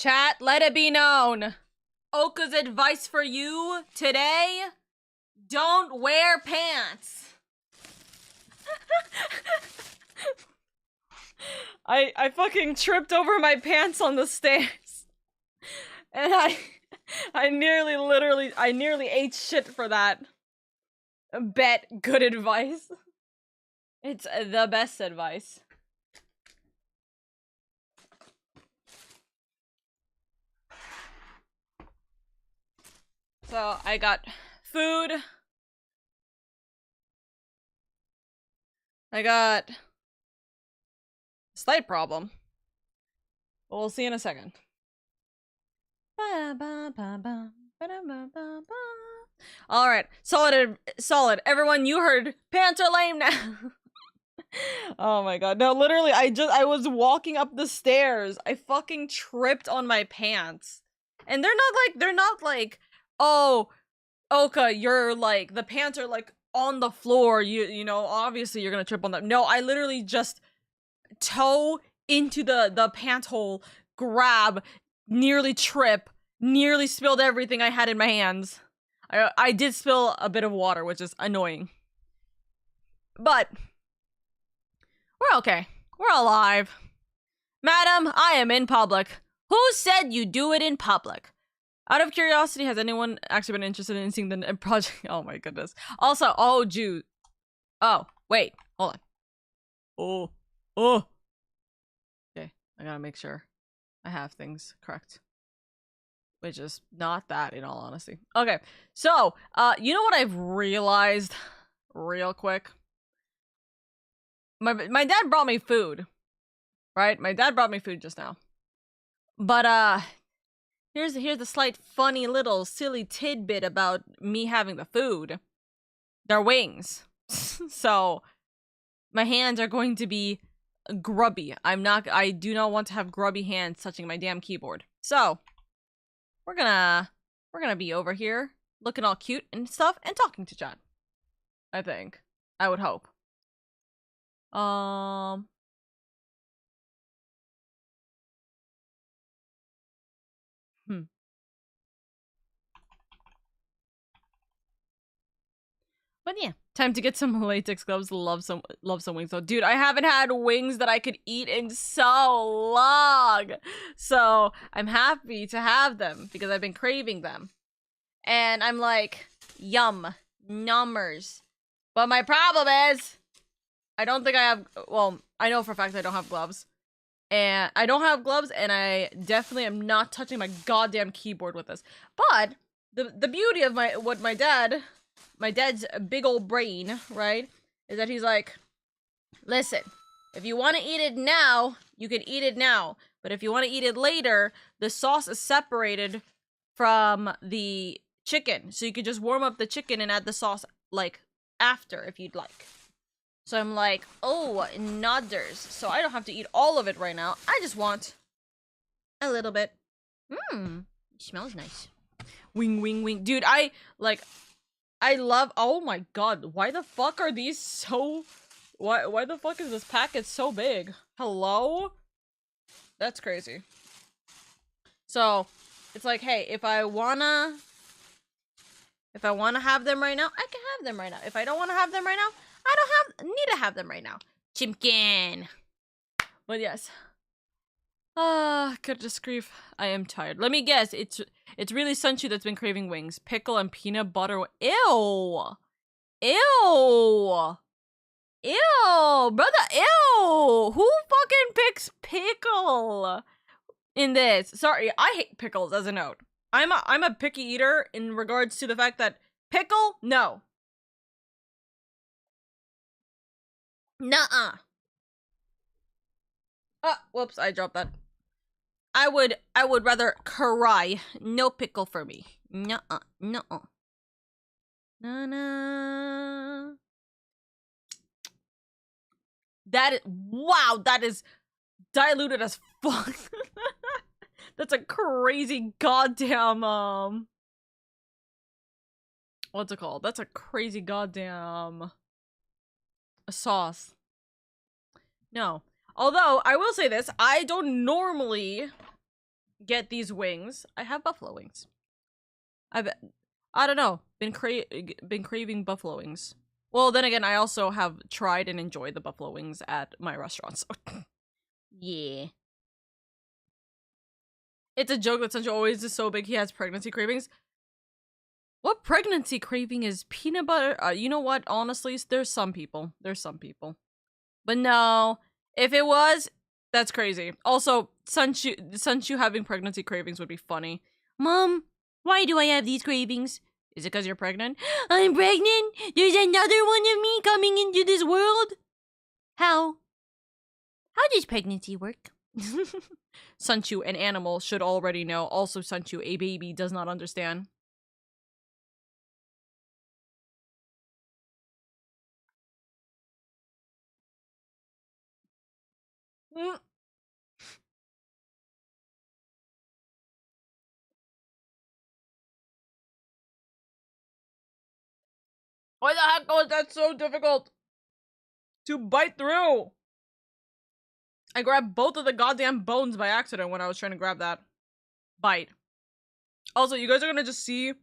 Chat, let it be known. Oka's advice for you today: don't wear pants. I fucking tripped over my pants on the stairs. And I nearly ate shit for that. Bet good advice. It's the best advice. So I got food. I got a slight problem. But we'll see in a second. Alright, solid. Everyone, you heard pants are lame now. Oh my god. No, literally, I was walking up the stairs. I fucking tripped on my pants. And they're not like, oh, Oka, you're like, the pants are like on the floor. You know, obviously you're gonna trip on them. No, I literally just toe into the pant hole, grab, nearly trip, nearly spilled everything I had in my hands. I did spill a bit of water, which is annoying. But we're okay. We're alive. Madam, I am in public. Who said you do it in public? Out of curiosity, has anyone actually been interested in seeing the project? Oh my goodness. Also, oh, Jude. Oh, wait. Hold on. Oh. Okay, I gotta make sure I have things correct. Which is not that, in all honesty. Okay, so, you know what I've realized real quick? My dad brought me food. Right? My dad brought me food just now. But, here's the slight funny little silly tidbit about me having the food. They're wings. So, my hands are going to be grubby. I do not want to have grubby hands touching my damn keyboard. So, we're gonna be over here looking all cute and stuff and talking to chat. I think. I would hope. But yeah, time to get some latex gloves. Love some wings. So, dude, I haven't had wings that I could eat in so long. So, I'm happy to have them because I've been craving them. And I'm like, yum, numbers. But my problem is, I don't think I have, well, I know for a fact I don't have gloves. And I don't have gloves, and I definitely am not touching my goddamn keyboard with this. But the beauty of my dad's big old brain, right, is that he's like, listen, if you want to eat it now, you can eat it now. But if you want to eat it later, the sauce is separated from the chicken. So you could just warm up the chicken and add the sauce, like, after, if you'd like. So I'm like, oh, nodders. So I don't have to eat all of it right now. I just want a little bit. Smells nice. Wing, wing, wing. Dude, I love, oh my god, why the fuck are these so, why the fuck is this packet so big? Hello? That's crazy. So, it's like, hey, if I wanna have them right now, I can have them right now. If I don't wanna have them right now, I don't need to have them right now. Chimkin. But yes. Goodness grief. I am tired. Let me guess. It's really Sunchu that's been craving wings. Pickle and peanut butter. Ew. Ew. Ew. Brother, ew. Who fucking picks pickle in this? Sorry, I hate pickles as a note. I'm a picky eater in regards to the fact that pickle, no. Nuh-uh. Whoops, I dropped that. I would rather cry. No pickle for me. Nuh-uh. Nuh-uh. Na-na. Wow, that is diluted as fuck. That's a crazy goddamn, what's it called? That's a crazy goddamn sauce. No. Although, I will say this, I don't normally get these wings, I have buffalo wings. I don't know, been craving buffalo wings. Well, then again, I also have tried and enjoyed the buffalo wings at my restaurant, so yeah. It's a joke that Sancho always is so big he has pregnancy cravings. What pregnancy craving is peanut butter? You know what? Honestly, there's some people. But no, if it was, that's crazy. Also, Sancho having pregnancy cravings would be funny. Mom, why do I have these cravings? Is it because you're pregnant? I'm pregnant? There's another one of me coming into this world? How? How does pregnancy work? Sancho, an animal, should already know. Also, Sancho, a baby, does not understand. Mm. Why the heck was that so difficult to bite through? I grabbed both of the goddamn bones by accident when I was trying to grab that. Bite. Also, you guys are gonna just see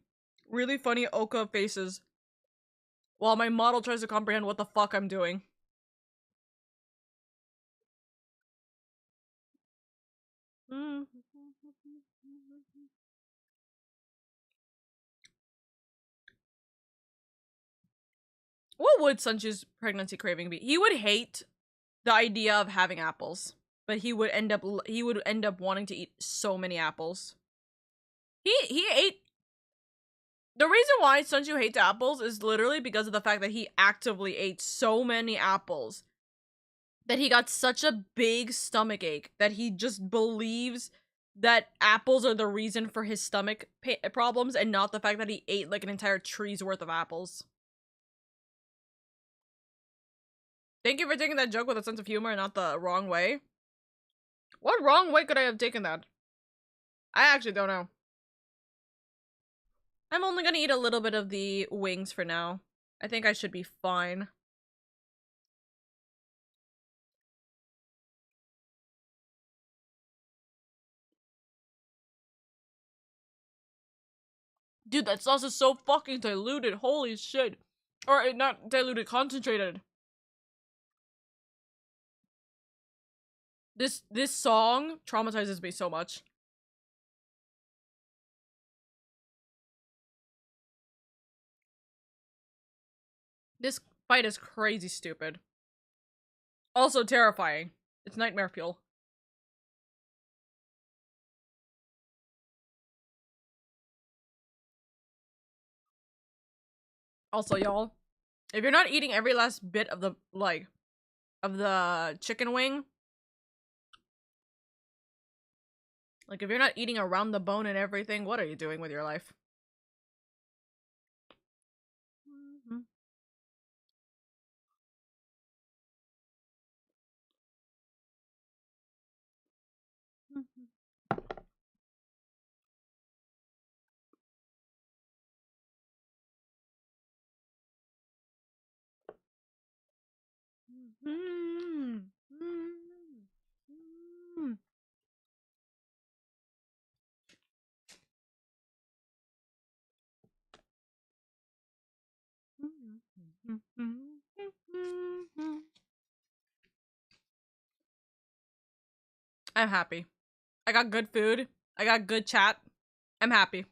really funny Oka faces while my model tries to comprehend what the fuck I'm doing. What would Sancho's pregnancy craving be? He would hate the idea of having apples, but he would end up wanting to eat so many apples. He ate. The reason why Sancho hates apples is literally because of the fact that he actively ate so many apples that he got such a big stomach ache that he just believes that apples are the reason for his stomach problems and not the fact that he ate like an entire tree's worth of apples. Thank you for taking that joke with a sense of humor and not the wrong way. What wrong way could I have taken that? I actually don't know. I'm only gonna eat a little bit of the wings for now. I think I should be fine. Dude, that sauce is so fucking diluted. Holy shit. Or, not diluted, concentrated. This song traumatizes me so much. This fight is crazy stupid. Also terrifying. It's nightmare fuel. Also, y'all, if you're not eating every last bit of the, like, of the chicken wing, like, if you're not eating around the bone and everything, what are you doing with your life? I'm happy. I got good food. I got good chat. I'm happy.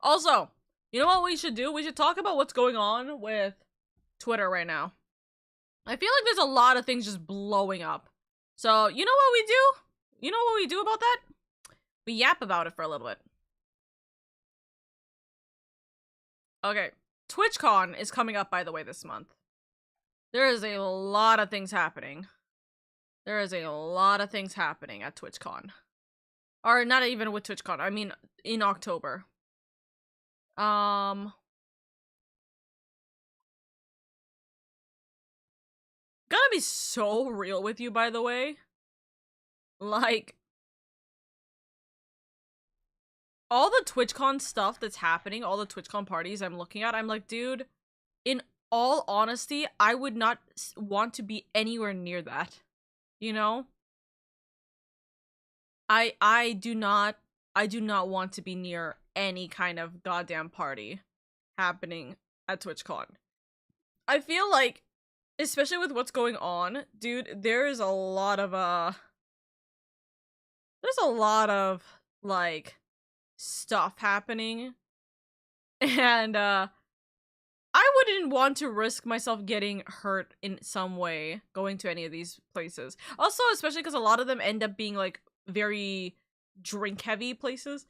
Also, you know what we should do? We should talk about what's going on with Twitter right now. I feel like there's a lot of things just blowing up. So, you know what we do? You know what we do about that? We yap about it for a little bit. Okay. TwitchCon is coming up, by the way, this month. There is a lot of things happening. There is a lot of things happening at TwitchCon. Or not even with TwitchCon. I mean, in October. Gonna be so real with you, by the way. Like, all the TwitchCon stuff that's happening, all the TwitchCon parties I'm looking at, I'm like, dude, in all honesty, I would not want to be anywhere near that. You know? I do not want to be near any kind of goddamn party happening at TwitchCon. I feel like, especially with what's going on, dude, there's a lot of like stuff happening, and I wouldn't want to risk myself getting hurt in some way going to any of these places. Also, especially because a lot of them end up being like very drink heavy places.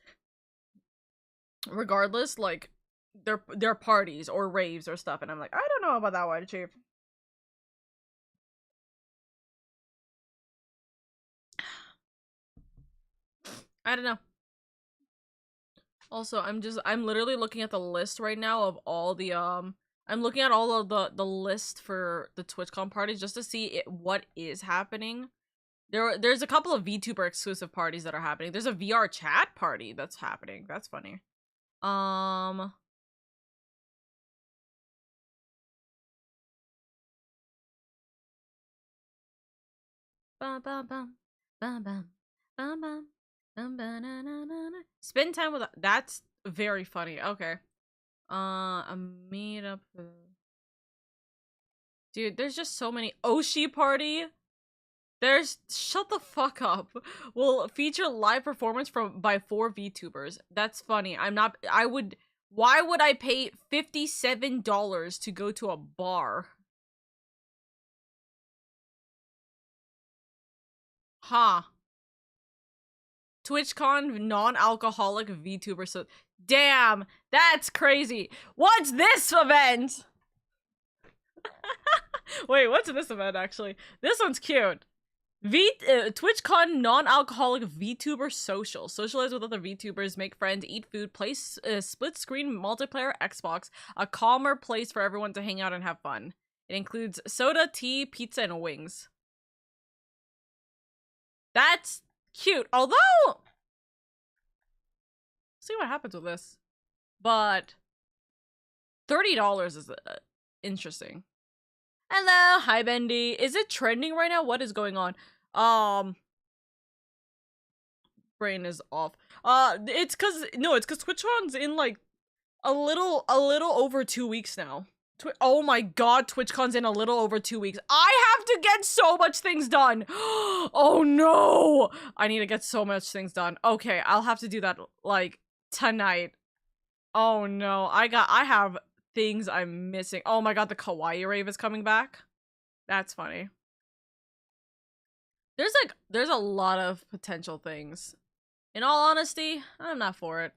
Regardless, like they're parties or raves or stuff, and I'm like, I don't know about that one, Chief. I don't know. Also, I'm literally looking at the list right now of all the I'm looking at all of the list for the TwitchCon parties just to see what is happening. There's a couple of VTuber exclusive parties that are happening. There's a VR chat party that's happening. That's funny. Bum, bum, bum, bum, bum, bum, bum. Spend time with that's very funny. Okay. A meetup. Dude, there's just so many. Oshi party. There's shut the fuck up. Will feature live performance by 4 VTubers. That's funny. Why would I pay $57 to go to a bar? Huh. TwitchCon non-alcoholic VTuber. So damn, that's crazy. What's this event? Wait, what's this event actually? This one's cute. TwitchCon non-alcoholic VTuber social. Socialize with other VTubers, make friends, eat food, play split screen multiplayer Xbox. A calmer place for everyone to hang out and have fun. It includes soda, tea, pizza, and wings. That's cute. Although, see what happens with this. But $30 is interesting. Hello, hi Bendy. Is it trending right now? What is going on? Brain is off. It's cause TwitchCon's in like a little over 2 weeks now. Oh my god, TwitchCon's in a little over 2 weeks. I have to get so much things done. Oh no! I need to get so much things done. Okay, I'll have to do that like tonight. Oh no, I have things I'm missing. Oh my god, the Kawaii rave is coming back. That's funny. There's a lot of potential things. In all honesty, I'm not for it.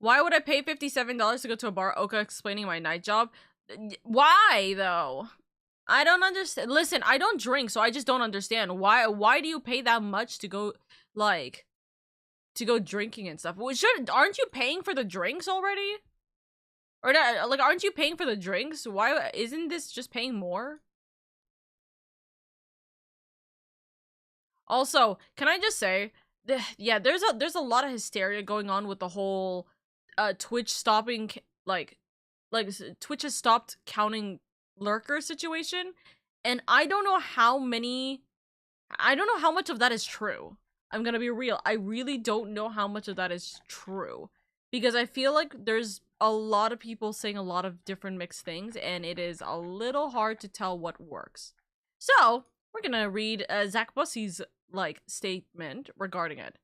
Why would I pay $57 to go to a bar? Oka explaining my night job. Why though? I don't understand. Listen, I don't drink, so I just don't understand. Why do you pay that much to go like to go drinking and stuff? Well, aren't you paying for the drinks already? Or like aren't you paying for the drinks? Why isn't this just paying more? Also, can I just say, yeah, there's a lot of hysteria going on with the whole Twitch stopping like Twitch has stopped counting lurker situation, and I don't know how much of that is true. I'm gonna be real. I really don't know how much of that is true, because I feel like there's a lot of people saying a lot of different mixed things, and it is a little hard to tell what works. So we're gonna read Zach Bussey's like statement regarding it.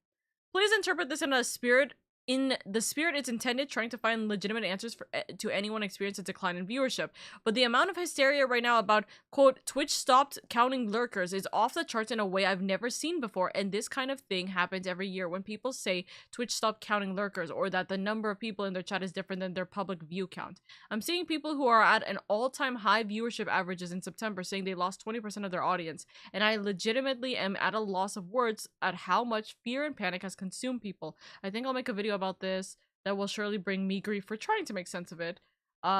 Please interpret this in the spirit it's intended, trying to find legitimate answers to anyone experiencing a decline in viewership. But the amount of hysteria right now about, quote, Twitch stopped counting lurkers is off the charts in a way I've never seen before, and this kind of thing happens every year when people say Twitch stopped counting lurkers, or that the number of people in their chat is different than their public view count. I'm seeing people who are at an all-time high viewership averages in September saying they lost 20% of their audience, and I legitimately am at a loss of words at how much fear and panic has consumed people. I think I'll make a video about this that will surely bring me grief for trying to make sense of it.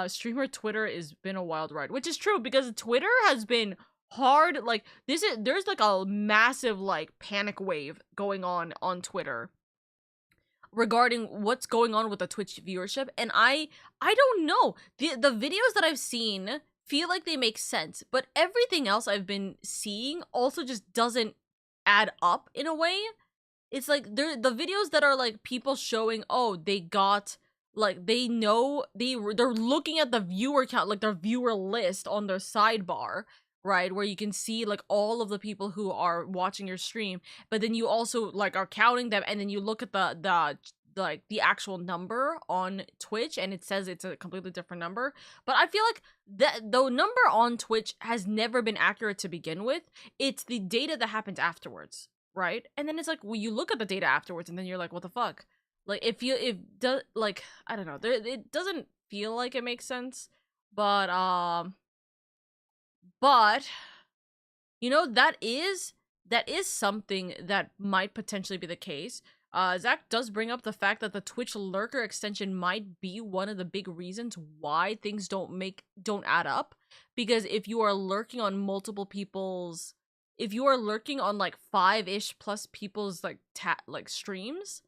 Streamer Twitter has been a wild ride, which is true because Twitter has been hard. Like there's like a massive like panic wave going on Twitter regarding what's going on with the Twitch viewership, and I don't know. The videos that I've seen feel like they make sense, but everything else I've been seeing also just doesn't add up in a way. It's like the videos that are like people showing, oh, they got like they know they're looking at the viewer count, like their viewer list on their sidebar, right, where you can see like all of the people who are watching your stream, but then you also like are counting them, and then you look at the like the actual number on Twitch, and it says it's a completely different number. But I feel like the number on Twitch has never been accurate to begin with. It's the data that happens afterwards, right? And then it's like, well, you look at the data afterwards, and then you're like, what the fuck? Like, like, I don't know, it doesn't feel like it makes sense, but you know, that is something that might potentially be the case. Zach does bring up the fact that the Twitch lurker extension might be one of the big reasons why things don't add up. Because if you are lurking on multiple people's, if you are lurking on like 5-ish plus people's like streams,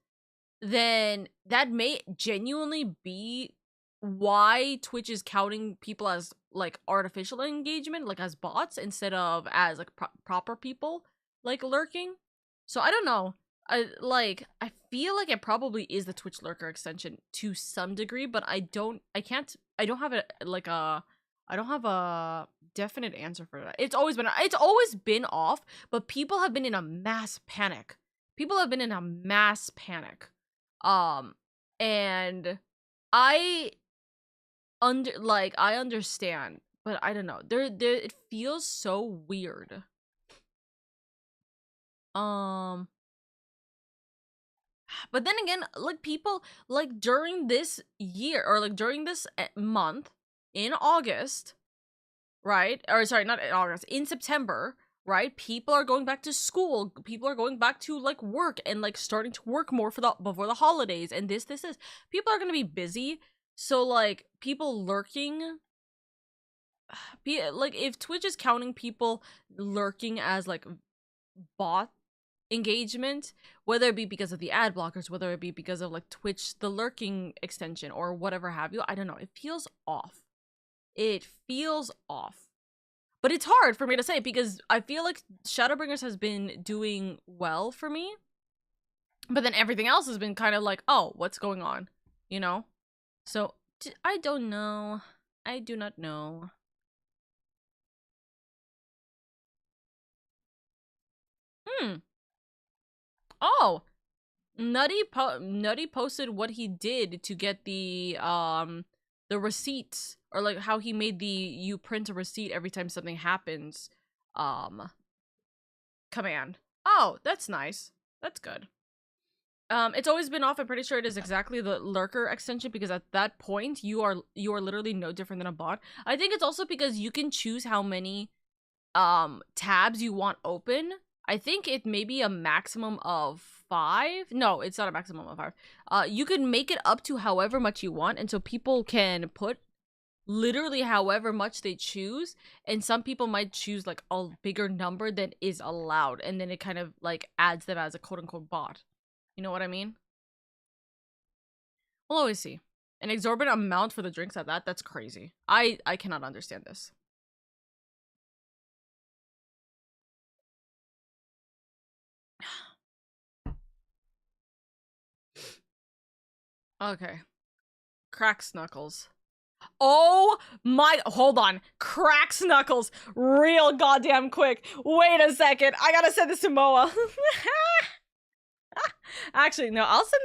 then that may genuinely be why Twitch is counting people as like artificial engagement, like as bots, instead of as like proper people like lurking. So I don't know. I feel like it probably is the Twitch lurker extension to some degree, but I don't have a definite answer for that. It's always been off, but people have been in a mass panic. And I understand, but I don't know. There it feels so weird. But then again, like people like during this year, or like during this month in August, right? Or sorry, not in August, in September, right? People are going back to school. People are going back to like work and like starting to work more before the holidays, and this. People are going to be busy. So like people lurking, like if Twitch is counting people lurking as like bot engagement, whether it be because of the ad blockers, whether it be because of like Twitch the lurking extension or whatever have you, I don't know, it feels off. But it's hard for me to say because I feel like Shadowbringers has been doing well for me, but then everything else has been kind of like, oh, what's going on, you know? So I don't know. I do not know. Oh, Nutty posted what he did to get the receipts, or like how he made the you print a receipt every time something happens command. Oh, that's nice. That's good. It's always been off. I'm pretty sure it is exactly the lurker extension, because at that point you are literally no different than a bot. I think it's also because you can choose how many tabs you want open. I think it may be a maximum of 5. No, it's not a maximum of 5. You can make it up to however much you want, and so people can put literally however much they choose, and some people might choose like a bigger number than is allowed, and then it kind of like adds them as a quote-unquote bot. You know what I mean? We'll always see. An exorbitant amount for the drinks at that? That's crazy. I cannot understand this. Okay. Cracks Knuckles. Oh my, hold on. Cracks Knuckles. Real goddamn quick. Wait a second. I gotta send this to Moa. Actually, no, I'll send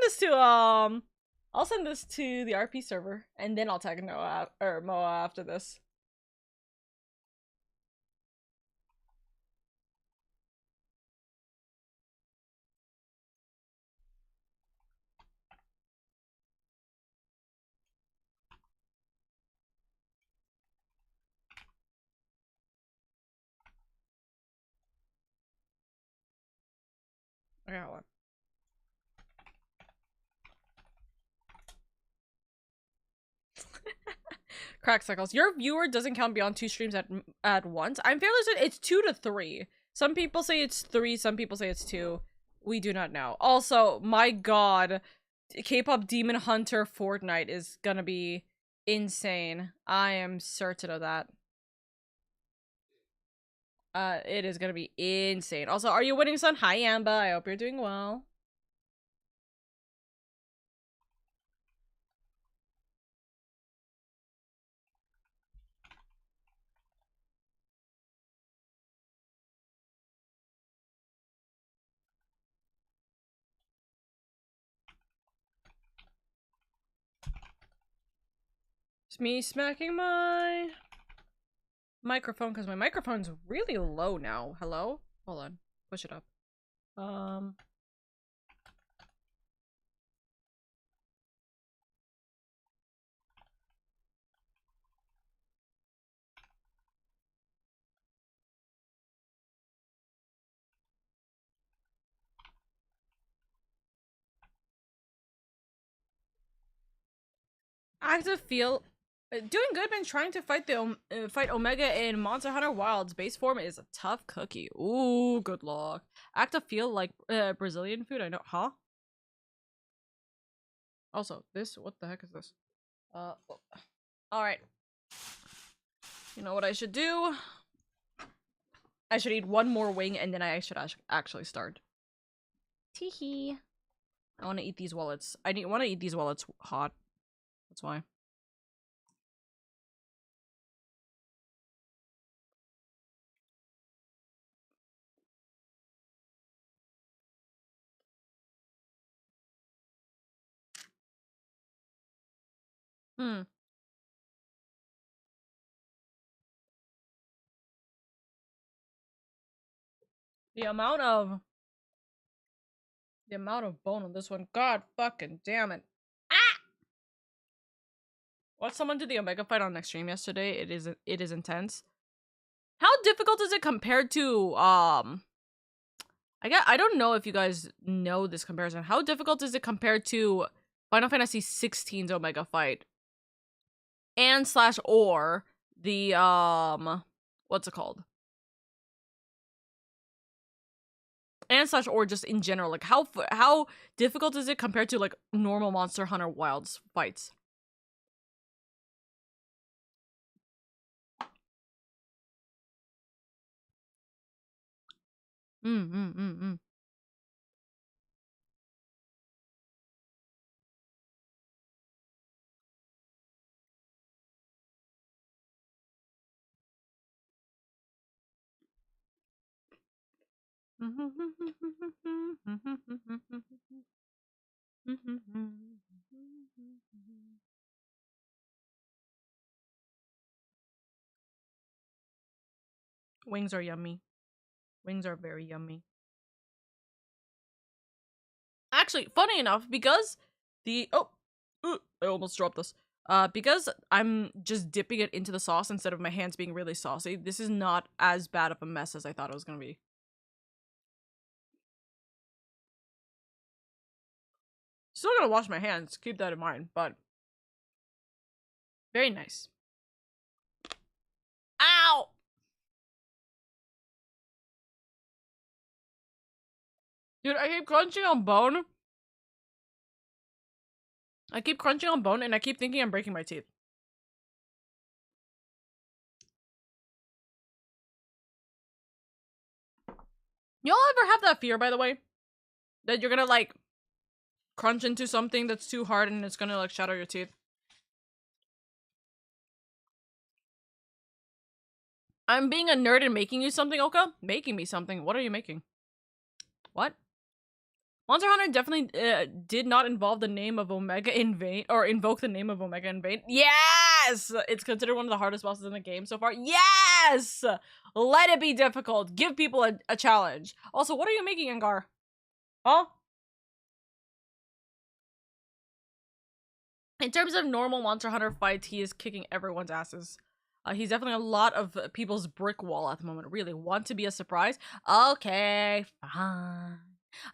this to the RP server, and then I'll tag Noah or Moa after this. Okay, hold on. Crack Cycles. Your viewer doesn't count beyond 2 streams at once. I'm fairly certain it's 2 to 3. Some people say it's 3, some people say it's 2. We do not know. Also, my god, K-pop Demon Hunter Fortnite is gonna be insane. I am certain of that. It is gonna be insane. Also, are you winning, son? Hi, Amba. I hope you're doing well. It's me smacking my microphone because my microphone's really low now. Hello? Hold on. Push it up. Active feel doing good. Been trying to fight the fight Omega in Monster Hunter Wilds. Base form is a tough cookie. Ooh, good luck. Active feel like Brazilian food. I know, huh? Also, this. What the heck is this? All right. You know what I should do? I should eat one more wing and then I should actually start. Teehee. I want to eat these while it's. want to eat these while it's hot. That's why. The amount of bone on this one. God fucking damn it. Ah! Watched someone do the Omega fight on next stream yesterday. It is intense. How difficult is it compared to I don't know if you guys know this comparison. How difficult is it compared to Final Fantasy 16's Omega fight? And / or the what's it called? And / or just in general, like how difficult is it compared to like normal Monster Hunter Wilds fights? Wings are yummy. Wings are very yummy. Actually, funny enough, because the I almost dropped this. Because I'm just dipping it into the sauce instead of my hands being really saucy, this is not as bad of a mess as I thought it was gonna be. Still gonna wash my hands, keep that in mind, but very nice. Ow! Dude, I keep crunching on bone. I keep crunching on bone and I keep thinking I'm breaking my teeth. Y'all ever have that fear, by the way? That you're gonna, like, crunch into something that's too hard and it's gonna, like, shatter your teeth? I'm being a nerd and making you something, Oka? Making me something. What are you making? What? Monster Hunter definitely did not involve the name of Omega in vain, or invoke the name of Omega in vain. Yes! It's considered one of the hardest bosses in the game so far. Yes! Let it be difficult. Give people a challenge. Also, what are you making, Angar? Huh? In terms of normal Monster Hunter fights, he is kicking everyone's asses. He's definitely a lot of people's brick wall at the moment. Really, want to be a surprise? Okay, fine.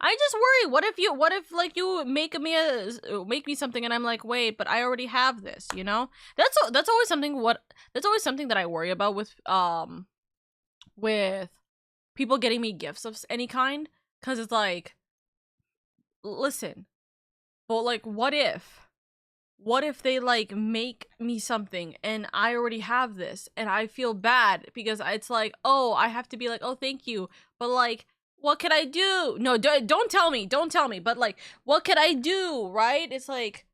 I just worry. What if like you make me something and I'm like, wait, but I already have this. You know, that's always something. That's always something that I worry about with people getting me gifts of any kind, because it's like, listen, but like, what if what if they like make me something and I already have this and I feel bad because it's like, oh, I have to be like, oh, thank you, but like, what can I do? No, don't tell me, but like, what can I do, right? It's like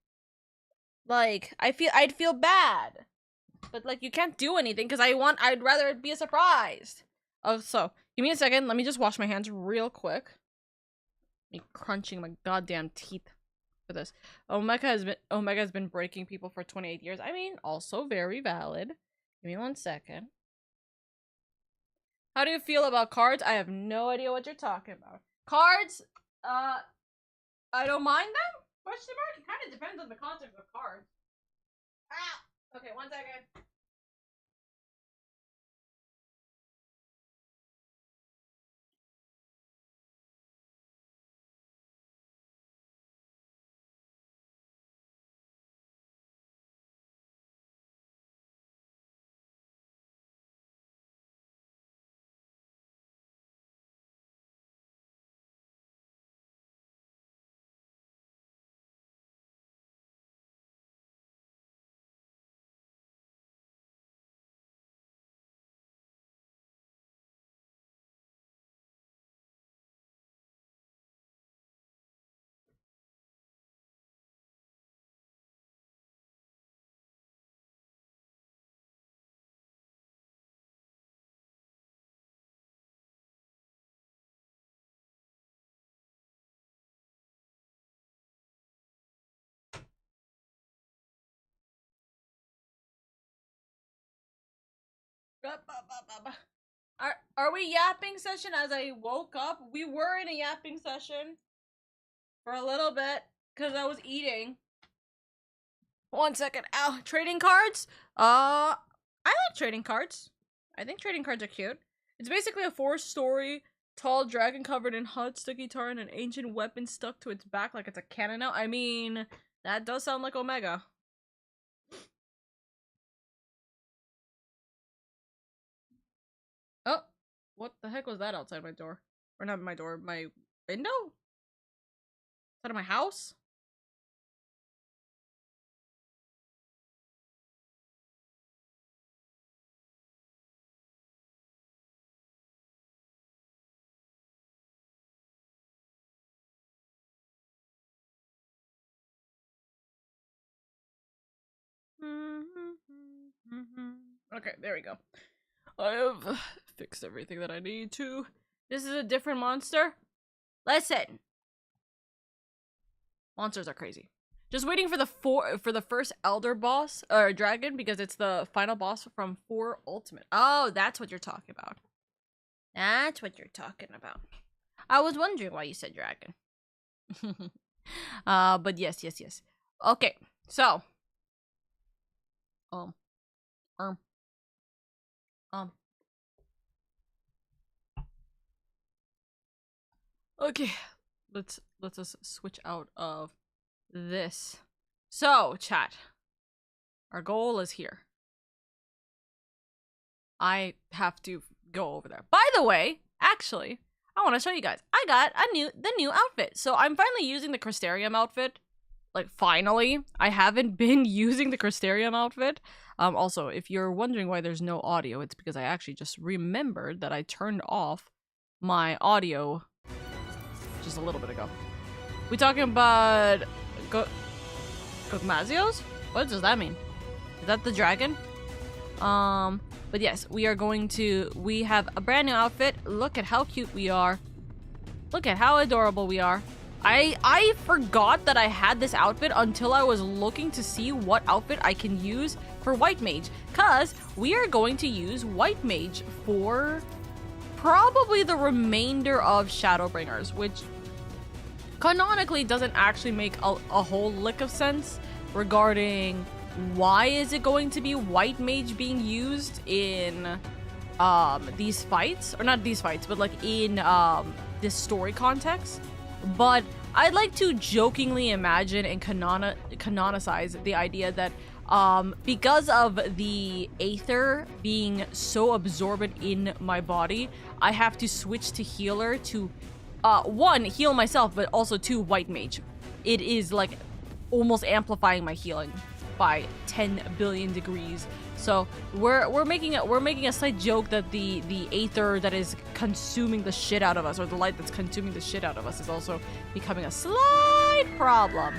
I'd feel bad, but like, you can't do anything because I'd rather it be a surprise. Oh, so give me a second, let me just wash my hands real quick. Me crunching my goddamn teeth for this. Omega has been breaking people for 28 years. I mean, also very valid. Give me 1 second. How do you feel about cards? I have no idea what you're talking about. Cards, I don't mind them? Question mark? It kind of depends on the context of cards. Ah! Okay, 1 second. Are we yapping session as I woke up? We were in a yapping session for a little bit because I was eating. 1 second. Ow. Trading cards? I like trading cards. I think trading cards are cute. It's basically a 4-story tall dragon covered in hot sticky tar and an ancient weapon stuck to its back like it's a cannon now. I mean, that does sound like Omega. Oh, what the heck was that outside my door? Or not my door, my window? Is that in my house? Okay, there we go. I have fixed everything that I need to. This is a different monster. Listen. Monsters are crazy. Just waiting for the first elder boss or dragon because it's the final boss from 4 Ultimate. Oh, that's what you're talking about. That's what you're talking about. I was wondering why you said dragon. But yes. Okay, so okay, let's us switch out of this. So, chat, our goal is here. I have to go over there. By the way, actually, I want to show you guys. I got the new outfit. So I'm finally using the Crystarium outfit. Like, finally. I haven't been using the Crystarium outfit. Also, if you're wondering why there's no audio, it's because I actually just remembered that I turned off my audio just a little bit ago. We talking about Gogmazios? What does that mean? Is that the dragon? But yes, we have a brand new outfit. Look at how cute we are. Look at how adorable we are. I forgot that I had this outfit until I was looking to see what outfit I can use for White Mage. Cause we are going to use White Mage for probably the remainder of Shadowbringers, which canonically doesn't actually make a whole lick of sense regarding why is it going to be White Mage being used in these fights, or not these fights, but like in this story context. But I'd like to jokingly imagine and canonicize the idea that because of the Aether being so absorbent in my body, I have to switch to healer to 1, heal myself, but also 2, White Mage. It is like almost amplifying my healing by 10 billion degrees. So we're making a slight joke that the aether that is consuming the shit out of us, or the light that's consuming the shit out of us, is also becoming a slight problem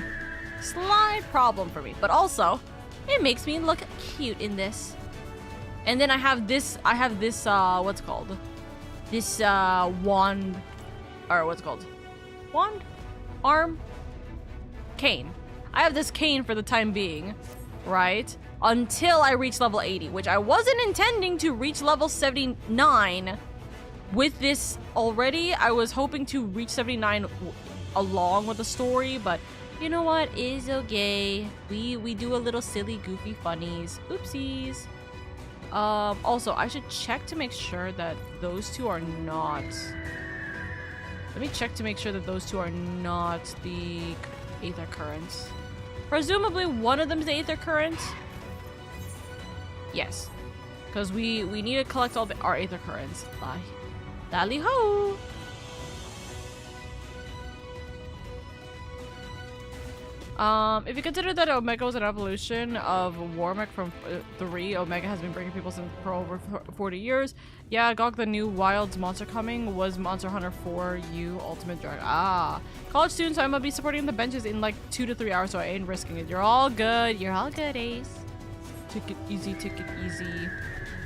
for me. But also, it makes me look cute in this. And then I have this what's it called? This wand, or what's it called? Wand? Arm? Cane. I have this cane for the time being, right? Until I reach level 80, which I wasn't intending to reach level 79 with this already. I was hoping to reach 79 along with the story, but you know what? It's okay. We do a little silly, goofy funnies. Oopsies. Also, I should check to make sure that those two are not... Let me check to make sure that those two are not the Aether Currents. Presumably one of them is the Aether Current. Yes. Because we need to collect all our Aether Currents. Bye. Dally ho! If you consider that Omega was an evolution of Warmech from 3, Omega has been bringing people since for over 40 years. Yeah, Gog, the new Wilds monster coming was Monster Hunter 4U Ultimate Drag. Ah. College students, I'm gonna be supporting the benches in like 2 to 3 hours, so I ain't risking it. You're all good. You're all good, Ace. Take it easy, take it easy.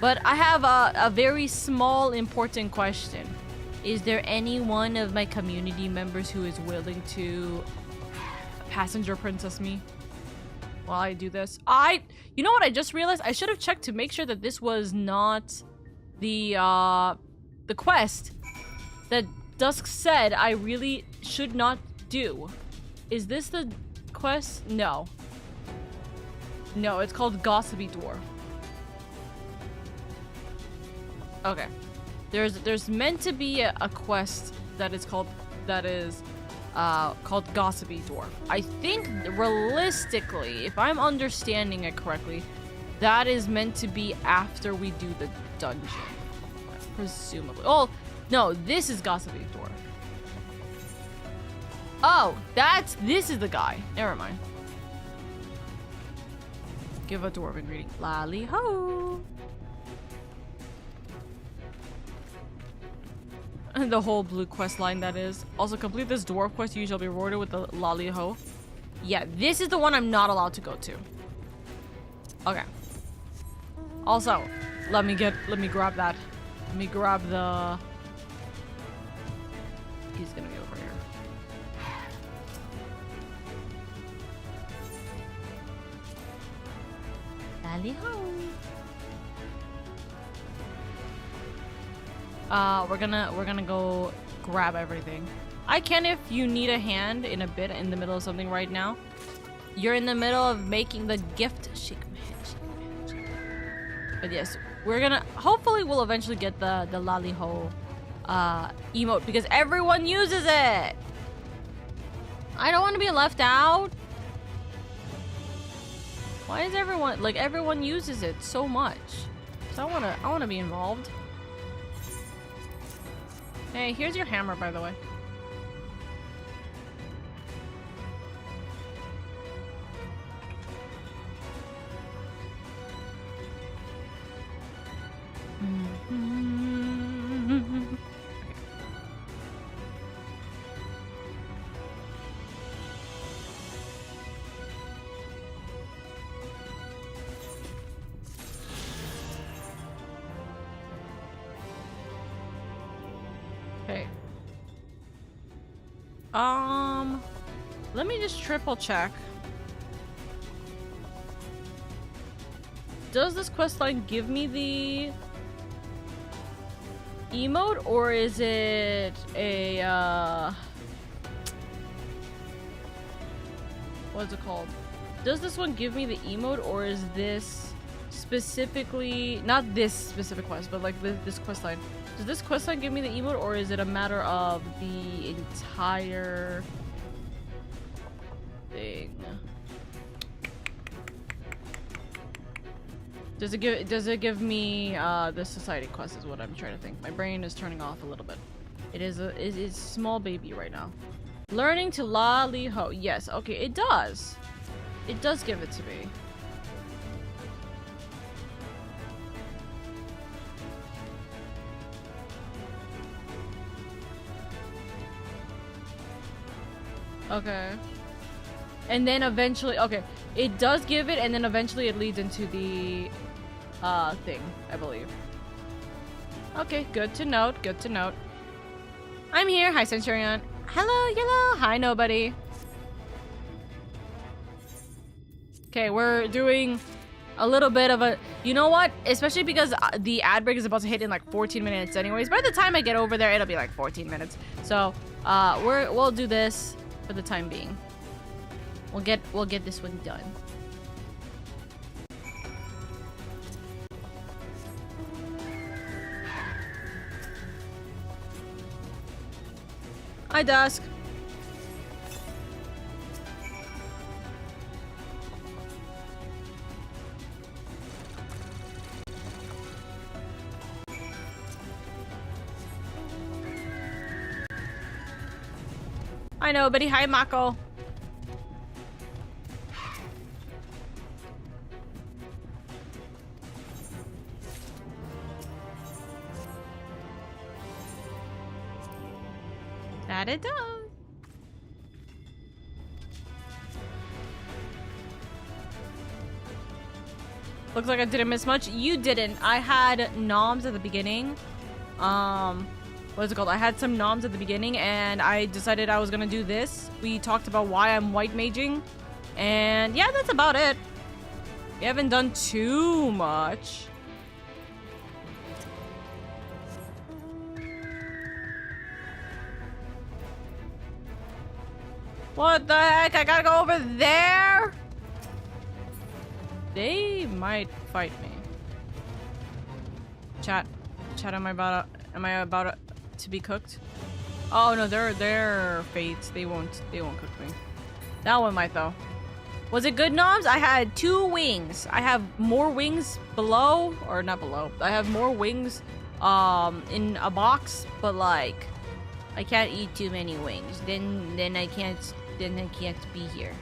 But I have a very small, important question. Is there any one of my community members who is willing to passenger princess me while I do this? You know what I just realized? I should have checked to make sure that this was not the quest that Dusk said I really should not do. Is this the quest? No. No, it's called Gossipy Dwarf. Okay. There's meant to be a quest that is called Gossipy Dwarf. I think realistically, if I'm understanding it correctly, that is meant to be after we do the dungeon. Presumably. Oh, no, this is Gossipy Dwarf. Oh, this is the guy. Never mind. Give a dwarven greeting. Lally ho! The whole blue quest line, that is. Also, complete this dwarf quest, you shall be rewarded with the lolly ho. Yeah, this is the one I'm not allowed to go to. Okay. Also, let me grab that. Let me grab the... He's gonna be over here. Lolly ho. We're gonna go grab everything. I can if you need a hand in a bit in the middle of something right now. You're in the middle of making the gift. Shake my head, shake my head, shake my head. But yes, we're gonna, hopefully we'll eventually get the lolly ho emote because everyone uses it. I don't want to be left out. Why is everyone uses it so much? So I wanna be involved. Hey, here's your hammer, by the way. Okay. Let me just triple check. Does this questline give me the emote, or is it a what's it called? Does this one give me the emote, or is this specifically not this specific quest, but like this questline? Does this questline give me the emote, or is it a matter of the entire thing? Does it give me the society quest is what I'm trying to think. My brain is turning off a little bit. It is small baby right now. Learning to lolly ho. Yes, okay, it does. It does give it to me. Okay. And then eventually, okay, it does give it, and then eventually it leads into the thing, I believe. Okay, good to note, good to note. I'm here. Hi, Centurion. Hello, yellow. Hi, nobody. Okay, we're doing a little bit of a, you know what? Especially because the ad break is about to hit in like 14 minutes anyways. By the time I get over there, it'll be like 14 minutes. So, we'll do this for the time being. We'll get this one done. Hi, Dusk. Hi, nobody. Hi, Mako. That it does. Looks like I didn't miss much. You didn't. I had noms at the beginning. What is it called? I had some noms at the beginning, and I decided I was gonna do this. We talked about why I'm white maging, and yeah, that's about it. We haven't done too much. What the heck? I gotta go over there? They might fight me. Chat, am I about to be cooked? Oh no, they're fates. They won't cook me. That one might though. Was it good, Noms? I had 2 wings. I have more wings below, or not below. I have more wings in a box, but like I can't eat too many wings. Then I can't be here.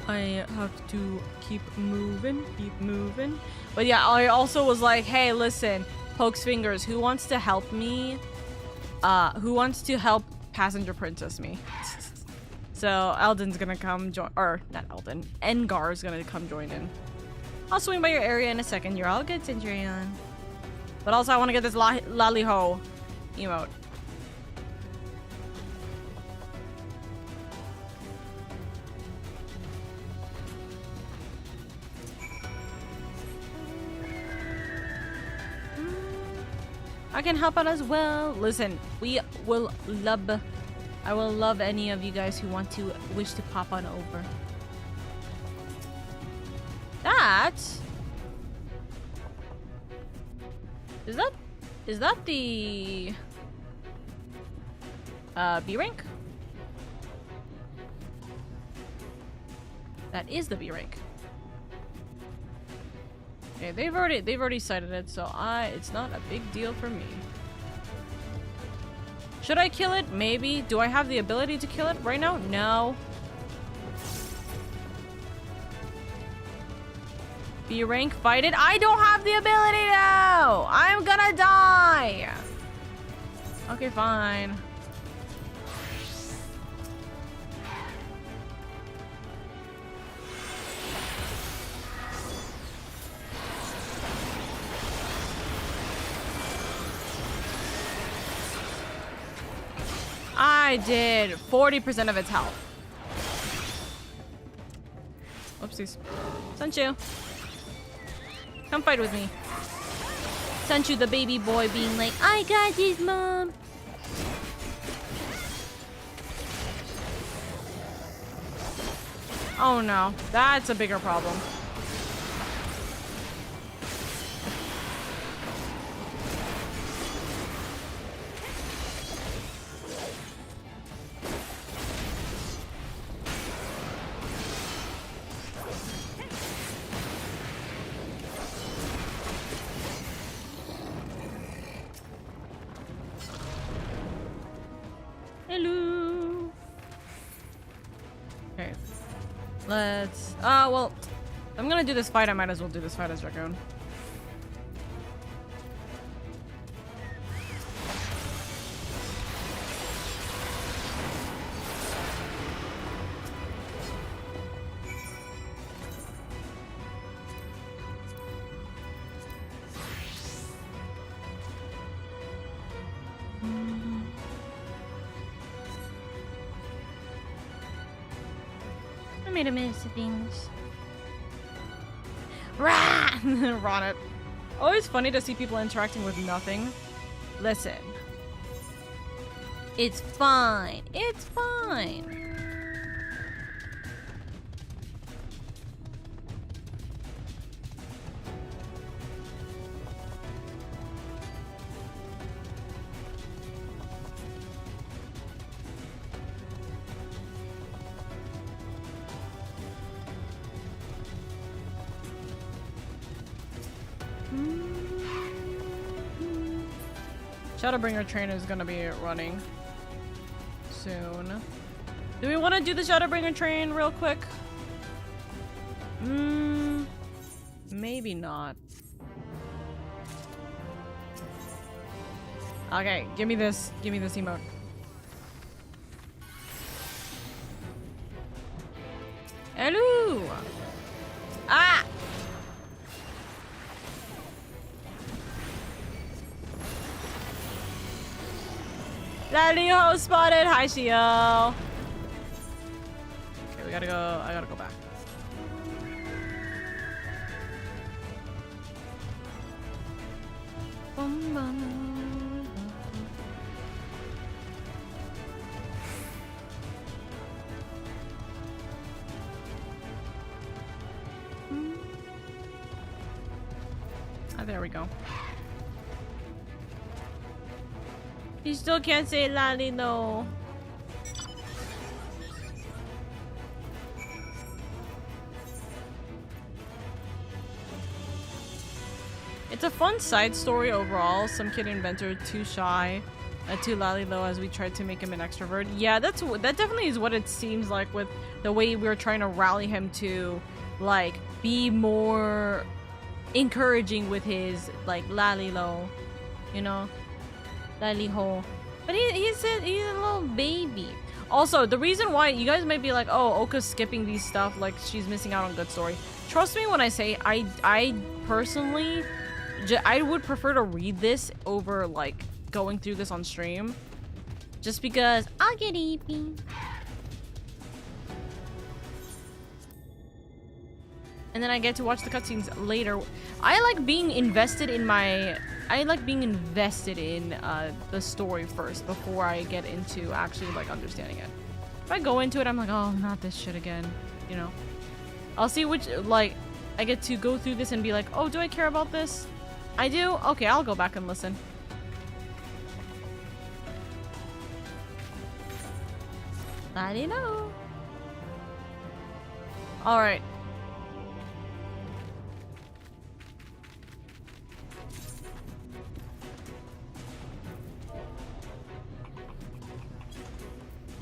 I have to keep moving. But yeah, I also was like, hey, listen, Pokes Fingers, who wants to help me? Who wants to help Passenger Princess me? So Eldon's gonna come join, or not Eldon, Engar's gonna come join in. I'll swing by your area in a second. You're all good, Centurion. But also I want to get this Laliho emote. I can help out as well. Listen, I will love any of you guys who wish to pop on over. Is that the B rank? That is the B rank. Okay, they've already cited it, so it's not a big deal for me. Should I kill it? Maybe. Do I have the ability to kill it right now? No. B rank, fight it. I don't have the ability now. I'm gonna die. Okay, fine. I did 40% of its health. Oopsies. Senchu. Come fight with me. Senchu, the baby boy, being like, I got this, Mom. Oh no, that's a bigger problem. Hello. Let's... well, I'm gonna do this fight. I might as well do this fight as Dragoon. I made a mess of things. Rah! Run it. Always funny to see people interacting with nothing. Listen. It's fine. It's fine. Shadowbringer train is gonna be running soon. Do we want to do the Shadowbringer train real quick? Maybe not. Okay, give me this emote. Hello! Ah! LadyOka spotted! Hi, Shio! Okay, we gotta go. I gotta go back. Ah, there we go. You still can't say Lali, no. It's a fun side story overall. Some kid inventor too shy, too lally low as we tried to make him an extrovert. Yeah, that definitely is what it seems like with the way we're trying to rally him to, like, be more encouraging with his, like, lally low, you know? Lally ho. But he's a little baby. Also, the reason why you guys might be like, oh, Oka's skipping these stuff, like she's missing out on good story. Trust me when I say I personally, I would prefer to read this over like going through this on stream, just because I'll get eepy. And then I get to watch the cutscenes later. I like being invested in the story first before I get into actually like understanding it. If I go into it, I'm like, oh, not this shit again, you know. I'll see which, like, I get to go through this and be like, oh, do I care about this? I do? Okay, I'll go back and listen. I don't know. Alright.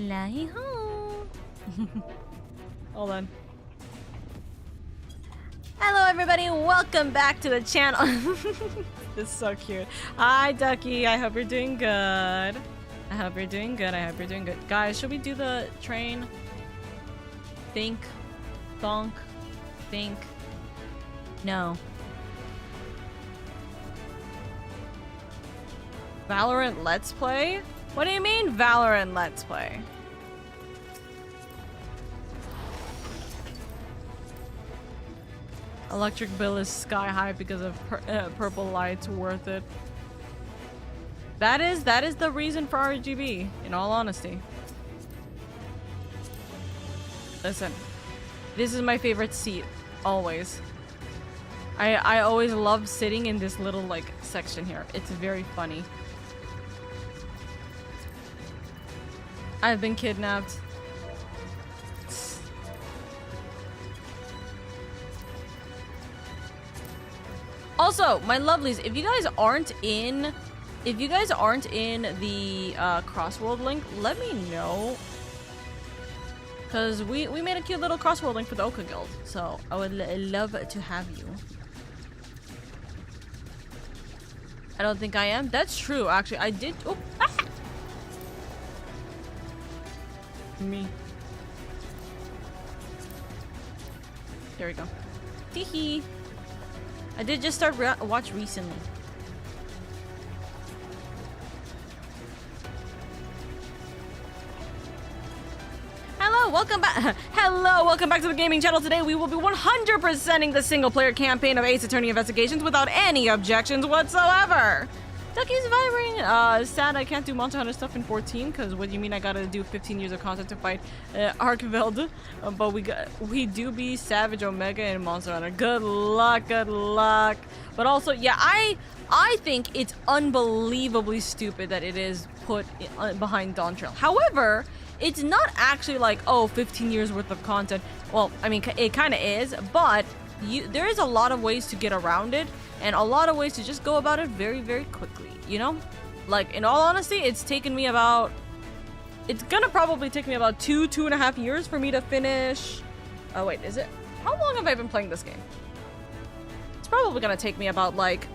Hi-ho. Hold on. Hello everybody, welcome back to the channel. This is so cute. Hi Ducky, I hope you're doing good. I hope you're doing good. Guys, should we do the train? Think. Thonk. Think. No. Valorant Let's Play? What do you mean Valorant Let's Play? Electric bill is sky high because of purple lights. Worth it. That is the reason for RGB, in all honesty. Listen, this is my favorite seat, always. I always love sitting in this little like section here. It's very funny. I've been kidnapped. Also, my lovelies, if you guys aren't in the Crossworld link, let me know. Because we made a cute little crossword link for the Oka Guild. So I would love to have you. I don't think I am. That's true, actually. I did. Oh, ah! Me. There we go. Teehee. I did just start watch recently. Hello, welcome back. Hello, welcome back to the gaming channel. Today we will be 100%ing the single-player campaign of Ace Attorney Investigations without any objections whatsoever. Ducky's vibrating. Sad I can't do Monster Hunter stuff in 14 because what do you mean I gotta do 15 years of content to fight Arkveld? But we do be Savage Omega and Monster Hunter. Good luck, good luck. But also, yeah, I think it's unbelievably stupid that it is put behind Dawn Trail. However, it's not actually like, oh, 15 years worth of content. Well, I mean, it kind of is, but there is a lot of ways to get around it and a lot of ways to just go about it very, very quickly, you know? Like, in all honesty, it's taken me about... It's gonna probably take me about 2.5 years for me to finish... Oh, wait, is it? How long have I been playing this game? It's probably gonna take me about, like...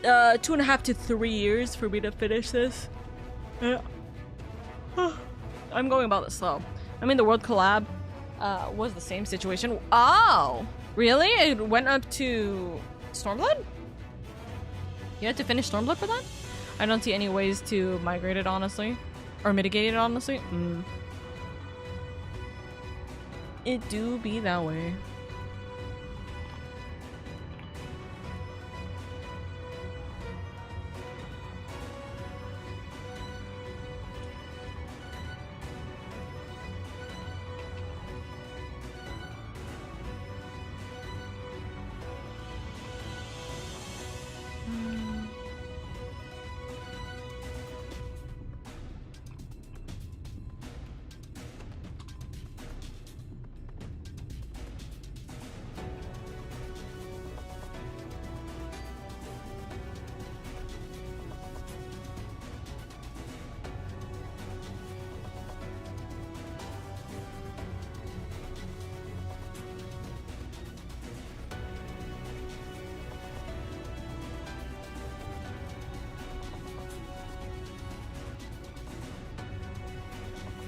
2.5 to 3 years for me to finish this. Yeah. I'm going about it slow. I mean, the World Collab was the same situation. Oh! Really? It went up to Stormblood? You had to finish Stormblood for that? I don't see any ways to migrate it, honestly. Or mitigate it, honestly. It do be that way.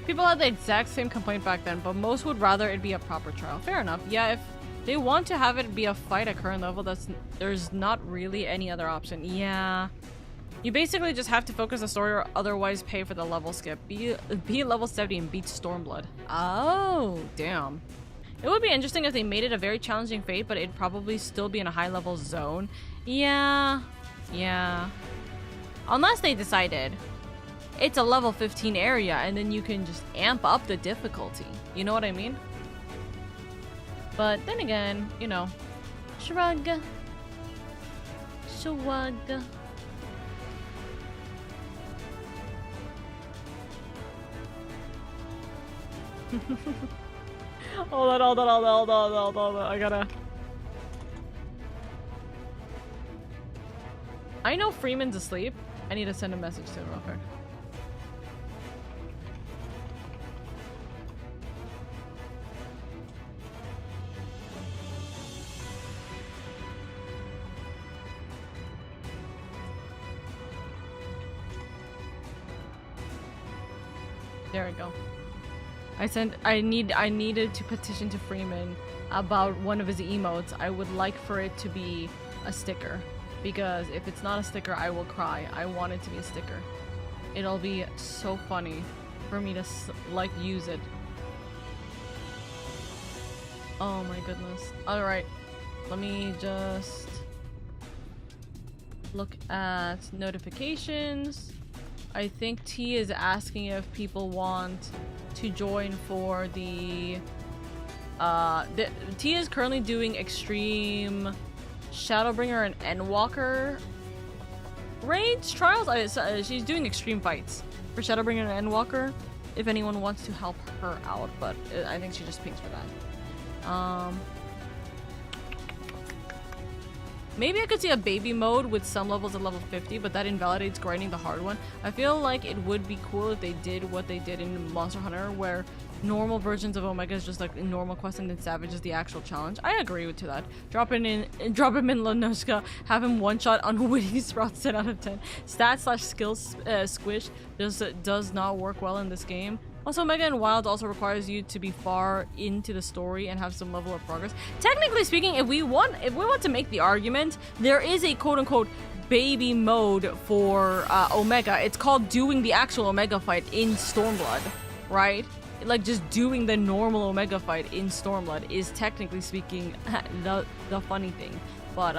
People had the exact same complaint back then, but most would rather it be a proper trial. Fair enough. Yeah, if they want to have it be a fight at current level, there's not really any other option. Yeah. You basically just have to focus the story or otherwise pay for the level skip. Be level 70 and beat Stormblood. Oh, damn. It would be interesting if they made it a very challenging fate, but it'd probably still be in a high level zone. Yeah. Yeah. Unless they decided it's a level 15 area and then you can just amp up the difficulty. You know what I mean? But then again, you know, shrug. Shrug. Hold on. I gotta... I know Freeman's asleep. I need to send a message to him real quick. There we go. I needed to petition to Freeman about one of his emotes. I would like for it to be a sticker. Because if it's not a sticker, I will cry. I want it to be a sticker. It'll be so funny for me to, like, use it. Oh my goodness. Alright. Let me just look at notifications. I think T is asking if people want to join for the T is currently doing extreme Shadowbringer and Endwalker raids trials. She's doing extreme fights for Shadowbringer and Endwalker if anyone wants to help her out, but I think she just pings for that. Maybe I could see a baby mode with some levels at level 50, but that invalidates grinding the hard one. I feel like it would be cool if they did what they did in Monster Hunter, where normal versions of Omega is just like normal quest and then Savage is the actual challenge. I agree with that. Drop him in Lanoshka, have him one-shot unwitting sprouts 10 out of 10. Stat/skills squish does not work well in this game. Also, Omega and Wild also requires you to be far into the story and have some level of progress. Technically speaking, if we want to make the argument, there is a quote-unquote baby mode for Omega. It's called doing the actual Omega fight in Stormblood, right? Like, just doing the normal Omega fight in Stormblood is technically speaking the funny thing. But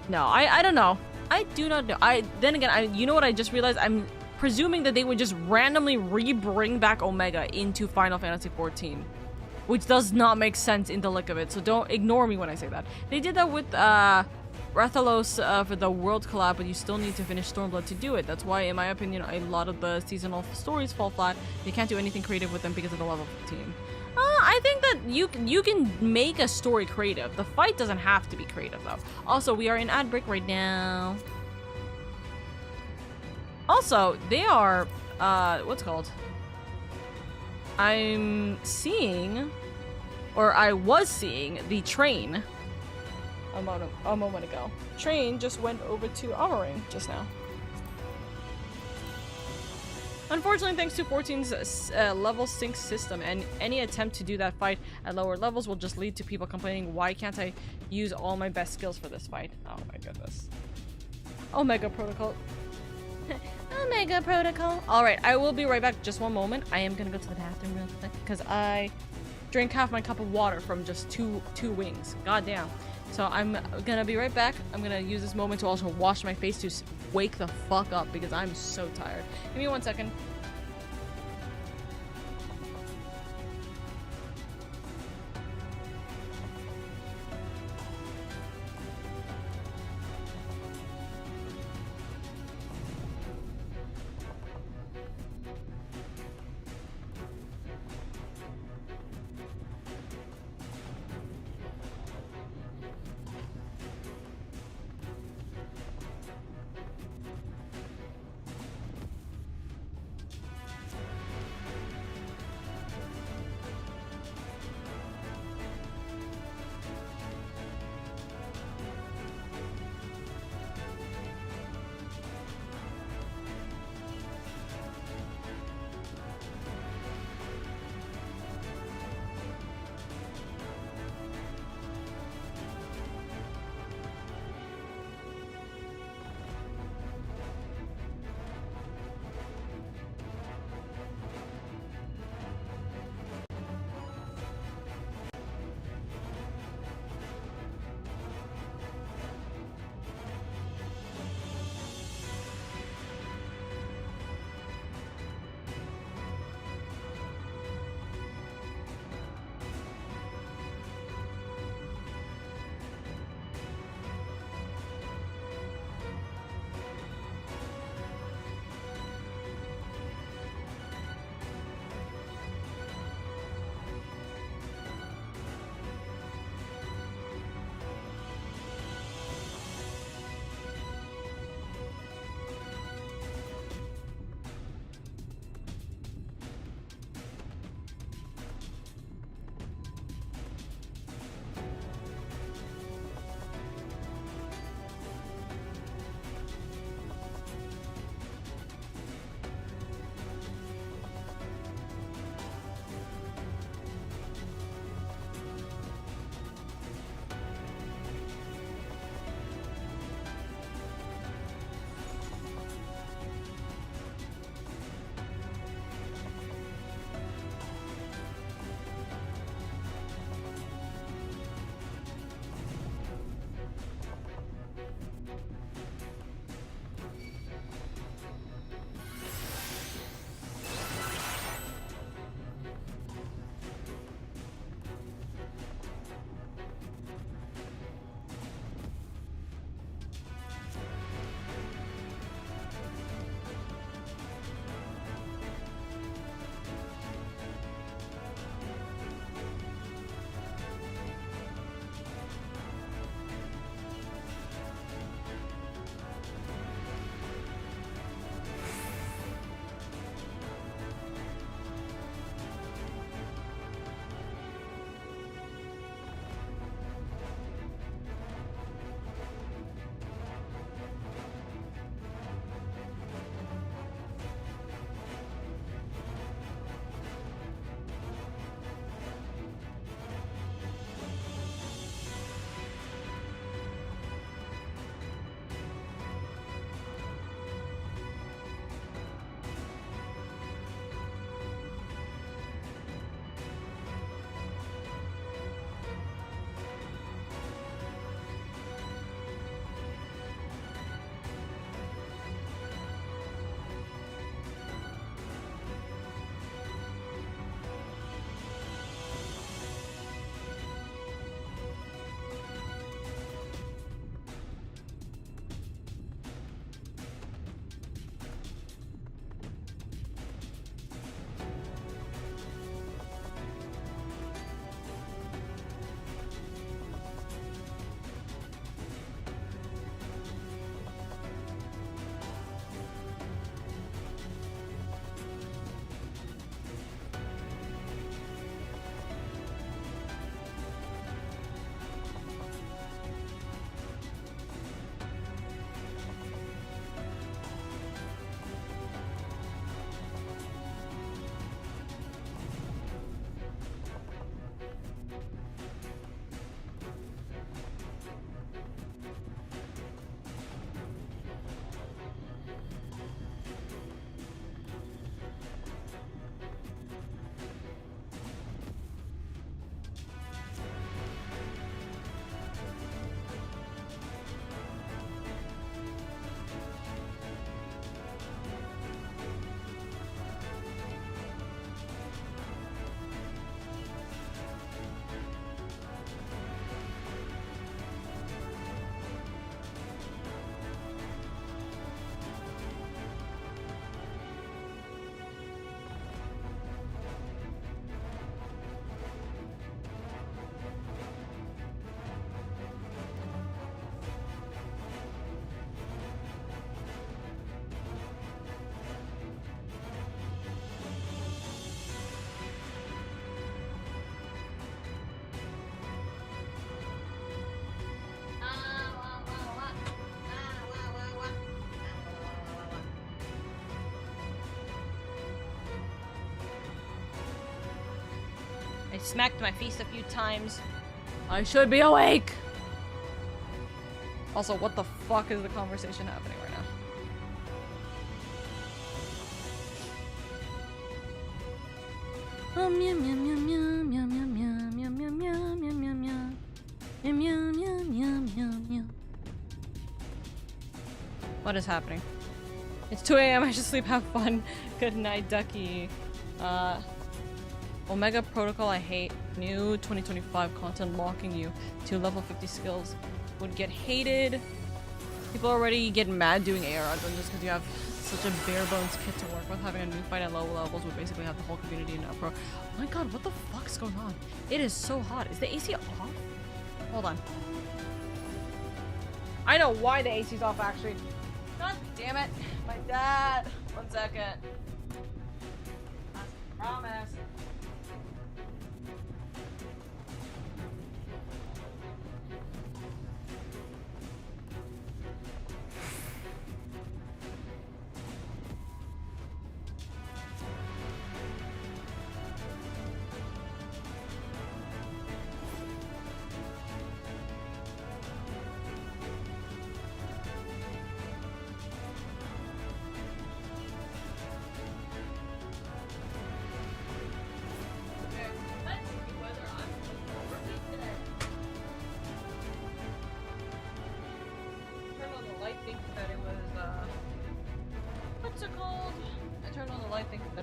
no, I don't know. I do not know. Then again, you know what I just realized? I'm presuming that they would just randomly bring back Omega into Final Fantasy XIV, which does not make sense in the look of it, so don't ignore me when I say that. They did that with Rathalos for the World collab, but you still need to finish Stormblood to do it. That's why, in my opinion, a lot of the seasonal stories fall flat. You can't do anything creative with them because of the level of the team. I think that you can make a story creative. The fight doesn't have to be creative, though. Also, we are in ad break right now. Also, they are, what's it called? I'm seeing, or I was seeing, the train a moment ago. Train just went over to Armoring just now. Unfortunately, thanks to 14's level sync system, and any attempt to do that fight at lower levels will just lead to people complaining, why can't I use all my best skills for this fight? Oh my goodness. Omega Protocol. Omega Protocol. Alright, I will be right back. Just one moment. I am gonna go to the bathroom real quick because I drank half my cup of water from just two wings. God damn. So I'm gonna be right back. I'm gonna use this moment to also wash my face to wake the fuck up because I'm so tired. Give me 1 second. smacked my face a few times. I should be awake! Also, what the fuck is the conversation happening right now? Oh, meow meow meow meow meow meow meow meow meow meow meow meow meow meow meow meow meow meow. What is happening? It's 2 a.m. I should sleep. Have fun. Good night, Ducky. Omega Protocol. I hate. New 2025 content locking you to level 50 skills would get hated. People already get mad doing AR just because you have such a bare bones kit to work with. Having a new fight at low levels would basically have the whole community in uproar. Oh my god, what the fuck's going on? It is so hot. Is the AC off? Hold on. I know why the AC's off actually. God damn it. My dad. 1 second. I promise.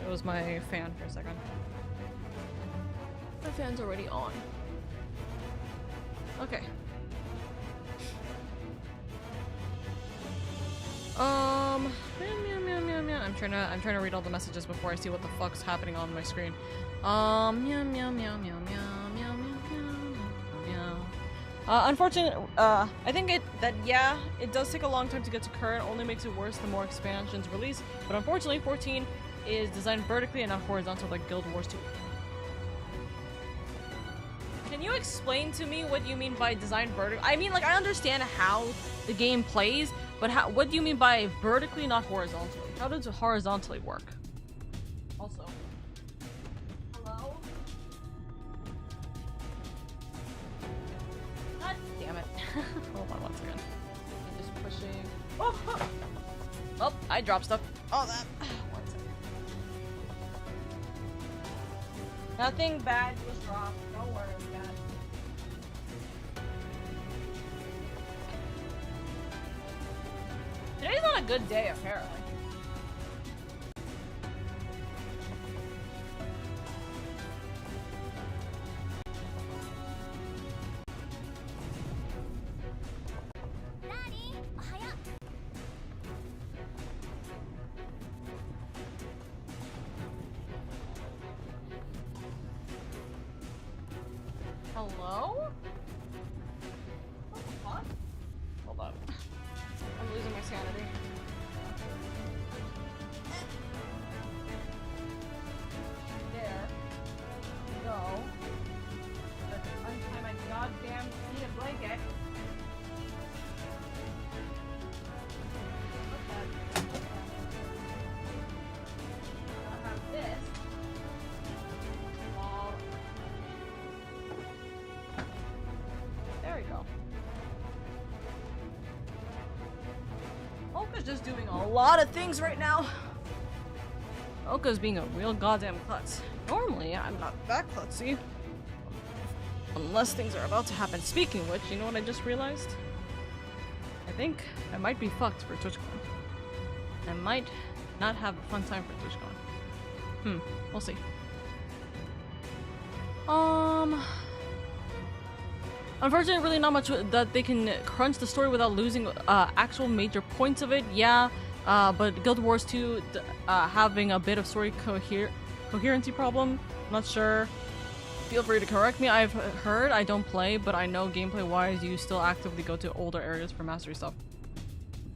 Was my fan for a second. The fan's already on. Okay. Meow, meow, meow, meow. I'm trying to read all the messages before I see what the fuck's happening on my screen. Meow, meow, meow, meow, meow, meow, meow, meow, meow. Unfortunately, I think it does take a long time to get to current. Only makes it worse the more expansions release. But unfortunately, 14 is designed vertically and not horizontal like Guild Wars 2. Can you explain to me what you mean by designed vertically? I mean, like, I understand how the game plays, but what do you mean by vertically, not horizontally? How does it horizontally work? Also, hello? God damn it. Hold on 1 second. I'm just pushing. Oh, I dropped stuff. Oh, that. 1 second. Nothing bad was dropped. Don't worry, guys. Today's not a good day, apparently. Hello? What the fuck? Hold up. I'm losing my sanity. There. Go. Let's untie my goddamn heated blanket. I'll have this. There we go. Oka's just doing a lot of things right now. Oka's being a real goddamn klutz. Normally, I'm not that klutzy. Unless things are about to happen. Speaking of which, you know what I just realized? I think I might be fucked for TwitchCon. I might not have a fun time for TwitchCon. We'll see. Unfortunately, really not much that they can crunch the story without losing actual major points of it. Yeah, but Guild Wars 2 having a bit of story coherency problem. Not sure. Feel free to correct me. I've heard, I don't play, but I know gameplay-wise you still actively go to older areas for mastery stuff.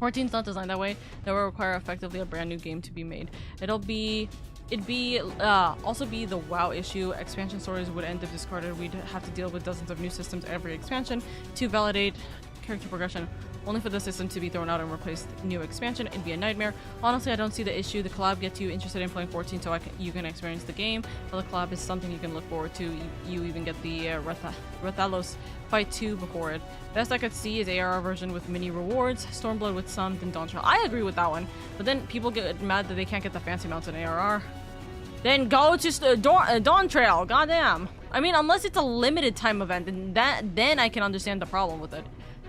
14's not designed that way. That will require effectively a brand new game to be made. It'd also be the WoW issue. Expansion stories would end if discarded. We'd have to deal with dozens of new systems every expansion to validate character progression, only for the system to be thrown out and replaced new expansion. It'd be a nightmare. Honestly, I don't see the issue. The collab gets you interested in playing 14 so you can experience the game. But the collab is something you can look forward to. You even get the Rathalos fight 2 before it. Best I could see is ARR version with mini rewards, Stormblood with some, then Dawn Trail. I agree with that one. But then people get mad that they can't get the fancy mounts in ARR. Then go to Dawn Trail. Goddamn. I mean, unless it's a limited time event, then I can understand the problem with it.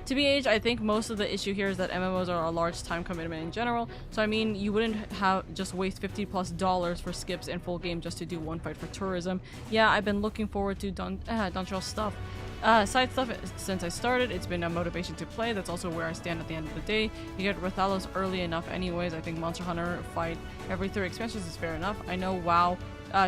To be aged, I think most of the issue here is that MMOs are a large time commitment in general. So I mean, you wouldn't have just waste $50+ for skips and full game just to do one fight for tourism. Yeah, I've been looking forward to Dawn Trail stuff. Side stuff since I started. It's been a motivation to play. That's also where I stand at the end of the day. You get Rathalos early enough anyways. I think Monster Hunter fight every 3 expansions is fair enough. I know WoW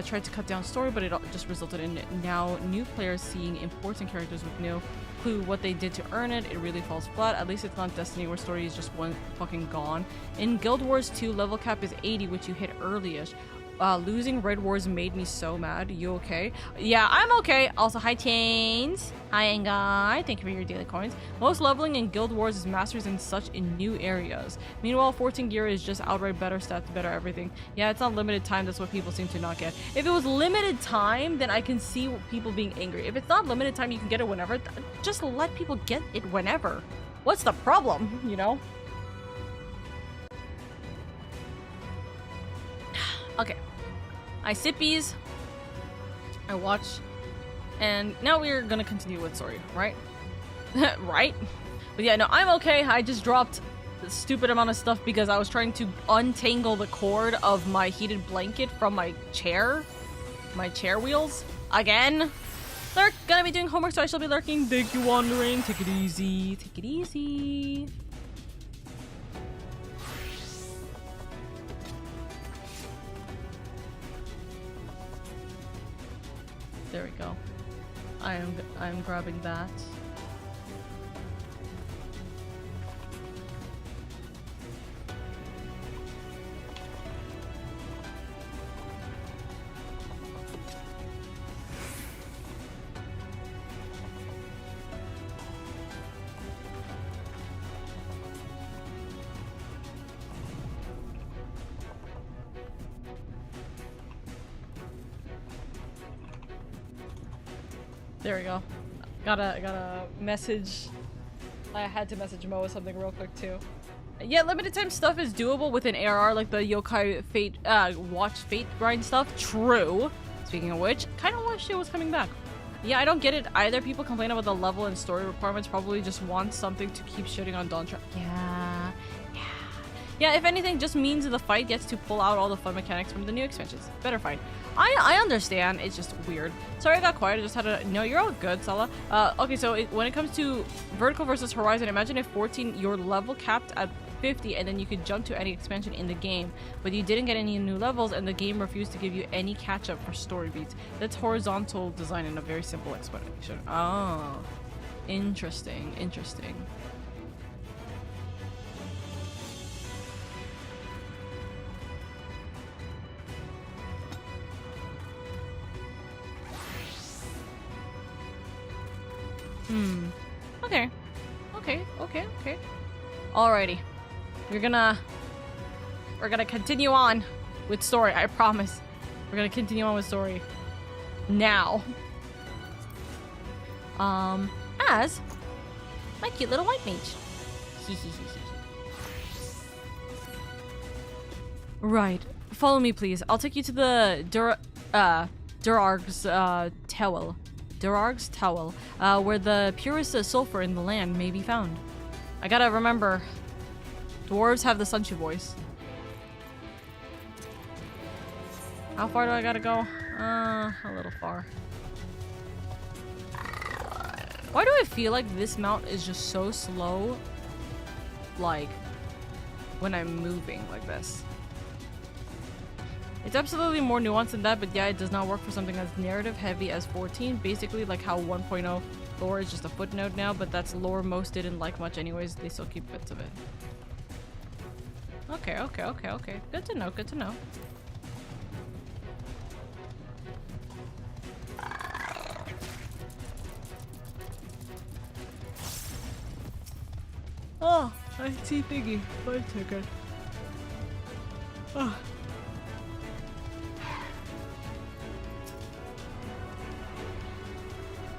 tried to cut down story, but it just resulted in now new players seeing important characters with no clue what they did to earn it. It really falls flat. At least it's not Destiny where story is just one fucking gone. In Guild Wars 2, level cap is 80, which you hit early-ish. Losing Red Wars made me so mad. You okay? Yeah, I'm okay. Also, hi Chains. Hi Angai. Thank you for your daily coins. Most leveling in Guild Wars is masters in such in new areas. Meanwhile, 14 gear is just outright better stats, better everything. Yeah, it's not limited time. That's what people seem to not get. If it was limited time, then I can see people being angry. If it's not limited time, you can get it whenever. Just let people get it whenever. What's the problem, you know? Okay. I sippies, I watch, and now we're gonna continue with story, right? Right? But yeah, no, I'm okay. I just dropped a stupid amount of stuff because I was trying to untangle the cord of my heated blanket from my chair wheels. Again. Lurk, gonna be doing homework, so I shall be lurking. Thank you, Wandering. Take it easy. Take it easy. There we go. I am grabbing that. There we go. Got a message. I had to message Mo with something real quick too. Yeah, limited time stuff is doable within ARR, like the Yokai Fate, Watch Fate grind stuff. True. Speaking of which, kind of wish it was coming back. Yeah, I don't get it either. People complain about the level and story requirements. Probably just want something to keep shitting on Dawn Trail. Yeah, if anything, just means the fight gets to pull out all the fun mechanics from the new expansions. Better fight. I understand. It's just weird. Sorry I got quiet. I just had to... No, you're all good, Sala. Okay, so when it comes to Vertical versus Horizon, imagine if 14, you're level capped at 50, and then you could jump to any expansion in the game, but you didn't get any new levels, and the game refused to give you any catch-up for story beats. That's horizontal design in a very simple explanation. Oh. Interesting. Interesting. Okay. Alrighty. We're gonna continue on with story, I promise. We're gonna continue on with story. Now. As my cute little white mage. Right. Follow me, please. I'll take you to the Durarg's Towel. Durarg's Towel, where the purest sulfur in the land may be found. I gotta remember, dwarves have the Sunchu voice. How far do I gotta go? A little far. Why do I feel like this mount is just so slow, like, when I'm moving like this? It's absolutely more nuanced than that, but yeah, it does not work for something as narrative heavy as 14. Basically, like how 1.0 lore is just a footnote now, but that's lore most didn't like much anyways. They still keep bits of it. Okay. Good to know, good to know. Oh, I see thingy. 1 second. Oh.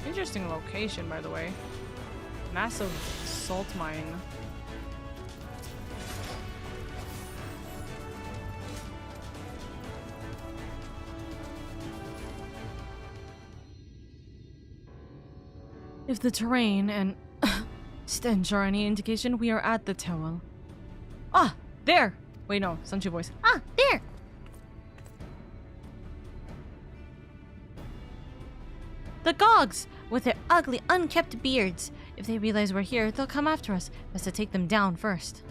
Interesting location, by the way. Massive salt mine. If the terrain and stench are any indication, we are at the tower. Ah, there! Wait, no, Sunchi voice. Ah, there! The Gogs! With their ugly, unkept beards. If they realize we're here, they'll come after us. Best to take them down first.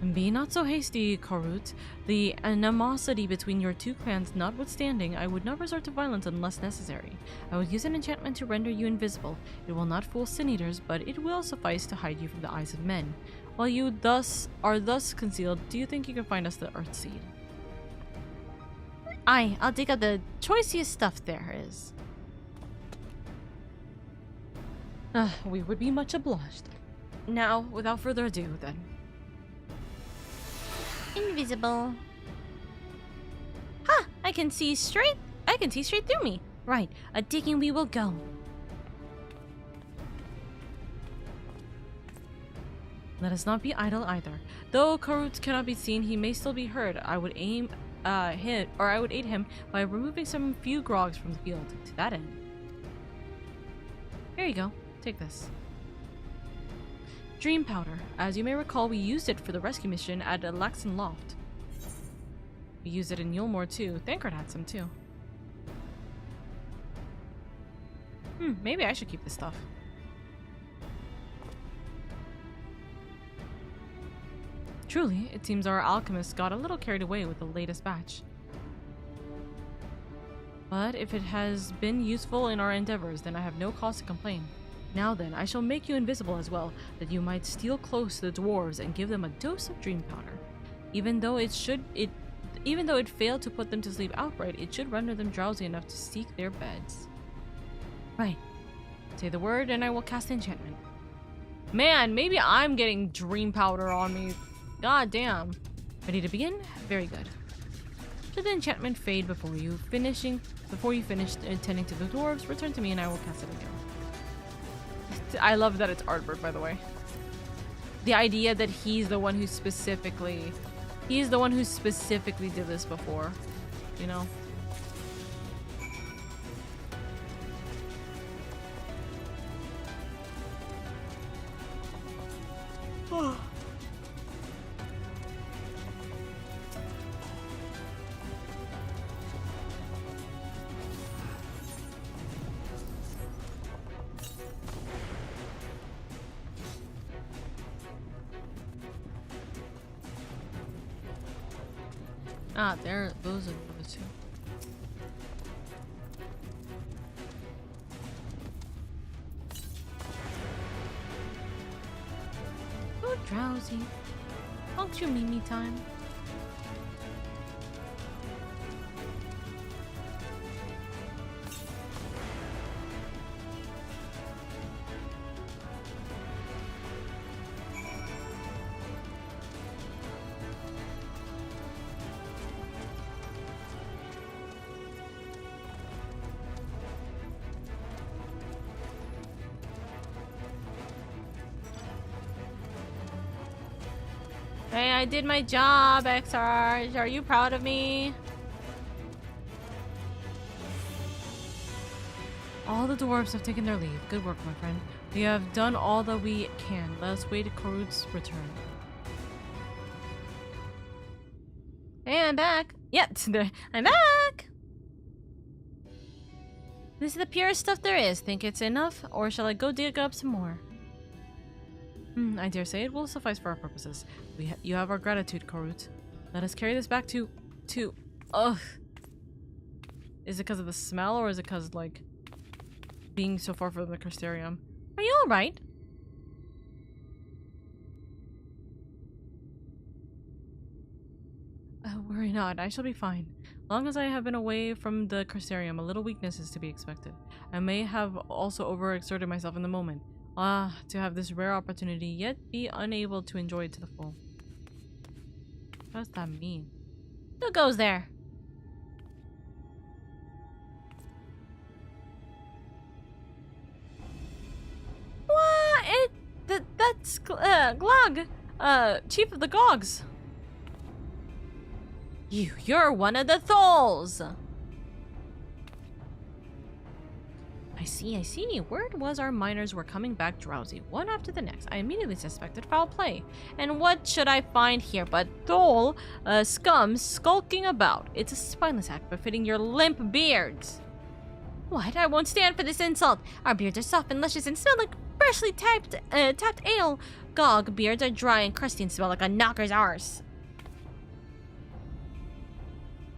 And be not so hasty, Korut. The animosity between your two clans notwithstanding, I would not resort to violence unless necessary. I would use an enchantment to render you invisible. It will not fool sin-eaters, but it will suffice to hide you from the eyes of men. While you are thus concealed, do you think you can find us the Earthseed? Aye, I'll dig up the choicest stuff there is. We would be much obliged. Now, without further ado, then. Invisible. Ha! I can see straight through me. Right, a digging we will go. Let us not be idle either. Though Korut cannot be seen, he may still be heard. I would aid him by removing some few grogs from the field. To that end. Here you go. Take this. Dream powder. As you may recall, we used it for the rescue mission at Laxon Loft. We used it in Yulmore too. Thancred had some too. Maybe I should keep this stuff. Truly, it seems our alchemists got a little carried away with the latest batch. But if it has been useful in our endeavors, then I have no cause to complain. Now then, I shall make you invisible as well, that you might steal close to the dwarves and give them a dose of dream powder. Even though it failed to put them to sleep outright, it should render them drowsy enough to seek their beds. Right. Say the word and I will cast enchantment. Man, maybe I'm getting dream powder on me. God damn. Ready to begin? Very good. Should the enchantment fade before you finish attending to the dwarves, return to me and I will cast it again. I love that it's Artbird, by the way. The idea that he's the one who specifically did this before, you know? Ah, those are the two. Oh, drowsy. Won't you meet me time? Hey, I did my job, XR. Are you proud of me? All the dwarves have taken their leave. Good work, my friend. We have done all that we can. Let us wait Korut's return. Hey, I'm back. Yep, I'm back! This is the purest stuff there is. Think it's enough? Or shall I go dig up some more? I dare say it will suffice for our purposes. You have our gratitude, Korut. Let us carry this back to... Ugh. Is it because of the smell, or is it because, like, being so far from the Crystarium? Are you alright? Worry not, I shall be fine. Long as I have been away from the Crystarium, a little weakness is to be expected. I may have also overexerted myself in the moment. To have this rare opportunity, yet be unable to enjoy it to the full. What does that mean? Who goes there? What? That's Glog, Chief of the Gogs. You're one of the Tholes. I see. Word was our miners were coming back drowsy, one after the next. I immediately suspected foul play. And what should I find here but Thole scum skulking about? It's a spineless act befitting your limp beards. What? I won't stand for this insult. Our beards are soft and luscious and smell like freshly tapped ale. Gog beards are dry and crusty and smell like a knocker's arse.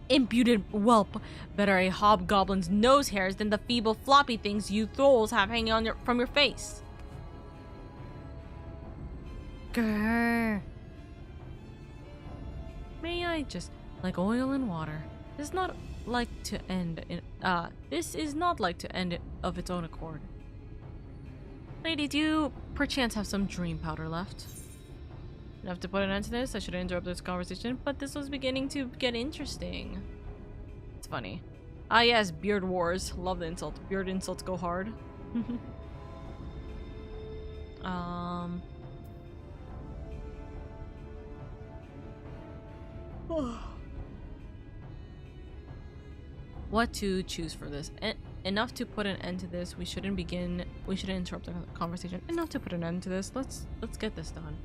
Impudent whelp. Better a hobgoblin's nose hairs than the feeble floppy things you Tholes have hanging on from your face. Grrr. May I just, like oil and water, this is not like to end of its own accord. Lady, do you perchance have some dream powder left? Enough to put an end to this? I should interrupt this conversation, but this was beginning to get interesting. It's funny. Ah yes, beard wars. Love the insult. Beard insults go hard. What to choose for this? Enough to put an end to this. We shouldn't interrupt the conversation. Enough to put an end to this. Let's get this done.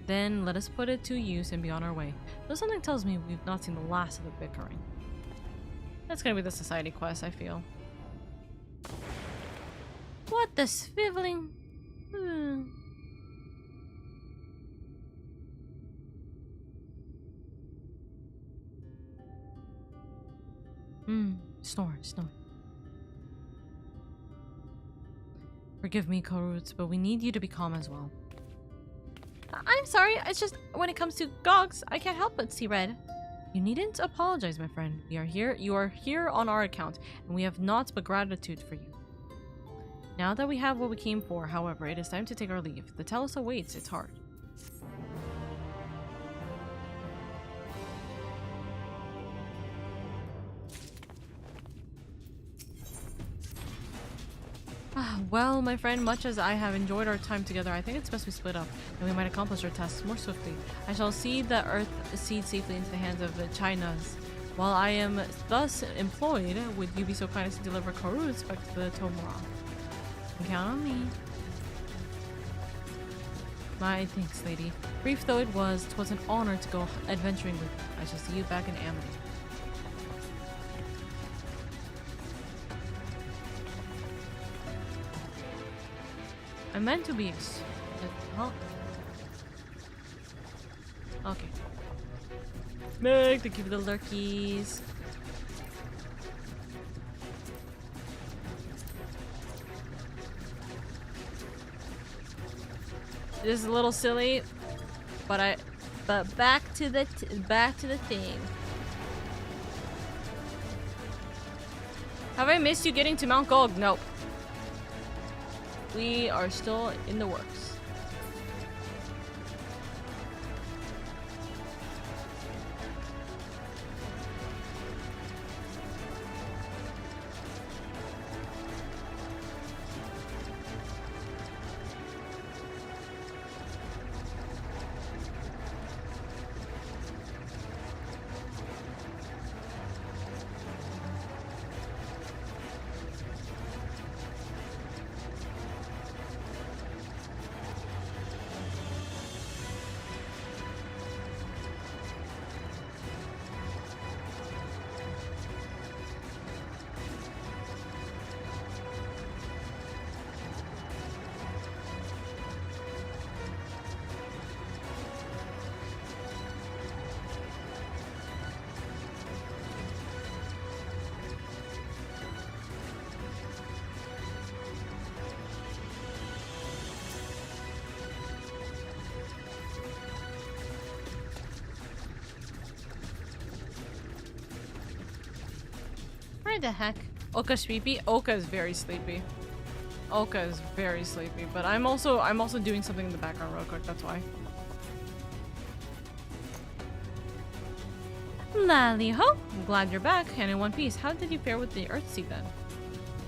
Then let us put it to use and be on our way. Though something tells me we've not seen the last of the bickering. That's gonna be the society quest, I feel. What the swiveling? Snore. Forgive me, Korutz, but we need you to be calm as well. I'm sorry, it's just when it comes to Gogs, I can't help but see red. You needn't apologize, my friend. You are here on our account, and we have naught but gratitude for you. Now that we have what we came for, however, it is time to take our leave. The Tellus awaits its heart. Well, my friend, much as I have enjoyed our time together, I think it's best we split up, and we might accomplish our tasks more swiftly. I shall see the Earth seed safely into the hands of the Chinas. While I am thus employed, would you be so kind as to deliver Korutz back to the Tomorrow? You can count on me. My thanks, lady. Brief though it was, 'twas an honor to go adventuring with you. I shall see you back in Amity. I meant to be huh? Okay. Meg, thank you for the lurkies. This is a little silly, but back to the thing. Have I missed you getting to Mount Gold? Nope. We are still in the works. Where the heck? Oka sleepy? Oka is very sleepy. Oka is very sleepy, but I'm also doing something in the background real quick, that's why. Lally-ho! I'm glad you're back and in one piece. How did you fare with the Earthseed then?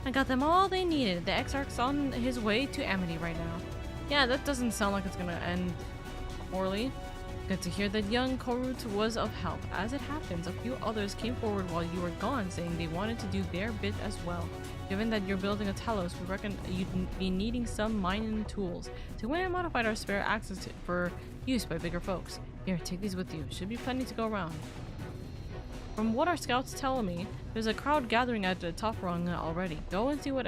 I got them all they needed. The Exarch's on his way to Amity right now. Yeah, that doesn't sound like it's gonna end poorly. Good to hear that young Korut was of help. As it happens, a few others came forward while you were gone, saying they wanted to do their bit as well. Given that you're building a Telos, we reckon you'd be needing some mining tools. So we modified our spare access for use by bigger folks. Here, take these with you. Should be plenty to go around. From what our scouts tell me, there's a crowd gathering at the top rung already. Go and see that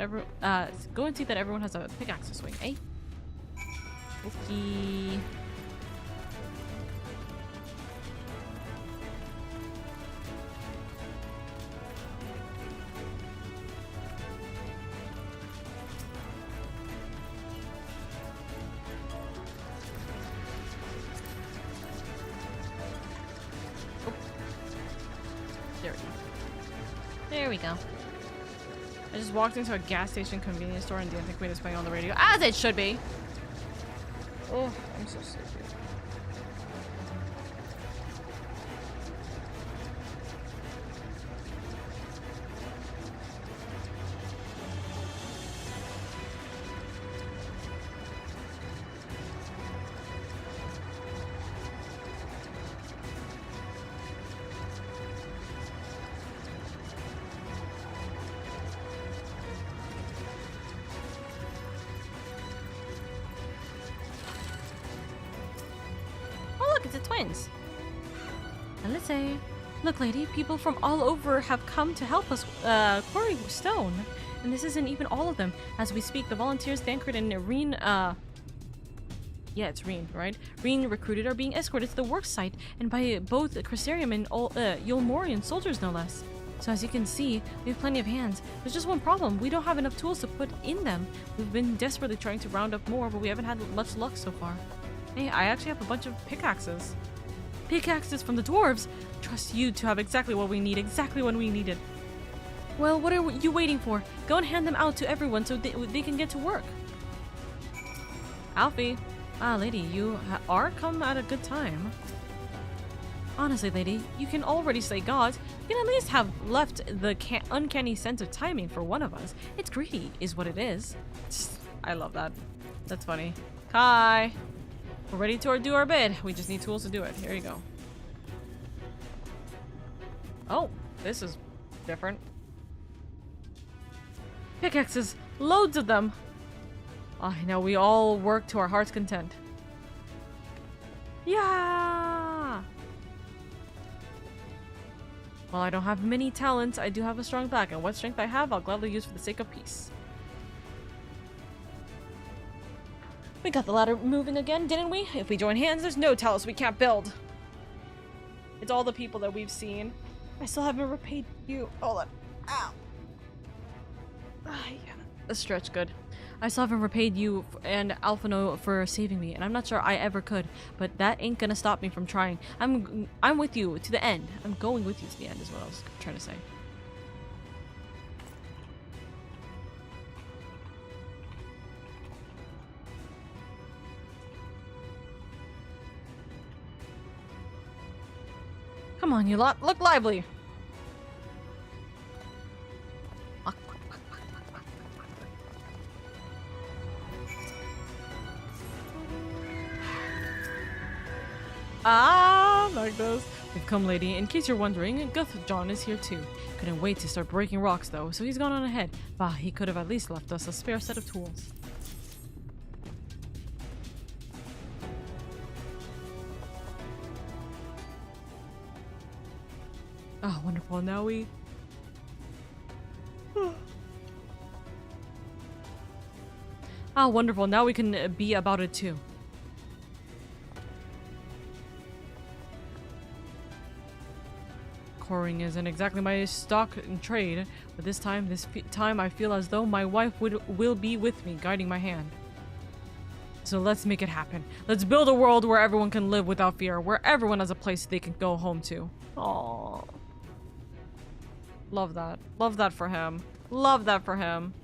everyone has a pickaxe to swing, eh? Okay. There we go. I just walked into a gas station convenience store and didn't think Queen is playing on the radio. As it should be! Oh, I'm so sleepy. The twins. And let's say, look, lady, people from all over have come to help us quarry stone. And this isn't even all of them. As we speak, the volunteers Thancred and Reen, yeah, it's Reen, right? Reen recruited are being escorted to the work site, and by both Cressarium and Yulmorian soldiers, no less. So as you can see, we have plenty of hands. There's just one problem. We don't have enough tools to put in them. We've been desperately trying to round up more, but we haven't had much luck so far. Hey, I actually have a bunch of pickaxes. Pickaxes from the dwarves! Trust you to have exactly what we need, exactly when we need it. Well, what are you waiting for? Go and hand them out to everyone so they can get to work. Alfie. Ah, lady, you are come at a good time. Honestly, lady, you can already slay gods. You can at least have left the uncanny sense of timing for one of us. It's greedy, is what it is. I love that. That's funny. Kai! We're ready to do our bid. We just need tools to do it. Here you go. Oh, this is different. Pickaxes. Loads of them. I know, we all work to our heart's content. Yeah! While I don't have many talents, I do have a strong back, and what strength I have, I'll gladly use for the sake of peace. We got the ladder moving again, didn't we? If we join hands, there's no Talos we can't build. It's all the people that we've seen. I still haven't repaid you. Hold on. Ow. Yeah. A stretch good. I still haven't repaid you and Alphino for saving me, and I'm not sure I ever could, but that ain't gonna stop me from trying. I'm with you to the end. I'm going with you to the end is what I was trying to say. Come on, you lot. Look lively. Ah, like this. We've come, lady. In case you're wondering, Guth John is here too. Couldn't wait to start breaking rocks, though, so he's gone on ahead. Bah, he could have at least left us a spare set of tools. Oh, wonderful. Now we... Oh, wonderful. Now we can be about it too. Quarrying isn't exactly my stock in trade, but this time I feel as though my wife will be with me, guiding my hand. So let's make it happen. Let's build a world where everyone can live without fear, where everyone has a place they can go home to. Aww. Love that. Love that for him. Love that for him.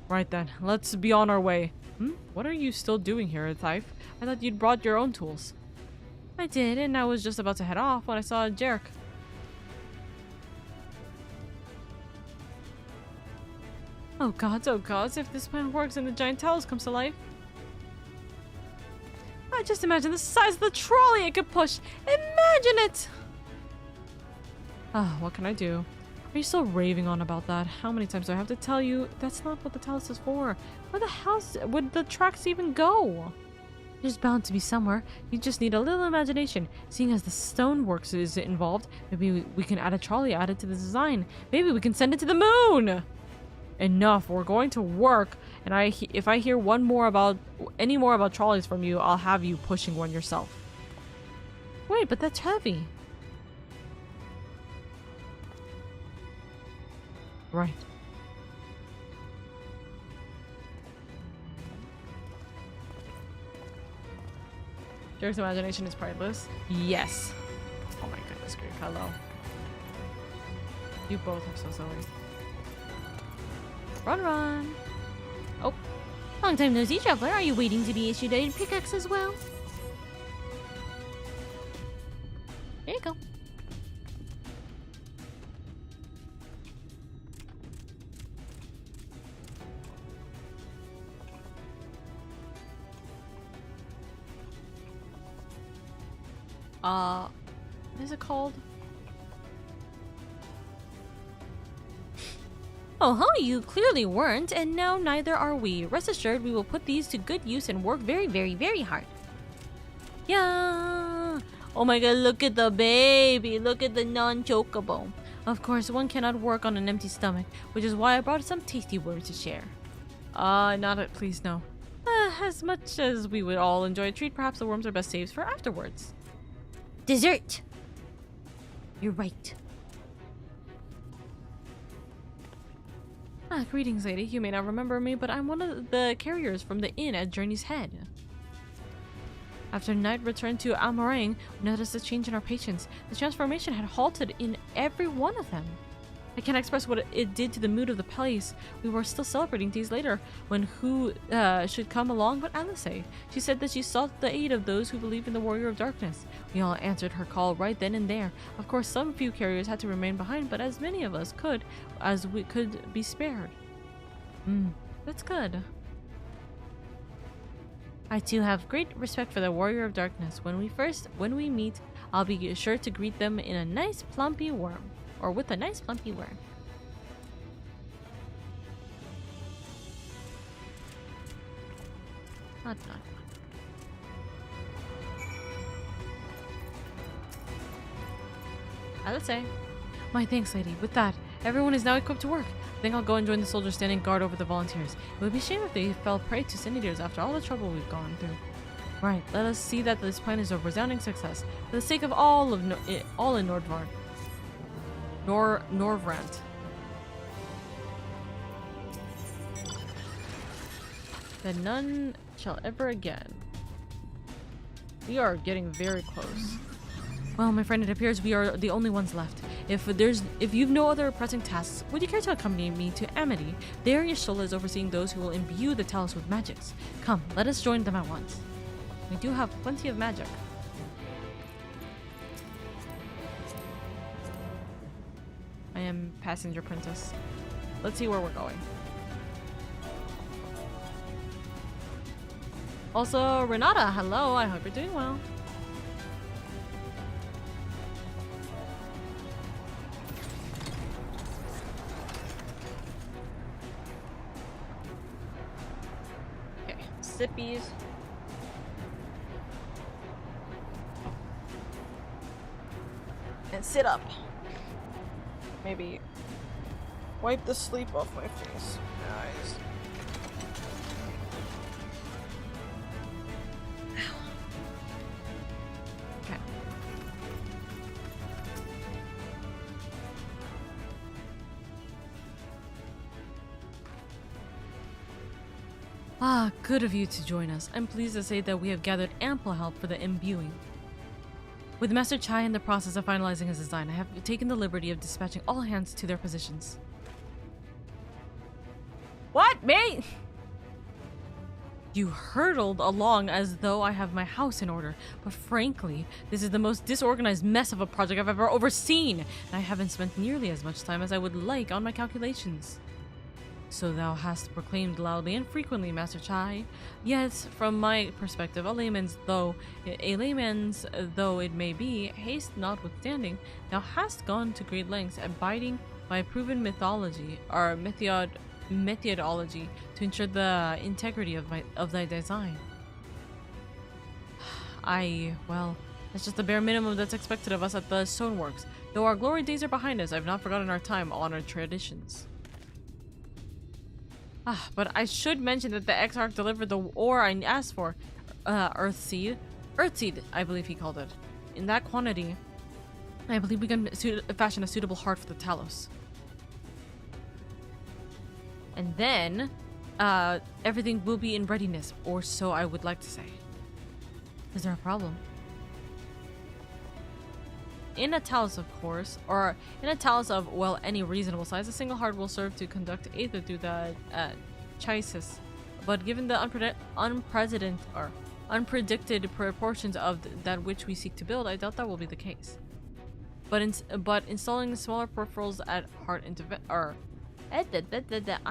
Right then, let's be on our way. What are you still doing here, Thief? I thought you'd brought your own tools. I did, and I was just about to head off when I saw Jarek. Oh gods, if this plan works and the giant talus comes to life. I just imagine the size of the trolley it could push. Imagine it! What can I do? Are you still raving on about that? How many times do I have to tell you that's not what the talus is for? Where the hell would the tracks even go? There's bound to be somewhere. You just need a little imagination. Seeing as the stoneworks is involved, maybe we can add a trolley added to the design. Maybe we can send it to the moon! Enough. We're going to work, and if I hear any more about trolleys from you, I'll have you pushing one yourself. Wait, but that's heavy. Right. Jarek's imagination is priceless. Yes. Oh my goodness, great. Hello. You both are so silly. Run. Oh. Long time no see, traveler. Are you waiting to be issued a pickaxe as well? There you go. What is it called? Oh, you clearly weren't, and now neither are we. Rest assured, we will put these to good use and work very, very, very hard. Yeah! Oh my god, look at the baby! Look at the non-chocobo. Of course, one cannot work on an empty stomach, which is why I brought some tasty worms to share. Please no. As much as we would all enjoy a treat, perhaps the worms are best saved for afterwards. Dessert! You're right. Greetings, lady. You may not remember me, but I'm one of the carriers from the inn at Journey's Head. After night return to Almarang, we noticed a change in our patients. The transformation had halted in every one of them. I can't express what it did to the mood of the place. We were still celebrating days later when who should come along but Alice. She said that she sought the aid of those who believe in the Warrior of Darkness. We all answered her call right then and there. Of course, some few carriers had to remain behind, but as many of us could as we could be spared. That's good. I too have great respect for the Warrior of Darkness. When we meet, I'll be sure to greet them in a nice plumpy worm. Or with a nice plumpy worm. Not. Let's say. My thanks, lady. With that, everyone is now equipped to work. I think I'll go and join the soldiers standing guard over the volunteers. It would be a shame if they fell prey to sin eaters after all the trouble we've gone through. Right, let us see that this plan is a resounding success. For the sake of all in Nordvarn. Norvrant. That none shall ever again. We are getting very close. Well, my friend, it appears we are the only ones left. If you've no other pressing tasks, would you care to accompany me to Amity? There, Yashola is overseeing those who will imbue the talus with magics. Come, let us join them at once. We do have plenty of magic. I am passenger princess. Let's see where we're going. Also, Renata, hello. I hope you're doing well. Okay, sippies. And sit up. Maybe wipe the sleep off my face. Eyes. Okay. Good of you to join us. I'm pleased to say that we have gathered ample help for the imbuing. With Master Chai in the process of finalizing his design, I have taken the liberty of dispatching all hands to their positions. What, mate? You hurtled along as though I have my house in order, but frankly, this is the most disorganized mess of a project I've ever overseen, and I haven't spent nearly as much time as I would like on my calculations. So thou hast proclaimed loudly and frequently, Master Chai. Yes, from my perspective, a layman's though it may be, haste notwithstanding, thou hast gone to great lengths, abiding by proven methodology to ensure the integrity of thy design. Well, that's just the bare minimum that's expected of us at the stoneworks. Though our glory days are behind us, I've not forgotten our time-honored traditions. But I should mention that the Exarch delivered the ore I asked for, Earthseed, I believe he called it. In that quantity, I believe we can fashion a suitable heart for the Talos. And then, everything will be in readiness, or so I would like to say. Is there a problem? In a Talos, of course, or in a Talos of, well, any reasonable size, a single heart will serve to conduct Aether through the chassis. But given the unpredicted proportions of that which we seek to build, I doubt that will be the case. But installing smaller peripherals at heart I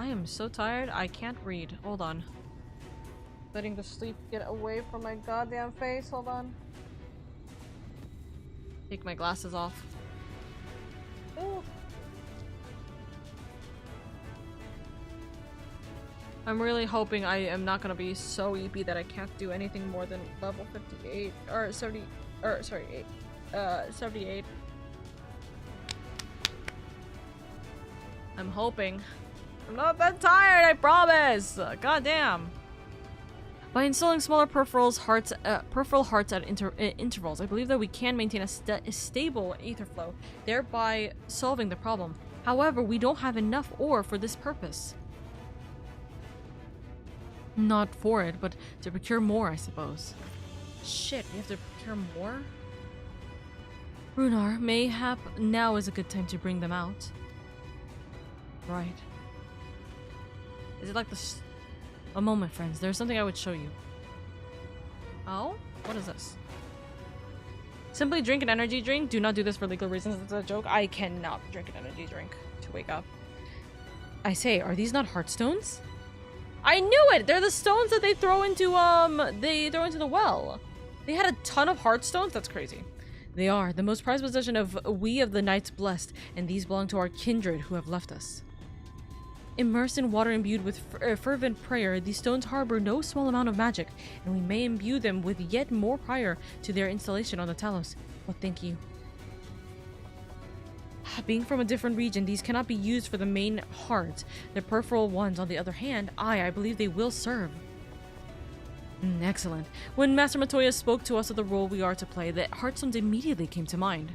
am so tired, I can't read. Hold on. Letting the sleep get away from my goddamn face. Hold on. Take my glasses off. Ooh. I'm really hoping I am not gonna be so EP that I can't do anything more than level 58 or 70 or sorry 78. I'm hoping. I'm not that tired, I promise. God damn. By installing smaller peripheral hearts at intervals, I believe that we can maintain a stable aether flow, thereby solving the problem. However, we don't have enough ore for this purpose. Not for it, but to procure more, I suppose. Shit, we have to procure more? Runar, mayhap now is a good time to bring them out. Right. Is it like this? A moment, friends. There's something I would show you. Oh? What is this? Simply drink an energy drink. Do not do this for legal reasons. It's a joke. I cannot drink an energy drink to wake up. I say, are these not heartstones? I knew it! They're the stones that they throw into the well. They had a ton of heartstones? That's crazy. They are the most prized possession of we of the Knights Blessed, and these belong to our kindred who have left us. Immersed in water imbued with fervent prayer, these stones harbor no small amount of magic, and we may imbue them with yet more prior to their installation on the Talos. What think you? Being from a different region, these cannot be used for the main heart. The peripheral ones, on the other hand, I believe they will serve. Excellent. When Master Matoya spoke to us of the role we are to play, the heartstones immediately came to mind.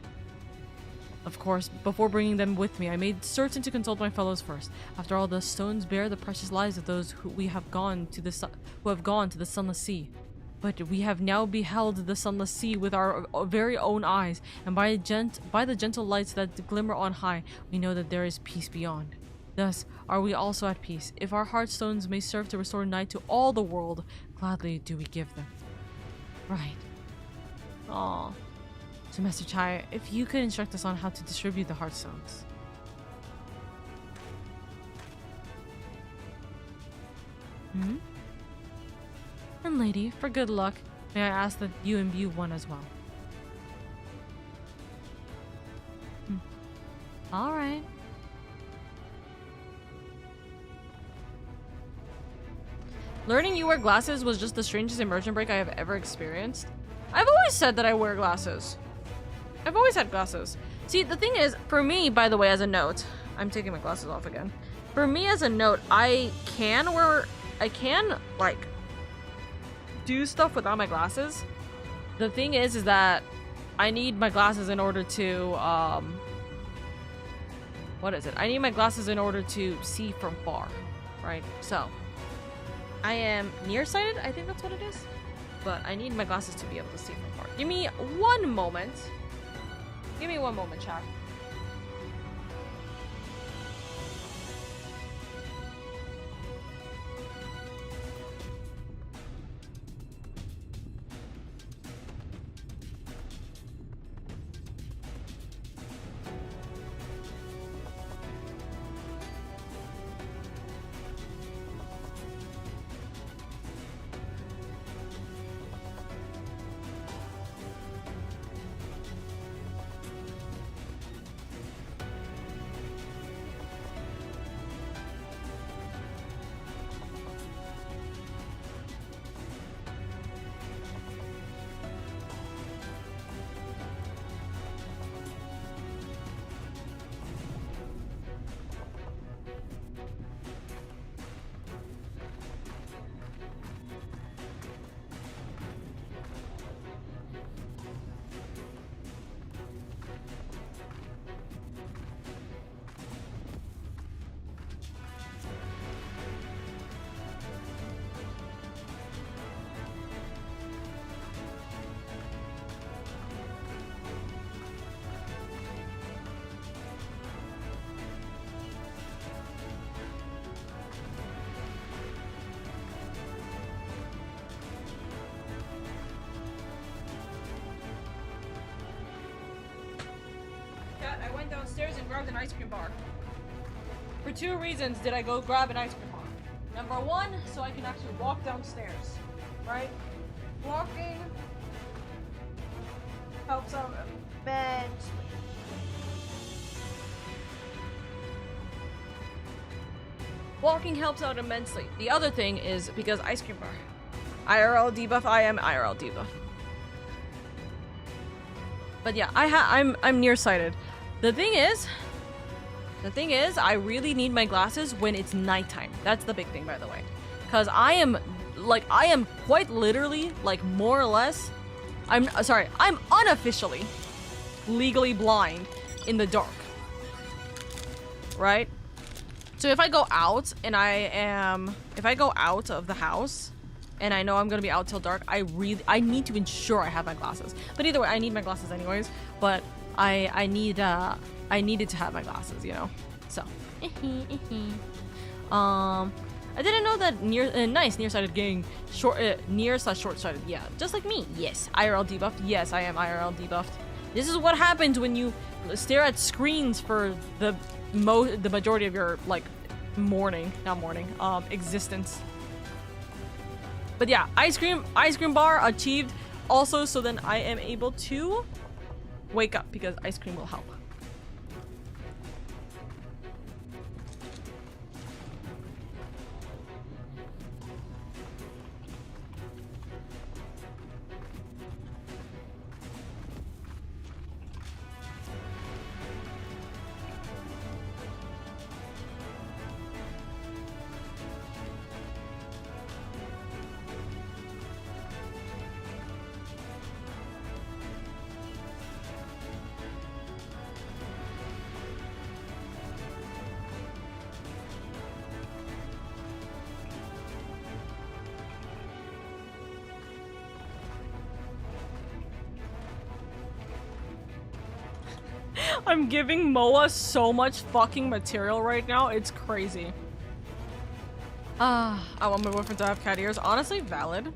Of course, before bringing them with me, I made certain to consult my fellows first. After all, the stones bear the precious lives of those who have gone to the sunless sea. But we have now beheld the sunless sea with our very own eyes, and by the gentle lights that glimmer on high, we know that there is peace beyond. Thus are we also at peace. If our heartstones may serve to restore night to all the world, gladly do we give them. Right. Aww. So, Master Chai, if you could instruct us on how to distribute the heartstones. And lady, for good luck, may I ask that you imbue one as well. Alright. Learning you wear glasses was just the strangest immersion break I have ever experienced. I've always said that I wear glasses. I've always had glasses. See, the thing is, for me, by the way, as a note, I'm taking my glasses off again. For me, as a note, I can, like, do stuff without my glasses. The thing is that I need my glasses in order to, what is it? I need my glasses in order to see from far, right? So, I am nearsighted? I think that's what it is. but I need my glasses to be able to see from far. Give me one moment. Give me one moment, chat. I went downstairs and grabbed an ice cream bar. For 2 reasons did I go grab an ice cream bar. Number 1, so I can actually walk downstairs, right? Walking helps out immensely. Walking helps out immensely. The other thing is because ice cream bar. IRL debuff, I am IRL debuff. But yeah, I'm nearsighted. The thing is, I really need my glasses when it's nighttime. That's the big thing, by the way. Because I am quite literally, like, more or less, I'm unofficially legally blind in the dark. Right? So if I go out if I go out of the house and I know I'm gonna be out till dark, I need to ensure I have my glasses. But either way, I need my glasses anyways, but I needed to have my glasses, you know? So. I didn't know that nearsighted gang, near/short-sighted, yeah, just like me. Yes, IRL debuffed. Yes, I am IRL debuffed. This is what happens when you stare at screens for the majority of your, like, existence. But yeah, ice cream bar achieved also, so then I am able to wake up because ice cream will help. I'm giving Moa so much fucking material right now. It's crazy. I want my boyfriend to have cat ears. Honestly, valid.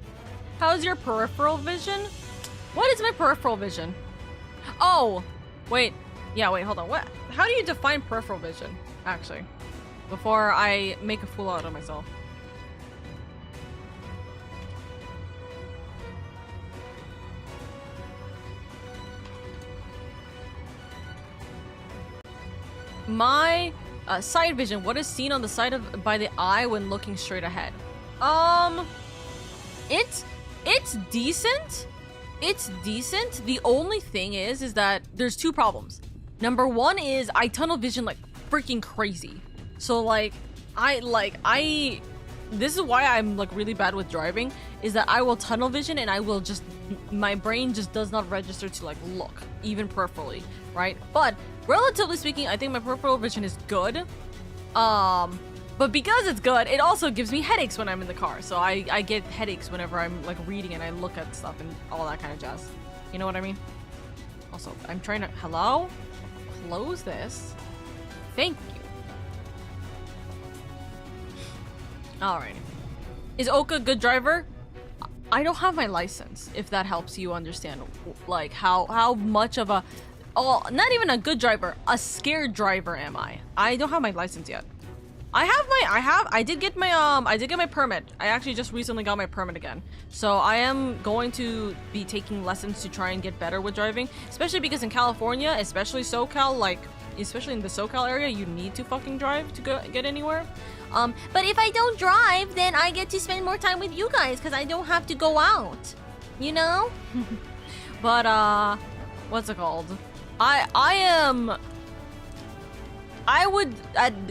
How's your peripheral vision? What is my peripheral vision? Oh, wait. Yeah, wait, hold on. What? How do you define peripheral vision, actually? Before I make a fool out of myself. My side vision, what is seen on the side of by the eye when looking straight ahead? It's decent. It's decent. The only thing is that there's 2 problems. Number 1 is I tunnel vision like freaking crazy. So like this is why I'm like really bad with driving, is that I will tunnel vision and I will just, my brain just does not register to like look, even peripherally, right? But relatively speaking, I think my peripheral vision is good. But because it's good, it also gives me headaches when I'm in the car. So I get headaches whenever I'm like reading and I look at stuff and all that kind of jazz. You know what I mean? Also, I'm trying to... Hello? Close this. Thank you. Alright. Is Oka a good driver? I don't have my license, if that helps you understand, like, how much of a... Oh, not even a good driver, a scared driver am I. I don't have my license yet. I did get my permit. I actually just recently got my permit again. So I am going to be taking lessons to try and get better with driving, especially because in California, especially SoCal, like, especially in the SoCal area, you need to fucking drive to get anywhere. But if I don't drive, then I get to spend more time with you guys because I don't have to go out. You know? But, what's it called? At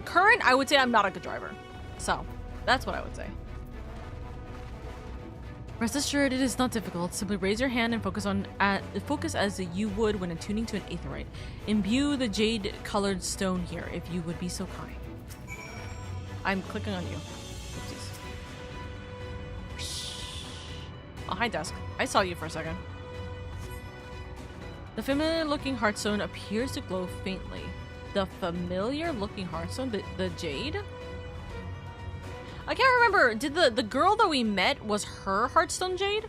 current, I would say I'm not a good driver. So, that's what I would say. Rest assured, it is not difficult. Simply raise your hand and focus as you would when attuning to an aetherite. Imbue the jade-colored stone here, if you would be so kind. I'm clicking on you. Oopsies. Oh, hi, desk. I saw you for a second. The familiar-looking heartstone appears to glow faintly. The familiar-looking heartstone? The jade? I can't remember. Did the girl that we met, was her heartstone jade?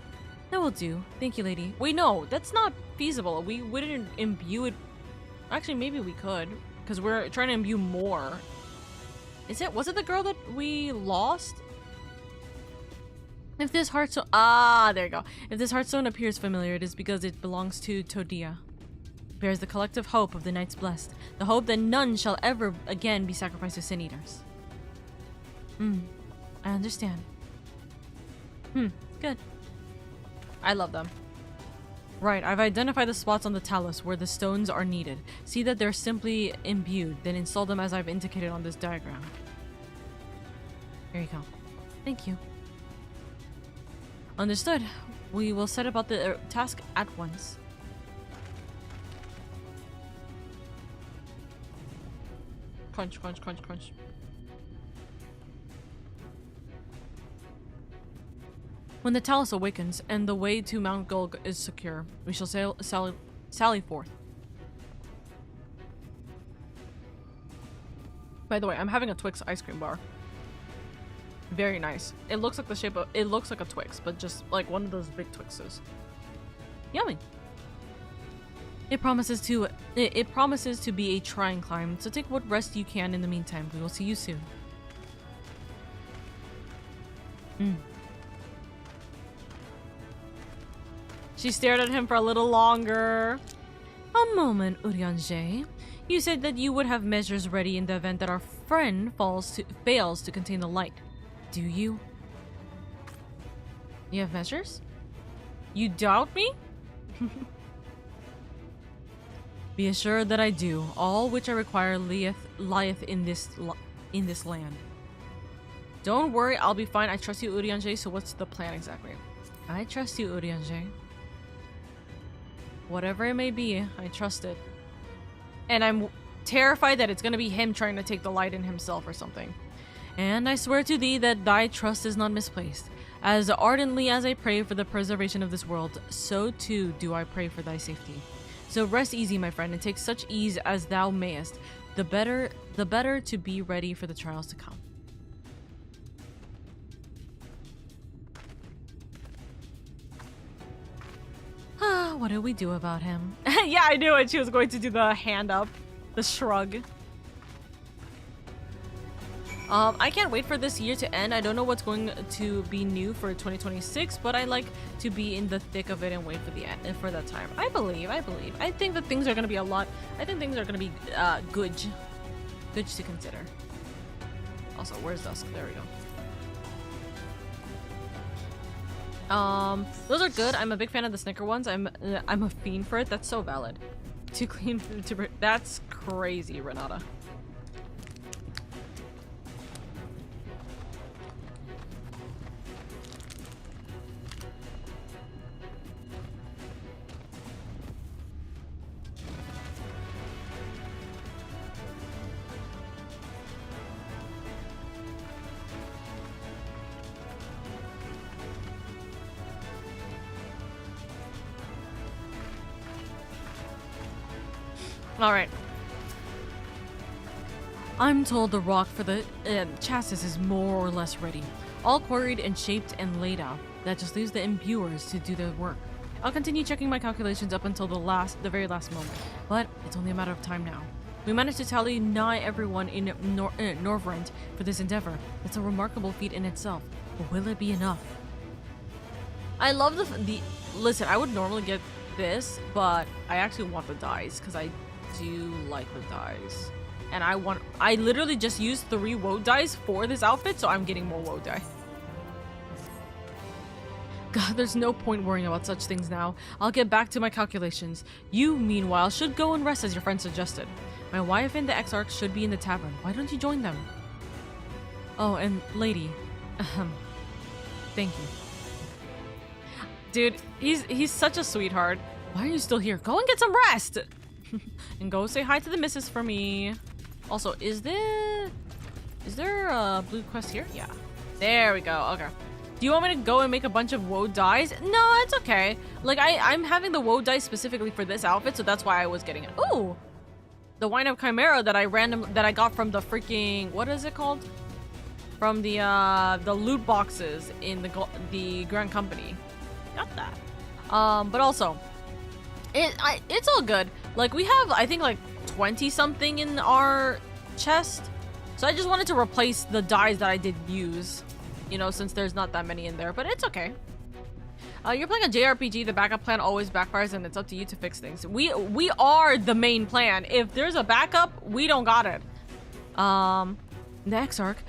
That will do. Thank you, lady. Wait, no. That's not feasible. We wouldn't imbue it. Actually, maybe we could. Because we're trying to imbue more. Was it the girl that we lost? If this heartstone... Ah, there you go. If this heartstone appears familiar, it is because it belongs to Todia. It bears the collective hope of the Knights Blessed. The hope that none shall ever again be sacrificed to sin eaters. I understand. Good. I love them. Right, I've identified the spots on the talus where the stones are needed. See that they're simply imbued, then install them as I've indicated on this diagram. Here you go. Thank you. Understood. We will set about the task at once. Crunch, crunch, crunch, crunch. When the talus awakens and the way to Mount Gulg is secure, we shall sally forth. By the way, I'm having a Twix ice cream bar. Very nice. It looks like the shape of... It looks like a Twix, but just like one of those big Twixes. Yummy. It promises to be a trying climb, so take what rest you can in the meantime. We will see you soon. She stared at him for a little longer. A moment, Urianger. You said that you would have measures ready in the event that our friend fails to contain the light. Do you? You have measures? You doubt me? Be assured that I do. All which I require lieth in this land. Don't worry, I'll be fine. I trust you, Urianger. So what's the plan exactly? I trust you, Urianger. Whatever it may be, I trust it. And I'm terrified that it's gonna be him trying to take the light in himself or something. And I swear to thee that thy trust is not misplaced. As ardently as I pray for the preservation of this world, so too do I pray for thy safety. So rest easy, my friend, and take such ease as thou mayest. The better to be ready for the trials to come. What do we do about him? Yeah, I knew it. She was going to do the hand up, the shrug. I can't wait for this year to end. I don't know what's going to be new for 2026, but I like to be in the thick of it and wait for the end for that time. I believe. I think that things are going to be I think things are going to be good to consider. Also, where's Dusk? There we go. Those are good. I'm a big fan of the Snicker ones. I'm a fiend for it. That's so valid. Too clean to... That's crazy, Renata. Alright. I'm told the rock for the chassis is more or less ready. All quarried and shaped and laid out. That just leaves the imbuers to do their work. I'll continue checking my calculations up until the very last moment. But it's only a matter of time now. We managed to tally nigh everyone in Norvrent for this endeavor. It's a remarkable feat in itself. But will it be enough? I love the listen, I would normally get this, but I actually want the dies because I do like the dies. And I literally just used 3 woe dies for this outfit, so I'm getting more woe die. God, there's no point worrying about such things now. I'll get back to my calculations. You, meanwhile, should go and rest as your friend suggested. My wife and the Exarch should be in the tavern. Why don't you join them? Oh, and lady. Thank you. Dude, he's such a sweetheart. Why are you still here? Go and get some rest! And go say hi to the missus for me. Also, is there a blue quest here? Yeah. There we go. Okay. Do you want me to go and make a bunch of woe dies? No, it's okay. Like, I'm having the woe dice specifically for this outfit, so that's why I was getting it. Ooh! The Wine of Chimera that I got from the freaking, what is it called? From the loot boxes in the Grand Company. Got that. But also, it's all good. Like, we have, I think, like 20 something in our chest. So I just wanted to replace the dies that I did use. You know, since there's not that many in there, but it's okay. You're playing a JRPG, the backup plan always backfires, and it's up to you to fix things. We are the main plan. If there's a backup, we don't got it. The Exarch.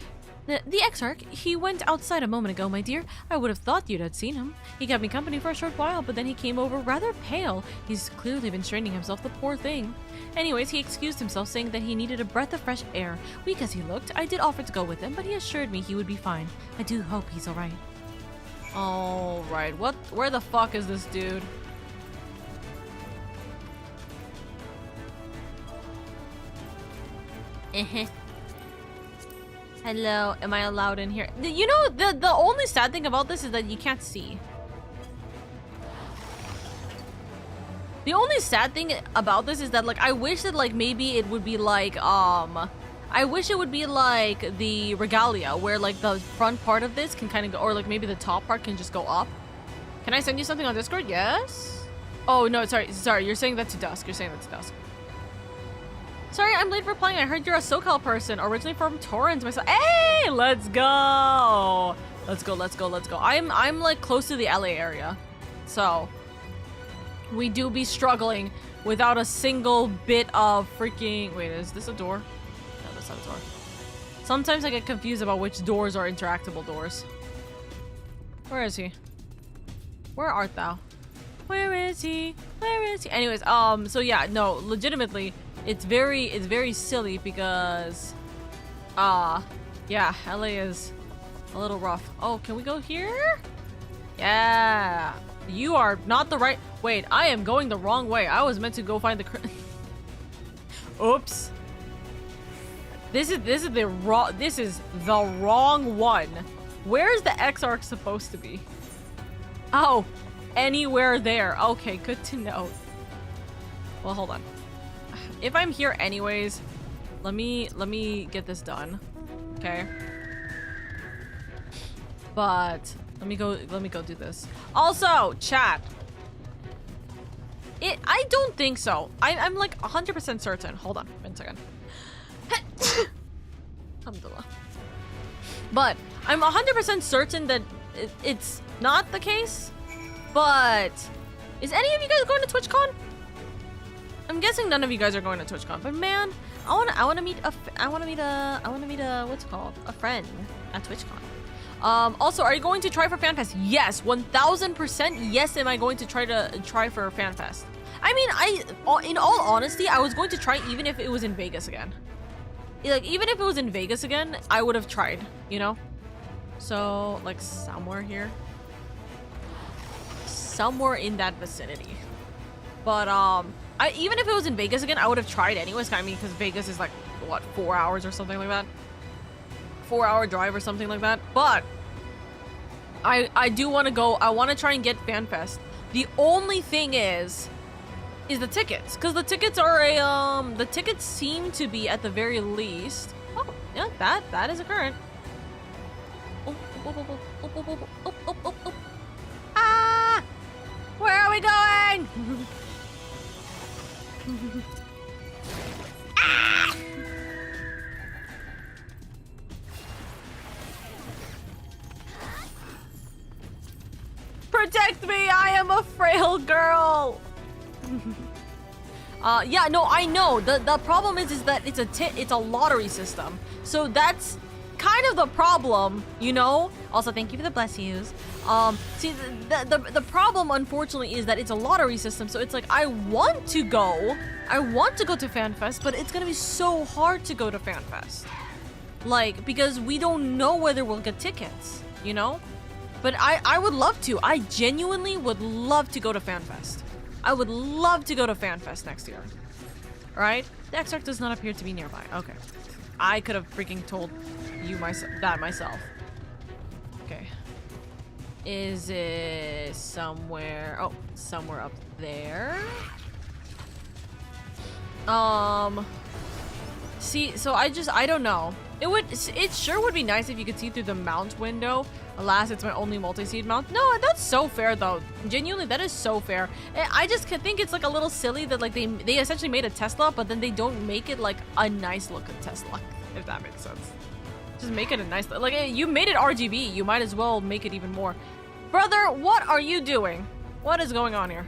The Exarch, he went outside a moment ago, my dear. I would have thought you'd had seen him. He kept me company for a short while, but then he came over rather pale. He's clearly been straining himself, the poor thing. Anyways, he excused himself, saying that he needed a breath of fresh air. Weak as he looked, I did offer to go with him, but he assured me he would be fine. I do hope he's alright. Alright, where the fuck is this dude? Hello, am I allowed in here? You know, the only sad thing about this is that you can't see. The only sad thing about this is that, like, I wish that, like, maybe it would be like, I wish it would be like the Regalia, where, like, the front part of this can kind of go, or, like, maybe the top part can just go up. Can I send you something on Discord? Yes? Oh, no, sorry, you're saying that to Dusk. You're saying that to Dusk. Sorry, I'm late for playing. I heard you're a SoCal person, originally from Torrance myself. Hey, let's go. Let's go. I'm like close to the LA area. So we do be struggling without a single bit of freaking... Wait, is this a door? No, that's not a door. Sometimes I get confused about which doors are interactable doors. Where is he? Where art thou? Where is he? Where is he? Anyways, so yeah, no, legitimately, it's very silly because, yeah, LA is a little rough. Oh, can we go here? Yeah. You are not the right... Wait, I am going the wrong way. I was meant to go find the... Oops. This is the wrong one. Where's the Exarch supposed to be? Oh, anywhere there. Okay, good to know. Well, hold on. If I'm here anyways, let me get this done. Okay. But let me go do this. Also, chat. I don't think so. I'm like 100% certain. Hold on, 1 second. Alhamdulillah. But I'm 100% certain that it's not the case. But is any of you guys going to TwitchCon? I'm guessing none of you guys are going to TwitchCon. But man, I wanna meet a what's it called? A friend at TwitchCon. Also, are you going to try for FanFest? Yes, 1000% yes. Am I going to try for FanFest? I mean, in all honesty, I was going to try even if it was in Vegas again. Like, even if it was in Vegas again, I would have tried, you know? So, like, somewhere here. Somewhere in that vicinity. But, even if it was in Vegas again, I would have tried anyways. I mean, because Vegas is like, what, 4 hours or something like that? 4-hour drive or something like that. But, I do want to go. I want to try and get FanFest. The only thing is, is the tickets, because the tickets are a the tickets seem to be at the very least. Oh, yeah, that is a current. Oh, oh, oh, oh, oh, oh, oh, oh, oh, oh, oh. Ah! Where are we going? Ah! Protect me! I am a frail girl. Yeah, no, I know. The problem is that it's a lottery system. So that's kind of the problem, you know? Also, thank you for the bless yous. See, the problem, unfortunately, is that it's a lottery system. So it's like, I want to go to FanFest, but it's gonna be so hard to go to FanFest. Like, because we don't know whether we'll get tickets, you know? But I would love to. I genuinely would love to go to FanFest. I would love to go to FanFest next year. Right? The extract does not appear to be nearby. Okay. I could have freaking told you that myself. Okay. Is it somewhere? Oh, somewhere up there. See, so I don't know. It sure would be nice if you could see through the mount window. Alas, it's my only multi-seed mount. No, that's so fair though. Genuinely, that is so fair. I just think it's like a little silly that like they essentially made a Tesla, but then they don't make it like a nice looking Tesla, if that makes sense. Just make it a nice, like you made it RGB, you might as well make it even more. Brother, what are you doing? What is going on here?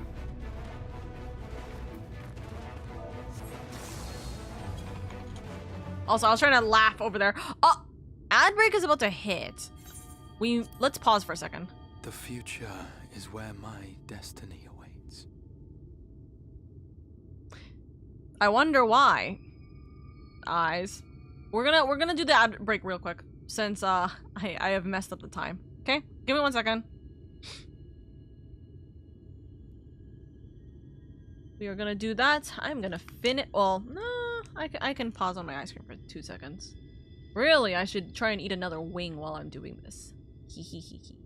Also, I was trying to laugh over there. Oh, ad break is about to hit. Let's pause for a second. The future is where my destiny awaits. I wonder why. Eyes. We're gonna do the ad break real quick since I have messed up the time. Okay, give me 1 second. We are gonna do that. I'm gonna finish. Well, no, I can pause on my ice cream for 2 seconds. Really, I should try and eat another wing while I'm doing this. Hee hee hee hee.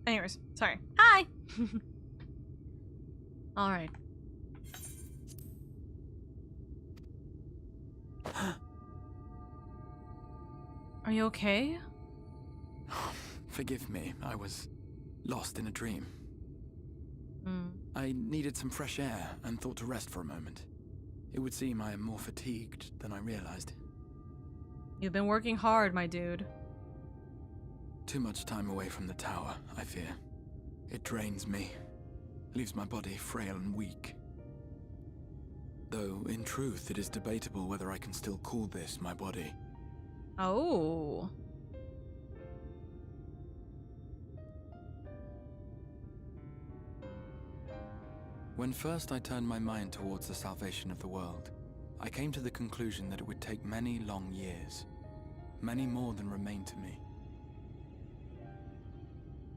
Anyways, sorry. Hi. All right. Are you okay? Forgive me, I was lost in a dream. Hmm. I needed some fresh air and thought to rest for a moment. It would seem I am more fatigued than I realized. You've been working hard, my dude. Too much time away from the tower, I fear. It drains me, leaves my body frail and weak. Though, in truth, it is debatable whether I can still call this my body. Oh. When first I turned my mind towards the salvation of the world, I came to the conclusion that it would take many long years, many more than remain to me.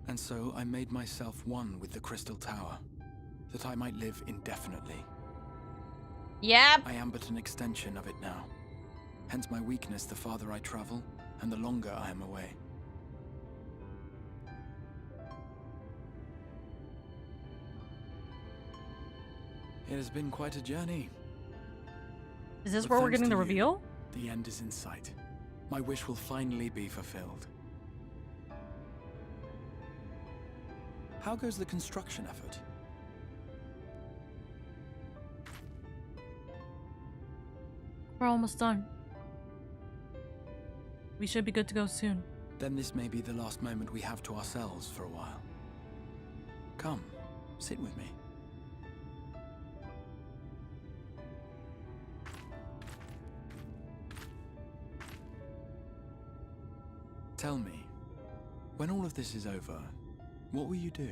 And so I made myself one with the Crystal Tower, that I might live indefinitely. Yep. I am but an extension of it now, hence my weakness the farther I travel, and the longer I am away. It has been quite a journey. Is this But where we're thanks getting the to you, reveal? The end is in sight. My wish will finally be fulfilled. How goes the construction effort? We're almost done. We should be good to go soon. Then this may be the last moment we have to ourselves for a while. Come, sit with me. Tell me, when all of this is over, what will you do?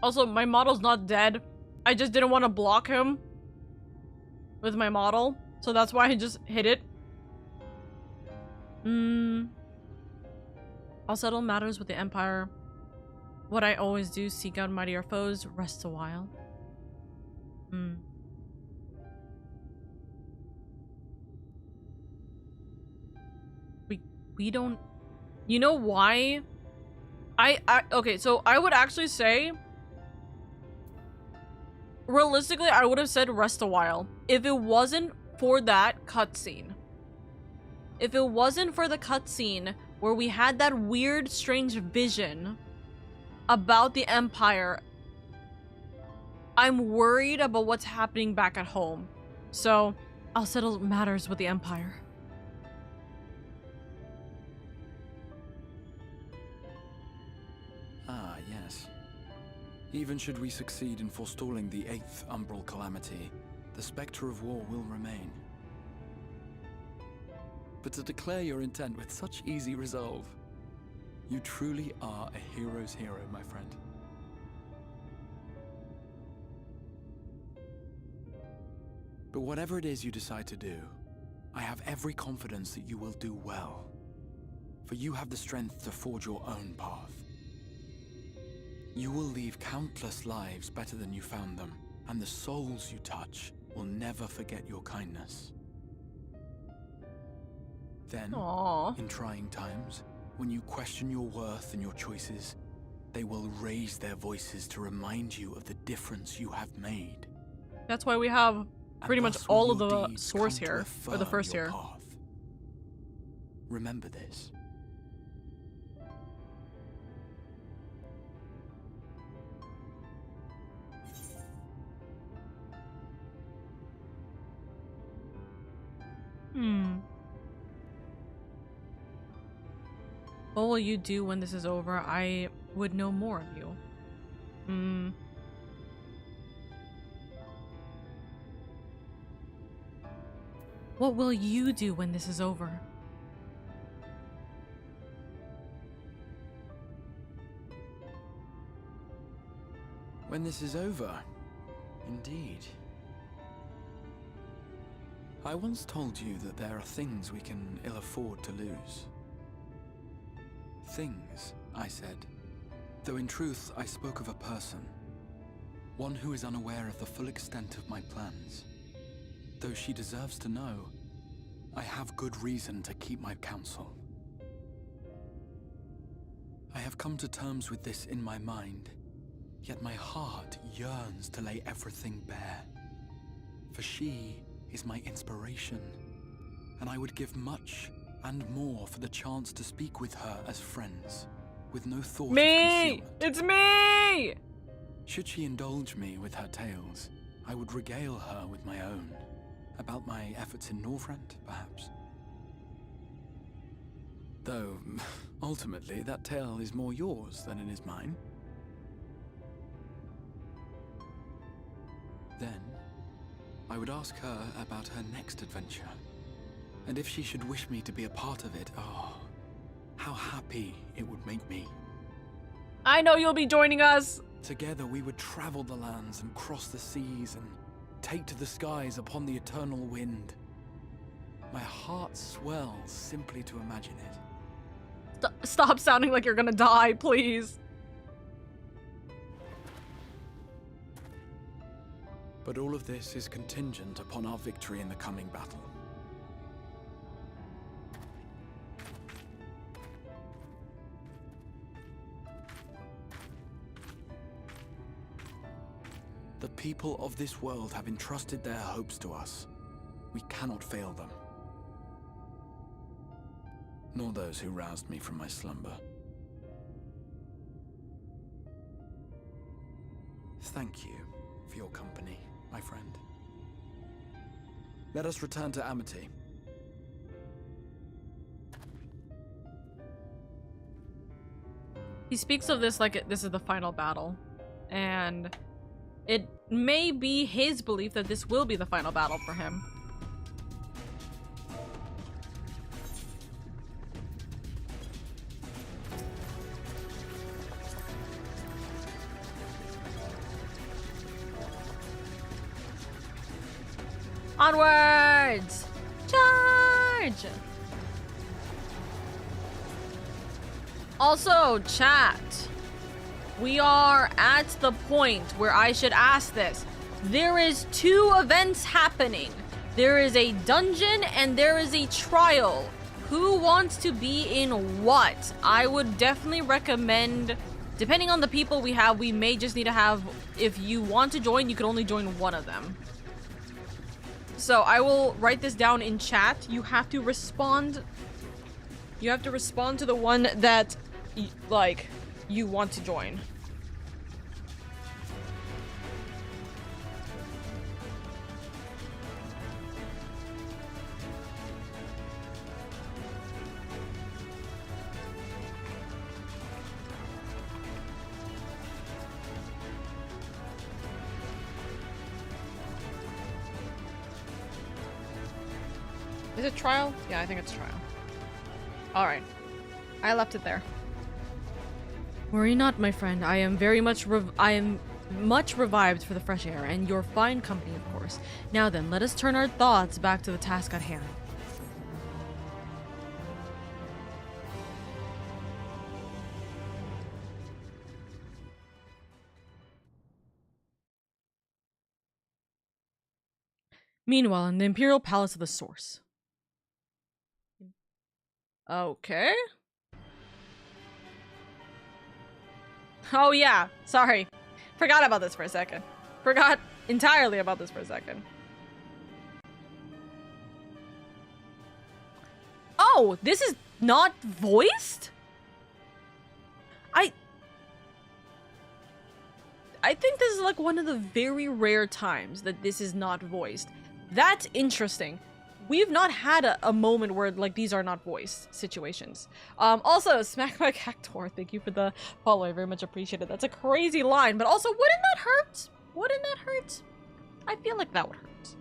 Also, my model's not dead. I just didn't want to block him with my model, so that's why I just hit it. I'll settle matters with the Empire. What I always do, seek out mightier foes, rest a while. We don't... You know why? Okay, so I would actually say... Realistically, I would have said rest a while. If it wasn't for that cutscene. If it wasn't for the cutscene where we had that weird, strange vision about the Empire, I'm worried about what's happening back at home. So, I'll settle matters with the Empire. Ah, yes. Even should we succeed in forestalling the 8th Umbral Calamity, the spectre of war will remain. But to declare your intent with such easy resolve, you truly are a hero's hero, my friend. But whatever it is you decide to do, I have every confidence that you will do well. For you have the strength to forge your own path. You will leave countless lives better than you found them, and the souls you touch will never forget your kindness. Then, Aww. in trying times, when you question your worth and your choices, they will raise their voices to remind you of the difference you have made. That's why we have pretty And much thus will all of your the deeds source come to here, or the affirm first your here. path. Remember this. What will you do when this is over? I would know more of you. What will you do when this is over? When this is over, indeed. I once told you that there are things we can ill afford to lose. Things, I said, though in truth I spoke of a person. One who is unaware of the full extent of my plans. though she deserves to know, I have good reason to keep my counsel. I have come to terms with this in my mind, yet my heart yearns to lay everything bare. For she is my inspiration, and I would give much and more for the chance to speak with her as friends, with no thought of concealment. It's me! Should she indulge me with her tales, I would regale her with my own. About my efforts in Northrend, perhaps. Though, ultimately, that tale is more yours than it is mine. Then, I would ask her about her next adventure. And if she should wish me to be a part of it, oh, how happy it would make me. I know you'll be joining us! Together we would travel the lands and cross the seas and take to the skies upon the eternal wind. My heart swells simply to imagine it. Stop sounding like you're gonna die, please. But all of this is contingent upon our victory in the coming battle. The people of this world have entrusted their hopes to us. We cannot fail them. Nor those who roused me from my slumber. Thank you for your company, my friend. Let us return to Amity. He speaks of this like this is the final battle, and it may be his belief that this will be the final battle for him. Onwards! Charge! Also, chat. We are at the point where I should ask this. There is 2 events happening. There is a dungeon and there is a trial. Who wants to be in what? I would definitely recommend, depending on the people we have, we may just need to have, if you want to join, you can only join one of them. So I will write this down in chat. You have to respond. You have to respond to the one that, like, you want to join. Is it trial? Yeah, I think it's trial. Alright. I left it there. Worry not, my friend. I am very much much revived for the fresh air, and your fine company, of course. Now then, let us turn our thoughts back to the task at hand. Meanwhile, in the Imperial Palace of the Source. Okay. Oh yeah, sorry. Forgot about this for a second. Forgot entirely about this for a second. Oh, this is not voiced? I think this is like one of the very rare times that this is not voiced. That's interesting. We've not had a moment where like these are not voiced situations. Also, Smack My Cactor, thank you for the follow. I very much appreciate it. That's a crazy line, but also, wouldn't that hurt? Wouldn't that hurt? I feel like that would hurt.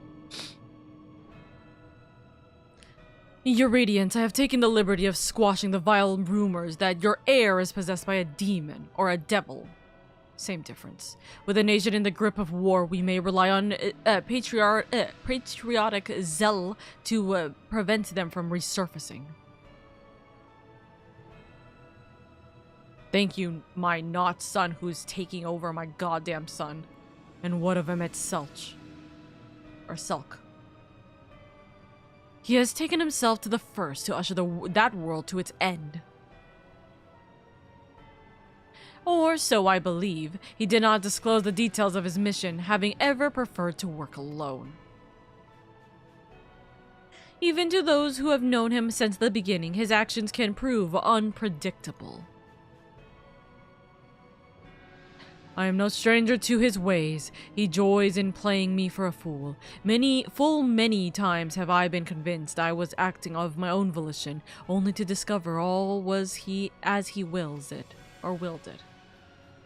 Your Radiance, I have taken the liberty of squashing the vile rumors that your heir is possessed by a demon or a devil. Same difference. With a nation in the grip of war, we may rely on patriotic zeal to prevent them from resurfacing. Thank you, my not son who's taking over my goddamn son. And what of him at Selch? Or Selk? He has taken himself to the first to usher that world to its end. Or so I believe. He did not disclose the details of his mission, having ever preferred to work alone. Even to those who have known him since the beginning, his actions can prove unpredictable. I am no stranger to his ways. He joys in playing me for a fool. Many times have I been convinced I was acting of my own volition, only to discover all was he as he willed it.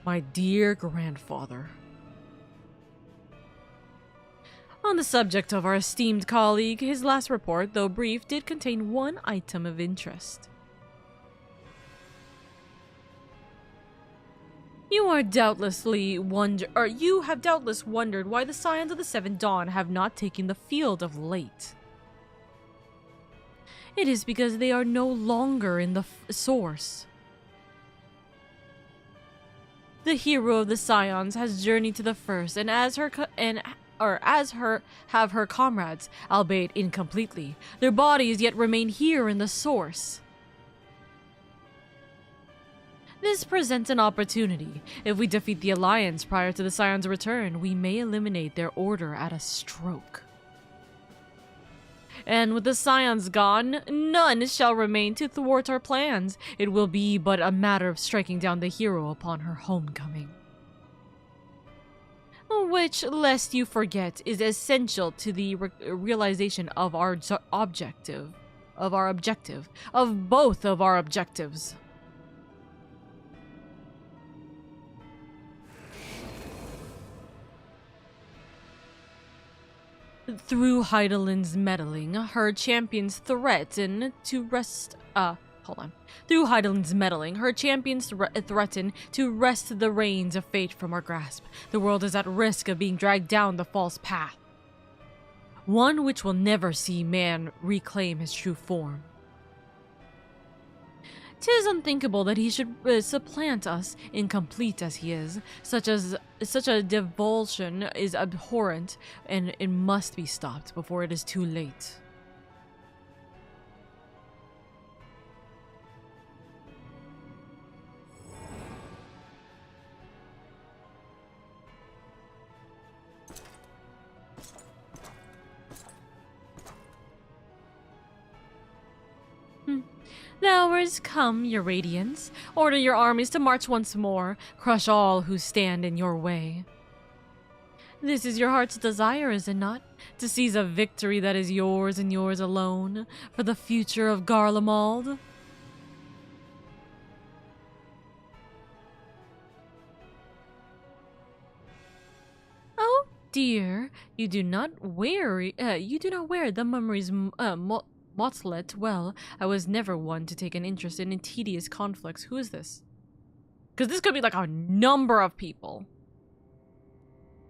My dear grandfather. On the subject of our esteemed colleague, his last report, though brief, did contain one item of interest. You have doubtless wondered why the Scions of the Seventh Dawn have not taken the field of late. It is because they are no longer in the source. The hero of the Scions has journeyed to the first, and have her comrades, albeit incompletely. Their bodies yet remain here in the source. This presents an opportunity. If we defeat the Alliance prior to the Scions' return, we may eliminate their order at a stroke. And with the Scions gone, none shall remain to thwart our plans. It will be but a matter of striking down the hero upon her homecoming. Which, lest you forget, is essential to the realization of our objective. Of both of our objectives. Through Heidelin's meddling, her champions threaten to wrest the reins of fate from our grasp. The world is at risk of being dragged down the false path. One which will never see man reclaim his true form. 'Tis unthinkable that he should supplant us, incomplete as he is. Such a devolution is abhorrent, and it must be stopped before it is too late. The hour is come, your radiance. Order your armies to march once more. Crush all who stand in your way. This is your heart's desire, is it not? To seize a victory that is yours and yours alone, for the future of Garlemald? Oh dear, you do not wear the mummery's Motzlet. Well, I was never one to take an interest in tedious conflicts. Who is this? Because this could be like a number of people.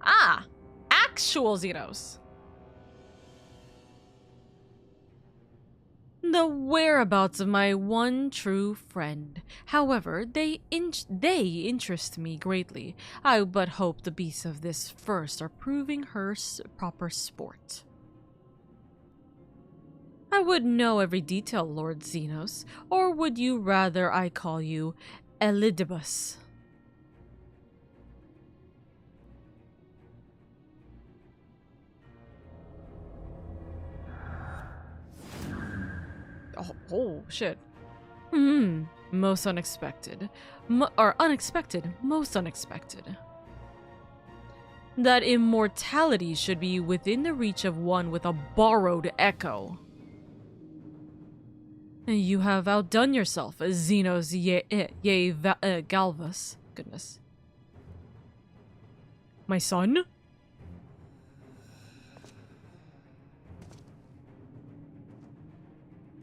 Ah! Actual Xenos. The whereabouts of my one true friend. However, they interest me greatly. I but hope the beasts of this first are proving her proper sport. I would know every detail, Lord Xenos, or would you rather I call you Elidibus? Oh shit. Most unexpected. Most unexpected. That immortality should be within the reach of one with a borrowed echo. You have outdone yourself, Xenos Galvus. Goodness. My son?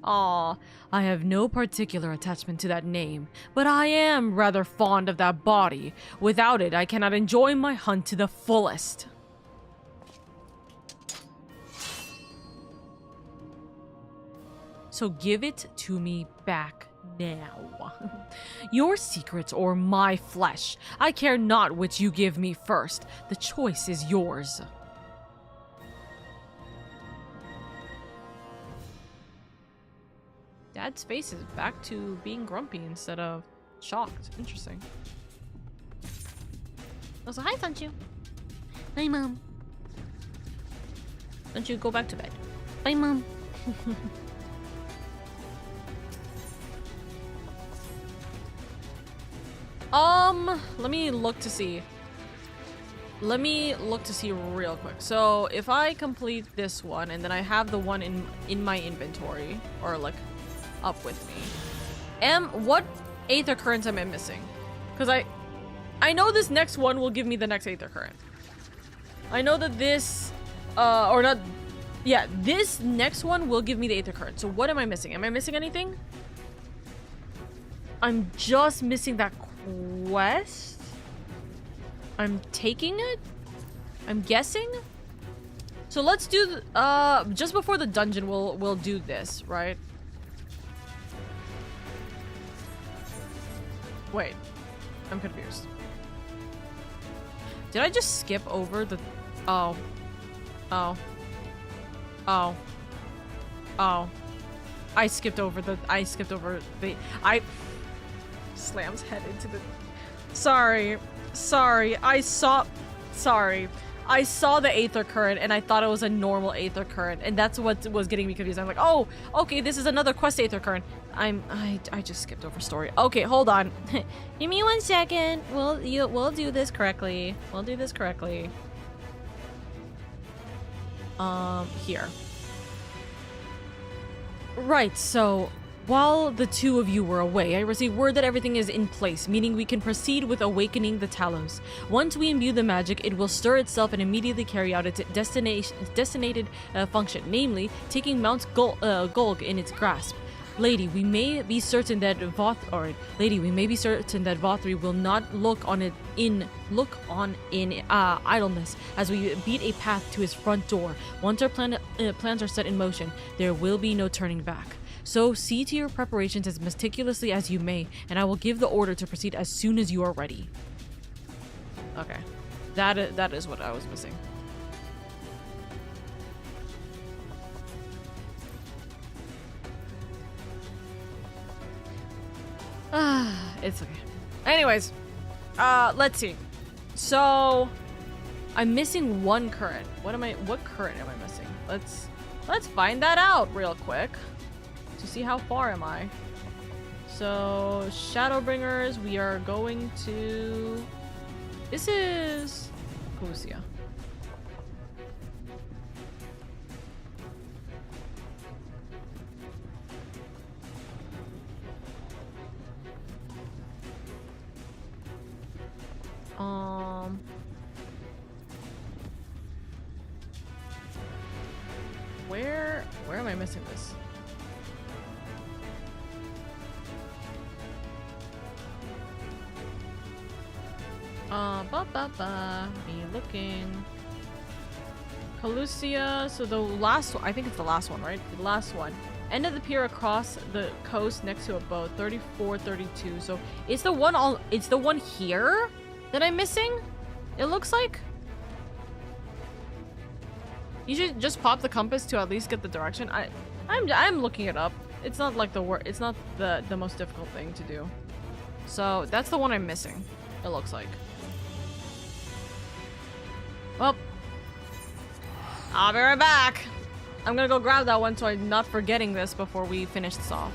Aw, I have no particular attachment to that name, but I am rather fond of that body. Without it, I cannot enjoy my hunt to the fullest. So give it to me back now. Your secrets or my flesh. I care not which you give me first. The choice is yours. Sad faces back to being grumpy instead of shocked. Interesting. Also, hi, Sanchu. Hi, Mom. Don't you go back to bed. Bye, Mom. Let me look to see. Let me look to see real quick. So if I complete this one and then I have the one in my inventory or like up with me, what Aether currents am I missing? Because I know this next one will give me the next Aether current. I know that this or not, yeah, this next one will give me the Aether current. So what am I missing? Am I missing anything? I'm just missing that quest. I'm taking it? I'm guessing? So let's do just before the dungeon we'll do this, right? Wait. I'm confused. Did I just skip over the Oh. I skipped over the I slams head into the Sorry, I saw the Aether current and I thought it was a normal Aether current, and that's what was getting me confused. I'm like, oh, okay, this is another quest Aether current. I just skipped over story. Okay, hold on. Give me 1 second. We'll do this correctly. We'll do this correctly. Here. Right, so while the two of you were away, I received word that everything is in place, meaning we can proceed with awakening the Talos. Once we imbue the magic, it will stir itself and immediately carry out its destinated function, namely, taking Mount Golg in its grasp. Lady, we may be certain that Vothri will not look on in idleness as we beat a path to his front door. Once our plans are set in motion, there will be no turning back. So see to your preparations as meticulously as you may, and I will give the order to proceed as soon as you are ready. Okay, that is what I was missing. It's okay. Anyways, let's see. So I'm missing one current. What current am I missing? Let's find that out real quick to see how far am I. So Shadowbringers, we are going to, this is Lucia. Where am I missing this? Me looking. Calusia, so the last one, I think it's the last one, right? The last one. End of the pier across the coast next to a boat, 34, 32. So it's the one here that I'm missing? It looks like. You should just pop the compass to at least get the direction. I'm looking it up. It's not like it's not the most difficult thing to do. So that's the one I'm missing. It looks like. Well, I'll be right back. I'm gonna go grab that one so I'm not forgetting this before we finish this off.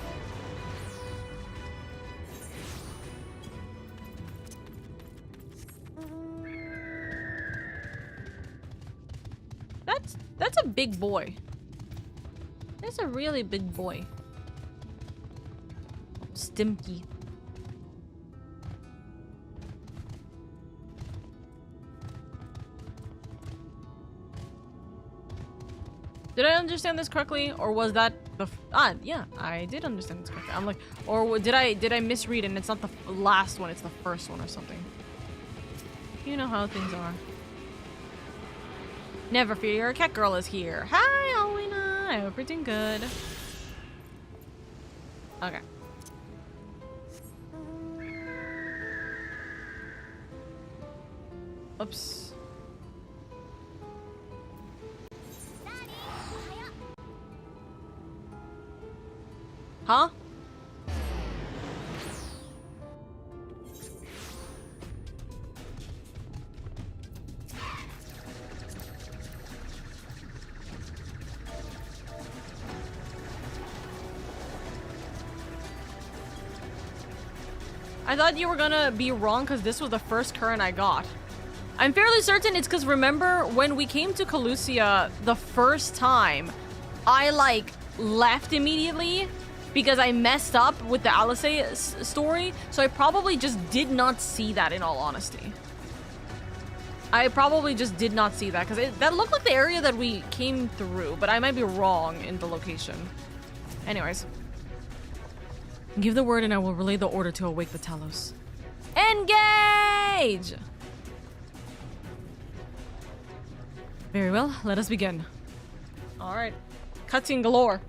That's a big boy. That's a really big boy. Stimky. Did I understand this correctly, or was that the yeah, I did understand this correctly. I'm like, or did I misread and it's not the last one, it's the first one or something. You know how things are. Never fear, Cat Girl is here. Hi, Alwina. I hope you're doing good. Okay. Oops. Huh? I thought you were gonna be wrong because this was the first current I got. I'm fairly certain it's because remember when we came to Calusia the first time, I like left immediately because I messed up with the Alice story, so I probably just did not see that in all honesty. I probably just did not see that because that looked like the area that we came through, but I might be wrong in the location. Anyways. Give the word and I will relay the order to awake the Talos. Engage! Very well, let us begin. Alright. Cutscene galore.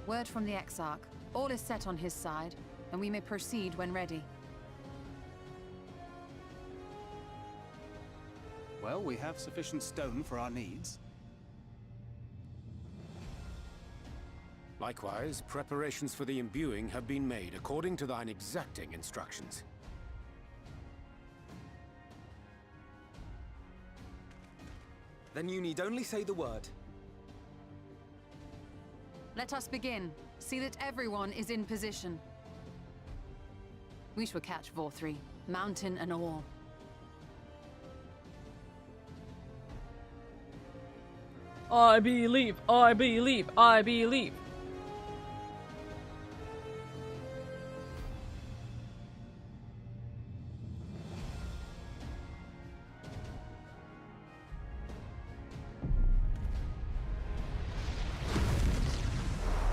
Word from the Exarch. All is set on his side, and we may proceed when ready. Well, we have sufficient stone for our needs. Likewise, preparations for the imbuing have been made according to thine exacting instructions. Then you need only say the word. Let us begin. See that everyone is in position. We shall catch Vorthree, mountain and all. I believe, I believe, I believe.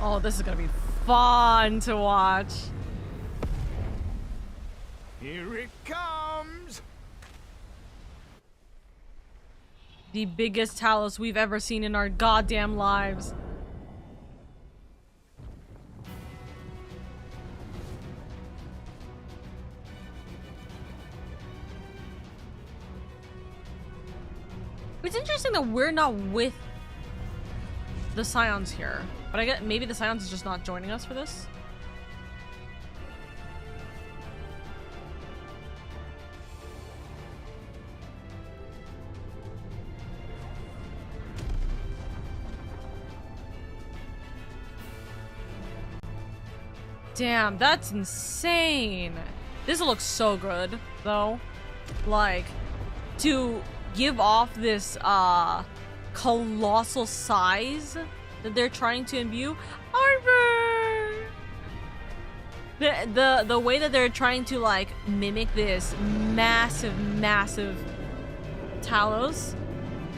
Oh, this is gonna be fun to watch. Here it comes! The biggest Talos we've ever seen in our goddamn lives. It's interesting that we're not with the Scions here. But I get maybe the Scions is just not joining us for this. Damn, that's insane. This looks so good, though. Like, to give off this, colossal size that they're trying to imbue. Armor! The way that they're trying to, like, mimic this massive, massive Talos,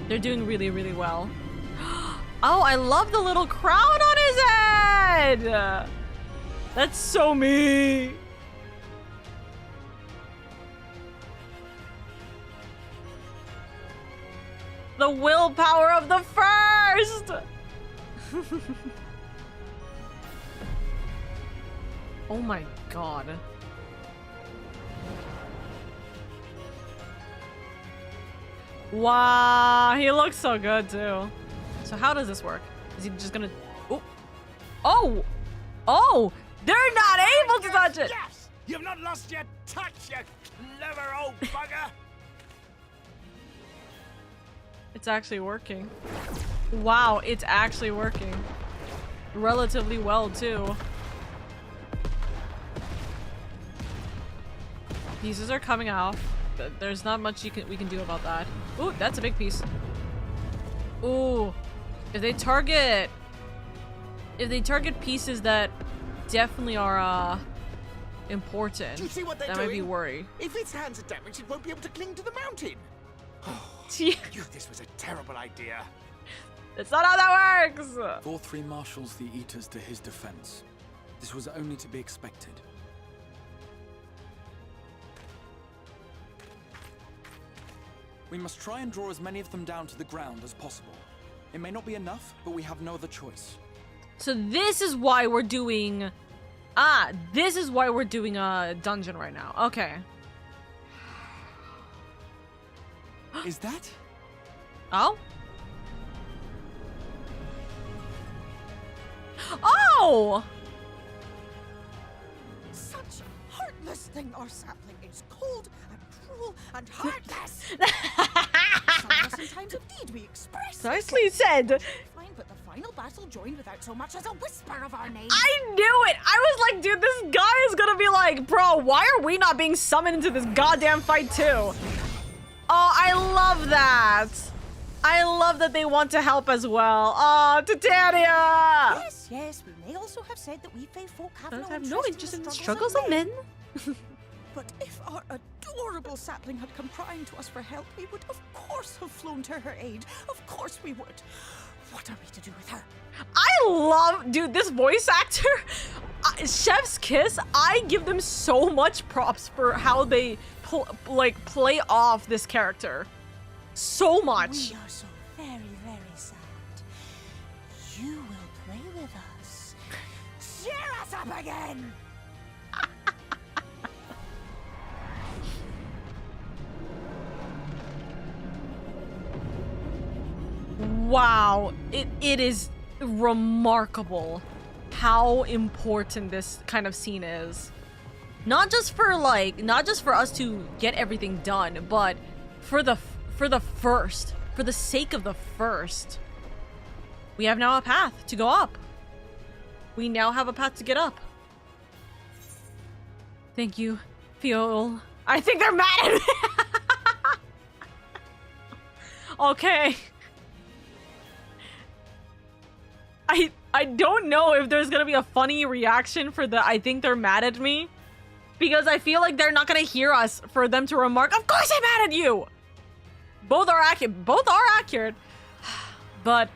they're doing really, really well. Oh, I love the little crown on his head! That's so me! The willpower of the first! Oh my god. Wow, he looks so good too. So how does this work? Is he just gonna... Oh! Oh! Oh! They're not able to touch it! Yes! You've not lost your touch, you clever old bugger! It's actually working. Wow, it's actually working. Relatively well, too. Pieces are coming off. There's not much we can do about that. Ooh, that's a big piece. Ooh. If they target pieces that definitely are important, Do you see what they're that doing? might be worry. If its hands are damaged, it won't be able to cling to the mountain. Yeah. This was a terrible idea. That's not how that works! Vorthree marshals the Eaters to his defense. This was only to be expected. We must try and draw as many of them down to the ground as possible. It may not be enough, but we have no other choice. So this is why we're doing... this is why we're doing a dungeon right now. Okay. Is that? Oh? Oh! Such a heartless thing, our sapling is cold and cruel and heartless. Some of us in times of need we express. Nicely said. Fine, but the final battle joined without so much as a whisper of our name. I knew it! I was like, dude, this guy is gonna be like, bro, why are we not being summoned into this goddamn fight too? Oh, I love that. I love that they want to help as well. Oh, Titania! Yes, yes, we may also have said that we Fae folk have No interest in the struggles of men. But if our adorable sapling had come crying to us for help, we would of course have flown to her aid. Of course we would. What are we to do with her? I love, dude, this voice actor, Chef's Kiss, I give them so much props for how they play off this character. So much. We are so very, very sad. You will play with us. Cheer us up again! Wow, it is remarkable how important this kind of scene is. Not just for us to get everything done, but for the sake of the first. We have now a path to go up. We now have a path to get up. Thank you, Fiol. I think they're mad at me. Okay. I don't know if there's gonna be a funny reaction for the I think they're mad at me. Because I feel like they're not gonna hear us for them to remark, of course I'm mad at you! Both are accurate. But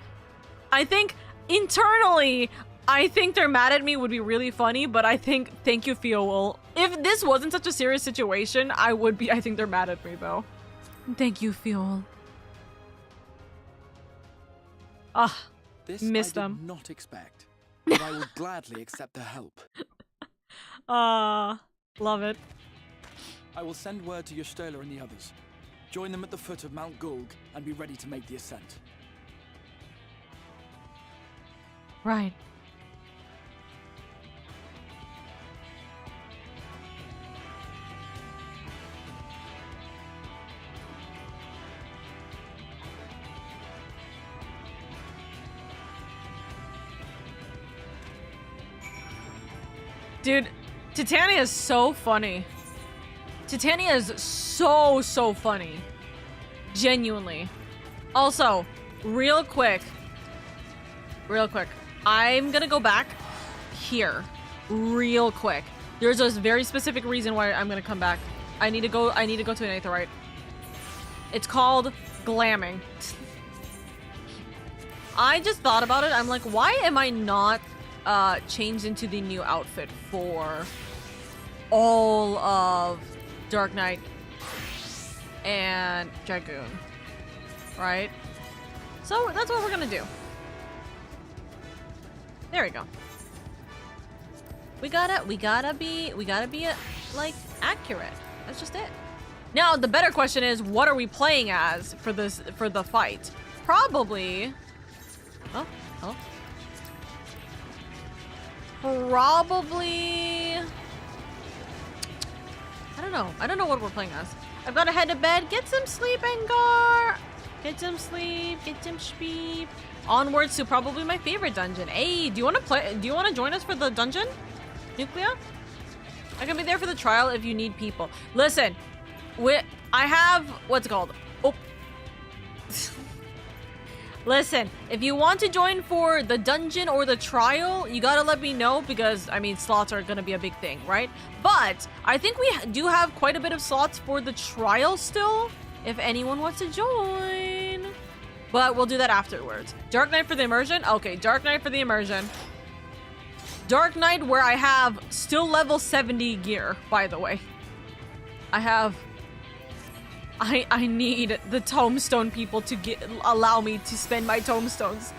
I think internally, I think they're mad at me would be really funny, but I think thank you, Fiol. If this wasn't such a serious situation, I think they're mad at me though. Thank you, Fiol. This missed I them. did not expect, but I will gladly accept the help. Love it. I will send word to Y'shtola and the others. Join them at the foot of Mount Gulg and be ready to make the ascent. Right. Dude, Titania is so funny. Titania is so funny. Genuinely. Also, real quick. I'm gonna go back here. Real quick. There's a very specific reason why I'm gonna come back. I need to go to an Aetherite. It's called glamming. I just thought about it. I'm like, why am I not changed into the new outfit for all of Dark Knight and Dragoon, right? So that's what we're gonna do. There we go. We gotta be like accurate. That's just it. Now the better question is, what are we playing as for the fight? Probably. Oh. Probably. I don't know what we're playing as. I've got to head to bed. Get some sleep, Engar. Get some sleep. Get some sleep. Onwards to probably my favorite dungeon. Hey, do you want to play? Do you want to join us for the dungeon? Nuclea? I can be there for the trial if you need people. Listen, I have what's it called? Oh. Listen, if you want to join for the dungeon or the trial, you gotta let me know because, I mean, slots are gonna be a big thing, right? But I think we do have quite a bit of slots for the trial still, if anyone wants to join. But we'll do that afterwards. Dark Knight for the immersion? Okay, Dark Knight for the immersion. Dark Knight where I have still level 70 gear, by the way. I need the tombstone people to allow me to spend my tombstones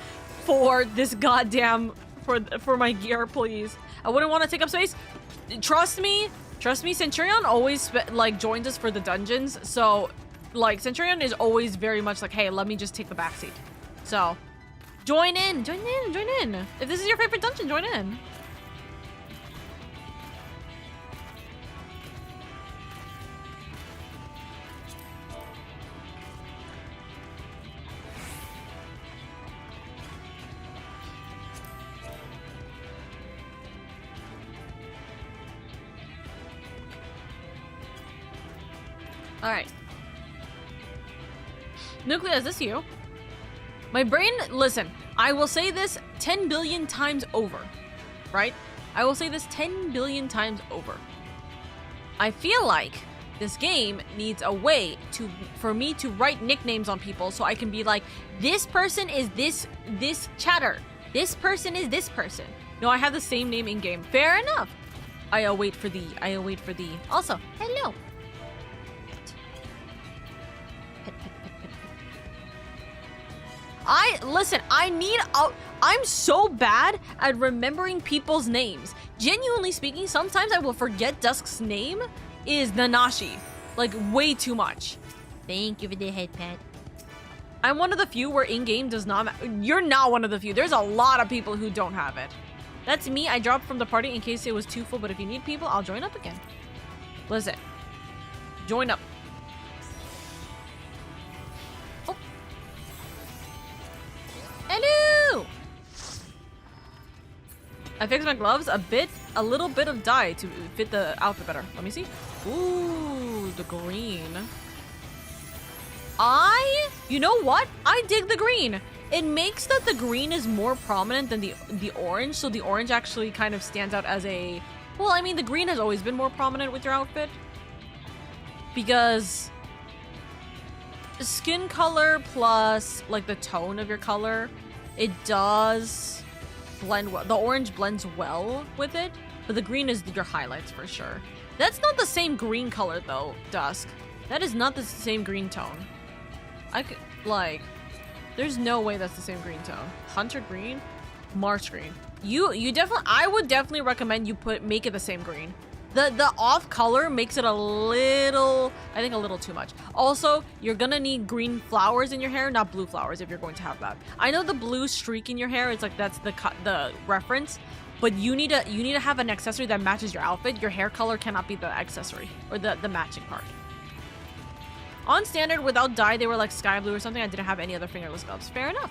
for this goddamn for my gear, please. I wouldn't want to take up space. Trust me, Centurion always joins us for the dungeons. So like, Centurion is always very much like, hey, let me just take the backseat. So, join in, join in, join in. If this is your favorite dungeon, join in. Alright. Nucleus, is this you? My brain, listen, I will say this 10 billion times over, right? I will say this 10 billion times over. I feel like this game needs a way for me to write nicknames on people so I can be like, this person is this chatter. This person is this person. No, I have the same name in game. Fair enough. I await for thee. I await for thee. Also, hello. I'm so bad at remembering people's names. Genuinely speaking, sometimes I will forget Dusk's name is Nanashi. Like, way too much. Thank you for the head pat. I'm one of the few where in-game does not You're not one of the few. There's a lot of people who don't have it. That's me. I dropped from the party in case it was too full, but if you need people, I'll join up again. Listen. Join up. Hello! I fixed my gloves a little bit of dye to fit the outfit better. Let me see. Ooh, the green. You know what? I dig the green. It makes that the green is more prominent than the orange, so the orange actually kind of stands out as a... Well, I mean, the green has always been more prominent with your outfit. Because... skin color plus, like, the tone of your color, it does blend well. The orange blends well with it, but the green is your highlights for sure. That's not the same green color, though, Dusk. That is not the same green tone. I could, like, there's no way that's the same green tone. Hunter green? March green. You definitely, I would definitely recommend you make it the same green. The off color makes it a little, I think a little too much. Also, you're gonna need green flowers in your hair, not blue flowers if you're going to have that. I know the blue streak in your hair, it's like that's the reference, but you need to have an accessory that matches your outfit. Your hair color cannot be the accessory or the matching part. On standard, without dye, they were like sky blue or something. I didn't have any other fingerless gloves. Fair enough.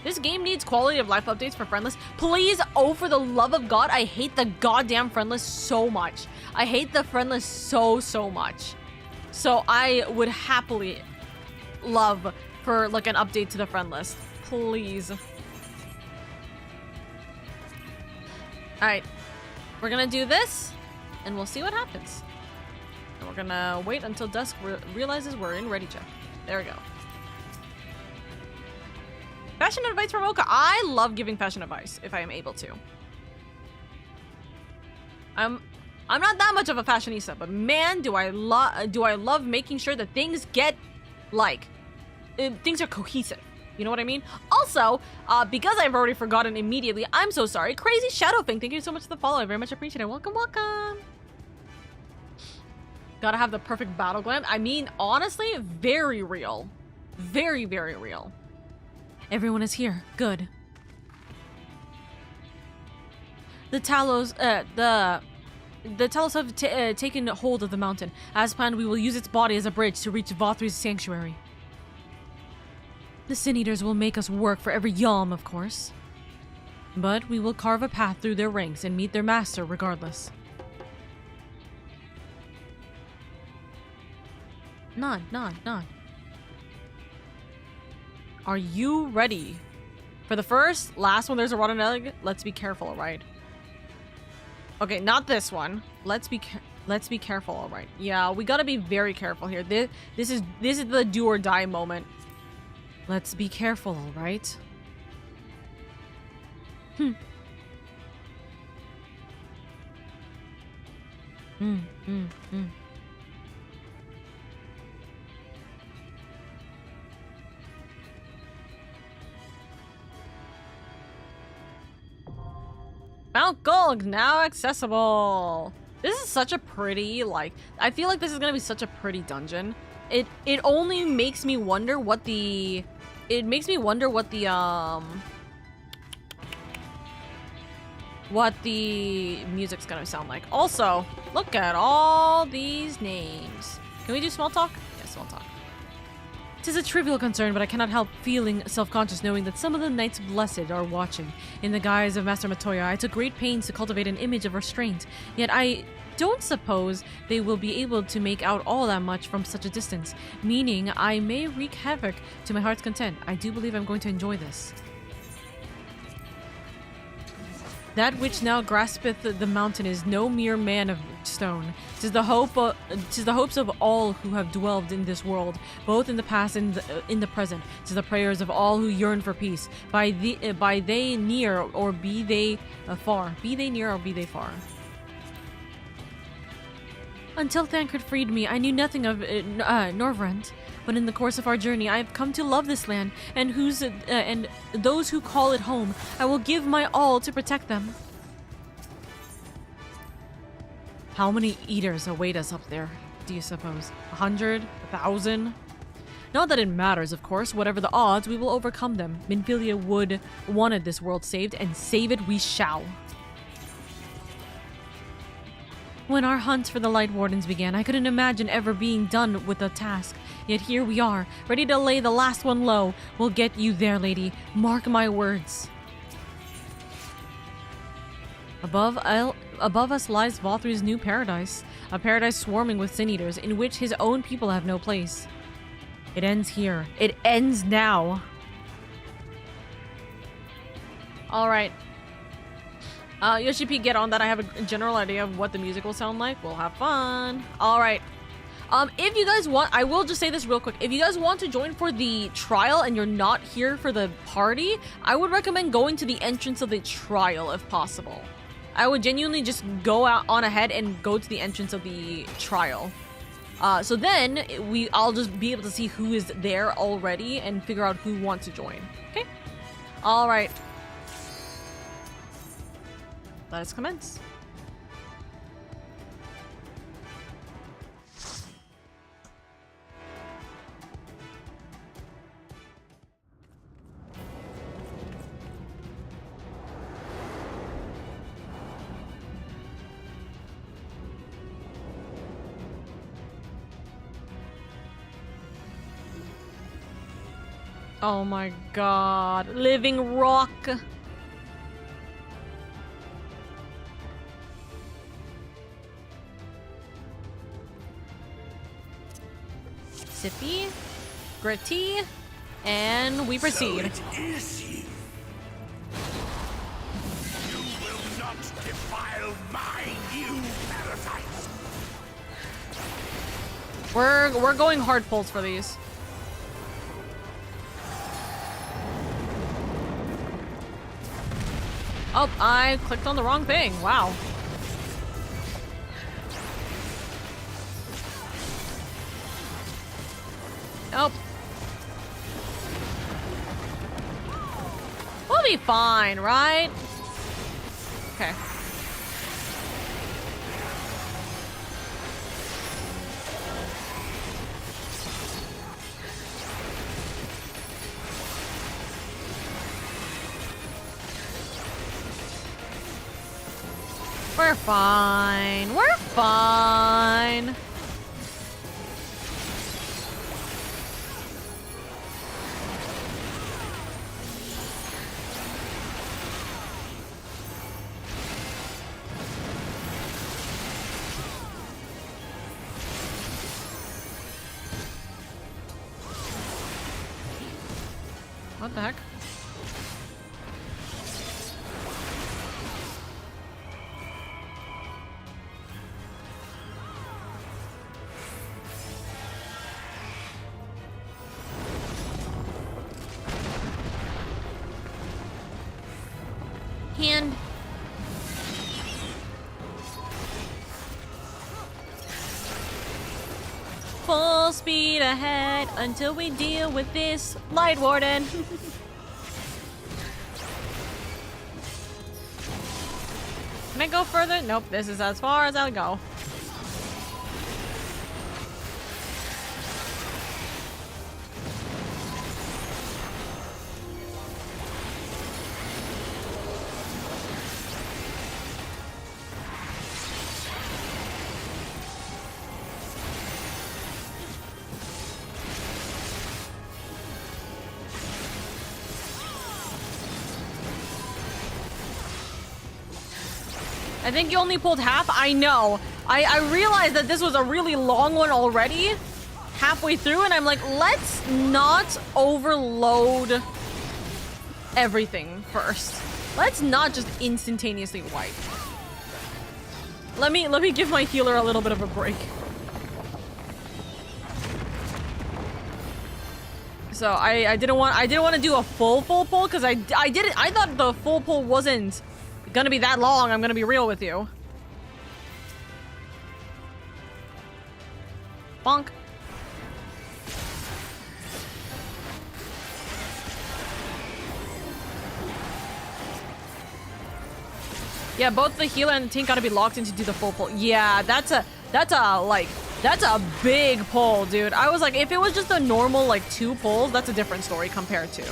This game needs quality of life updates for friendless. Please, oh, for the love of God, I hate the goddamn friendless so much. I hate the friendless so much. So I would happily love for like an update to the friendless. Please. Alright. We're gonna do this, and we'll see what happens. And we're gonna wait until Dusk realizes we're in ready check. There we go. Fashion advice from Oka. I love giving fashion advice if I am able to. I'm not that much of a fashionista, but man, do I love making sure that things get like things are cohesive. You know what I mean? Also, because I've already forgotten immediately, I'm so sorry. Crazy Shadowfing, thank you so much for the follow. I very much appreciate it. Welcome, welcome. Gotta have the perfect battle glam. I mean, honestly, very real. Very, very real. Everyone is here. Good. The Talos, the Talos have taken hold of the mountain. As planned, we will use its body as a bridge to reach Vothri's sanctuary. The Sin Eaters will make us work for every yalm, of course. But we will carve a path through their ranks and meet their master regardless. Nod. Are you ready? For the last one, there's a rotten egg. Let's be careful, alright? Okay, not this one. Let's be careful, alright? Yeah, we gotta be very careful here. This is the do or die moment. Let's be careful, alright? Mount Gulg now accessible. This is such a pretty, like, I feel like this is gonna be such a pretty dungeon. it only makes me wonder what the music's gonna sound like. Also, look at all these names. Can we do small talk? Yeah, small talk. Tis a trivial concern, but I cannot help feeling self-conscious knowing that some of the Knights Blessed are watching. In the guise of Master Matoya, I took great pains to cultivate an image of restraint, yet I don't suppose they will be able to make out all that much from such a distance, meaning I may wreak havoc to my heart's content. I do believe I'm going to enjoy this. That which now graspeth the mountain is no mere man of stone. 'Tis the hopes of all who have dwelled in this world, both in the past and in the present. 'Tis the prayers of all who yearn for peace. By they near or be they far. Be they near or be they far. Until Thancred freed me, I knew nothing of Norvrent. But in the course of our journey, I have come to love this land, and those who call it home. I will give my all to protect them. How many eaters await us up there, do you suppose? 100? 1,000? Not that it matters, of course. Whatever the odds, we will overcome them. Minfilia wanted this world saved, and save it we shall. When our hunt for the Light Wardens began, I couldn't imagine ever being done with the task. Yet here we are, ready to lay the last one low. We'll get you there, lady. Mark my words. Above us lies Valthry's new paradise. A paradise swarming with sin-eaters, in which his own people have no place. It ends here. It ends now. Alright. Yoshi P, get on that. I have a general idea of what the music will sound like. We'll have fun. Alright. If you guys want, I will just say this real quick. If you guys want to join for the trial and you're not here for the party, I would recommend going to the entrance of the trial if possible. I would genuinely just go out on ahead and go to the entrance of the trial. So then I'll just be able to see who is there already and figure out who wants to join. Okay? Alright. Let us commence. Oh my god. Living rock. Sippy, gritty, and we proceed. So it is you. You will not defile my new paradise. We're going hard pulls for these. Oh, I clicked on the wrong thing. Wow. Nope. We'll be fine, right? Okay. We're fine. We're fine. What the heck? Hand. Full speed ahead until we deal with this Light Warden. Can I go further? Nope, this is as far as I'll go. I think you only pulled half. I know. I realized that this was a really long one already. Halfway through, and I'm like, let's not overload everything first. Let's not just instantaneously wipe. Let me give my healer a little bit of a break. So I didn't want to do a full pull because I thought the full pull wasn't gonna be that long. I'm gonna be real with you. Bonk. Yeah, both the healer and the tank gotta be locked in to do the full pull. Yeah, that's a big pull, dude. I was like, if it was just a normal like 2 pulls, that's a different story compared to.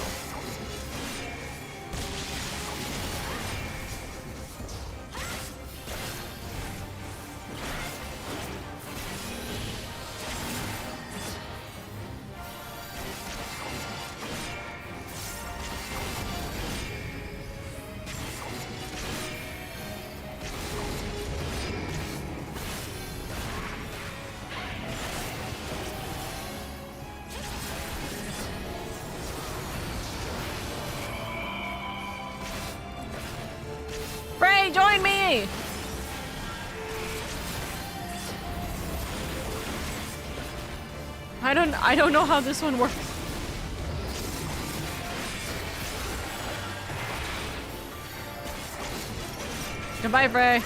Frey, join me! I don't know how this one works. Goodbye, Frey.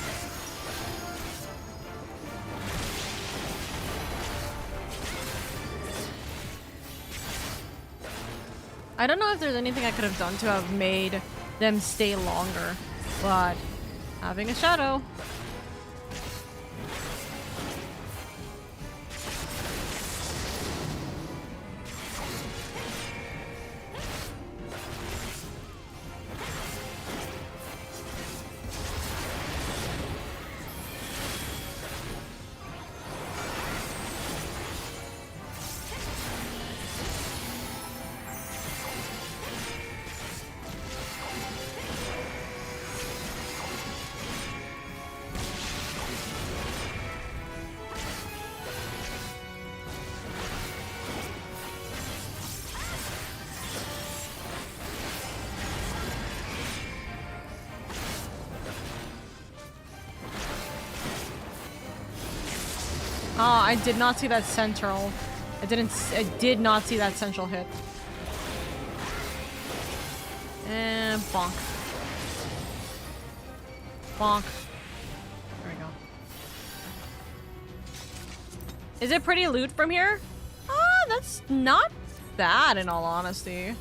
I don't know if there's anything I could have done to have made them stay longer, but having a shadow. I did not see that central. I did not see that central hit. And bonk. Bonk. There we go. Is it pretty loot from here? That's not bad in all honesty.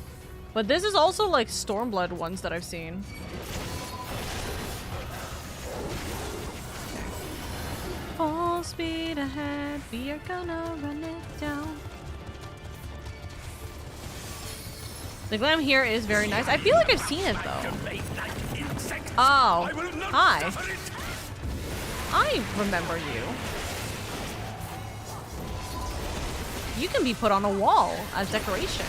But this is also like Stormblood ones that I've seen. Full speed ahead, we are gonna run it down. The glam here is very nice. I feel like I've seen it though. Oh, hi. I remember you. You can be put on a wall as decoration.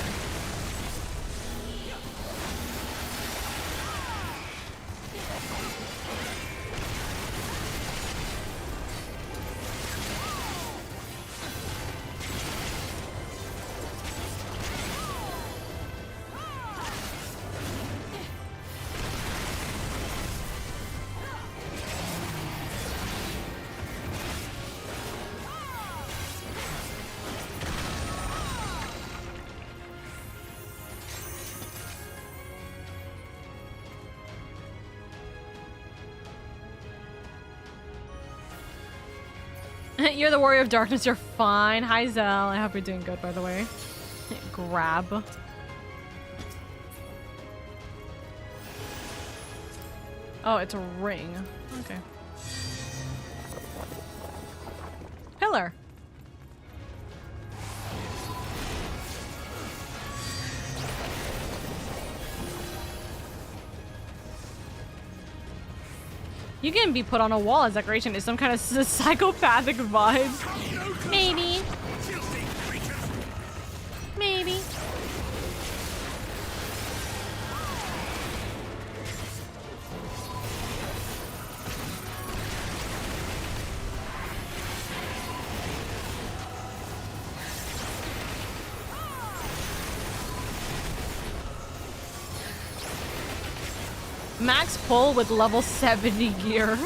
You're the warrior of darkness. You're fine. Hi, Zell. I hope you're doing good, by the way. Grab. Oh, it's a ring. Okay. Pillar. You can be put on a wall as decoration. Is some kind of psychopathic vibe. Maybe. Maybe. max pull with level 70 gear.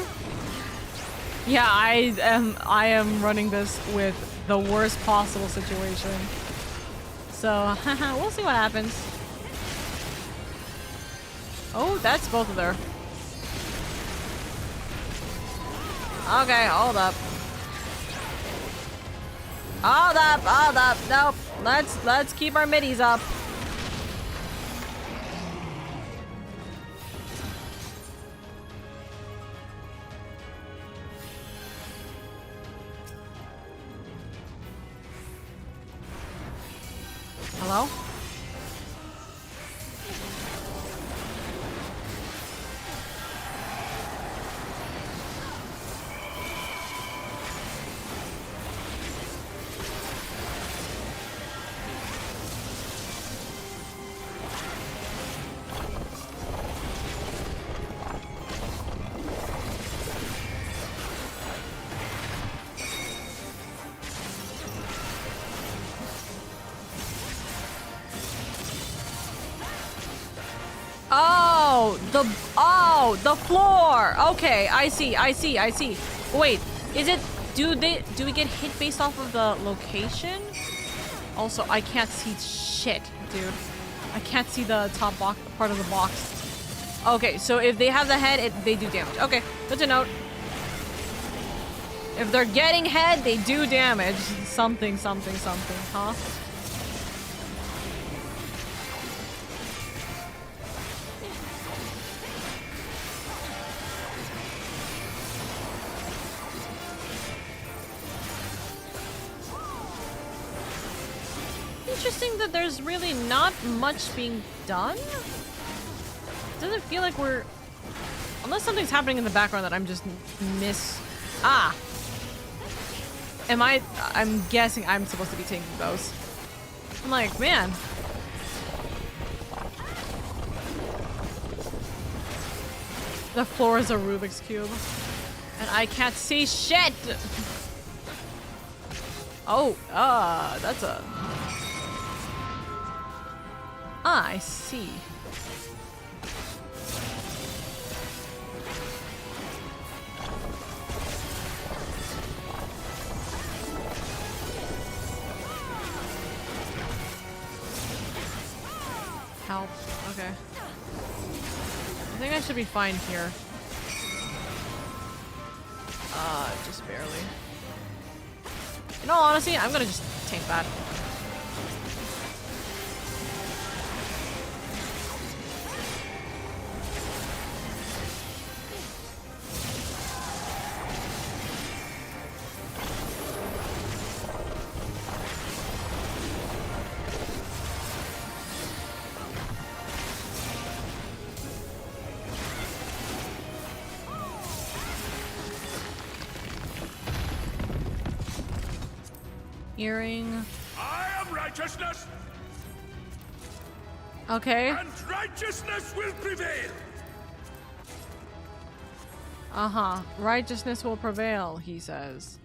Yeah, I am running this with the worst possible situation. So, we'll see what happens. Oh, that's both of their. Okay, hold up. Hold up, hold up. Nope. Let's keep our middies up. Hello? The floor. Okay, I see. Wait, is it? Do we get hit based off of the location? Also, I can't see shit, dude. I can't see the top box part of the box. Okay, so if they have the head, they do damage. Okay, good to note. If they're getting head, they do damage. Something, huh? Interesting that there's really not much being done. Doesn't feel like we're... Unless something's happening in the background that I'm just I'm guessing I'm supposed to be taking those. I'm like, man. The floor is a Rubik's Cube. And I can't see shit! Oh, that's a... I see. Help. Okay. I think I should be fine here. Just barely. In all honesty, I'm gonna just tank that. Earring. I am righteousness. Okay. And righteousness will prevail. Righteousness will prevail, he says.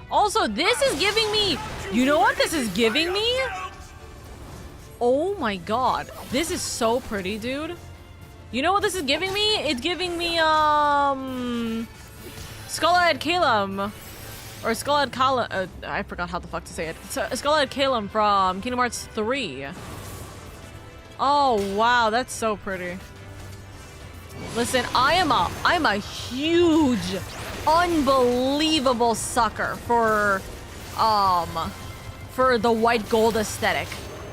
Also, this is giving me... You know what this is giving me? Oh my god. This is so pretty, dude. You know what this is giving me? It's giving me, Skullhead Calum. Or Skullhead Calum. I forgot how the fuck to say it. Skullhead Calum from Kingdom Hearts 3. Oh, wow. That's so pretty. Listen, I'm a huge, unbelievable sucker for the white gold aesthetic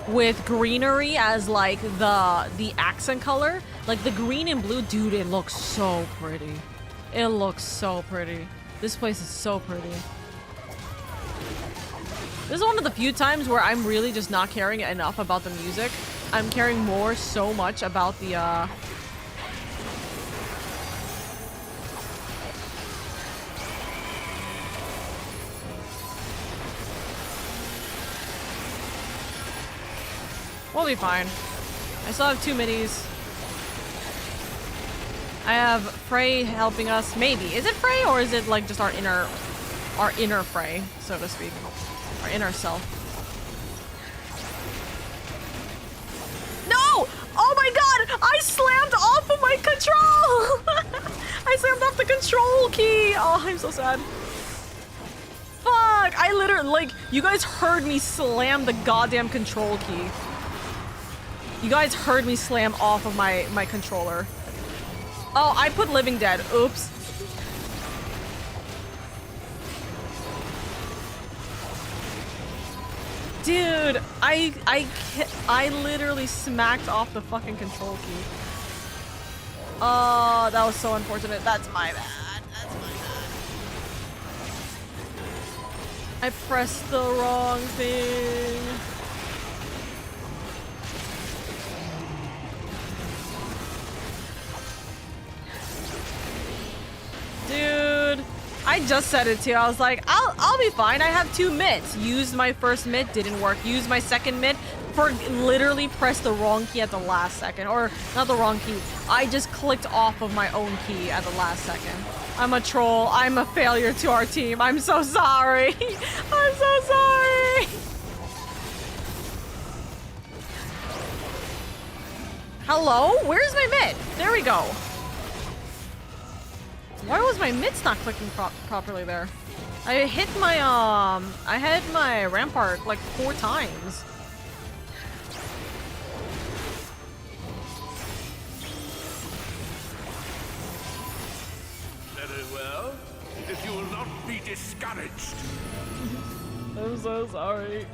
with greenery as like the accent color. Like the green and blue, dude, it looks so pretty. It looks so pretty. This place is so pretty. This is one of the few times where I'm really just not caring enough about the music. I'm caring more so much about the We'll be fine. I still have 2 middies. I have Frey helping us. Maybe. Is it Frey or is it like just our inner Frey, so to speak? Our inner self. No! Oh my god! I slammed off of my control key! Oh, I'm so sad. Fuck! I literally, like, you guys heard me slam the goddamn control key. You guys heard me slam off of my controller. Oh, I put Living Dead. Oops. Dude, I literally smacked off the fucking control key. Oh, that was so unfortunate. That's my bad. That's my bad. I pressed the wrong thing. Dude, I just said it too. I was like, I'll be fine. I have 2 mitts. Used my first mitt, didn't work. Used my second mitt, literally pressed the wrong key at the last second. Or not the wrong key. I just clicked off of my own key at the last second. I'm a troll. I'm a failure to our team. I'm so sorry. I'm so sorry. Hello? Where's my mitt? There we go. Why was my mitts not clicking properly there? I hit my rampart like 4 times. Very well. If you will not be discouraged. I'm so sorry.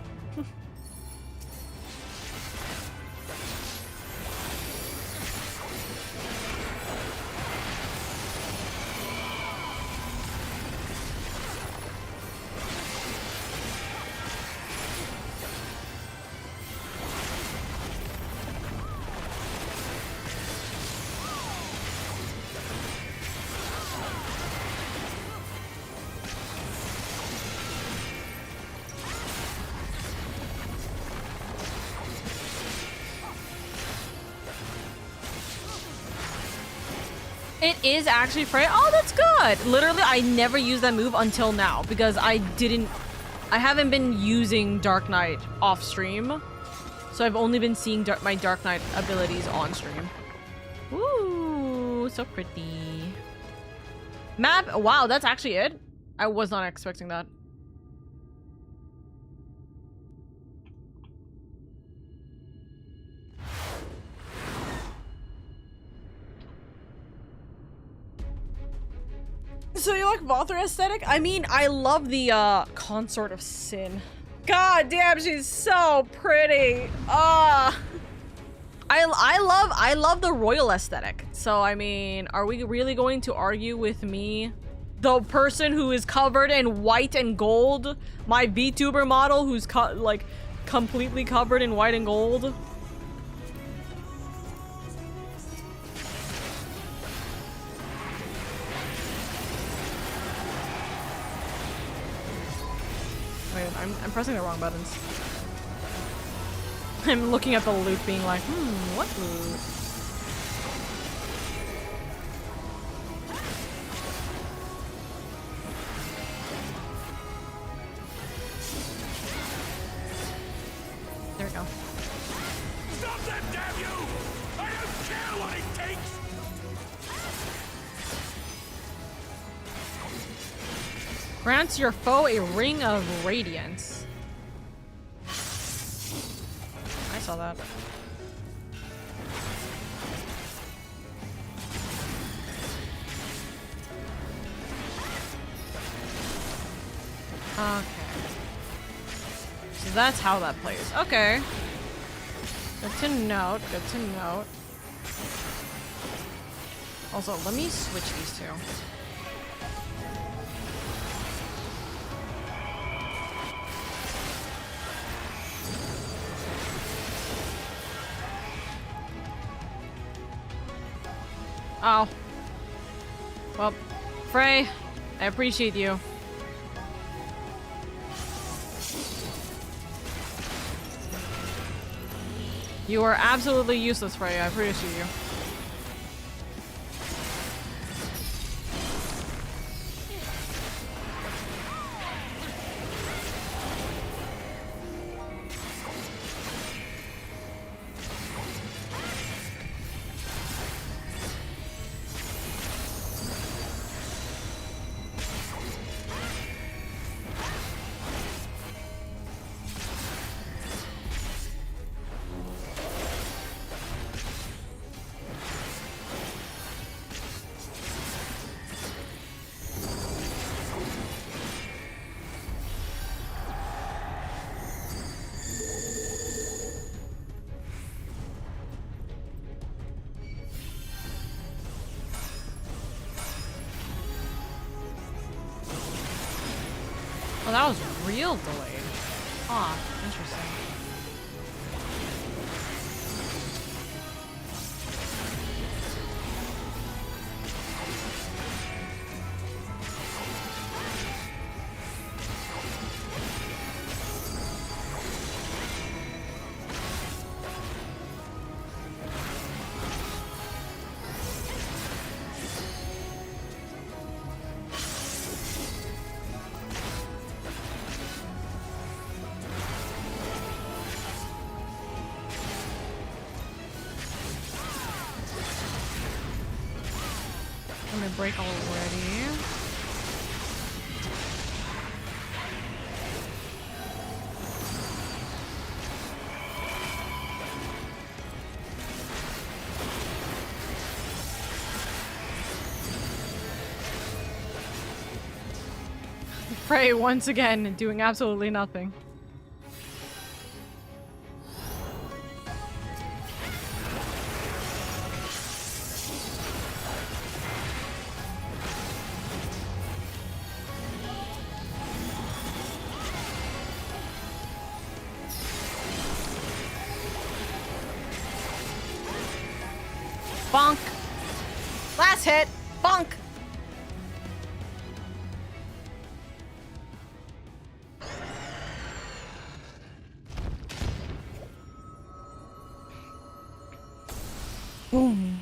It is actually Freya. Oh, that's good. Literally, I never used that move until now because I haven't been using Dark Knight off stream. So I've only been seeing my Dark Knight abilities on stream. Ooh, so pretty. Map, wow, that's actually it? I was not expecting that. So you like Vothra aesthetic? I mean, I love the Consort of Sin. God damn, she's so pretty. I love the royal aesthetic. So I mean, are we really going to argue with me? The person who is covered in white and gold? My Vtuber model who's like completely covered in white and gold? Wait, I'm pressing the wrong buttons. I'm looking at the loot being like, what loot? There we go. Stop that, damn you! I don't care what it takes! Grants your foe a ring of radiance. I saw that. Okay. So that's how that plays. Okay. Good to note. Good to note. Also, let me switch these two. Oh. Well, Frey, I appreciate you. You are absolutely useless, Frey. I appreciate you. Oh, that was real delayed. Ah, interesting. I'm gonna break already. Prey once again, doing absolutely nothing. Bonk. Last hit. Bonk. Boom.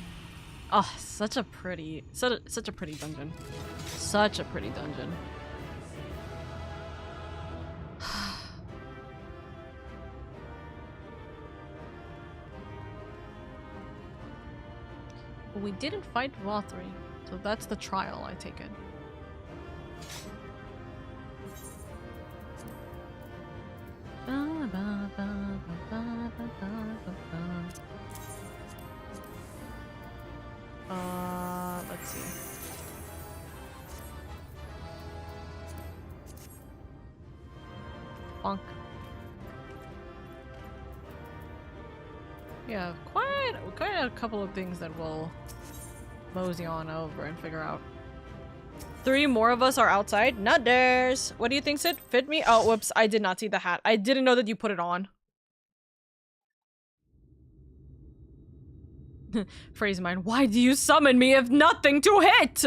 Oh, such a pretty dungeon. Such a pretty dungeon. We didn't fight Vothri, so that's the trial, I take it. Let's see. Bonk. Yeah, quite a couple of things that we'll mosey on over and figure out. 3 more of us are outside. Nutters! What do you think, Sid? Fit me? Oh, whoops. I did not see the hat. I didn't know that you put it on. Phrase mine. Why do you summon me if nothing to hit?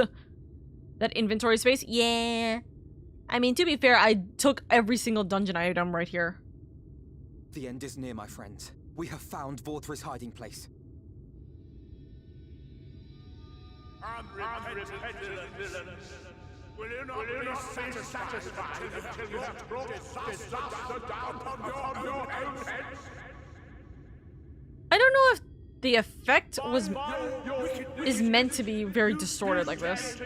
That inventory space? Yeah. I mean, to be fair, I took every single dungeon item right here. The end is near, my friends. We have found Vorthri's hiding place. Unrepentant villains! Will you not be satisfied until you have brought disaster down upon your own heads? I don't know if the effect is meant to be very distorted like this.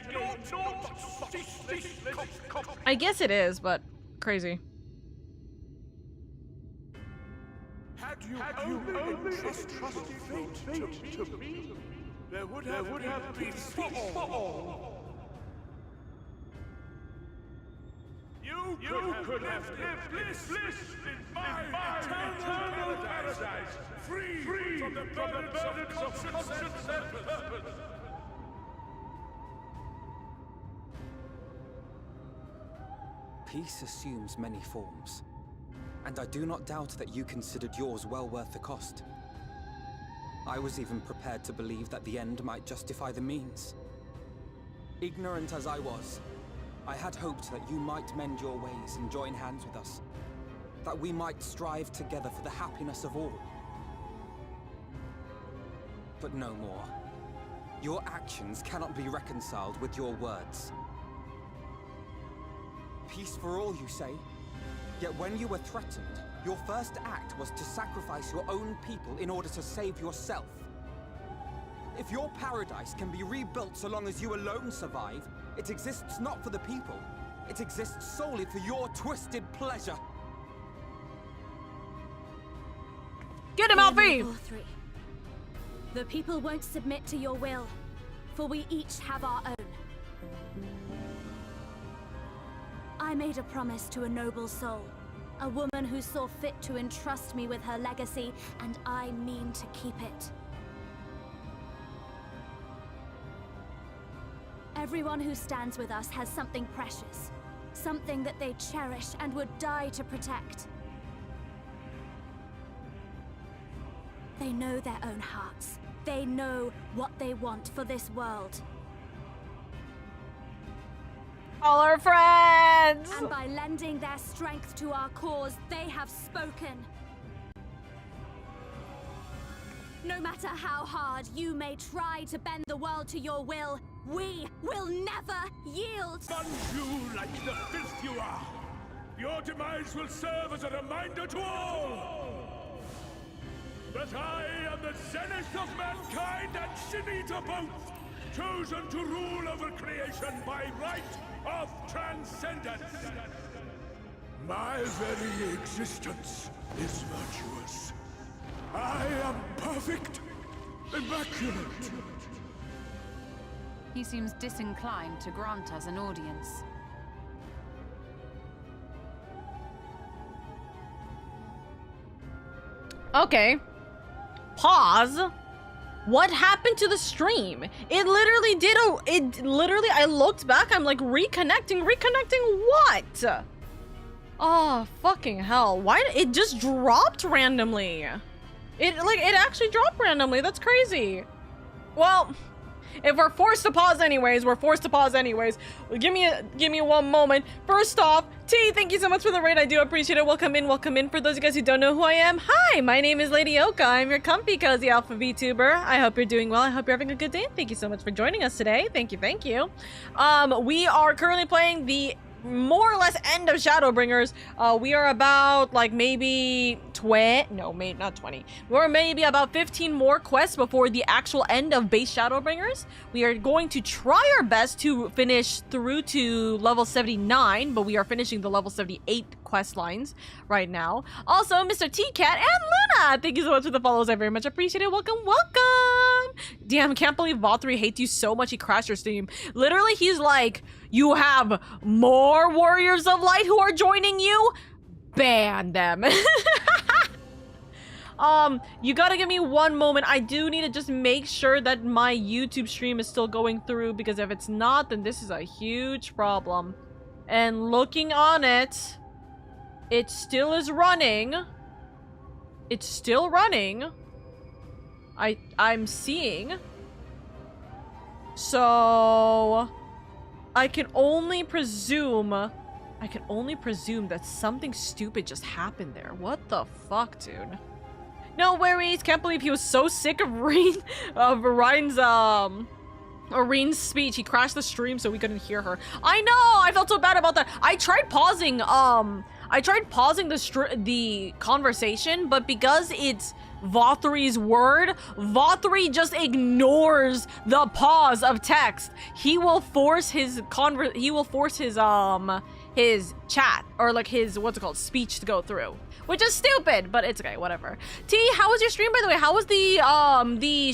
I guess it is, but crazy. Had you only trusted fate to me, there would have been peace for all. You could have lived bliss in my eternal paradise, free from the burdens of conscience and purpose. Peace assumes many forms, and I do not doubt that you considered yours well worth the cost. I was even prepared to believe that the end might justify the means. Ignorant as I was, I had hoped that you might mend your ways and join hands with us, that we might strive together for the happiness of all. But no more. Your actions cannot be reconciled with your words. Peace for all, you say? Yet when you were threatened, your first act was to sacrifice your own people in order to save yourself. If your paradise can be rebuilt so long as you alone survive, it exists not for the people. It exists solely for your twisted pleasure. Get him, Alfie! The people won't submit to your will, for we each have our own. I made a promise to a noble soul, a woman who saw fit to entrust me with her legacy, and I mean to keep it. Everyone who stands with us has something precious, something that they cherish and would die to protect. They know their own hearts. They know what they want for this world. All our friends! And by lending their strength to our cause, they have spoken. No matter how hard you may try to bend the world to your will, we will never yield! Fund you like the filth you are! Your demise will serve as a reminder to all that I am the zenith of mankind and Shinita both, chosen to rule over creation by right of transcendence. My very existence is virtuous. I am perfect, immaculate. He seems disinclined to grant us an audience. Okay. Pause. What happened to the stream? It literally did I looked back, I'm like, reconnecting what? Oh, fucking hell. Why, it just dropped randomly. It actually dropped randomly, that's crazy. Well, if we're forced to pause anyways, we're forced to pause anyways. Give me one moment. First off, T, thank you so much for the raid. I do appreciate it. Welcome in. For those of you guys who don't know who I am, hi, my name is LadyOka. I'm your comfy, cozy alpha Vtuber. I hope you're doing well. I hope you're having a good day. Thank you so much for joining us today. Thank you. We are currently playing the more or less end of Shadowbringers. We are about like maybe not 20. We're maybe about 15 more quests before the actual end of base Shadowbringers. We are going to try our best to finish through to level 79, but we are finishing the level 78 quest lines right now. Also, Mr. T-Cat and Luna, thank you so much for the follows. I very much appreciate it. Welcome. Damn, can't believe Valtteri hates you so much he crashed your stream. Literally, he's like, you have more Warriors of Light who are joining you? Ban them. You gotta give me one moment. I do need to just make sure that my YouTube stream is still going through, because if it's not, then this is a huge problem. And looking on it, it still is running. It's still running. I'm seeing. So I can only presume that something stupid just happened there. What the fuck, dude? No worries. Can't believe he was so sick of Reen's speech. He crashed the stream so we couldn't hear her. I know. I felt so bad about that. I tried pausing the conversation, but because it's Valtteri's word, Valtteri just ignores the pause of text. He will force his chat, or like his speech to go through, which is stupid, but it's okay, whatever. T, how was your stream, by the way? How was the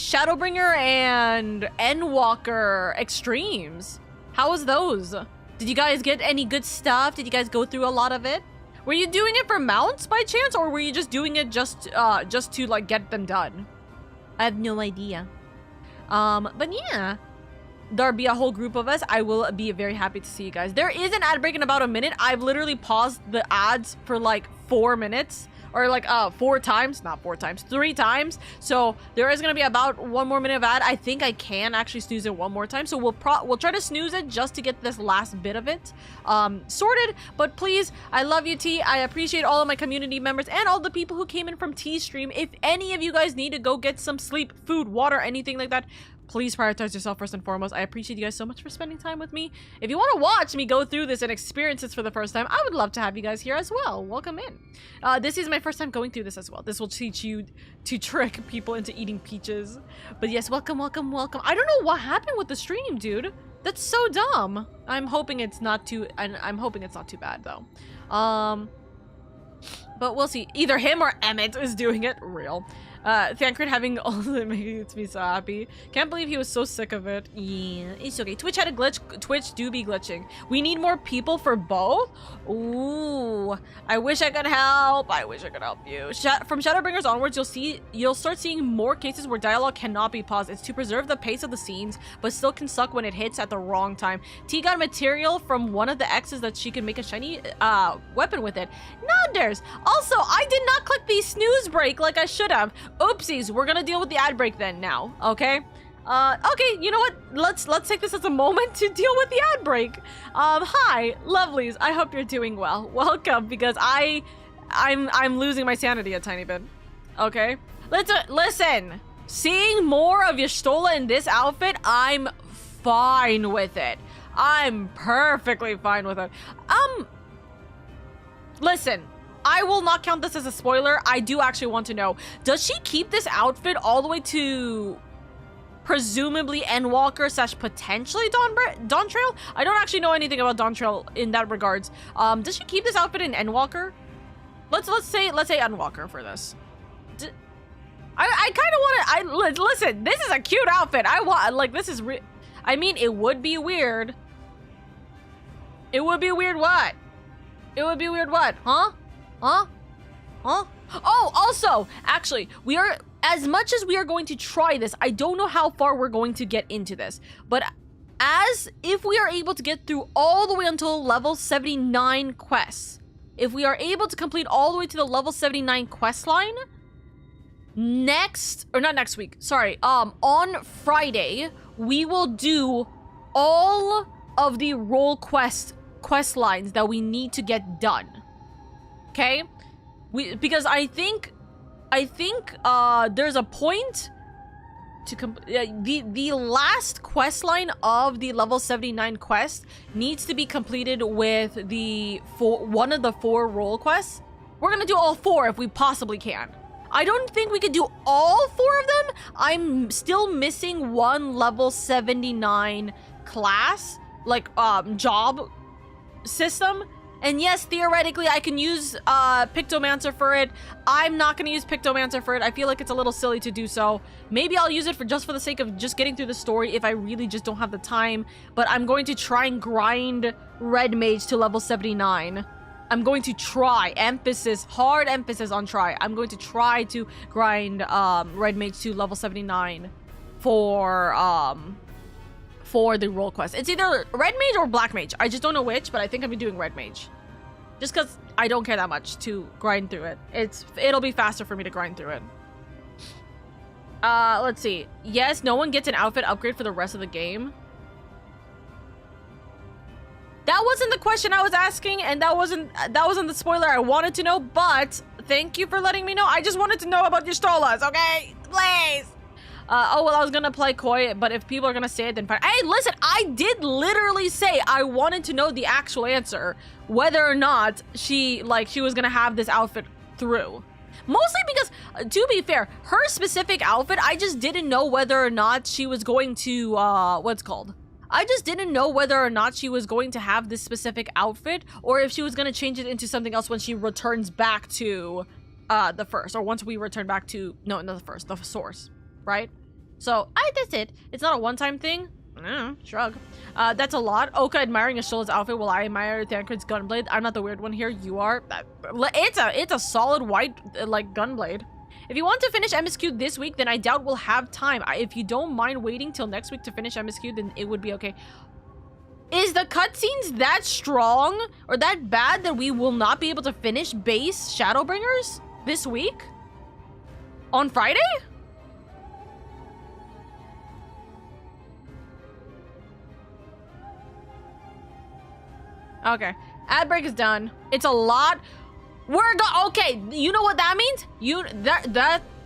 Shadowbringer and Endwalker extremes? How was those? Did you guys get any good stuff? Did you guys go through a lot of it? Were you doing it for mounts by chance, or were you just doing it just to like get them done? I have no idea. But yeah, there'll be a whole group of us. I will be very happy to see you guys. There is an ad break in about a minute. I've literally paused the ads for like 4 minutes, or like 3 times. So there is gonna be about 1 more minute of ad. I think I can actually snooze it 1 more time. So we'll try to snooze it just to get this last bit of it sorted. But please, I love you, T. I appreciate all of my community members and all the people who came in from T's stream. If any of you guys need to go get some sleep, food, water, anything like that, please prioritize yourself first and foremost. I appreciate you guys so much for spending time with me. If you want to watch me go through this and experience this for the first time, I would love to have you guys here as well. Welcome in. This is my first time going through this as well. This will teach you to trick people into eating peaches. But yes, welcome. I don't know what happened with the stream, dude. That's so dumb. I'm hoping it's not too bad though. But we'll see. Either him or Emmett is doing it. Real. Thancred having all the makes me so happy. Can't believe he was so sick of it. Yeah, it's okay. Twitch had a glitch. Twitch do be glitching. We need more people for both? Ooh, I wish I could help. I wish I could help you. From Shadowbringers onwards, you'll start seeing more cases where dialogue cannot be paused. It's to preserve the pace of the scenes, but still can suck when it hits at the wrong time. T got material from one of the exes that she can make a shiny weapon with it. Nonders. Also, I did not click the snooze break like I should have. Oopsies. We're gonna deal with the ad break then now, okay? Okay, you know what? Let's take this as a moment to deal with the ad break. Hi, lovelies. I hope you're doing well. Welcome, because I'm losing my sanity a tiny bit. Okay? Listen. Seeing more of Y'shtola in this outfit, I'm fine with it. I'm perfectly fine with it. Listen. I will not count this as a spoiler. I do actually want to know. Does she keep this outfit all the way to presumably Endwalker / potentially Dawntrail? I don't actually know anything about Dawntrail in that regards. Does she keep this outfit in Endwalker? Let's say Endwalker for this. I kind of want to. Listen. This is a cute outfit. I want this is. I mean, it would be weird. It would be weird. What? It would be weird. What? Huh? Huh? Huh? Oh, also, actually, as much as we are going to try this, I don't know how far we're going to get into this, but if we are able to get through all the way until level 79 quests, if we are able to complete all the way to the level 79 quest line, on Friday, we will do all of the role quest lines that we need to get done. Okay, because I think there's a point to the last quest line of the level 79 quest needs to be completed with one of the 4 role quests. We're gonna do all 4 if we possibly can. I don't think we could do all 4 of them. I'm still missing one level 79 class, job system. And yes, theoretically, I can use Pictomancer for it. I'm not going to use Pictomancer for it. I feel like it's a little silly to do so. Maybe I'll use it for the sake of just getting through the story if I really just don't have the time. But I'm going to try and grind Red Mage to level 79. I'm going to try. Hard emphasis on try. I'm going to try to grind Red Mage to level 79 for the role quest. It's either Red Mage or Black Mage. I just don't know which, but I think I'll be doing Red Mage. Just because I don't care that much to grind through it. It'll be faster for me to grind through it. Let's see. Yes, no one gets an outfit upgrade for the rest of the game. That wasn't the question I was asking, and that wasn't the spoiler I wanted to know, but thank you for letting me know. I just wanted to know about your Y'shtolas, okay? Please! Oh, well, I was gonna play coy, but if people are gonna say it, then fine. Hey, listen, I did literally say I wanted to know the actual answer, whether or not she was gonna have this outfit through. Mostly because, to be fair, her specific outfit, I just didn't know whether or not she was going to, I just didn't know whether or not she was going to have this specific outfit, or if she was gonna change it into something else when she returns back to, the first, or once we return back to, no, not the first, the source, right? So, that's it. It's not a one-time thing. Shrug. That's a lot. Oka admiring Y'shtola's outfit while I admire Thancred's gunblade. I'm not the weird one here. You are. It's a solid white, gunblade. If you want to finish MSQ this week, then I doubt we'll have time. If you don't mind waiting till next week to finish MSQ, then it would be okay. Is the cutscenes that strong or that bad that we will not be able to finish base Shadowbringers this week? On Friday? Okay, ad break is done. It's a lot. Okay, you know what that means?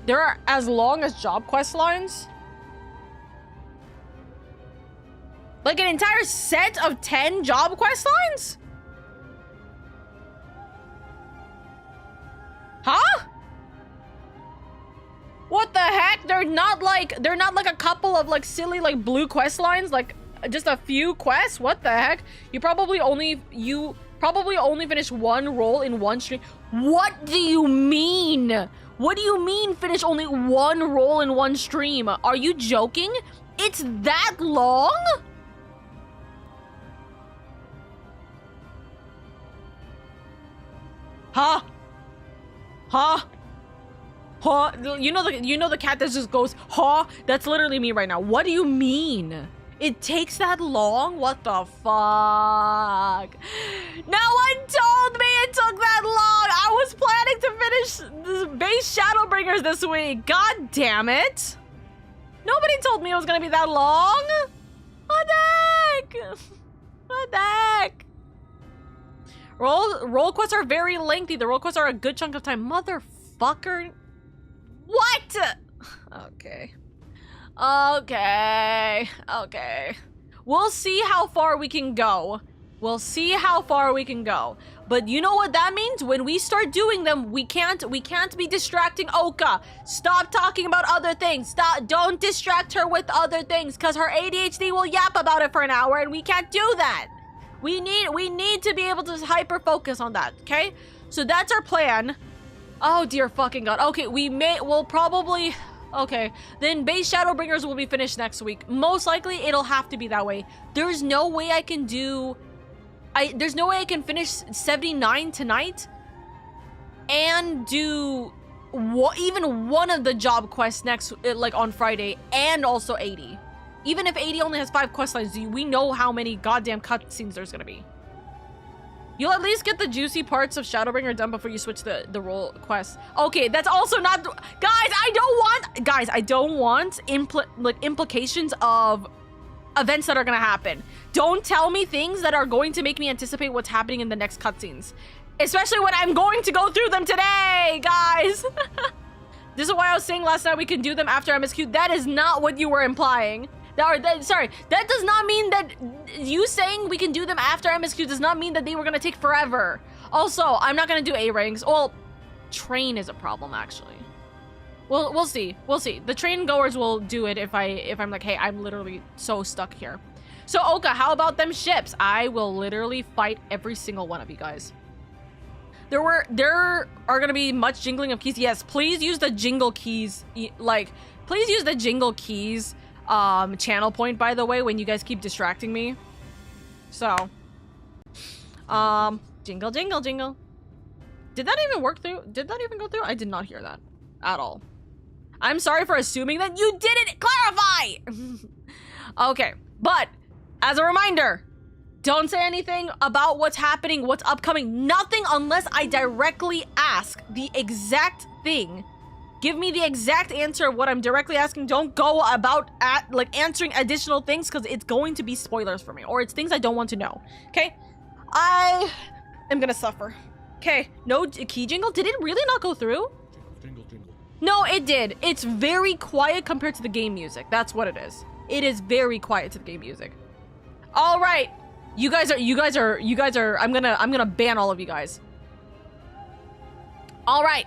There are as long as job quest lines. Like an entire set of 10 job quest lines? Huh? What the heck? They're not like a couple of silly blue quest lines, just a few quests? What the heck? You probably only finished one role in one stream. What do you mean? What do you mean finish only one role in one stream? Are you joking? It's that long? Huh? Huh? Huh? You know the cat that just goes, huh? That's literally me right now. What do you mean? It takes that long? What the fuck? No one told me it took that long! I was planning to finish the base Shadowbringers this week. God damn it! Nobody told me it was gonna be that long! What the heck? What the heck? Roll quests are very lengthy. The roll quests are a good chunk of time. Motherfucker. What? Okay. Okay. Okay. We'll see how far we can go. We'll see how far we can go. But you know what that means? When we start doing them, we can't be distracting Oka. Stop talking about other things. Don't distract her with other things, because her ADHD will yap about it for an hour, and we can't do that. We need to be able to hyper focus on that, okay? So that's our plan. Oh dear fucking god. Okay, we'll probably, okay, then base Shadowbringers will be finished next week. Most likely it'll have to be that way. There's no way I can do, there's no way I can finish 79 tonight and do even one of the job quests next, like on Friday, and also 80. Even if 80 only has 5 quest lines, we know how many goddamn cutscenes there's gonna be. You'll at least get the juicy parts of Shadowbringer done before you switch the role quest. Okay, that's also not, guys, I don't want implications of events that are gonna happen. Don't tell me things that are going to make me anticipate what's happening in the next cutscenes. Especially when I'm going to go through them today, guys. This is why I was saying last night we can do them after MSQ. That is not what you were implying. Sorry, that does not mean that you saying we can do them after MSQ does not mean that they were gonna take forever. Also, I'm not gonna do A ranks. Well, train is a problem actually. Well, we'll see. We'll see. The train goers will do it if I'm like, hey, I'm literally so stuck here. So Oka, how about them ships? I will literally fight every single one of you guys. There are gonna be much jingling of keys. Yes, please use the jingle keys. Please use the jingle keys channel point, by the way, when you guys keep distracting me. So jingle jingle jingle. Did that even work through? Did that even go through? I did not hear that at all. I'm sorry for assuming that you didn't clarify. Okay, but as a reminder, don't say anything about what's happening, what's upcoming, nothing unless I directly ask the exact thing. Give me the exact answer of what I'm directly asking. Don't go about answering additional things, because it's going to be spoilers for me, or it's things I don't want to know. Okay? I am gonna suffer. Okay, no key jingle? Did it really not go through? Jingle, jingle. No, it did. It's very quiet compared to the game music. That's what it is. It is very quiet to the game music. All right. You guys are, I'm gonna ban all of you guys. All right.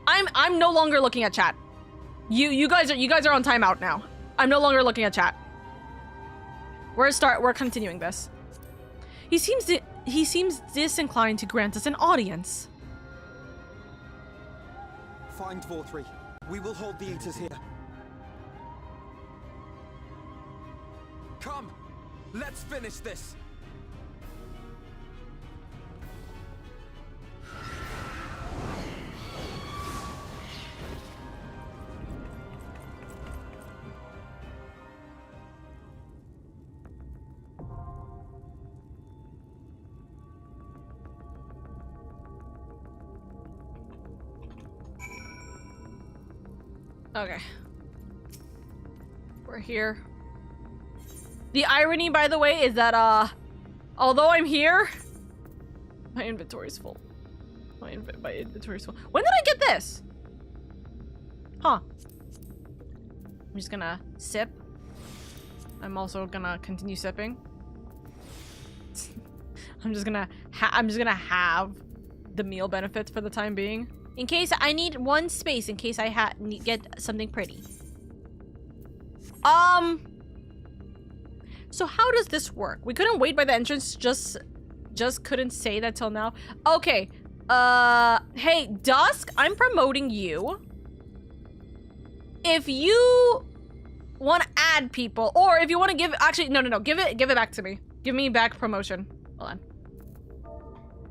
I'm no longer looking at chat. You guys are on timeout now. I'm no longer looking at chat. We're continuing this. He seems disinclined to grant us an audience. Find Vorthree. We will hold the Eaters here. Come, let's finish this. Okay. We're here. The irony, by the way, is that, although I'm here, my inventory's full. My inventory's full. When did I get this? Huh. I'm just gonna sip. I'm also gonna continue sipping. I'm just gonna have the meal benefits for the time being. In case I need one space, in case I get something pretty. So how does this work? We couldn't wait by the entrance, just couldn't say that till now. Okay, Hey, Dusk, I'm promoting you. If you want to add people, or if you want to give, actually, no, give it back to me. Give me back promotion. Hold on.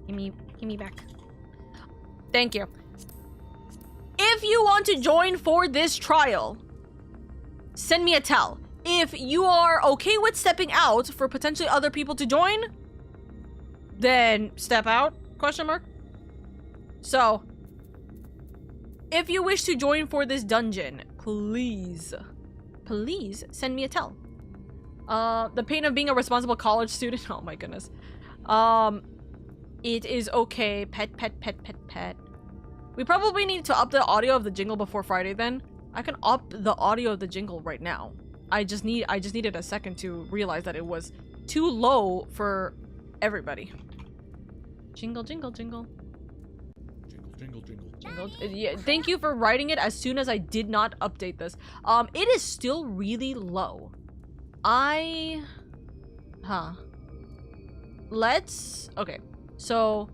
Give me back. Thank you. If you want to join for this trial, send me a tell. If you are okay with stepping out for potentially other people to join, then step out, question mark. So, if you wish to join for this dungeon, please send me a tell. The pain of being a responsible college student. Oh my goodness. It is okay. Pet. We probably need to up the audio of the jingle before Friday then. I can up the audio of the jingle right now. I just needed a second to realize that it was too low for everybody. Jingle. Yeah, thank you for writing it as soon as I did not update this. It is still really low. Okay, so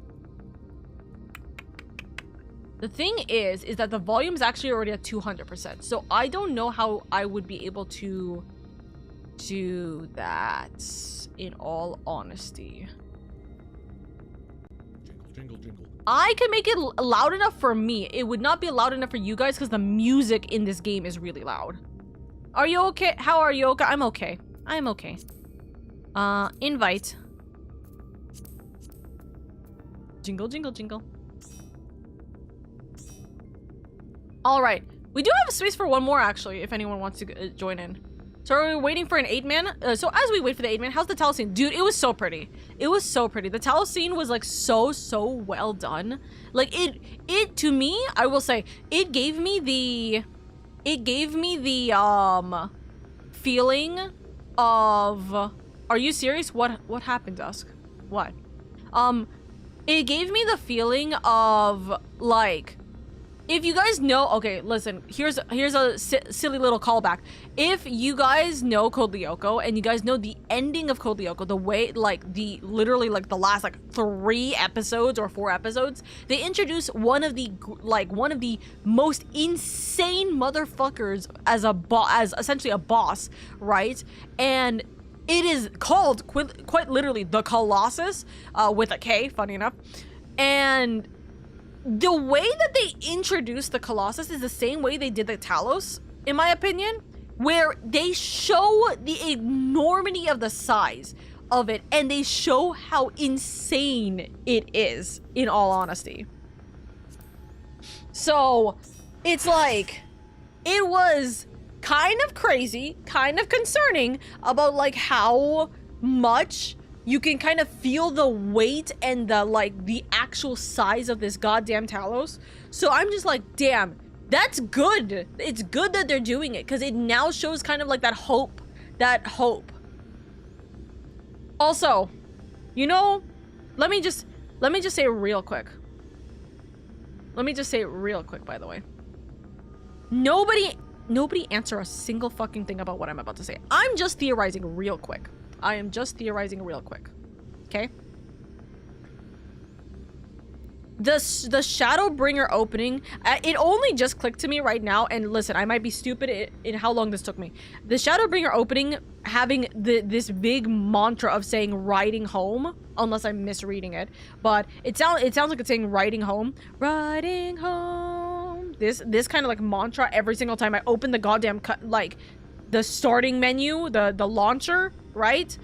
the thing is that the volume is actually already at 200%. So I don't know how I would be able to do that, in all honesty. Jingle. I can make it loud enough for me. It would not be loud enough for you guys because the music in this game is really loud. Are you okay? How are you, Oka? I'm okay. Invite. Jingle. All right. We do have a space for one more, actually, if anyone wants to join in. So are we waiting for an 8-man? So as we wait for the 8-man, how's the Talos scene? Dude, it was so pretty. It was so pretty. The Talos scene was like so well done. Like it to me, I will say, it gave me the feeling of, are you serious? What happened, Dusk? What? It gave me the feeling of like, if you guys know, okay, listen, here's a silly little callback. If you guys know Code Lyoko and you guys know the ending of Code Lyoko, the way, like, literally the last, like, 3 episodes or 4 episodes, they introduce one of the most insane motherfuckers as essentially a boss, right? And it is called, quite literally, the Colossus, with a K, funny enough. And the way that they introduced the Colossus is the same way they did the Talos, in my opinion, where they show the enormity of the size of it and they show how insane it is, in all honesty. So it's like, it was kind of crazy, kind of concerning about like how much you can kind of feel the weight and the actual size of this goddamn Talos. So I'm just like, damn, that's good. It's good that they're doing it because it now shows kind of like that hope. Also, you know, let me just say real quick. By the way. Nobody answer a single fucking thing about what I'm about to say. I'm just theorizing real quick. Okay? The Shadowbringer opening, it only just clicked to me right now, and listen, I might be stupid in how long this took me. The Shadowbringer opening having this big mantra of saying riding home, unless I'm misreading it, but it sounds like it's saying riding home. Riding home. This kind of like mantra every single time I open the goddamn the starting menu, the launcher, right?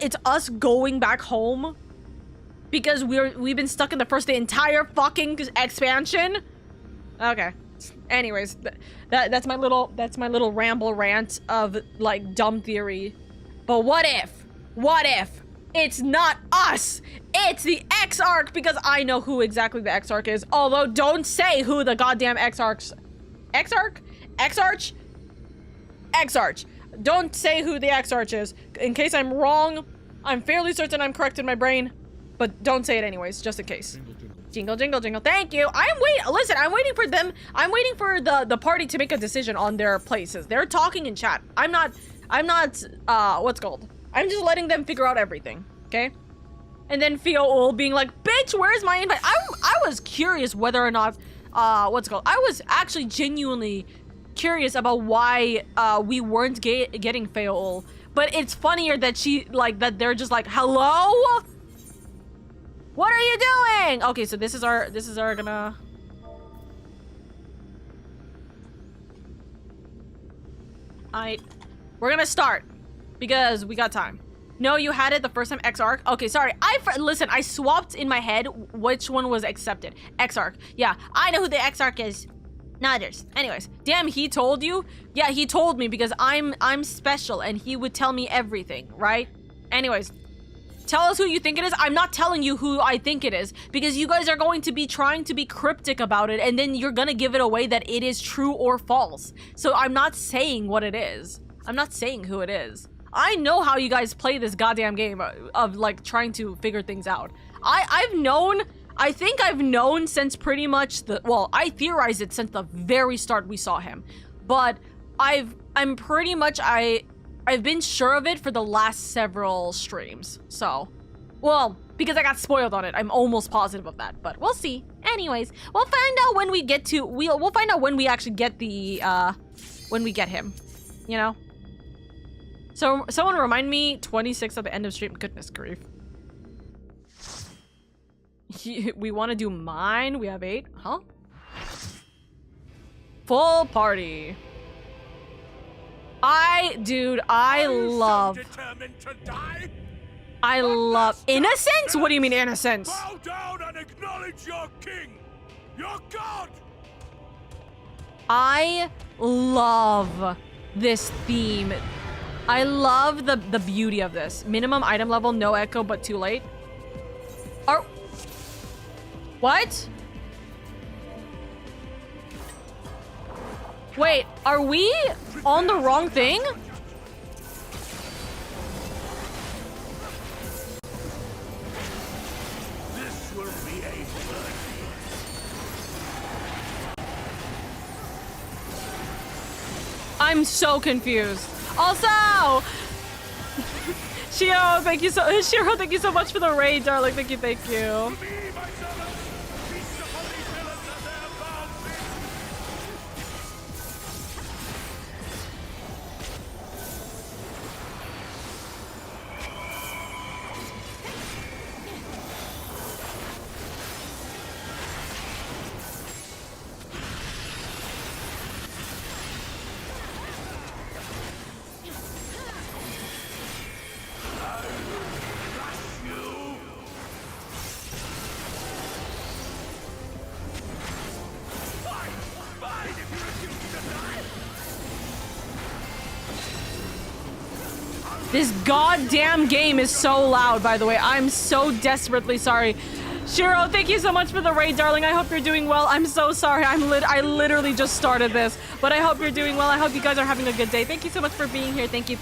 It's us going back home because we've been stuck in the entire fucking expansion. Okay. Anyways, that's my little ramble rant of like dumb theory. But what if it's not us? It's the Exarch, because I know who exactly the Exarch is. Although don't say who the goddamn Exarch. Don't say who the Exarch is. In case I'm wrong, I'm fairly certain I'm correct in my brain, but don't say it anyways, just in case. Jingle. Thank you. Listen, I'm waiting for them. I'm waiting for the party to make a decision on their places. They're talking in chat. I'm not, what's called? I'm just letting them figure out everything, okay? And then Fio being like, bitch, where's my invite? I was curious whether or not, what's it called? I was actually genuinely curious about why we weren't getting Fio. But it's funnier that that they're just like, hello? What are you doing? Okay, so this is our gonna... We're gonna start because we got time. No, you had it the first time. X-Arc. Okay, sorry. Listen, I swapped in my head which one was accepted. X-Arc. Yeah, I know who the X-Arc is. Not others. Anyways, damn, he told you? Yeah, he told me because I'm special and he would tell me everything, right? Anyways, tell us who you think it is. I'm not telling you who I think it is because you guys are going to be trying to be cryptic about it and then you're gonna give it away that it is true or false. So I'm not saying what it is. I'm not saying who it is. I know how you guys play this goddamn game of like trying to figure things out. I think I've known since pretty much I theorized it since the very start we saw him. But I've been sure of it for the last several streams. So, well, because I got spoiled on it, I'm almost positive of that, but we'll see. Anyways, we'll find out when we get to, we'll find out when we actually get the, when we get him, you know? So, someone remind me, 26 at the end of stream. Goodness grief. We want to do mine. We have 8. Huh? Full party. Dude, I love innocence? What do you mean innocence? Bow down and acknowledge your king, your god. I love this theme. I love the beauty of this. Minimum item level, no echo, but too late. What? Wait, are we on the wrong thing? This will be a bloody. I'm so confused. Also, Shiro, thank you so much for the raid, darling. Thank you. This goddamn game is so loud, by the way. I'm so desperately sorry. Shiro, thank you so much for the raid, darling. I hope you're doing well. I'm so sorry. I literally just started this, but I hope you're doing well. I hope you guys are having a good day. Thank you so much for being here. Thank you.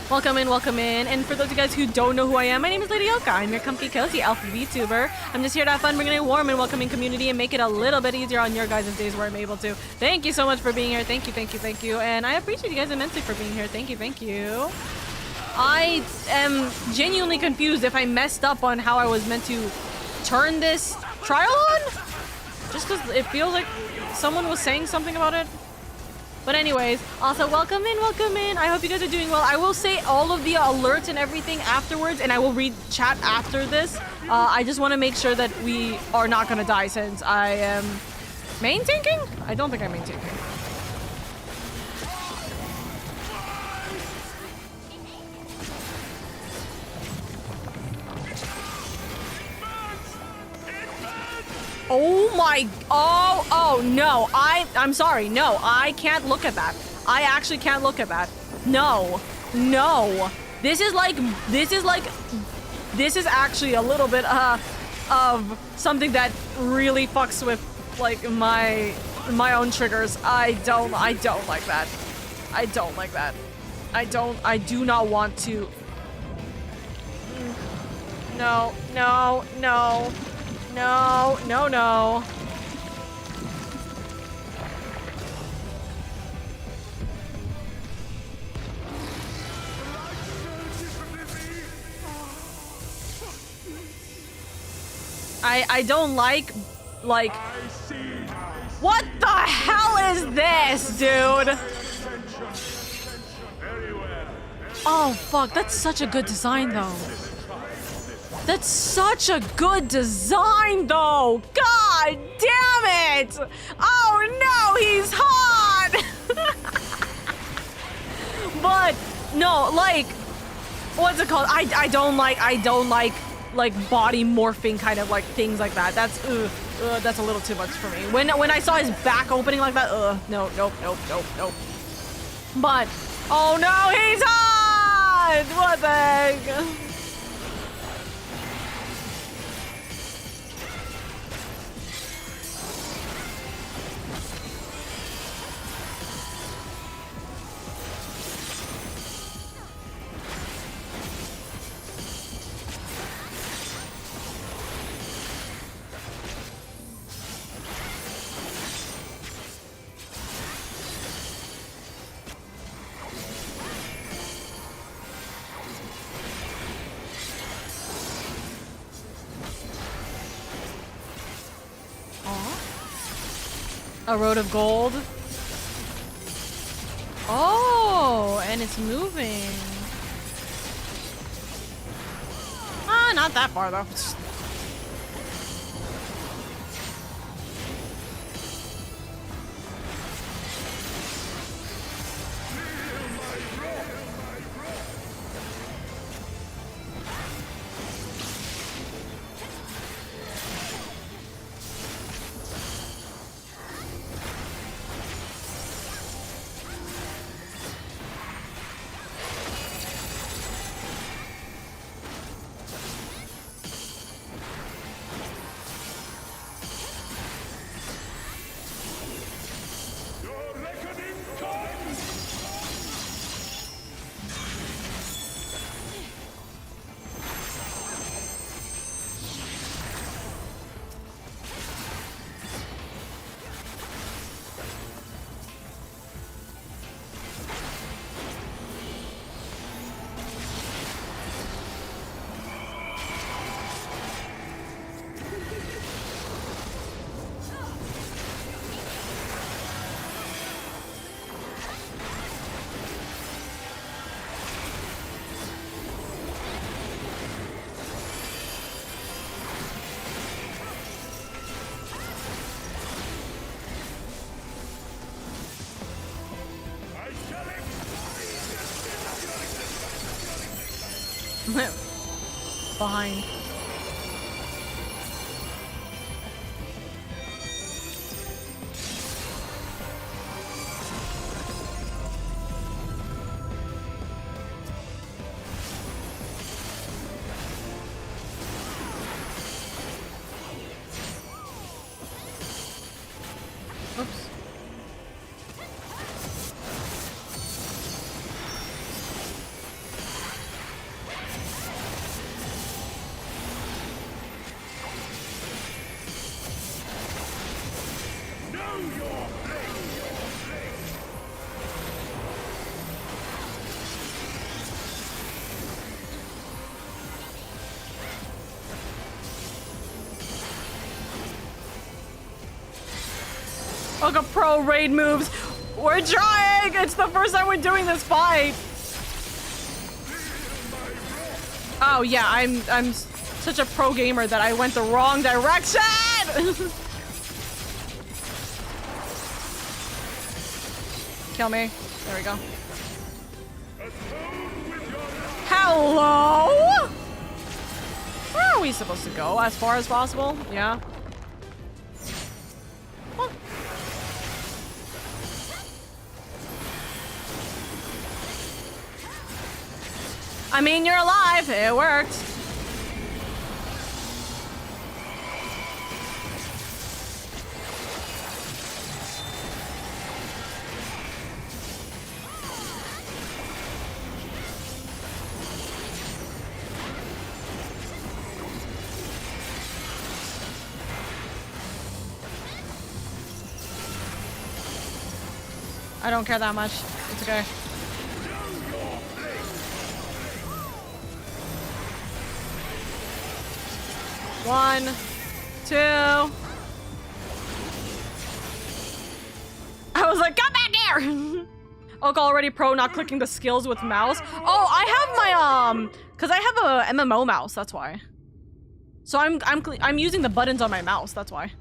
Welcome in. And for those of you guys who don't know who I am, my name is LadyOka. I'm your comfy, cozy elf Vtuber. I'm just here to have fun, bring in a warm and welcoming community and make it a little bit easier on your guys' days where I'm able to. Thank you so much for being here. Thank you. And I appreciate you guys immensely for being here. Thank you. I am genuinely confused if I messed up on how I was meant to turn this trial on. Just because it feels like someone was saying something about it. But anyways, also welcome in. I hope you guys are doing well. I will say all of the alerts and everything afterwards, and I will read chat after this. I just want to make sure that we are not going to die since I am main tanking? I don't think I'm main tanking. Oh my, oh no, I'm sorry, no, I can't look at that. I actually can't look at that. No. This is actually a little bit of something that really fucks with like my own triggers. I don't like that. I do not want to. No. I don't like what the hell is this, dude? Oh fuck, that's such a good design though. That's such a good design though. God damn it! Oh no, he's hot! But no, like, what's it called? I don't like body morphing kind of like things like that. That's that's a little too much for me. When I saw his back opening like that, no. But oh no, he's hot! What the heck? A road of gold. Oh, and it's moving. Ah, not that far though. Behind. Oops. Look at pro raid moves. We're trying. It's the first time we're doing this fight. Oh yeah, I'm such a pro gamer that I went the wrong direction. Kill me. There we go. Hello? Where are we supposed to go? As far as possible? Yeah. Huh. I mean, you're alive. It worked. I don't care that much. It's okay. One, 2. I was like, come back here! Oka already pro, not clicking the skills with mouse. Oh, I have my, cause I have a MMO mouse, that's why. So I'm using the buttons on my mouse, that's why.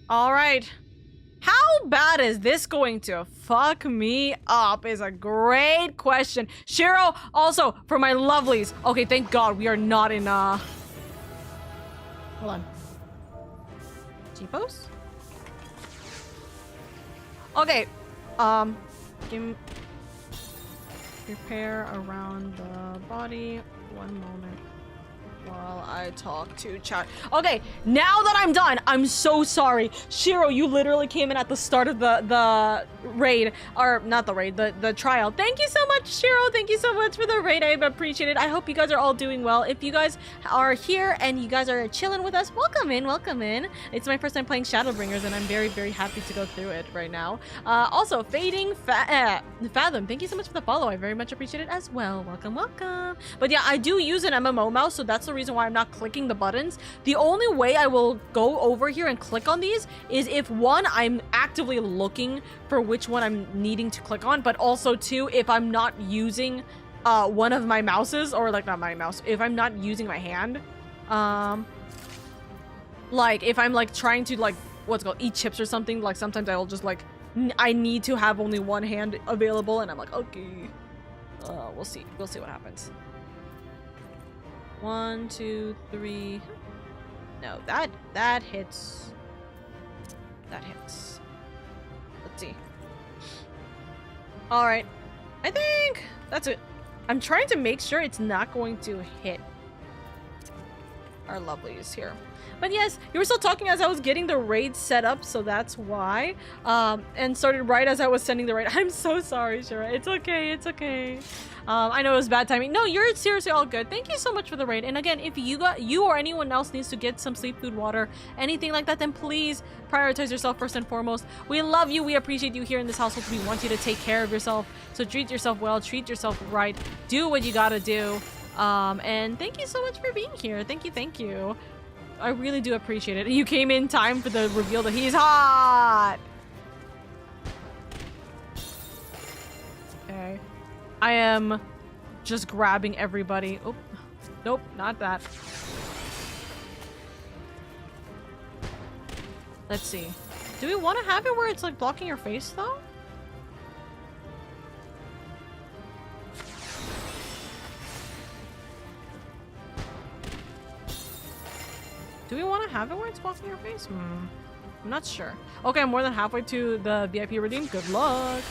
All right. How bad is this going to fuck me up is a great question. Shiro, also, for my lovelies. Okay, thank God we are not in, hold on. Jeepos? Okay, give me... Repair around the body. 1 moment. While I talk to chat. Okay, now that I'm done, I'm so sorry. Shiro, you literally came in at the start of the raid. Or, not the raid, the trial. Thank you so much, Shiro. Thank you so much for the raid. I appreciate it. I hope you guys are all doing well. If you guys are here and you guys are chilling with us, welcome in, welcome in. It's my first time playing Shadowbringers and I'm very, very happy to go through it right now. Also, Fading Fathom, thank you so much for the follow. I very much appreciate it as well. Welcome, welcome. But yeah, I do use an MMO mouse, so that's the reason why I'm not clicking the buttons. The only way I will go over here and click on these is if, one, I'm actively looking for which one I'm needing to click on, but also, two, if I'm not using one of my mouses, or like not my mouse, if I'm not using my hand. Like if I'm like trying to like, what's it called, eat chips or something, like sometimes I will just like, I need to have only one hand available and I'm like, okay. We'll see what happens. 1, 2, 3. No, that hits. That hits. Let's see. All right, I think that's it. I'm trying to make sure it's not going to hit our lovelies here. But yes, you were still talking as I was getting the raid set up, so that's why. And started right as I was sending the raid. I'm so sorry, Shira. It's okay, it's okay. I know it was bad timing. No, you're seriously all good. Thank you so much for the raid. And again, if you or anyone else needs to get some sleep, food, water, anything like that, then please prioritize yourself first and foremost. We love you. We appreciate you here in this household. We want you to take care of yourself. So treat yourself well, treat yourself right, do what you gotta do. And thank you so much for being here. Thank you, thank you. I really do appreciate it. You came in time for the reveal that he's hot. Okay. I am just grabbing everybody. Oh, nope, not that. Let's see. Do we want to have it where it's like blocking your face though? Do we want to have it where it's blocking your face? I'm not sure. Okay, I'm more than halfway to the VIP redeem. Good luck.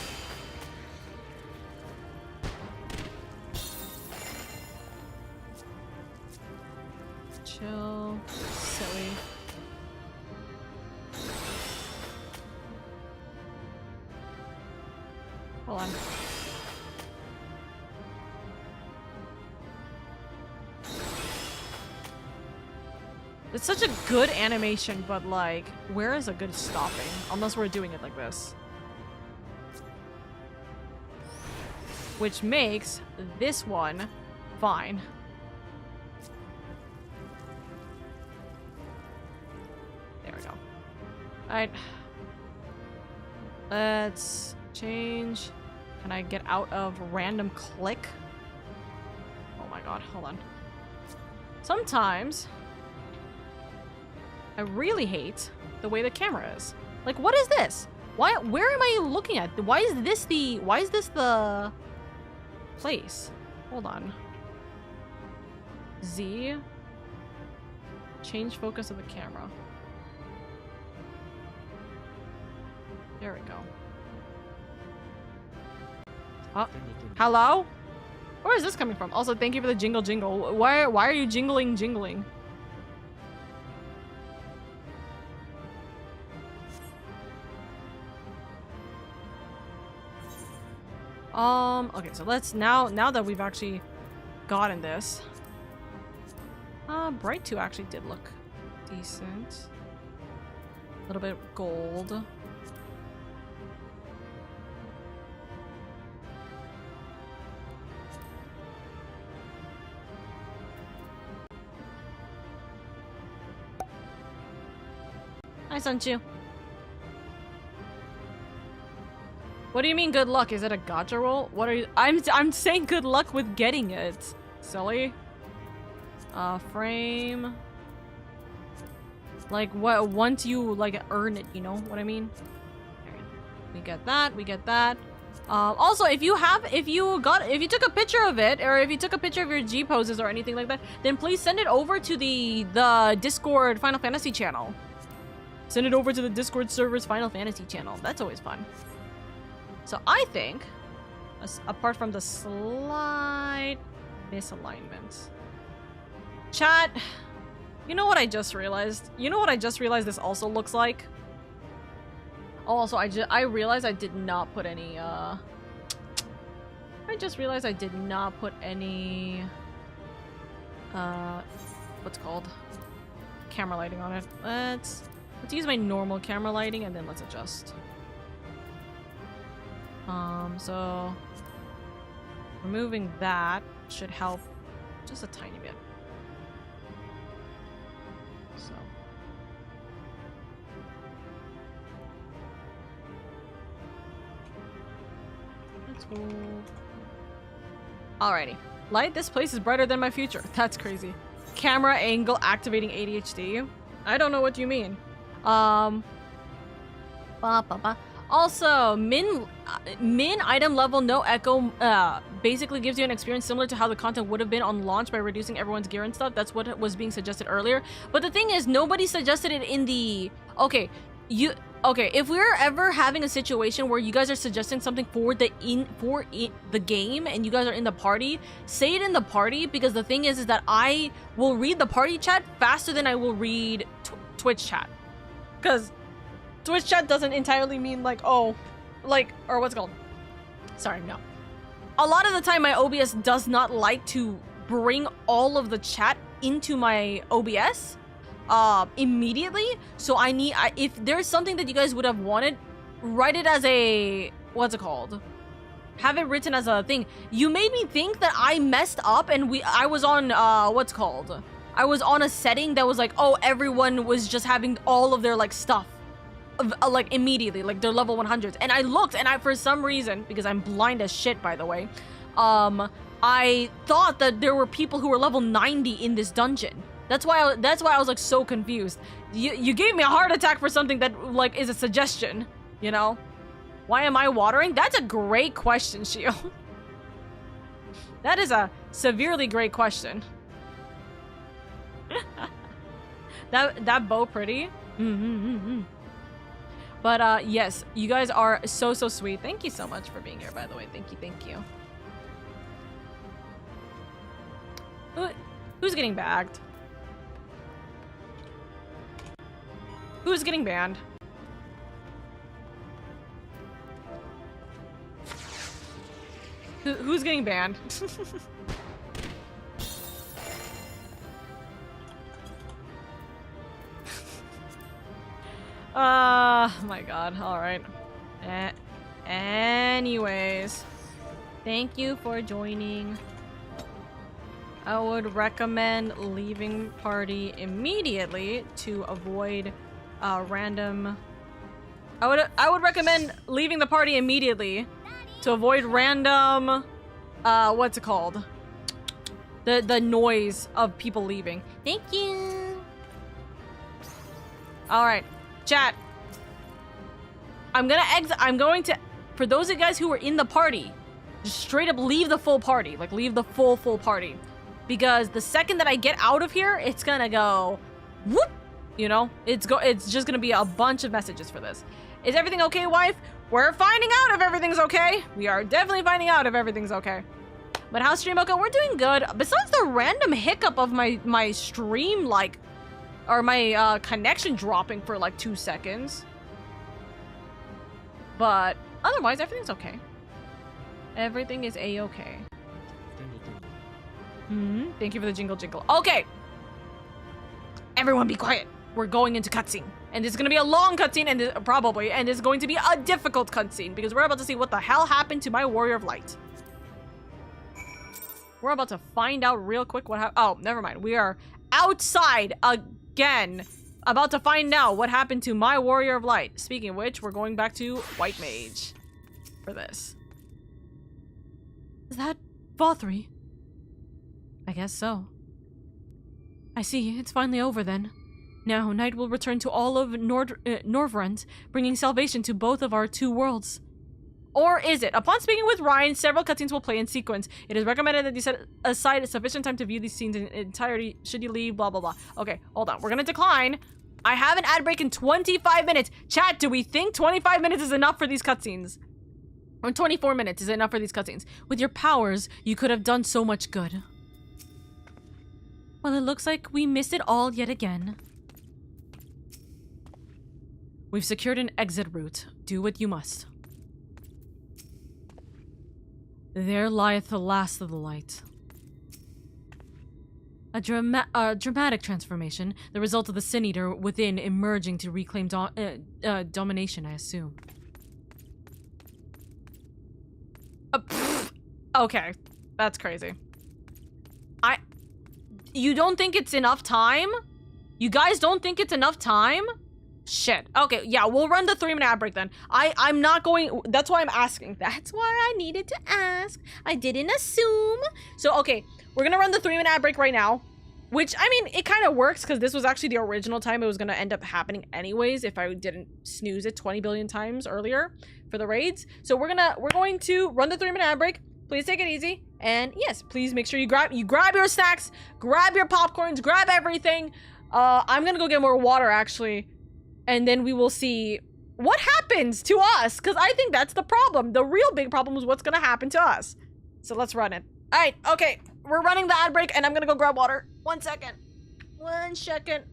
Chill. Silly. Hold on. It's such a good animation, but like, where is a good stopping? Unless we're doing it like this. Which makes this one fine. There we go. Alright. Let's change. Can I get out of random click? Oh my god, hold on. Sometimes I really hate the way the camera is. Like, what is this? Where am I looking at? Why is this the place? Hold on. Z. Change focus of the camera. There we go. Oh, hello? Where is this coming from? Also, thank you for the jingle jingle. Why are you jingling? Okay, so let's now that we've actually gotten this. Bright 2 actually did look decent. A little bit gold. sent you. What do you mean good luck? Is it a gacha roll? What are you? I'm saying good luck with getting it. Silly. Frame. Like what? Once you like earn it, you know what I mean? We get that. We get that. Also, if you took a picture of it, or if you took a picture of your G poses or anything like that, then please send it over to the Discord Final Fantasy channel. Send it over to the Discord server's Final Fantasy channel. That's always fun. So I think, apart from the slight misalignment, chat. You know what I just realized? You know what I just realized this also looks like? Also, I realized I did not put any, I just realized I did not put any, what's it called? Camera lighting on it. Let's use my normal camera lighting and then let's adjust. So removing that should help just a tiny bit. So. That's cool. Alrighty. Light, this place is brighter than my future. That's crazy. Camera angle activating ADHD. I don't know what you mean. Also, min item level no echo basically gives you an experience similar to how the content would have been on launch by reducing everyone's gear and stuff. That's what was being suggested earlier. But the thing is, nobody suggested it in the... Okay, if we're ever having a situation where you guys are suggesting something for the game and you guys are in the party, say it in the party, because the thing is that I will read the party chat faster than I will read Twitch chat. Because Twitch chat doesn't entirely mean like, oh, like, or what's it called? Sorry, no. A lot of the time my OBS does not like to bring all of the chat into my OBS immediately. So if there's something that you guys would have wanted, write it as a, what's it called? Have it written as a thing. You made me think that I messed up and I was on, what's it called? I was on a setting that was like, oh, everyone was just having all of their like stuff. Like immediately, like they're level 100s, and I looked, and for some reason, because I'm blind as shit, by the way, I thought that there were people who were level 90 in this dungeon. That's why I was like so confused. You gave me a heart attack for something that like is a suggestion, you know? Why am I watering? That's a great question, Shio. That is a severely great question. that bow pretty. But yes, you guys are so sweet. Thank you so much for being here, by the way. Thank you. Who's getting bagged? Who's getting banned? Who's getting banned? My god, alright. Anyways, thank you for joining. I would recommend leaving party immediately to avoid random... I would recommend leaving the party immediately to avoid random... what's it called? The noise of people leaving. Thank you! Alright. Chat, I'm going to, for those of you guys who were in the party, just straight up leave the full party. Like, leave the full party. Because the second that I get out of here, it's gonna go, whoop! You know? It's just gonna be a bunch of messages for this. Is everything okay, wife? We're finding out if everything's okay. We are definitely finding out if everything's okay. But how's StreamOka? We're doing good. Besides the random hiccup of my stream, like, or my connection dropping for like 2 seconds. But otherwise, everything's okay. Everything is a-okay. Thank you for the jingle. Okay. Everyone be quiet. We're going into cutscene. And this is going to be a long cutscene, and it's going to be a difficult cutscene, because we're about to see what the hell happened to my Warrior of Light. We're about to find out real quick what happened. Oh, never mind. We are outside again about to find out what happened to my Warrior of Light. Speaking of which, we're going back to White Mage for this. Is that Vothri? I guess so. I see. It's finally over then. Now, night will return to all of Norvrend, bringing salvation to both of our two worlds. Or is it? Upon speaking with Ryan, several cutscenes will play in sequence. It is recommended that you set aside sufficient time to view these scenes in entirety. Should you leave? Blah, blah, blah. Okay, hold on. We're gonna decline. I have an ad break in 25 minutes. Chat, do we think 25 minutes is enough for these cutscenes? Or 24 minutes is enough for these cutscenes? With your powers, you could have done so much good. Well, it looks like we missed it all yet again. We've secured an exit route. Do what you must. There lieth the last of the light. A dramatic transformation, the result of the Sin Eater within emerging to reclaim domination, I assume. Okay, that's crazy. You don't think it's enough time? You guys don't think it's enough time? Shit. Okay, yeah, we'll run the 3-minute ad break then. I'm not going... That's why I'm asking. That's why I needed to ask. I didn't assume. So, okay, we're gonna run the 3-minute ad break right now. Which, I mean, it kind of works because this was actually the original time it was gonna end up happening anyways if I didn't snooze it 20 billion times earlier for the raids. So we're going to run the 3-minute ad break. Please take it easy. And yes, please make sure you grab your snacks, grab your popcorns, grab everything. I'm gonna go get more water actually. And then we will see what happens to us. Because I think that's the problem. The real big problem is what's going to happen to us. So let's run it. All right. Okay. We're running the ad break and I'm going to go grab water. 1 second. 1 second.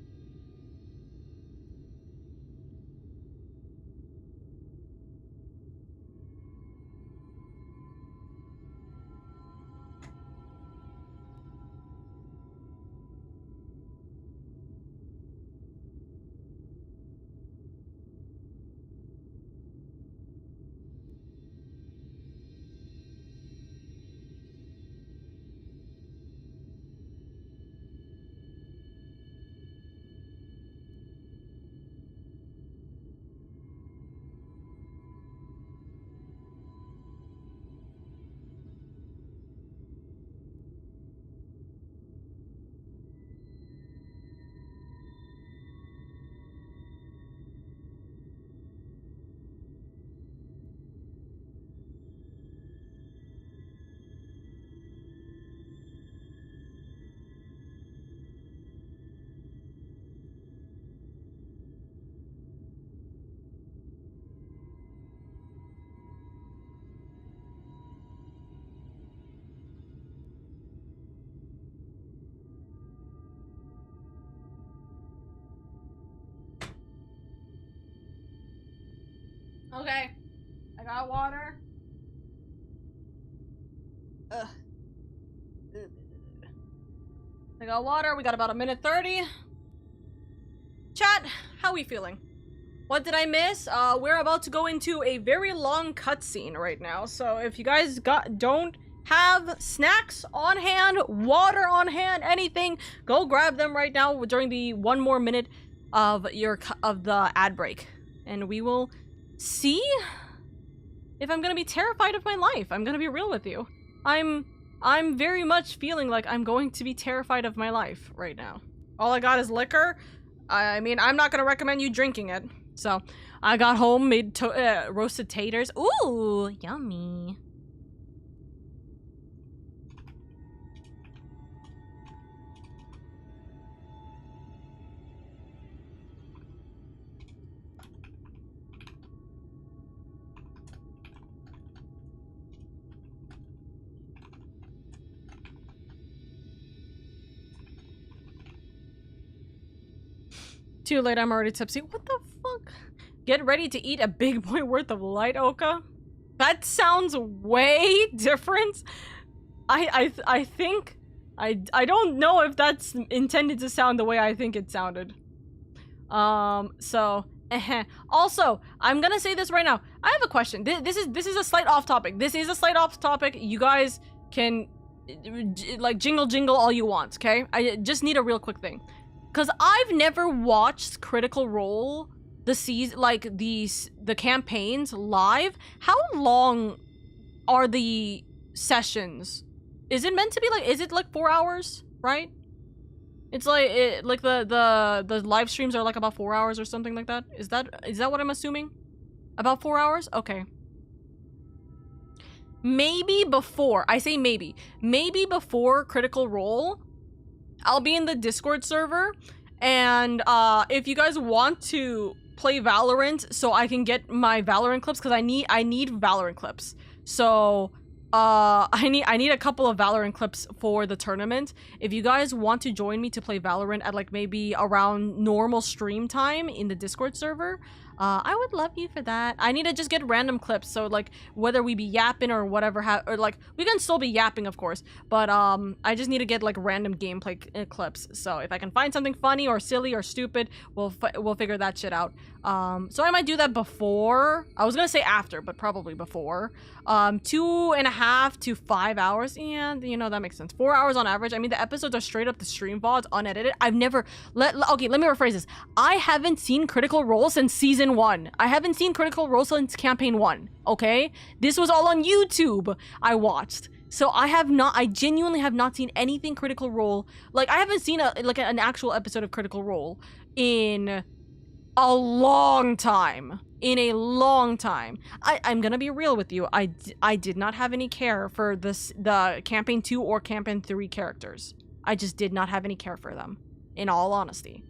Okay, I got water. Ugh. I got water. We got about 1:30. Chat, how we feeling? What did I miss? We're about to go into a very long cutscene right now. So if you guys don't have snacks on hand, water on hand, anything, go grab them right now during the 1 more minute of the ad break, and we will see if I'm gonna be terrified of my life. I'm gonna be real with you. I'm very much feeling like I'm going to be terrified of my life right now. All I got is liquor. I mean, I'm not gonna recommend you drinking it. So, I got homemade roasted taters. Ooh, yummy. Too late, I'm already tipsy. What the fuck? Get ready to eat a big boy worth of LadyOka? That sounds way different. I think I don't know if that's intended to sound the way I think it sounded. Also, I'm gonna say this right now. I have a question. This is a slight off topic. This is a slight off topic. You guys can like jingle all you want, okay? I just need a real quick thing. because I've never watched Critical Role, the season, like the campaigns live. How long are the sessions? Is it meant to be like, is it like 4 hours, right? It's like, like the live streams are like about 4 hours or something like that. Is that what I'm assuming? About 4 hours? Okay. Maybe before, I say maybe before Critical Role, I'll be in the Discord server, and if you guys want to play Valorant so I can get my Valorant clips, because I need Valorant clips. So I need a couple of Valorant clips for the tournament. If you guys want to join me to play Valorant at like maybe around normal stream time in the Discord server, I would love you for that. I need to just get random clips, so like whether we be yapping or whatever, or like we can still be yapping, of course, but I just need to get like random gameplay clips. So if I can find something funny or silly or stupid, we'll figure that shit out. So I might do that before. I was gonna say after, but probably before. 2.5 to 5 hours. Yeah, you know, that makes sense. 4 hours on average. I mean, the episodes are straight up the stream VODs, unedited. I've never okay, let me rephrase this. I haven't seen Critical Role since season 1. I haven't seen Critical Role since campaign 1. Okay, this was all on YouTube. I watched. So I genuinely have not seen anything Critical Role. Like, I haven't seen an actual episode of Critical Role in a long time. I'm gonna be real with you. I did not have any care for the campaign 2 or campaign 3 characters. I just did not have any care for them, in all honesty.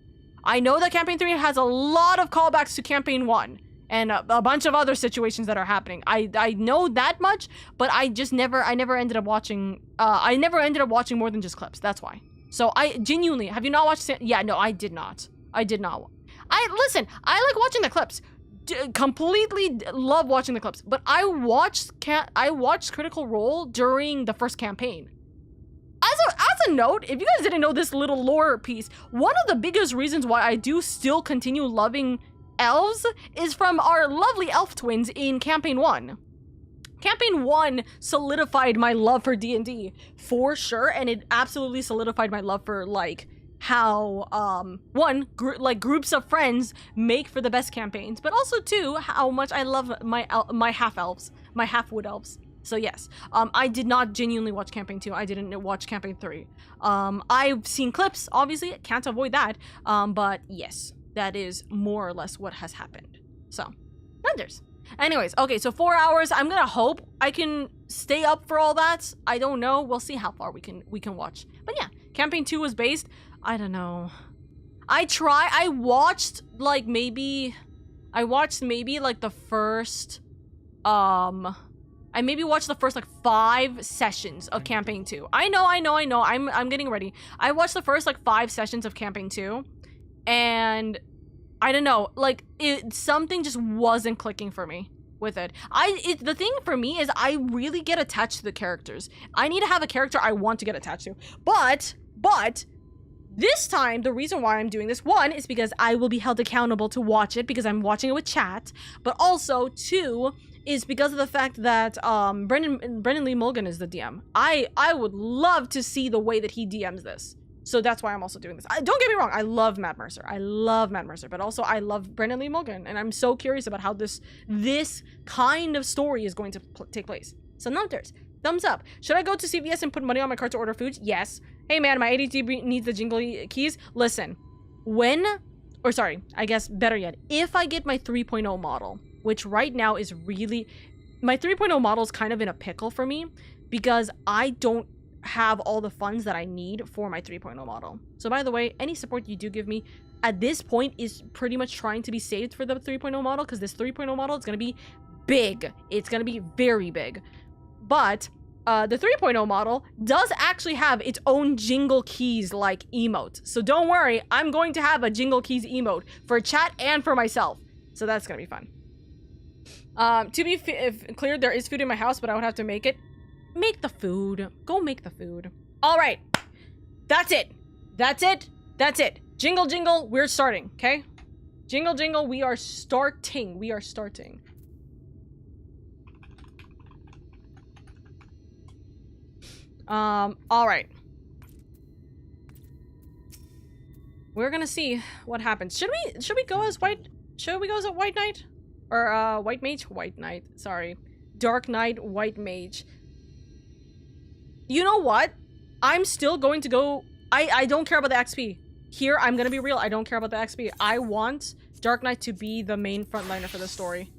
I know that campaign 3 has a lot of callbacks to campaign 1 and a bunch of other situations that are happening. I know that much, but I never ended up watching more than just clips. That's why. So I genuinely, have you not watched? Yeah, no, I did not. Listen, I like watching the clips. Completely love watching the clips, but I watched Critical Role during the first campaign. As a note, if you guys didn't know this little lore piece, one of the biggest reasons why I do still continue loving elves is from our lovely elf twins in campaign 1. Campaign 1 solidified my love for D&D for sure, and it absolutely solidified my love for like how groups of friends make for the best campaigns, but also too how much I love my half elves, my half wood elves. So yes, I did not genuinely watch campaign 2. I didn't watch campaign 3. I've seen clips, obviously, can't avoid that. But yes, that is more or less what has happened. So, wonders. Anyways, okay, so 4 hours. I'm gonna hope I can stay up for all that. I don't know. We'll see how far we can watch. But yeah, campaign 2 was based. I don't know. I watched maybe like the first I maybe watched the first like 5 sessions of campaign 2. I know. I'm getting ready. I watched the first like 5 sessions of campaign 2, and I don't know, like something just wasn't clicking for me with it. The thing for me is I really get attached to the characters. I need to have a character I want to get attached to. But this time, the reason why I'm doing this, 1, is because I will be held accountable to watch it because I'm watching it with chat, but also 2 is because of the fact that Brendan Lee Mulligan is the DM. I would love to see the way that he DMs this. So that's why I'm also doing this. Don't get me wrong, I love Matt Mercer. But also I love Brendan Lee Mulligan, and I'm so curious about how this kind of story is going to take place. So numbers, thumbs up. Should I go to CVS and put money on my card to order food? Yes. Hey man, my ADT needs the jingly keys. Listen, I guess better yet, if I get my 3.0 model, which right now is really, my 3.0 model is kind of in a pickle for me because I don't have all the funds that I need for my 3.0 model. So by the way, any support you do give me at this point is pretty much trying to be saved for the 3.0 model, because this 3.0 model is going to be big. It's going to be very big. But the 3.0 model does actually have its own jingle keys like emote. So don't worry, I'm going to have a jingle keys emote for chat and for myself. So that's going to be fun. To be clear, there is food in my house, but I would have to make it. Make the food. Go make the food. All right. That's it. Jingle, jingle. We're starting. Okay. Jingle, jingle. We are starting. All right. We're gonna see what happens. Should we go as white? Should we go as a white knight? Or white mage? White knight. Sorry. Dark knight, white mage. You know what? I'm still going to go. I don't care about the XP. Here, I'm gonna be real. I don't care about the XP. I want Dark Knight to be the main frontliner for this story.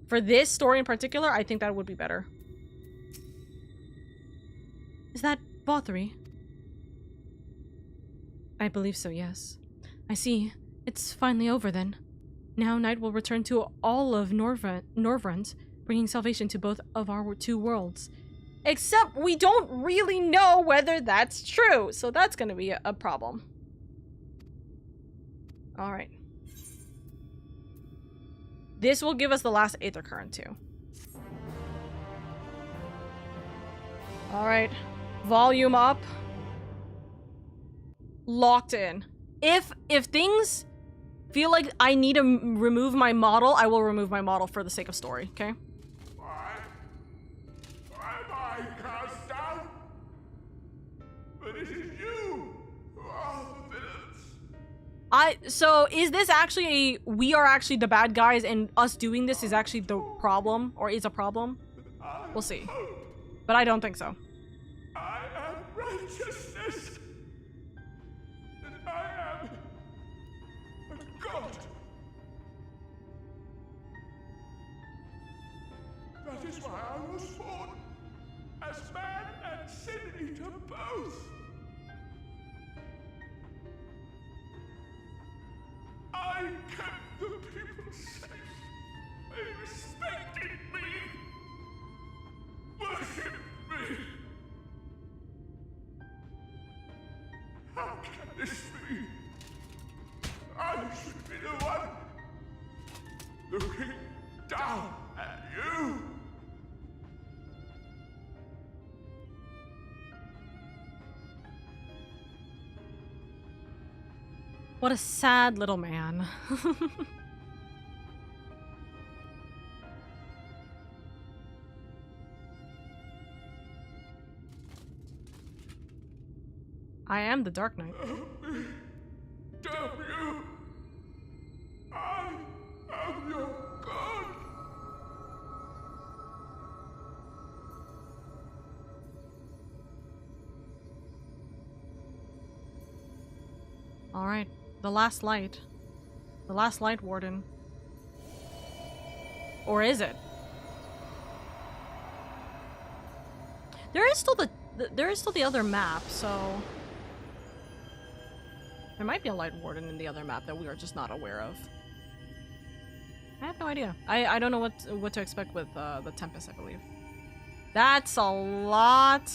For this story in particular, I think that would be better. Is that Bothry? I believe so, yes. I see. It's finally over then. Now Night will return to all of Norvrent, bringing salvation to both of our two worlds. Except we don't really know whether that's true, so that's gonna be a problem. Alright. This will give us the last Aether Current too. Alright. Volume up. Locked in. If things feel like I need to remove my model, I will remove my model for the sake of story, okay? Why am I cast down? But it is you who are the villains. So is this actually we are actually the bad guys and us doing this is actually the problem, or is a problem? We'll see. But I don't think so. I am righteousness. And I am a god. That is why I was born as man and sin eater both. I kept the people safe. They respected me. Worshipped me. How can this be? I should be the one looking down at you. What a sad little man. I am the Dark Knight. Damn you! I am your god! Alright. The last light. The last light warden. Or is it? There is still the other map, so there might be a light warden in the other map that we are just not aware of. I have no idea. I don't know what to expect with the Tempest, I believe. That's a lot.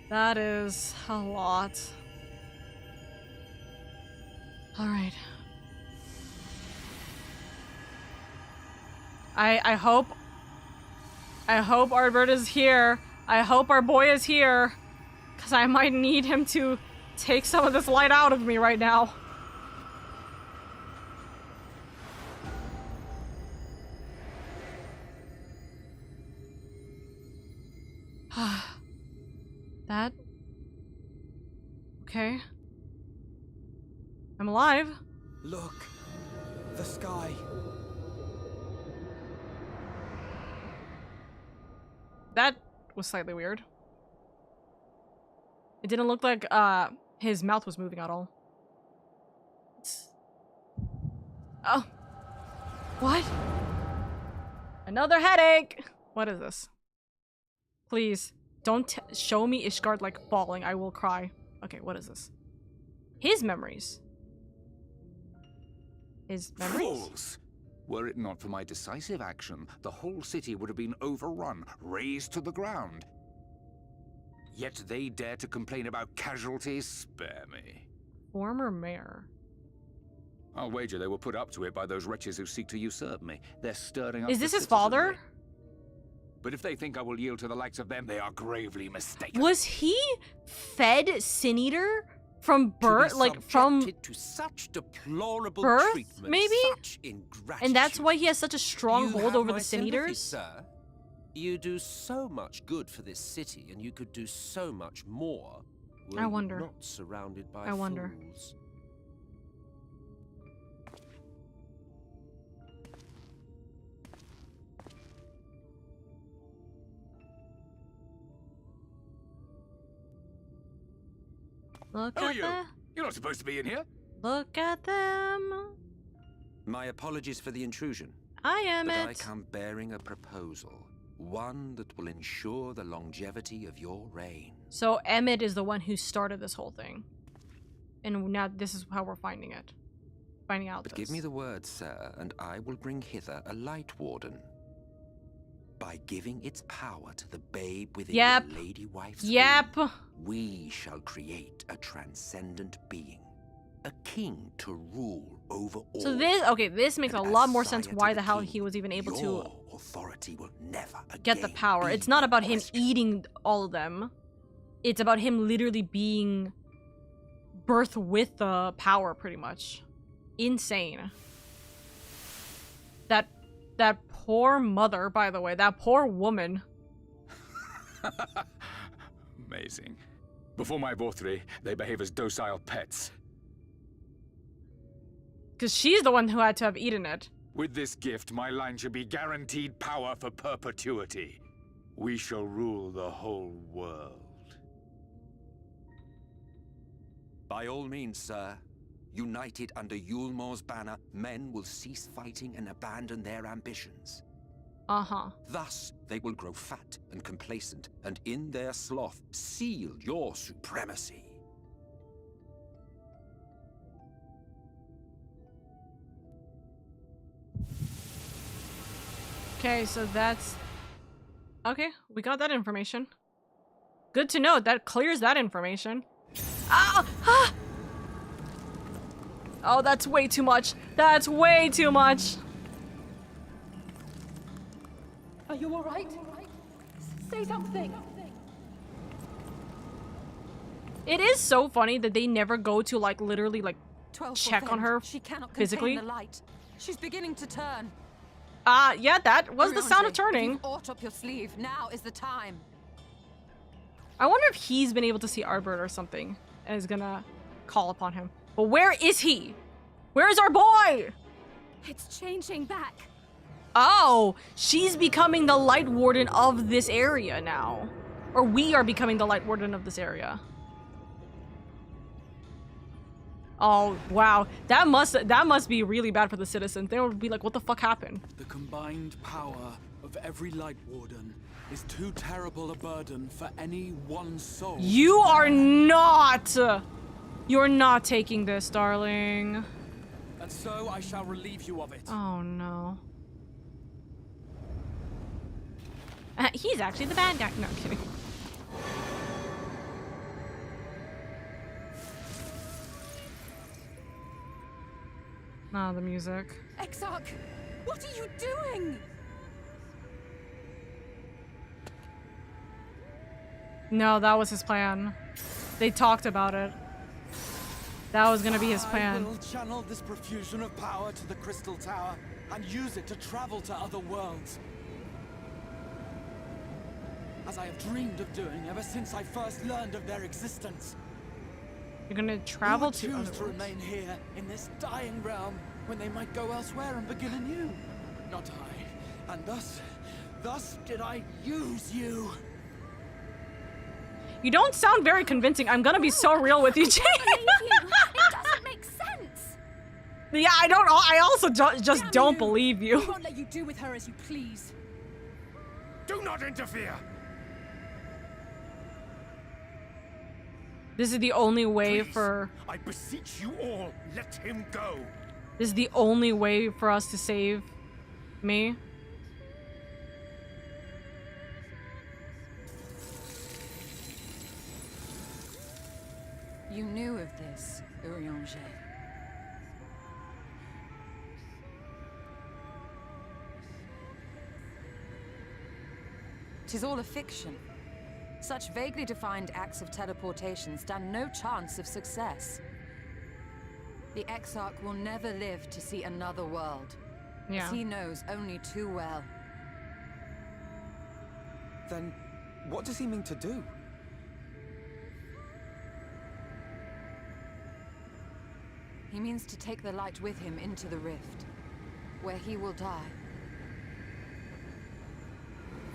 That is a lot. Alright. I hope Arbert is here. I hope our boy is here. Because I might need him to take some of this light out of me right now. That... Okay. I'm alive. Look, the sky. That was slightly weird. It didn't look like his mouth was moving at all. Oh. What? Another headache! What is this? Please, don't show me Ishgard like falling. I will cry. Okay, what is this? His memories. His memories? Fools! Were it not for my decisive action, the whole city would have been overrun, razed to the ground. Yet they dare to complain about casualties? Spare me. Former mayor. I'll wager they were put up to it by those wretches who seek to usurp me. They're stirring up. Is this his father? But if they think I will yield to the likes of them, they are gravely mistaken. Was he fed Sin Eater from birth, like from to such deplorable birth, treatment, maybe? such ingratitude. And that's why he has such a strong You hold have over my the Sin sympathy, Eaters? sir. You do so much good for this city, and you could do so much more were I you wonder. not surrounded by I wonder. fools? Look Who are at you? that. You're not supposed to be in here. Look at them. My apologies for the intrusion. I am But I it. come bearing a proposal. One that will ensure the longevity of your reign. So Emmett is the one who started this whole thing. And now this is how we're finding it. Finding out But this. give me the word, sir, and I will bring hither a light warden. By giving its power to the babe within Yep. your lady wife's Yep. womb, we shall create a transcendent being. A king to rule over all. So this makes a And lot as more sense sire to why the the hell king, he was even able to your authority will never get the again power. be It's not about him questioned. eating all of them. It's about him literally being birthed with the power, pretty much. Insane. That poor mother, by the way. That poor woman. Amazing. Before my birthday, they behave as docile pets. Because she's the one who had to have eaten it. With this gift, my line shall be guaranteed power for perpetuity. We shall rule the whole world. By all means, sir. United under Yulmor's banner, men will cease fighting and abandon their ambitions. Uh-huh. Thus, they will grow fat and complacent, and in their sloth, seal your supremacy. Okay, so that's... Okay, we got that information. Good to know. That clears that information. Ah! Ah! Oh, that's way too much. That's way too much. Are you alright? Say something. It is so funny that they never go to, like, literally, like, 12 check on fulfilled. her She cannot physically. contain the light. She's beginning to turn. Yeah, that was the sound of Urianger, turning. if you've aught up your sleeve. Now is the time. I wonder if he's been able to see Arbor or something and is gonna call upon him. But where is he? Where's our boy? It's changing back. Oh, she's becoming the Light Warden of this area now. Or we are becoming the Light Warden of this area. Oh, wow. That must be really bad for the citizens. They would be like, what the fuck happened? The combined power of every Light Warden is too terrible a burden for any one soul. You are not! You're not taking this, darling. And so I shall relieve you of it. Oh, no. He's actually the bad guy. No, I'm kidding. Ah, the music. Exarch, what are you doing? No, that was his plan. They talked about it. That was gonna be his plan. I will channel this profusion of power to the Crystal Tower and use it to travel to other worlds. As I have dreamed of doing ever since I first learned of their existence. You're gonna travel Who to would other choose to worlds? remain here in this dying realm when they might go elsewhere and begin anew? Not I. And thus did I use you. You don't sound very convincing. I'm gonna be so real with you, Jane. It doesn't make sense. Yeah, I also just don't believe We you. won't let you do with her as you please. Do not interfere! This is the only way Please, for... I beseech you all, let him go! This is the only way for us to save me. You knew of this, Urianger. 'Tis all a fiction. Such vaguely defined acts of teleportation stand no chance of success. The Exarch will never live to see another world. Yeah. As he knows only too well. Then, what does he mean to do? He means to take the light with him into the rift, where he will die.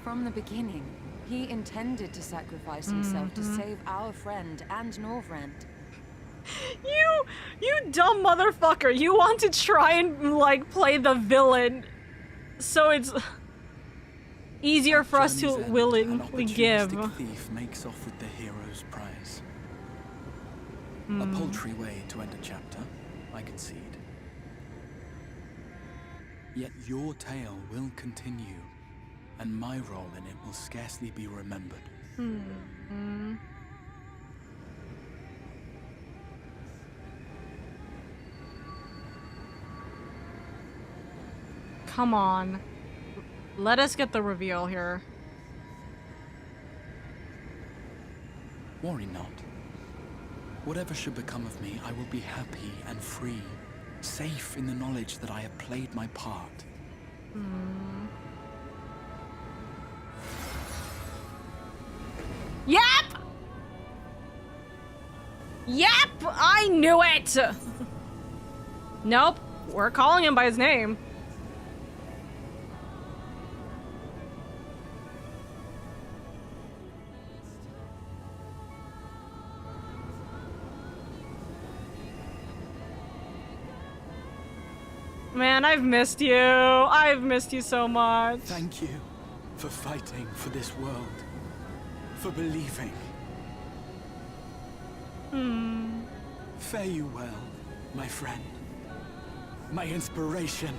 From the beginning, he intended to sacrifice himself to save our friend and Norvrend. You dumb motherfucker. You want to try and, like, play the villain so it's easier for us to willingly give. An opportunistic thief makes off with the hero's prize. A paltry way to end a chapter, I concede. Yet your tale will continue, and my role in it will scarcely be remembered. Come on. Let us get the reveal here. Worry not. Whatever should become of me, I will be happy and free, safe in the knowledge that I have played my part. Yep! Yep! I knew it! Nope. We're calling him by his name. Man, I've missed you. I've missed you so much. Thank you for fighting for this world, for believing. Fare you well, my friend, my inspiration.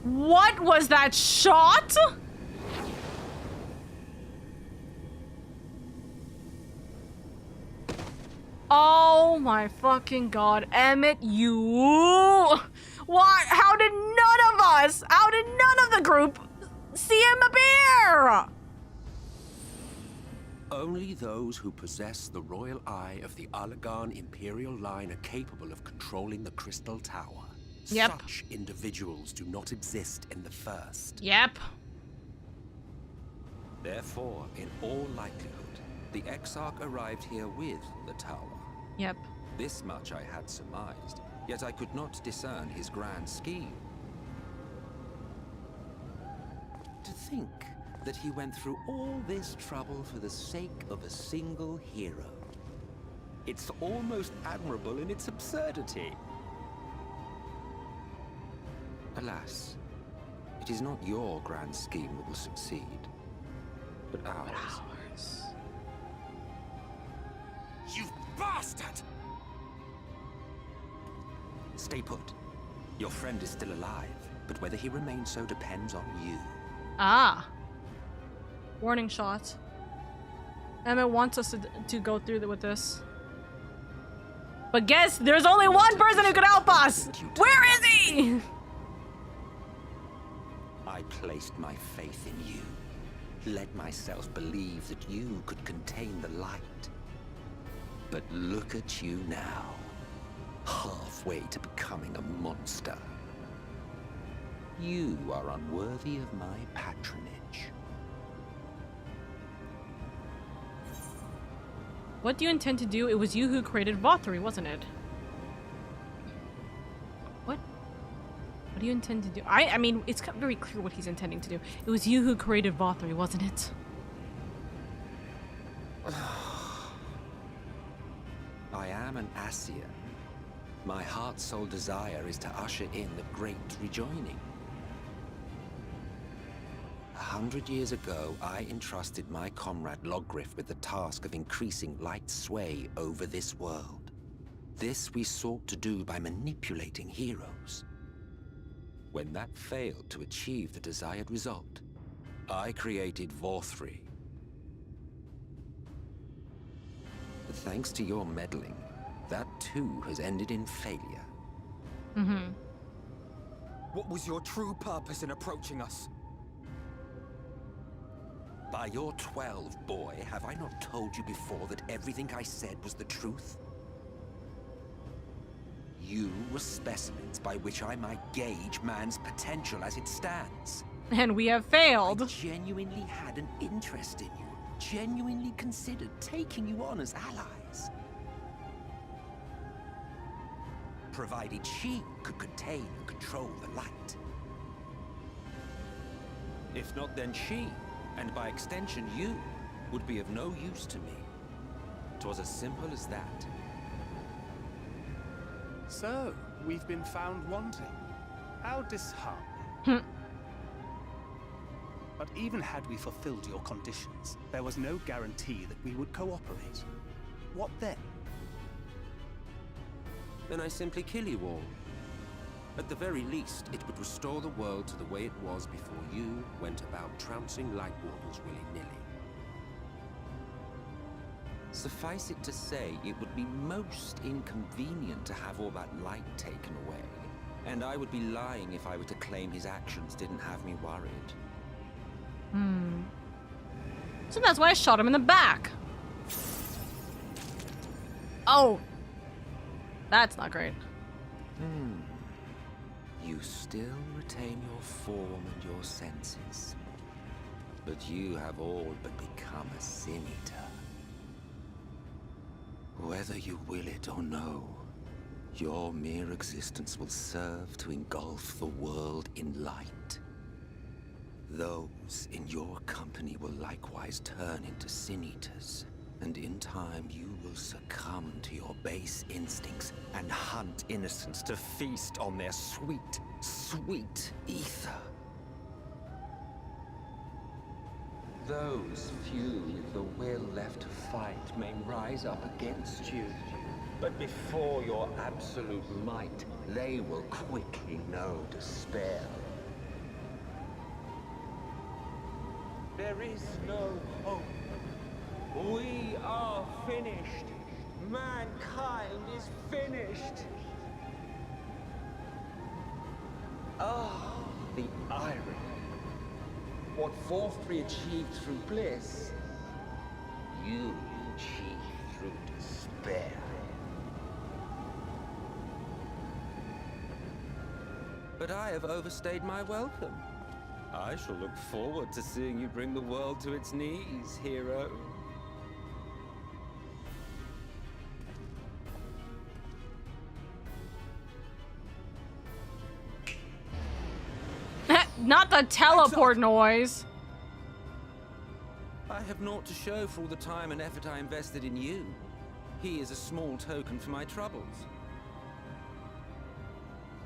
What was that shot? Oh my fucking god, Emmett, you... Why? How did none of the group see him appear? Only those who possess the royal eye of the Allagan Imperial line are capable of controlling the Crystal Tower. Yep. Such individuals do not exist in the First. Yep. Therefore, in all likelihood, the Exarch arrived here with the tower. Yep. This much I had surmised, yet I could not discern his grand scheme. To think that he went through all this trouble for the sake of a single hero. It's almost admirable in its absurdity. Alas, it is not your grand scheme that will succeed, but ours. You bastard! Stay put. Your friend is still alive, but whether he remains so depends on you. Ah. Warning shot. Emmett wants us to go through with this. But guess there's only one person who could help us! Where is he? I placed my faith in you. Let myself believe that you could contain the light. But look at you now. Halfway to becoming a monster. You are unworthy of my patronage. What do you intend to do? It was you who created Vothri, wasn't it? What? What do you intend to do? I mean, it's very clear what he's intending to do. It was you who created Vothri, wasn't it? I am an Ascian. My heart's sole desire is to usher in the great rejoining. 100 years ago, I entrusted my comrade Logriff with the task of increasing light's sway over this world. This we sought to do by manipulating heroes. When that failed to achieve the desired result, I created Vothri. But thanks to your meddling, that too has ended in failure. What was your true purpose in approaching us? By your 12, boy, have I not told you before that everything I said was the truth? You were specimens by which I might gauge man's potential as it stands. And we have failed. I genuinely had an interest in you. Genuinely considered taking you on as allies. Provided she could contain and control the light. If not, then she, and by extension you, would be of no use to me. 'Twas as simple as that. So, we've been found wanting. How disheartening. But even had we fulfilled your conditions, there was no guarantee that we would cooperate. What then? Then I simply kill you all. At the very least, it would restore the world to the way it was before you went about trouncing Lightwardens willy-nilly. Suffice it to say, it would be most inconvenient to have all that light taken away. And I would be lying if I were to claim his actions didn't have me worried. So that's why I shot him in the back. Oh. That's not great. You still retain your form and your senses. But you have all but become a sin eater. Whether you will it or no, your mere existence will serve to engulf the world in light. Those in your company will likewise turn into sin eaters, and in time you will succumb to your base instincts and hunt innocents to feast on their sweet, sweet ether. Those few with the will left to fight may rise up against you, but before your absolute might, they will quickly know despair. There is no hope. We are finished. Mankind is finished. Ah, the irony. What fourth we achieved through bliss, you achieved through despair. But I have overstayed my welcome. I shall look forward to seeing you bring the world to its knees, hero. Not the teleport noise. I have naught to show for all the time and effort I invested in you. He is a small token for my troubles.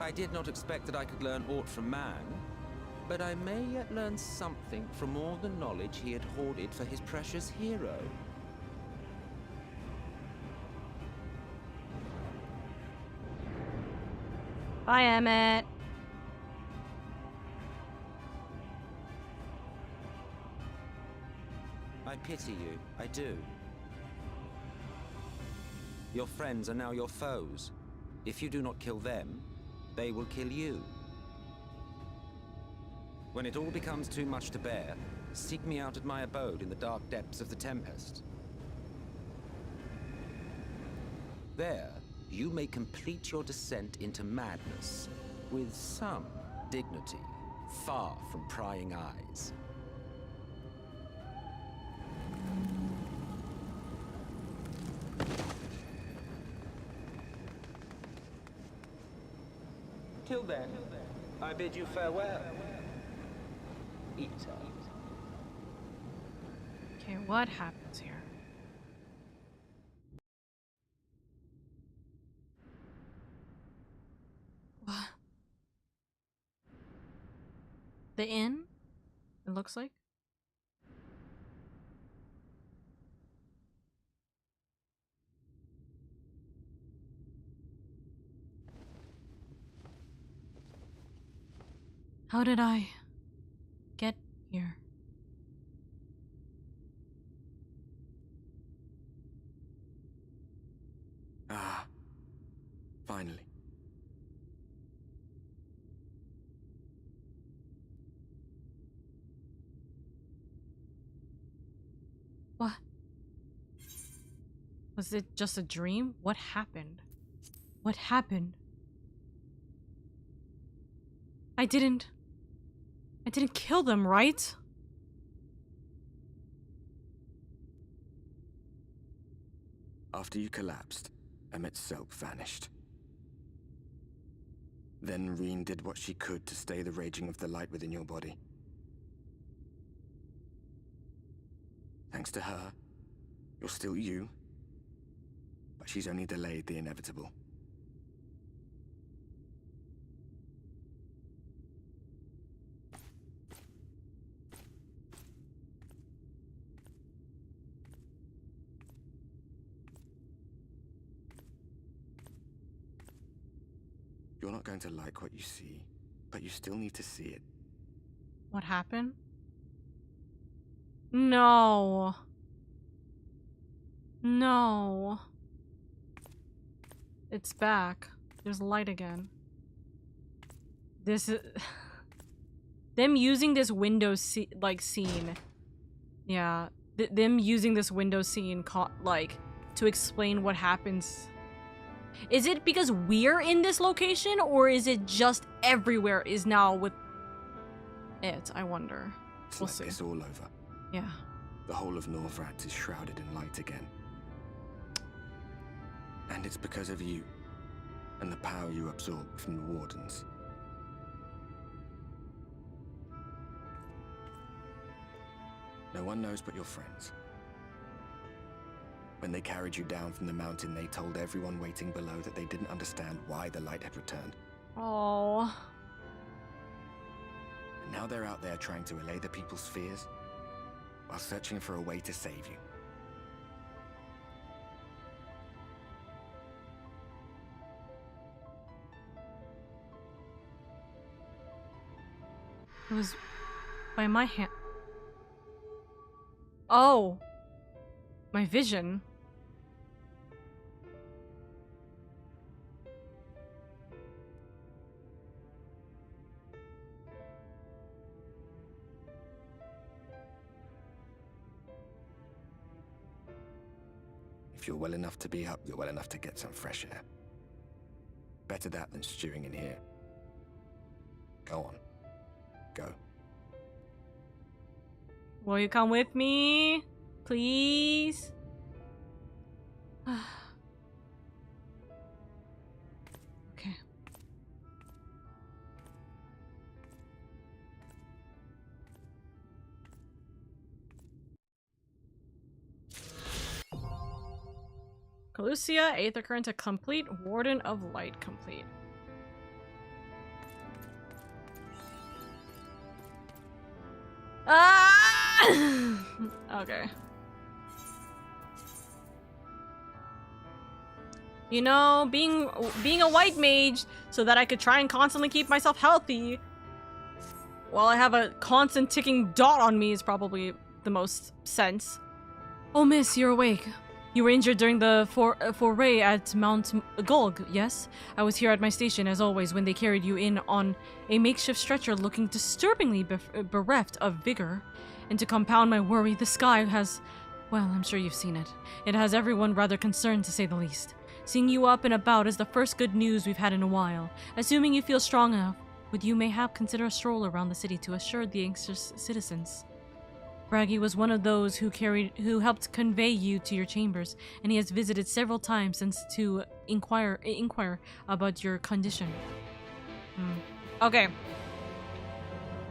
I did not expect that I could learn aught from man, but I may yet learn something from all the knowledge he had hoarded for his precious hero. Bye, Emmett. I pity you, I do. Your friends are now your foes. If you do not kill them, they will kill you. When it all becomes too much to bear, seek me out at my abode in the dark depths of the Tempest. There, you may complete your descent into madness, with some dignity, far from prying eyes. Till then, I bid you farewell. Eater. Okay, what happens here? What? The inn? It looks like? How did I get here? Ah, finally. What? Was it just a dream? What happened? What happened? I didn't kill them, right? After you collapsed, Emmett's self vanished. Then Reen did what she could to stay the raging of the light within your body. Thanks to her, you're still you, but she's only delayed the inevitable. You're not going to like what you see, but you still need to see it. What happened? No. No. It's back. There's light again. This is... them using this window scene. Yeah. Them using this window scene like to explain what happens. Is it because we're in this location, or is it just everywhere is now with it? I wonder. We'll see. It's all over. Yeah. The whole of Northrad is shrouded in light again. And it's because of you, and the power you absorb from the Wardens. No one knows but your friends. When they carried you down from the mountain, they told everyone waiting below that they didn't understand why the light had returned. Oh. And now they're out there trying to allay the people's fears, while searching for a way to save you. It was by my hand. Oh. My vision. If you're well enough to be up, you're well enough to get some fresh air. Better that than stewing in here. Go on. Go. Will you come with me? Please? Okay. Calusia, Aether Current to complete, Warden of Light complete. Ah! Okay. You know, being a white mage so that I could try and constantly keep myself healthy while I have a constant ticking dot on me is probably the most sense. Oh, miss, you're awake. You were injured during the foray at Mount Gulg, yes? I was here at my station, as always, when they carried you in on a makeshift stretcher looking disturbingly bereft of vigor. And to compound my worry, the sky has... well, I'm sure you've seen it. It has everyone rather concerned, to say the least. Seeing you up and about is the first good news we've had in a while. Assuming you feel strong enough, would you mayhap consider a stroll around the city to assure the anxious citizens? Braggy was one of those who helped convey you to your chambers, and he has visited several times since to inquire about your condition. Okay.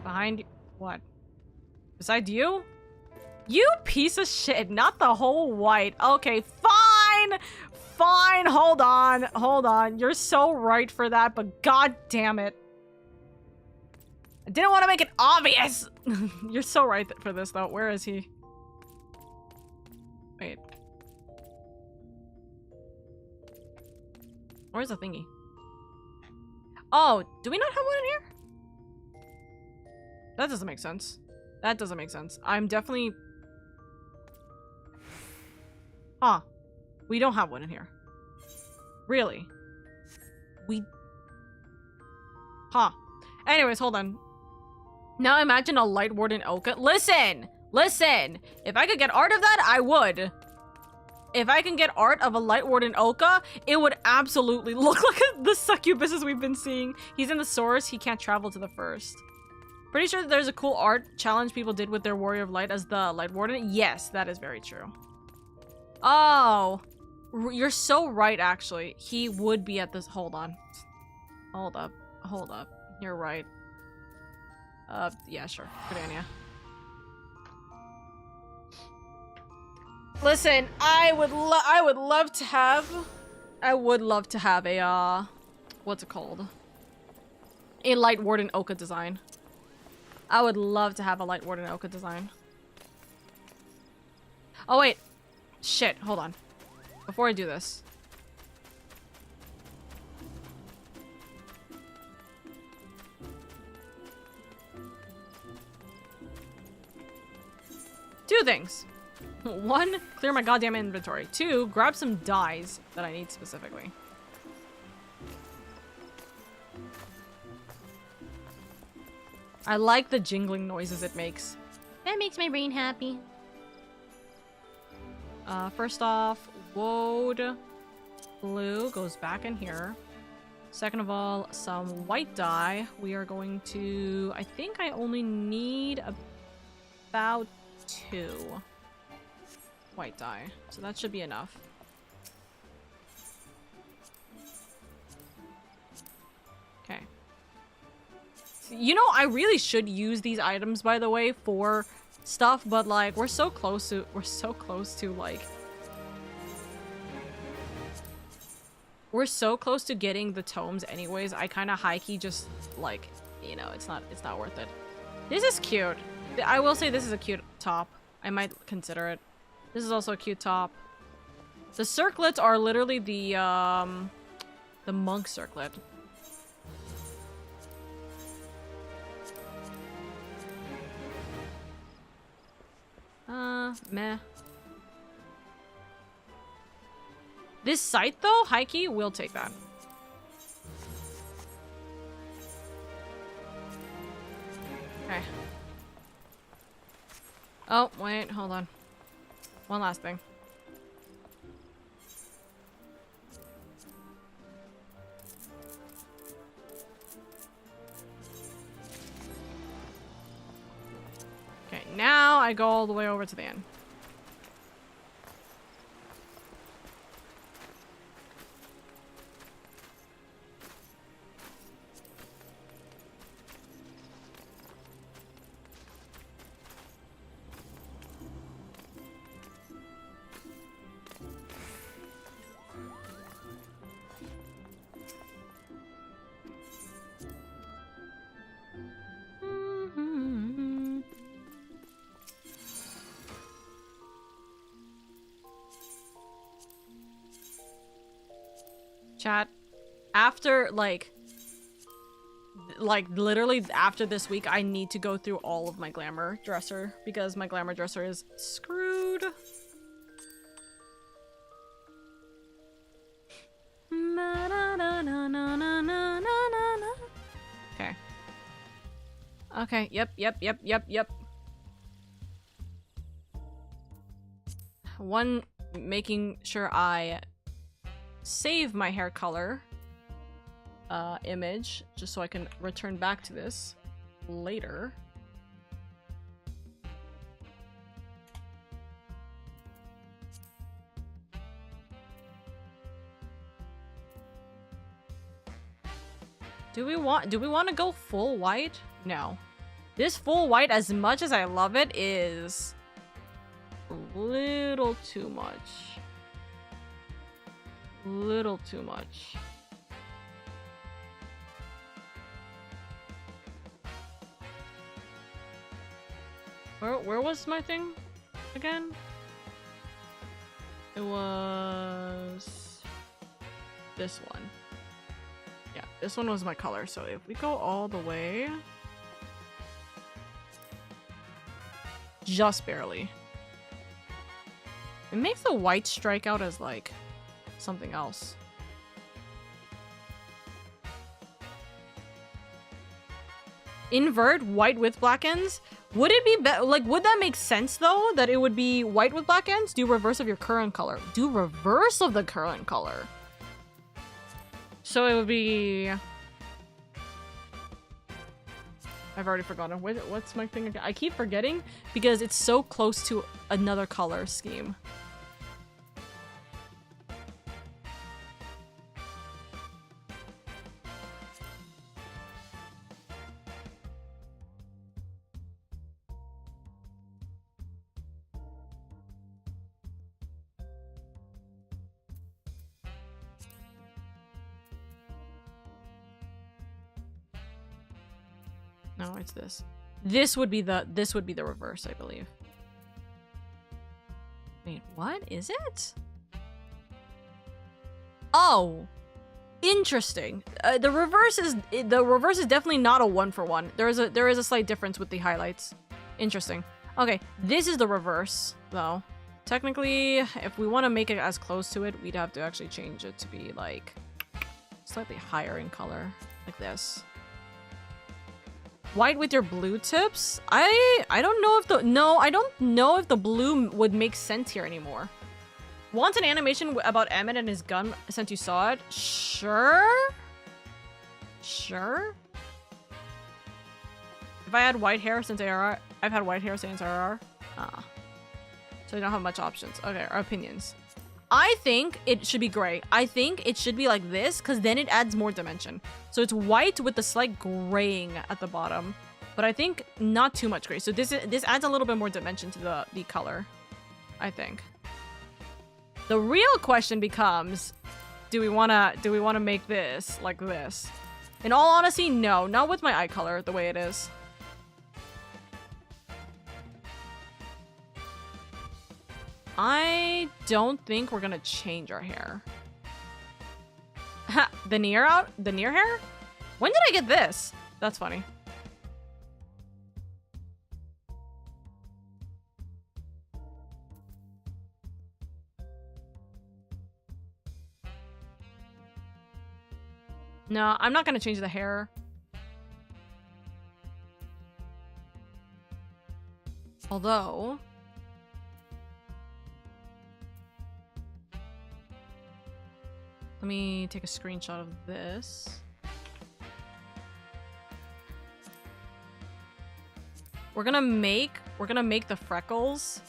Behind you. What? Beside you? You piece of shit, not the whole white. Okay, fine! Fine, hold on. You're so right for that, but god damn it. I didn't want to make it obvious! You're so right for this, though. Where is he? Wait. Where's the thingy? Oh, do we not have one in here? That doesn't make sense. That doesn't make sense. I'm definitely... Huh. We don't have one in here. Really? We... Huh. Anyways, hold on. Now imagine a Light Warden Oka. Listen! Listen! If I could get art of that, I would. if I can get art of a Light Warden Oka, it would absolutely look like the succubuses we've been seeing. He's in the source, he can't travel to the first. Pretty sure that there's a cool art challenge people did with their Warrior of Light as the Light Warden. Yes, that is very true. Oh, you're so right, actually. He would be at this. Hold on. Hold up. Hold up. You're right. Yeah, sure. Good idea. Listen, I would love to have a, what's it called? A Light Warden Oka design. I would love to have a Light Warden Oka design. Oh, wait. Shit, hold on. Before I do this. Two things. One, clear my goddamn inventory. Two, grab some dyes that I need specifically. I like the jingling noises it makes. That makes my brain happy. First off, woad blue goes back in here. Second of all, some white dye. We are going to... I think I only need about 2 white dye. So that should be enough. Okay. You know, I really should use these items, by the way, for stuff, but like we're so close to like we're so close to getting the tomes anyways. I kind of high-key just like, you know, it's not worth it. This is cute. I will say this is a cute top. I might consider it. This is also a cute top. The circlets are literally the monk circlet. Meh. This site, though, high-key, we'll take that. Okay. Oh, wait, hold on. One last thing. Okay, now I go all the way over to the end. Chat, after like literally after this week, I need to go through all of my glamour dresser because my glamour dresser is screwed. Okay. Okay, yep. One, making sure I save my hair color image just so I can return back to this later. Do we want to go full white? No. This full white, as much as I love it, is a little too much. Little too much. Where was my thing again? It was this one. Yeah, this one was my color. So if we go all the way, just barely. It makes the white strike out as like something else. Invert white with black ends. Would it be like, would that make sense though? That it would be white with black ends? Do reverse of your current color. Do reverse of the current color. So it would be... I've already forgotten. What's my thing again? I keep forgetting because it's so close to another color scheme. No, it's this. This would be the reverse, I believe. Wait, what is it? Oh, interesting. The reverse is definitely not a 1-for-1. There is a slight difference with the highlights. Interesting. Okay, this is the reverse though. Technically, if we want to make it as close to it, we'd have to actually change it to be like slightly higher in color, like this. White with your blue tips? I don't know if I don't know if the blue would make sense here anymore. Want an animation about Emmett and his gun since you saw it? Sure? Sure? If I had white hair since ARR, I've had white hair since ARR. Ah. So I don't have much options. Okay, our opinions. I think it should be gray. I think it should be like this, because then it adds more dimension. So it's white with the slight graying at the bottom. But I think not too much gray. So this adds a little bit more dimension to the color, I think. The real question becomes, do we wanna make this like this? In all honesty, no. Not with my eye color the way it is. I don't think we're gonna change our hair. Ha! The near hair? When did I get this? That's funny. No, I'm not gonna change the hair. Although... let me take a screenshot of this. We're gonna make the freckles.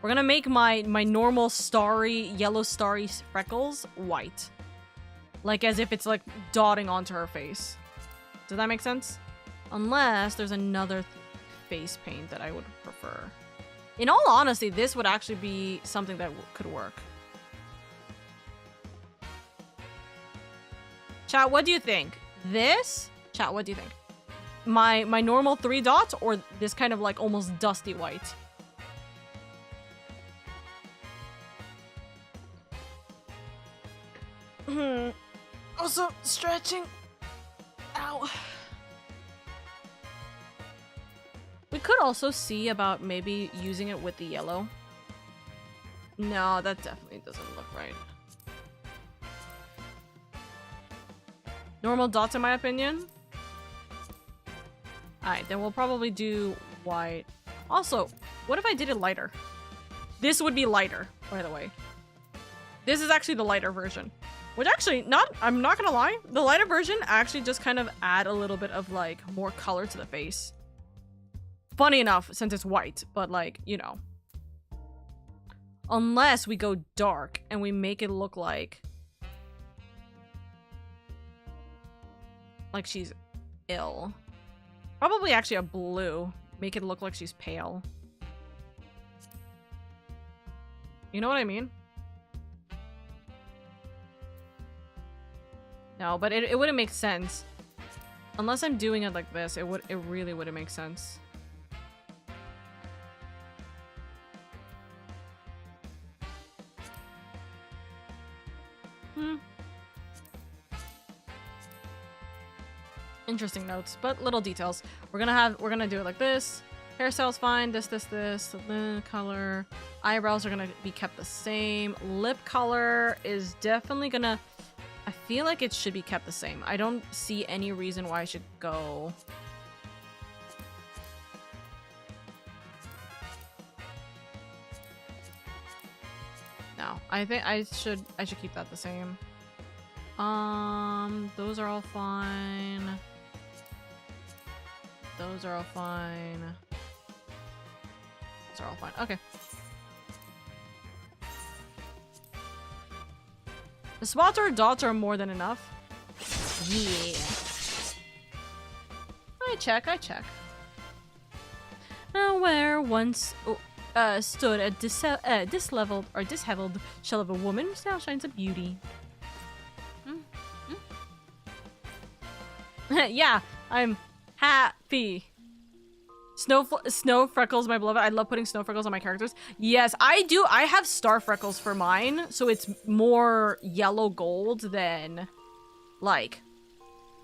We're gonna make my normal starry, yellow starry freckles white. Like as if it's like dotting onto her face. Does that make sense? Unless there's another face paint that I would prefer. In all honesty, this would actually be something that could work. Chat, what do you think? This? Chat, what do you think? My normal 3 dots or this kind of like almost dusty white? Also, stretching. Ow. We could also see about maybe using it with the yellow. No, that definitely doesn't look right. Normal dots in my opinion. Alright, then we'll probably do white. Also, what if I did it lighter? This would be lighter, by the way. This is actually the lighter version. Which actually, I'm not gonna lie, the lighter version actually just kind of add a little bit of like more color to the face. Funny enough, since it's white, but like, you know. Unless we go dark and we make it look like she's ill. Probably actually a blue. Make it look like she's pale. You know what I mean? No, but it wouldn't make sense. Unless I'm doing it like this, it really wouldn't make sense. Interesting notes, but little details. We're gonna do it like this. Hairstyle's fine. This. The color. Eyebrows are gonna be kept the same. Lip color is definitely gonna... I feel like it should be kept the same. I don't see any reason why I should go... now. I think I should keep that the same. Those are all fine. Those are all fine. Those are all fine. Okay. The spots or dots are more than enough. Yeah. I check. Where once stood a disheveled shell of a woman now shines a beauty. Yeah, I'm happy. Snow freckles, my beloved. I love putting snow freckles on my characters. Yes, I do. I have star freckles for mine, so it's more yellow gold than, like,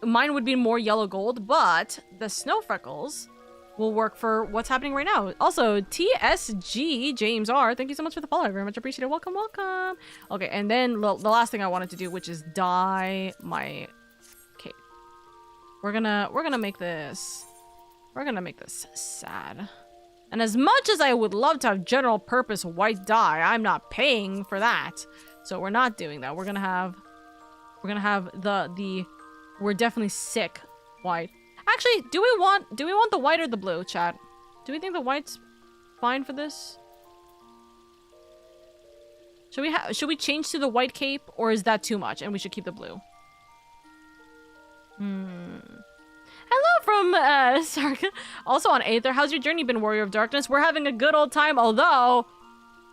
mine would be more yellow gold, but the snow freckles will work for what's happening right now. Also, TSG James R, thank you so much for the follow. I very much appreciate it. Welcome. Okay, and then the last thing I wanted to do, which is dye my cape. We're gonna make this. We're gonna make this sad. And as much as I would love to have general purpose white dye, I'm not paying for that. So we're not doing that. We're gonna have the we're definitely sick white. Actually, do we want the white or the blue, chat? Do we think the white's fine for this? Should we change to the white cape, or is that too much and we should keep the blue? Hello from Sarka. Also on Aether, how's your journey been, Warrior of Darkness? We're having a good old time, although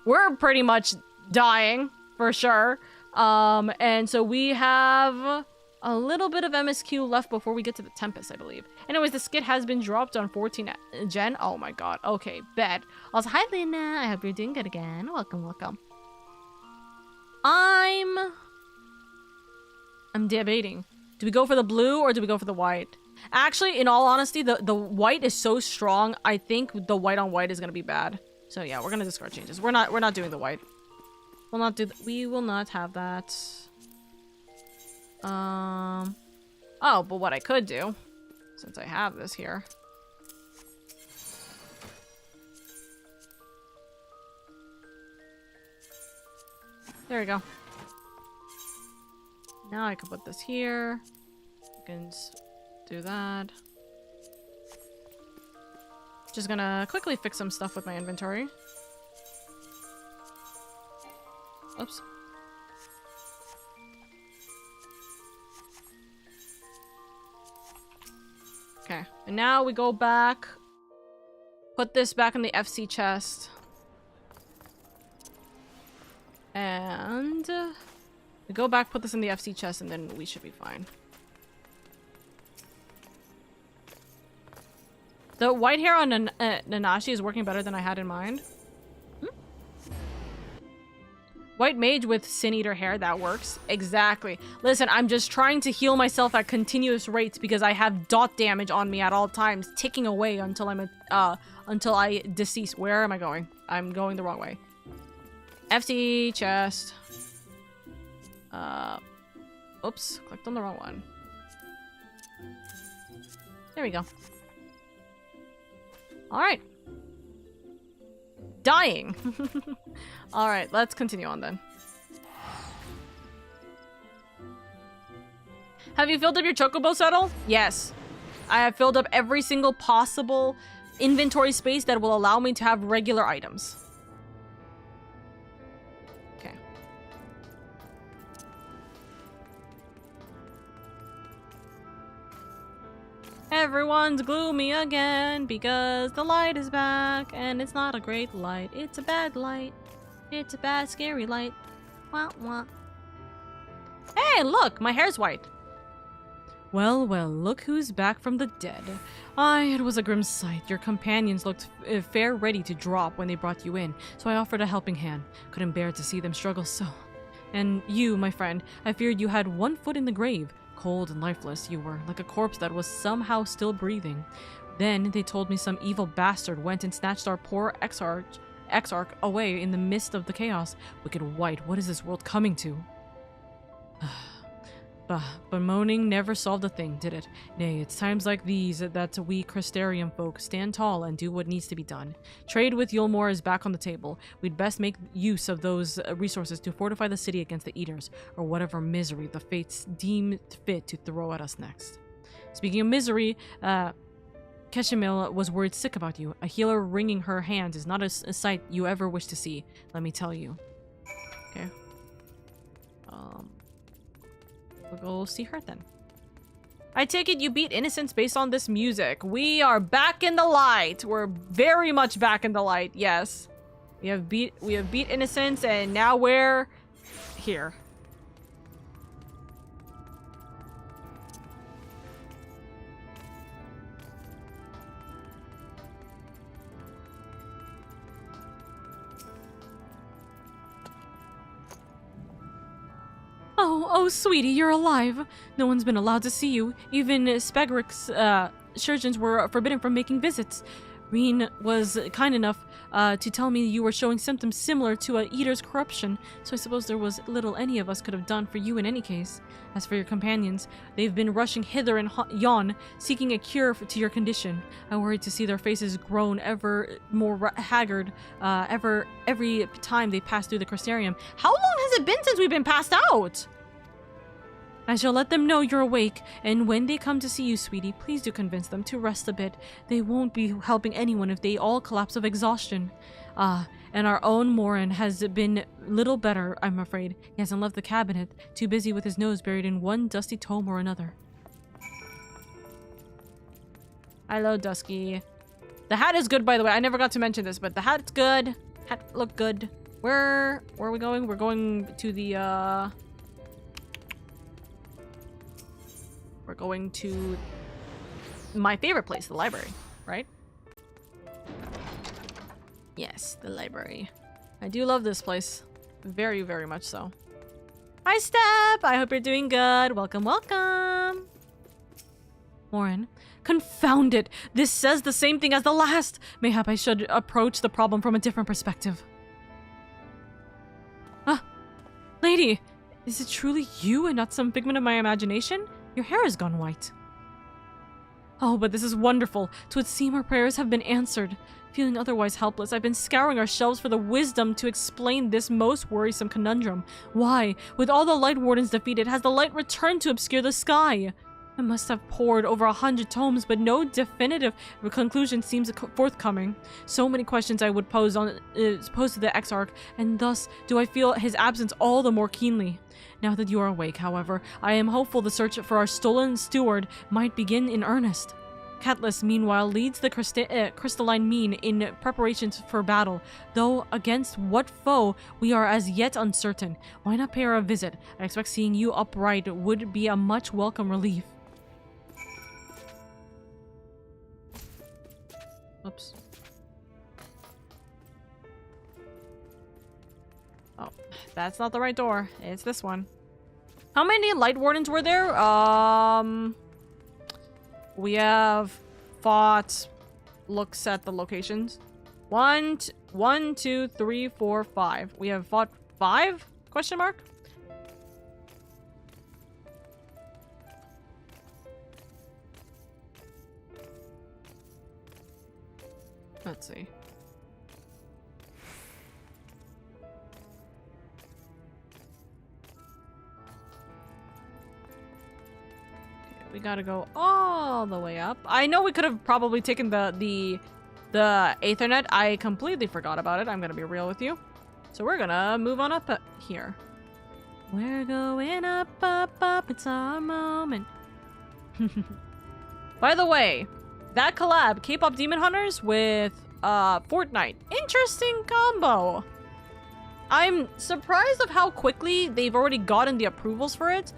we're pretty much dying for sure. And so we have a little bit of MSQ left before we get to the Tempest, I believe. Anyways, the skit has been dropped on 14 Gen. Oh my god. Okay, bet. Also, hi Lena. I hope you're doing good again. Welcome. I'm debating. Do we go for the blue or do we go for the white? Actually, in all honesty, the white is so strong. I think the white on white is gonna be bad. So yeah, we're gonna discard changes. We're not doing the white. We will not have that. Oh, but what I could do, since I have this here. There we go. Now I can put this here. I can do that. Just gonna quickly fix some stuff with my inventory. Oops. Okay, and now we go back. Put this back in the FC chest. And we go back, put this in the FC chest, and then we should be fine. The white hair on Nanashi is working better than I had in mind. White mage with Sin Eater hair, that works. Exactly. Listen, I'm just trying to heal myself at continuous rates because I have dot damage on me at all times, ticking away until until I decease. Where am I going? I'm going the wrong way. FC chest. Oops, clicked on the wrong one. There we go. Alright. Dying. Alright, let's continue on then. Have you filled up your chocobo settle? Yes. I have filled up every single possible inventory space that will allow me to have regular items. Okay. Everyone's gloomy again because the light is back and it's not a great light. It's a bad light. It's a bad, scary light. Wah, wah. Hey, look! My hair's white. Well, look who's back from the dead. Aye, it was a grim sight. Your companions looked fair ready to drop when they brought you in, so I offered a helping hand. Couldn't bear to see them struggle so. And you, my friend, I feared you had one foot in the grave. Cold and lifeless you were, like a corpse that was somehow still breathing. Then they told me some evil bastard went and snatched our poor exarch away in the midst of the chaos. Wicked White, what is this world coming to? But moaning never solved a thing, did it? Nay, it's times like these that we Crystarium folk stand tall and do what needs to be done. Trade with Yulmore is back on the table. We'd best make use of those resources to fortify the city against the Eaters, or whatever misery the fates deem fit to throw at us next. Speaking of misery, Keshimil was worried sick about you. A healer wringing her hands is not a sight you ever wish to see, let me tell you. Okay. We'll go see her then. I take it you beat Innocence based on this music. We are back in the light. We're very much back in the light. Yes. We have beat Innocence and now we're here. Oh, sweetie, you're alive. No one's been allowed to see you. Even Spegrick's surgeons were forbidden from making visits. Reen was kind enough to tell me you were showing symptoms similar to a Eater's corruption, so I suppose there was little any of us could have done for you in any case. As for your companions, they've been rushing hither and yon, seeking a cure to your condition. I worried to see their faces grown ever more haggard every time they pass through the Crystarium. How long has it been since we've been passed out? I shall let them know you're awake, and when they come to see you, sweetie, please do convince them to rest a bit. They won't be helping anyone if they all collapse of exhaustion. And our own Morin has been little better, I'm afraid. He hasn't left the cabinet, too busy with his nose buried in one dusty tome or another. Hello, Dusky. The hat is good, by the way. I never got to mention this, but the hat's good. Hat look good. Where are we going? We're going to the, We're going to my favorite place, the library, right? Yes, the library. I do love this place. Very, very much so. Hi, Step! I hope you're doing good. Welcome, welcome! Warren. Confound it! This says the same thing as the last! Mayhap I should approach the problem from a different perspective. Lady! Is it truly you and not some figment of my imagination? Your hair has gone white. Oh, but this is wonderful. 'Twould seem our prayers have been answered. Feeling otherwise helpless, I've been scouring our shelves for the wisdom to explain this most worrisome conundrum. Why, with all the Light Wardens defeated, has the light returned to obscure the sky? I must have pored over 100 tomes, but no definitive conclusion seems forthcoming. So many questions I would pose to the Exarch, and thus do I feel his absence all the more keenly. Now that you are awake, however, I am hopeful the search for our stolen steward might begin in earnest. Catelys, meanwhile, leads the crystalline mean in preparations for battle, though against what foe we are as yet uncertain. Why not pay her a visit? I expect seeing you upright would be a much welcome relief. Oops. Oh, that's not the right door. It's this one. How many Light Wardens were there? We have fought. Looks at the locations. 1, 2, 3, 4, 5. We have fought 5? Question mark. Let's see. We gotta go all the way up. I know we could have probably taken the Aethernet. I completely forgot about it. I'm gonna be real with you. So we're gonna move on up here. We're going up, up, up. It's our moment. By the way, that collab, K-pop Demon Hunters with Fortnite. Interesting combo. I'm surprised of how quickly they've already gotten the approvals for it.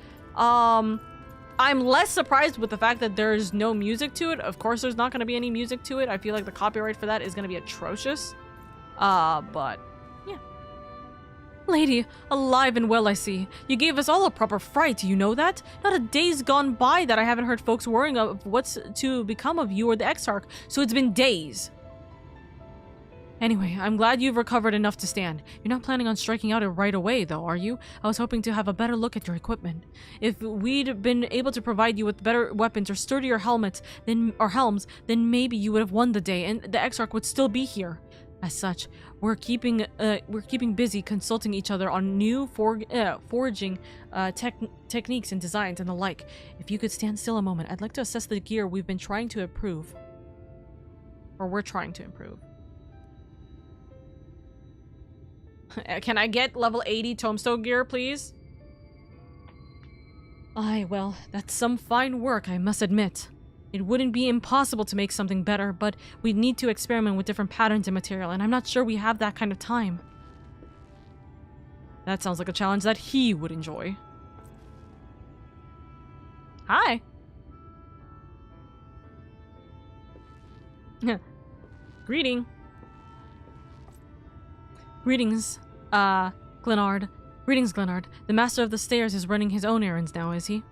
I'm less surprised with the fact that there's no music to it. Of course, there's not going to be any music to it. I feel like the copyright for that is going to be atrocious. But, yeah. Lady, alive and well, I see. You gave us all a proper fright, you know that? Not a day's gone by that I haven't heard folks worrying of what's to become of you or the Exarch, so it's been days. Anyway, I'm glad you've recovered enough to stand. You're not planning on striking out right away, though, are you? I was hoping to have a better look at your equipment. If we'd been able to provide you with better weapons or sturdier helmets or helms, then maybe you would have won the day, and the Exarch would still be here. As such, we're keeping busy consulting each other on new foraging techniques and designs and the like. If you could stand still a moment, I'd like to assess the gear we've been trying to improve. Or we're trying to improve. Can I get level 80 tombstone gear, please? Aye, well, that's some fine work, I must admit. It wouldn't be impossible to make something better, but we'd need to experiment with different patterns and material, and I'm not sure we have that kind of time. That sounds like a challenge that he would enjoy. Hi. Greeting. Greetings, Glenard. Greetings, Glenard. The Master of the Stairs is running his own errands now, is he?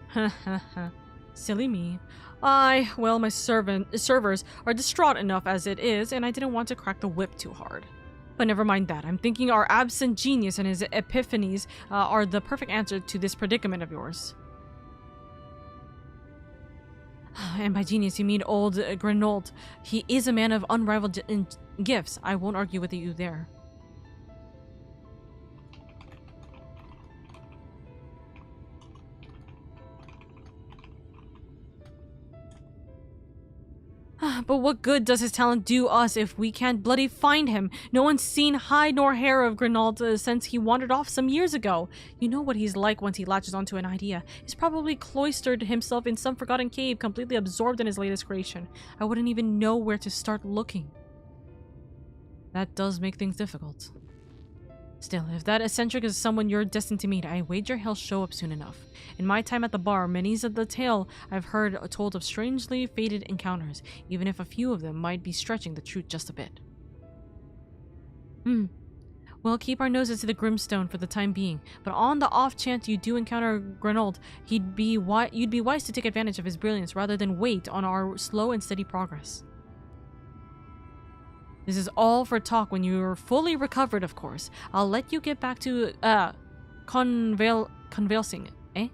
Ha ha ha. Silly me. Aye, well, my servers are distraught enough as it is, and I didn't want to crack the whip too hard. But never mind that. I'm thinking our absent genius and his epiphanies are the perfect answer to this predicament of yours. And by genius, you mean old Grenold. He is a man of unrivaled gifts. I won't argue with you there. But what good does his talent do us if we can't bloody find him? No one's seen hide nor hair of Grenold since he wandered off some years ago. You know what he's like once he latches onto an idea. He's probably cloistered himself in some forgotten cave, completely absorbed in his latest creation. I wouldn't even know where to start looking. That does make things difficult. Still, if that eccentric is someone you're destined to meet, I wager he'll show up soon enough. In my time at the bar, many's the tale I've heard told of strangely fated encounters, even if a few of them might be stretching the truth just a bit. We'll keep our noses to the Grimstone for the time being, but on the off chance you do encounter Grenold, you'd be wise to take advantage of his brilliance rather than wait on our slow and steady progress. This is all for talk when you're fully recovered, of course. I'll let you get back to, convalescing, eh?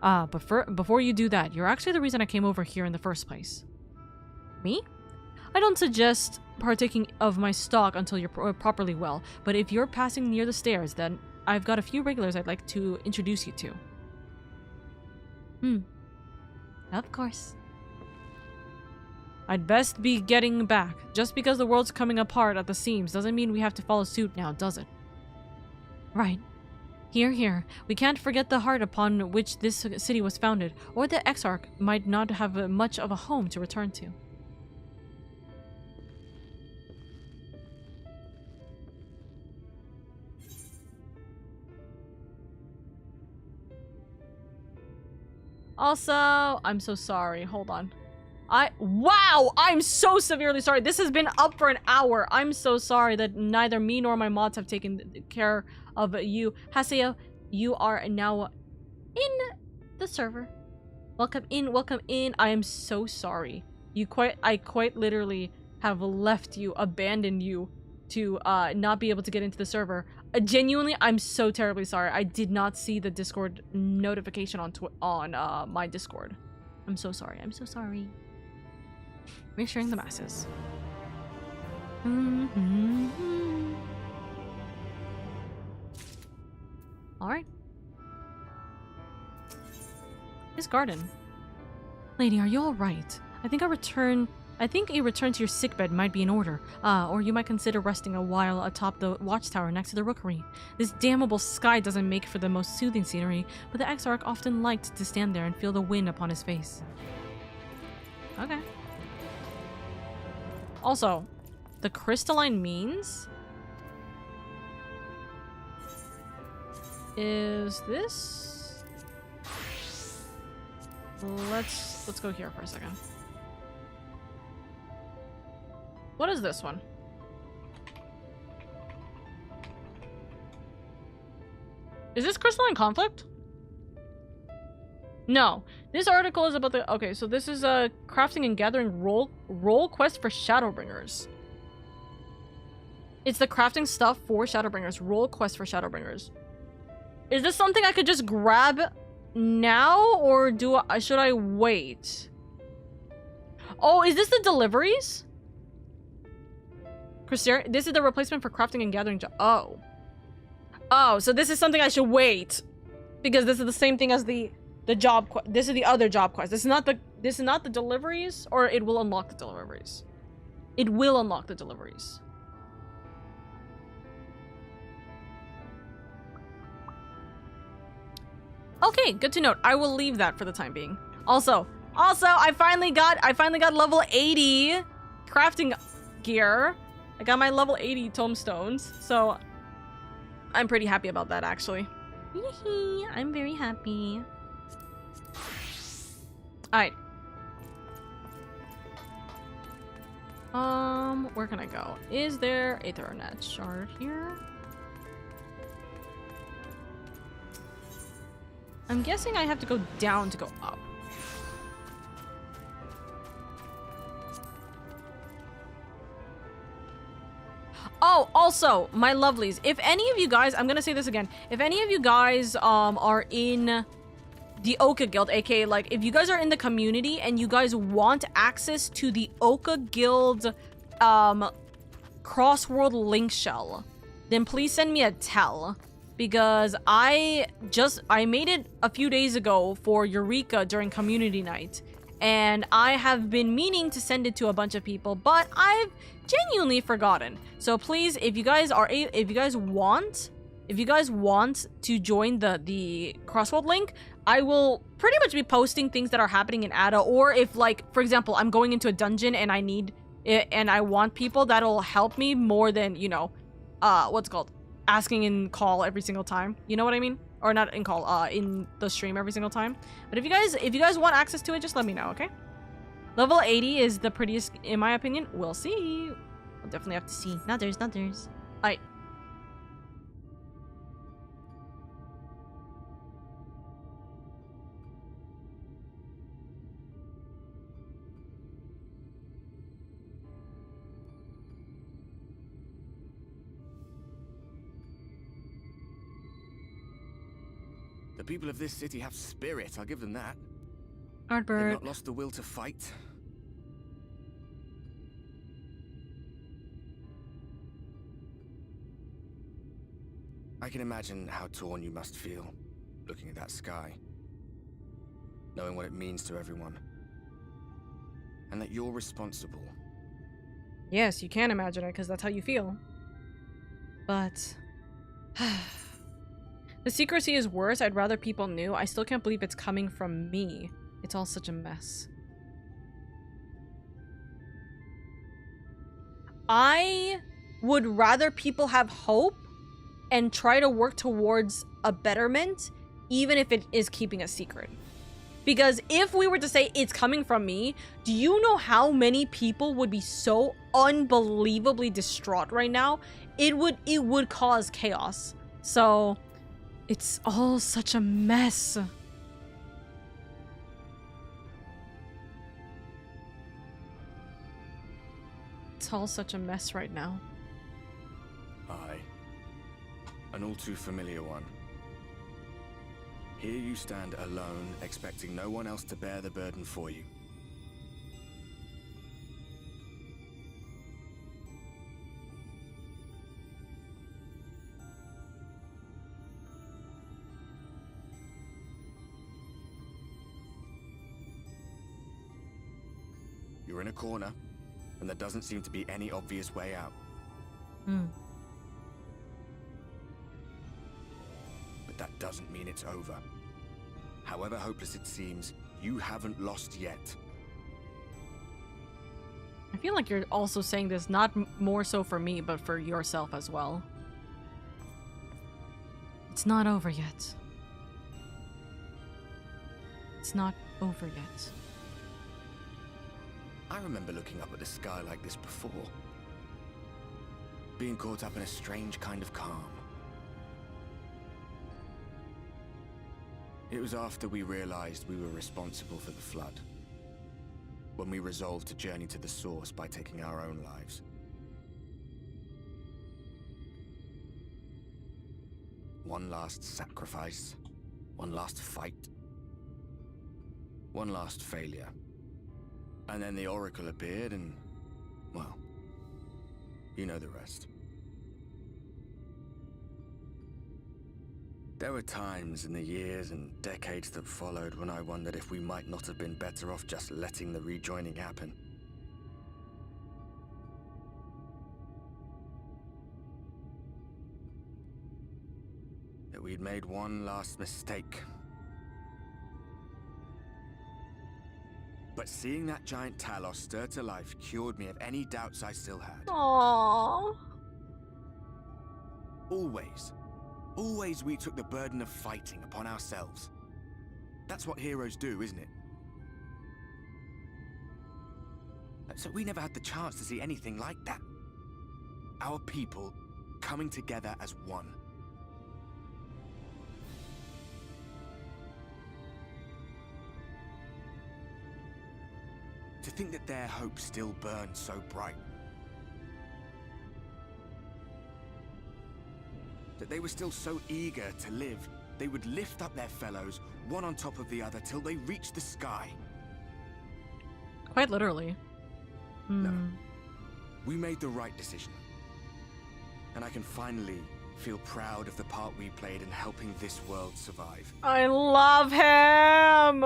But before you do that, you're actually the reason I came over here in the first place. Me? I don't suggest partaking of my stock until you're properly well, but if you're passing near the stairs, then I've got a few regulars I'd like to introduce you to. Of course. I'd best be getting back. Just because the world's coming apart at the seams doesn't mean we have to follow suit now, does it? Right. Here. We can't forget the heart upon which this city was founded, or the Exarch might not have much of a home to return to. Also, I'm so sorry. Hold on. Wow! I'm so severely sorry. This has been up for an hour. I'm so sorry that neither me nor my mods have taken care of you. Haseo, you are now in the server. Welcome in. I am so sorry. I quite literally have left you, abandoned you to not be able to get into the server. Genuinely, I'm so terribly sorry. I did not see the Discord notification on my Discord. I'm so sorry. Reassuring the masses. Alright. His garden. Lady, are you alright? I think a return to your sickbed might be in order. Or you might consider resting a while atop the watchtower next to the rookery. This damnable sky doesn't make for the most soothing scenery, but the Exarch often liked to stand there and feel the wind upon his face. Okay. Also, the crystalline means is this? Let's go here for a second. What is this one? Is this crystalline conflict? No. This article is about the... Okay, so this is a crafting and gathering role quest for Shadowbringers. It's the crafting stuff for Shadowbringers. Role quest for Shadowbringers. Is this something I could just grab now, or should I wait? Oh, is this the deliveries? This is the replacement for crafting and gathering. Oh. Oh, so this is something I should wait. Because this is the same thing as the job quest. This is the other job quest. This is not the deliveries, or it will unlock the deliveries. It will unlock the deliveries. Okay, good to note. I will leave that for the time being. Also, I finally got level 80 crafting gear. I got my level 80 tomestones, so I'm pretty happy about that, actually. I'm very happy. Alright. Where can I go? Is there Aether shard here? I'm guessing I have to go down to go up. Oh, also, my lovelies, if any of you guys, I'm gonna say this again, if any of you guys are in the Oka Guild, aka like if you guys are in the community and you guys want access to the Oka Guild crossworld link shell, then please send me a tell. Because I made it a few days ago for Eureka during community night, and I have been meaning to send it to a bunch of people, but I've genuinely forgotten. So please, if you guys want to join the Crossworld link, I will pretty much be posting things that are happening in Ada, or if, like, for example, I'm going into a dungeon and I need it and I want people that'll help me more than, you know, what's it called? Asking in call every single time. You know what I mean? Or not in call, in the stream every single time. But if you guys want access to it, just let me know, okay? Level 80 is the prettiest, in my opinion. We'll see. We'll definitely have to see. Not theirs. Alright. The people of this city have spirit, I'll give them that. Ardbert. They've not lost the will to fight. I can imagine how torn you must feel, looking at that sky. Knowing what it means to everyone. And that you're responsible. Yes, you can imagine it, because that's how you feel. But... the secrecy is worse. I'd rather people knew. I still can't believe it's coming from me. It's all such a mess. I would rather people have hope and try to work towards a betterment, even if it is keeping a secret. Because if we were to say it's coming from me, do you know how many people would be so unbelievably distraught right now? It would cause chaos. So it's all such a mess. It's all such a mess right now. Aye. An all too familiar one. Here you stand alone, expecting no one else to bear the burden for you. You're in a corner, and there doesn't seem to be any obvious way out. But that doesn't mean it's over. However hopeless it seems, you haven't lost yet. I feel like you're also saying this not more so for me, but for yourself as well. It's not over yet. It's not over yet. I remember looking up at the sky like this before. Being caught up in a strange kind of calm. It was after we realized we were responsible for the flood, when we resolved to journey to the source by taking our own lives. One last sacrifice, one last fight, one last failure. And then the Oracle appeared and, well, you know the rest. There were times in the years and decades that followed when I wondered if we might not have been better off just letting the rejoining happen. That we'd made one last mistake. But seeing that giant Talos stir to life cured me of any doubts I still had. Aww. Always we took the burden of fighting upon ourselves. That's what heroes do, isn't it? So we never had the chance to see anything like that. Our people coming together as one. To think that their hope still burned so bright. That they were still so eager to live, they would lift up their fellows, one on top of the other, till they reached the sky. Quite literally. No. We made the right decision. And I can finally feel proud of the part we played in helping this world survive. I love him!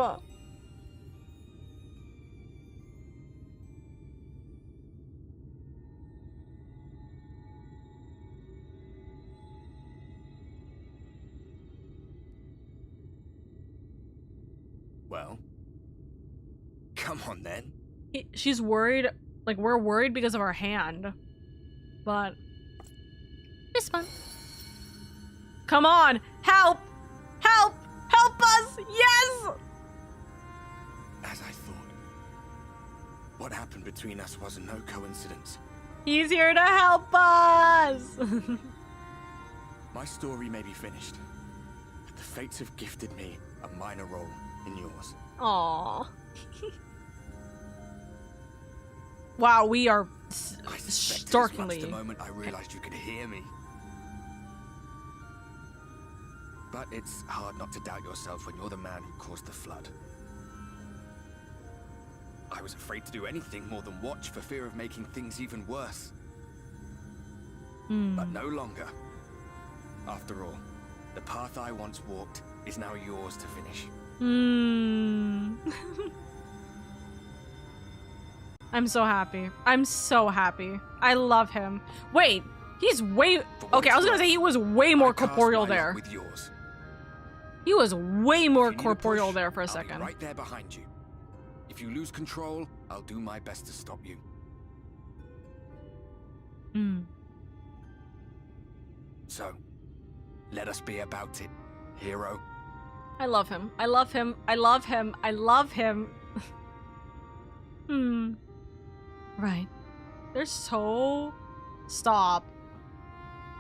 Well, come on then. She's worried, like we're worried because of our hand. But this one. Come on! Help! Help! Help us! Yes! As I thought. What happened between us was no coincidence. He's here to help us! My story may be finished, but the fates have gifted me a minor role in yours. Aww. Wow, we are starkly. The moment I realized you could hear me. But it's hard not to doubt yourself when you're the man who caused the flood. I was afraid to do anything more than watch for fear of making things even worse. But no longer. After all, the path I once walked is now yours to finish. I'm so happy. I'm so happy. I love him. Wait, he's way... Okay, I was gonna say he was way more corporeal there. With yours. He was way more corporeal there for a second. I'll be right there behind you. If you lose control, I'll do my best to stop you. So, let us be about it, hero. I love him. I love him. I love him. I love him. Right. They're so... Stop.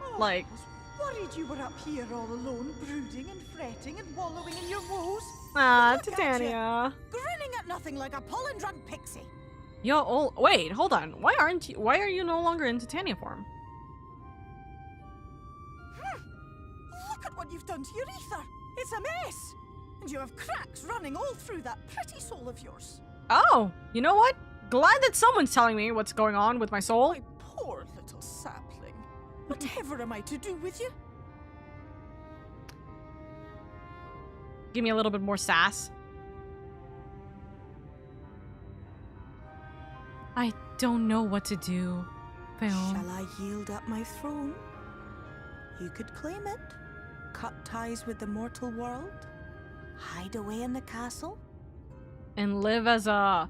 Oh, Like... I was worried you were up here all alone, brooding and fretting and wallowing in your woes. Ah, Look at Titania. you, grinning at nothing like a pollen-drunk pixie. Yo, wait, hold on. Why are you no longer in Titania form? Look at what you've done to your ether. It's a mess. And you have cracks running all through that pretty soul of yours. Oh, you know what? Glad that someone's telling me what's going on with my soul. My poor little sapling. Whatever am I to do with you? Give me a little bit more sass. I don't know what to do, Phil. Shall I yield up my throne? You could claim it. Cut ties with the mortal world. Hide away in the castle. And live as a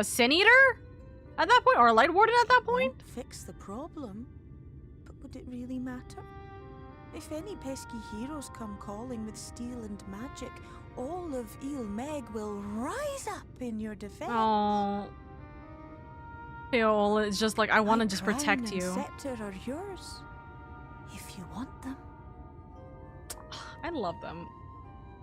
sin eater at that point, or a light warden at that point. Won't fix the problem, but would it really matter? If any pesky heroes come calling with steel and magic, all of Il Meg will rise up in your defense. Oh, Phil, it's just like I want to just protect you. Crown and scepter are yours, if you want them. I love them.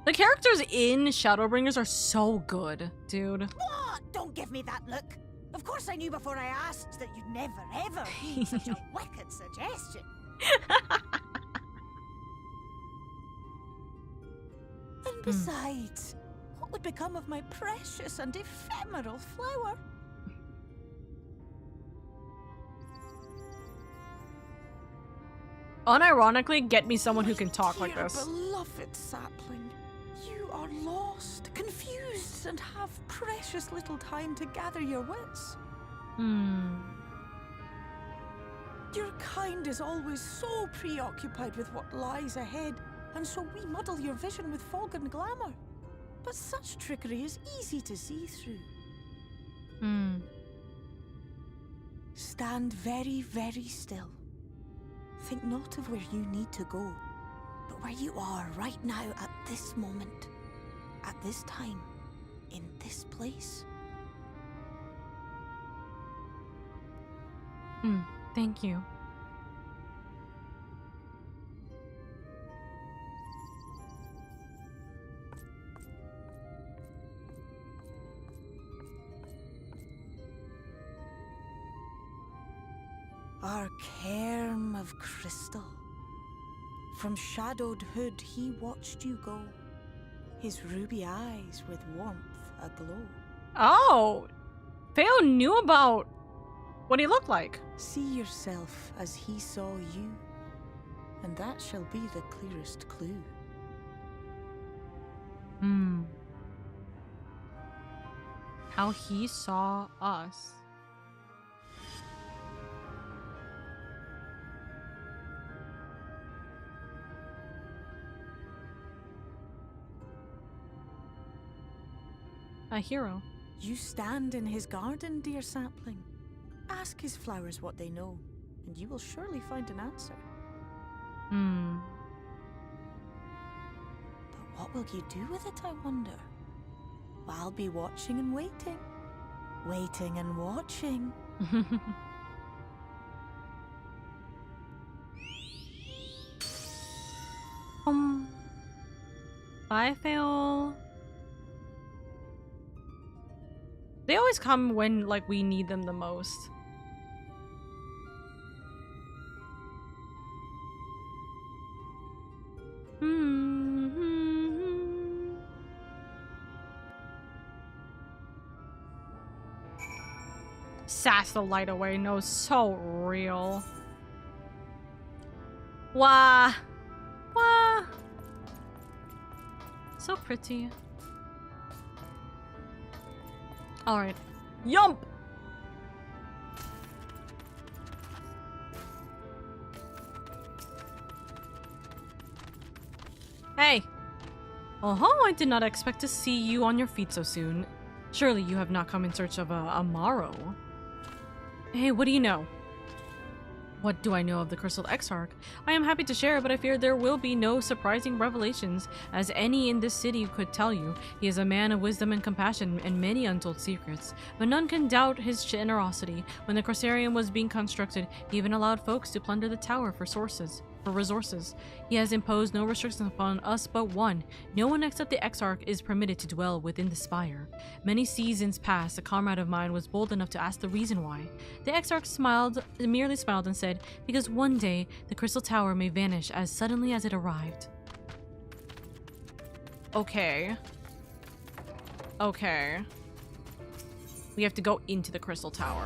The characters in Shadowbringers are so good, dude. What? Don't give me that look. Of course I knew before I asked that you'd never ever make such a wicked suggestion. And besides, what would become of my precious and ephemeral flower? Unironically, get me someone who can talk like Dear this. beloved sapling, you are lost, confused, and have precious little time to gather your wits. Your kind is always so preoccupied with what lies ahead, and so we muddle your vision with fog and glamour. But such trickery is easy to see through. Stand very, very still. Think not of where you need to go, but where you are right now at this moment, at this time, in this place. Thank you. Our cairn of crystal. From shadowed hood he watched you go, his ruby eyes with warmth aglow. Oh! Theo knew about what he looked like. See yourself as he saw you, and that shall be the clearest clue. How he saw us. A hero. You stand in his garden, dear sapling. Ask his flowers what they know, and you will surely find an answer. But what will you do with it, I wonder? I'll be watching and waiting. Waiting and watching. Bye, Theo. They always come when, like, we need them the most. Sass the light away. No, so real. Wah. Wah. So pretty. Alright. Yump! Hey! I did not expect to see you on your feet so soon. Surely you have not come in search of a morrow. Hey, what do you know? What do I know of the Crystal Exarch? I am happy to share, but I fear there will be no surprising revelations, as any in this city could tell you. He is a man of wisdom and compassion, and many untold secrets. But none can doubt his generosity. When the Crossarium was being constructed, he even allowed folks to plunder the tower for resources. He has imposed no restrictions upon us but one. No one except the Exarch is permitted to dwell within the spire. Many seasons past, a comrade of mine was bold enough to ask the reason why. The Exarch merely smiled and said, because one day the Crystal Tower may vanish as suddenly as it arrived. Okay. We have to go into the Crystal Tower.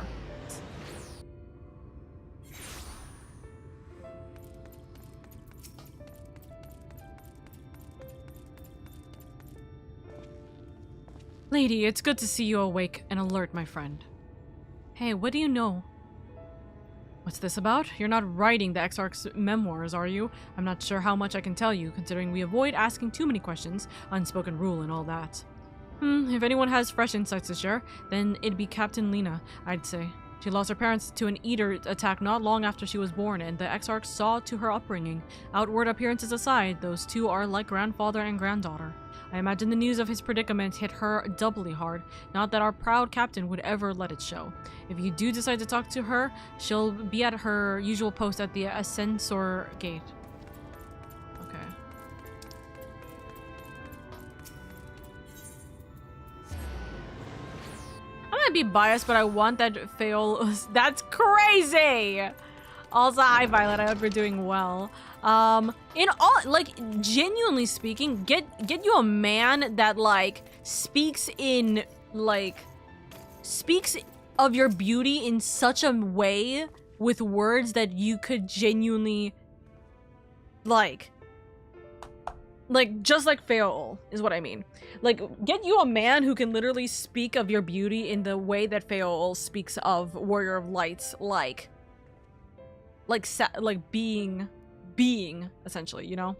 Lady, it's good to see you awake and alert, my friend. Hey, what do you know? What's this about? You're not writing the Exarch's memoirs, are you? I'm not sure how much I can tell you, considering we avoid asking too many questions, unspoken rule and all that. If anyone has fresh insights to share, then it'd be Captain Lena, I'd say. She lost her parents to an Eater attack not long after she was born, and the Exarch saw to her upbringing. Outward appearances aside, those two are like grandfather and granddaughter. I imagine the news of his predicament hit her doubly hard, not that our proud captain would ever let it show. If you do decide to talk to her, she'll be at her usual post at the Ascensor Gate. Okay. might be biased, but I want that fail. That's crazy! Also, hi Violet, I hope you're doing well. In all, like, genuinely speaking, get you a man that, like, speaks of your beauty in such a way with words that you could genuinely, like just like Feol is what I mean. Like, get you a man who can literally speak of your beauty in the way that Feol speaks of Warrior of Lights, like being essentially, you know?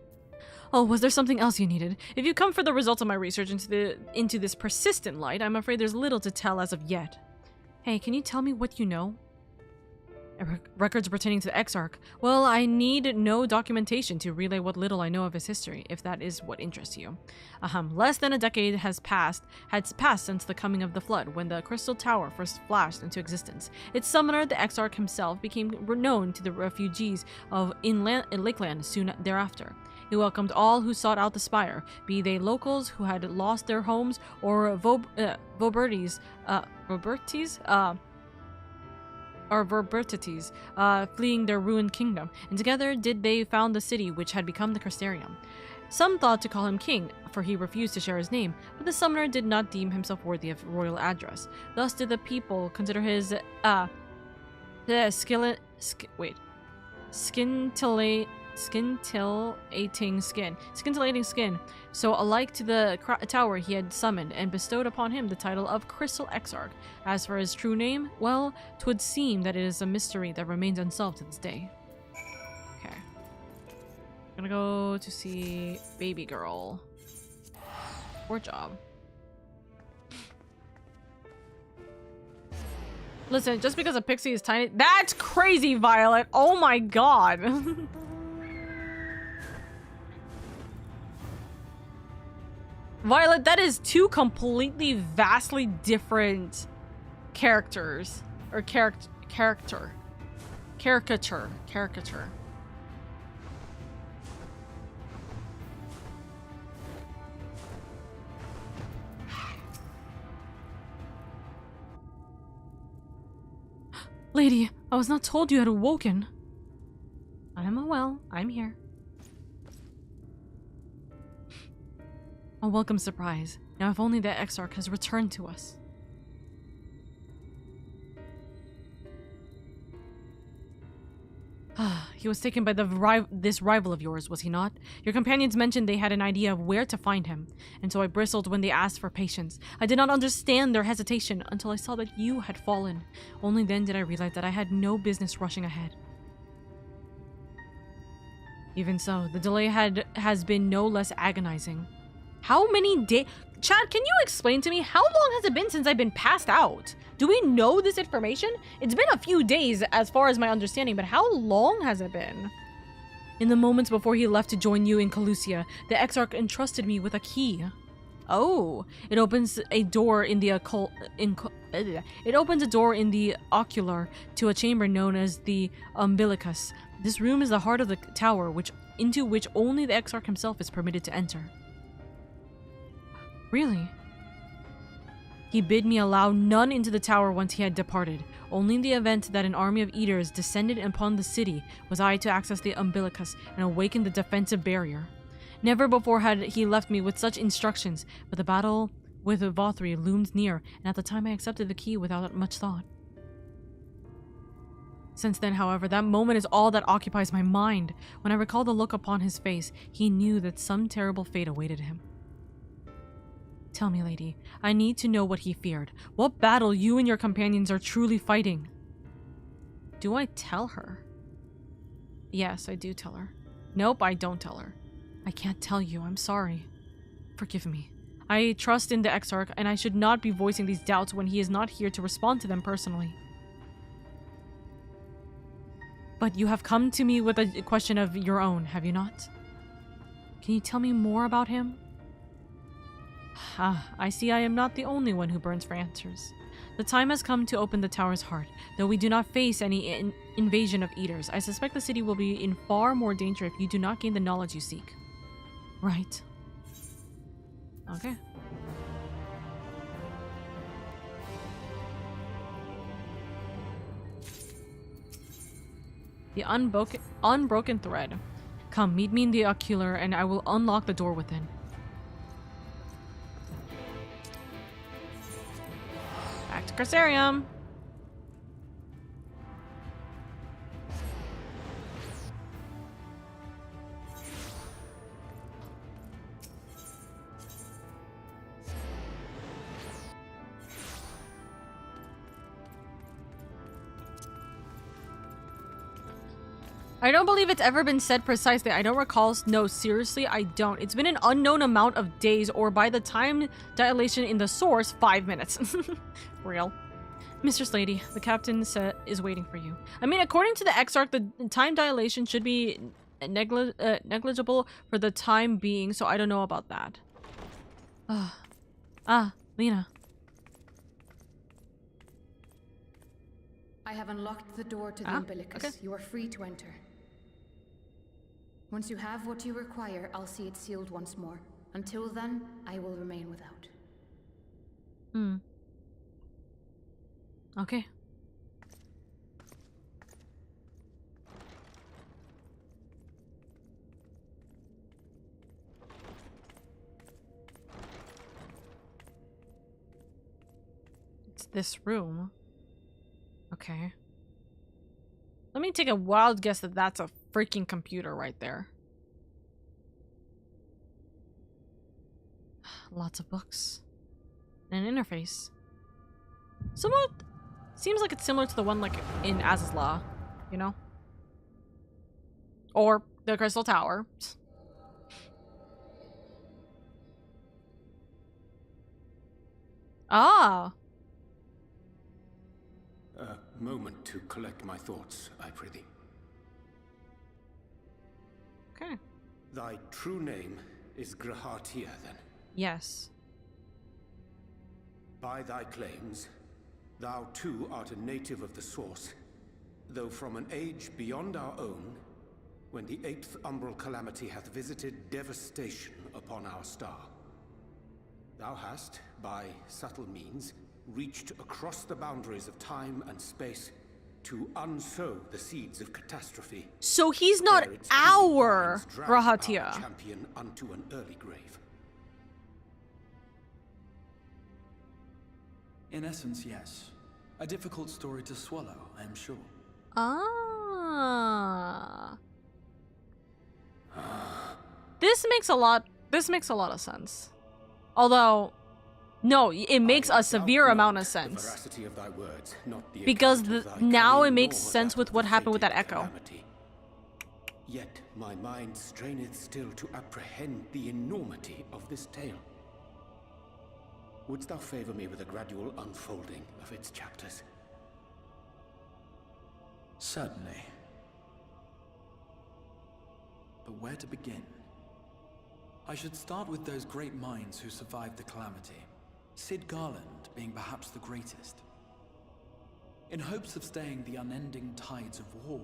Oh, was there something else you needed? If you come for the results of my research into this persistent light, I'm afraid there's little to tell as of yet. Hey, can you tell me what you know? Records pertaining to the Exarch. Well, I need no documentation to relay what little I know of his history, if that is what interests you. Less than a decade has passed since the coming of the Flood, when the Crystal Tower first flashed into existence. Its summoner, the Exarch himself, became known to the refugees of Lakeland soon thereafter. He welcomed all who sought out the spire, be they locals who had lost their homes or Verbertites, fleeing their ruined kingdom, and together did they found the city which had become the Crystarium. Some thought to call him king, for he refused to share his name, but the summoner did not deem himself worthy of royal address. Thus did the people consider his scintillating skin so alike to the tower he had summoned, and bestowed upon him the title of Crystal Exarch. As for his true name, well, 'twould seem that it is a mystery that remains unsolved to this day. Okay. I'm gonna go to see baby girl. Poor job. Listen, just because a pixie is tiny— that's crazy, Violet! Oh my god! Violet, that is two completely, vastly different characters. Or caricature. Lady, I was not told you had awoken. I am well. I'm here. A welcome surprise. Now if only the Exarch has returned to us. He was taken by this rival of yours, was he not? Your companions mentioned they had an idea of where to find him, and so I bristled when they asked for patience. I did not understand their hesitation until I saw that you had fallen. Only then did I realize that I had no business rushing ahead. Even so, the delay has been no less agonizing. How many days— Chad, can you explain to me how long has it been since I've been passed out? Do we know this information? It's been a few days as far as my understanding, but how long has it been? In the moments before he left to join you in Calusia, the Exarch entrusted me with a key. Oh, it opens a door in the ocular to a chamber known as the umbilicus. This room is the heart of the tower, into which only the Exarch himself is permitted to enter. Really? He bid me allow none into the tower once he had departed. Only in the event that an army of eaters descended upon the city was I to access the umbilicus and awaken the defensive barrier. Never before had he left me with such instructions, but the battle with Vothri loomed near, and at the time I accepted the key without much thought. Since then, however, that moment is all that occupies my mind. When I recall the look upon his face, he knew that some terrible fate awaited him. Tell me, lady, I need to know what he feared. What battle you and your companions are truly fighting? Do I tell her? Yes, I do tell her. Nope, I don't tell her. I can't tell you, I'm sorry. Forgive me. I trust in the Exarch, and I should not be voicing these doubts when he is not here to respond to them personally. But you have come to me with a question of your own, have you not? Can you tell me more about him? I see I am not the only one who burns for answers. The time has come to open the tower's heart. Though we do not face any invasion of eaters, I suspect the city will be in far more danger if you do not gain the knowledge you seek. Right. Okay. The unbroken thread. Come, meet me in the ocular, and I will unlock the door within. Back to Cressarium. I don't believe it's ever been said precisely. I don't recall. No, seriously, I don't. It's been an unknown amount of days, or by the time dilation in the source, 5 minutes. Real. Mistress Lady, the captain is waiting for you. I mean, according to the Exarch, the time dilation should be negligible for the time being, so I don't know about that. Lena. I have unlocked the door to the umbilicus. Okay. You are free to enter. Once you have what you require, I'll see it sealed once more. Until then, I will remain without. Okay. It's this room. Okay. Let me take a wild guess that that's a freaking computer right there. Lots of books. And an interface. Somewhat seems like it's similar to the one like in Az's Law, you know? Or the Crystal Tower. Ah. A moment to collect my thoughts, I prithee. Okay. Thy true name is Grahatia, then? Yes. By thy claims, thou too art a native of the Source, though from an age beyond our own, when the 8th umbral calamity hath visited devastation upon our star. Thou hast, by subtle means, reached across the boundaries of time and space to unsow the seeds of catastrophe. So he's not our Grahatia. Champion unto an early grave. In essence, yes. A difficult story to swallow, I am sure. Ah. This makes a lot of sense. Although, no, it makes a severe amount of sense. Because now it makes sense with what happened with that echo. Yet my mind straineth still to apprehend the enormity of this tale. Wouldst thou favor me with a gradual unfolding of its chapters? Certainly. But where to begin? I should start with those great minds who survived the calamity. Sid Garland being perhaps the greatest. In hopes of staying the unending tides of war,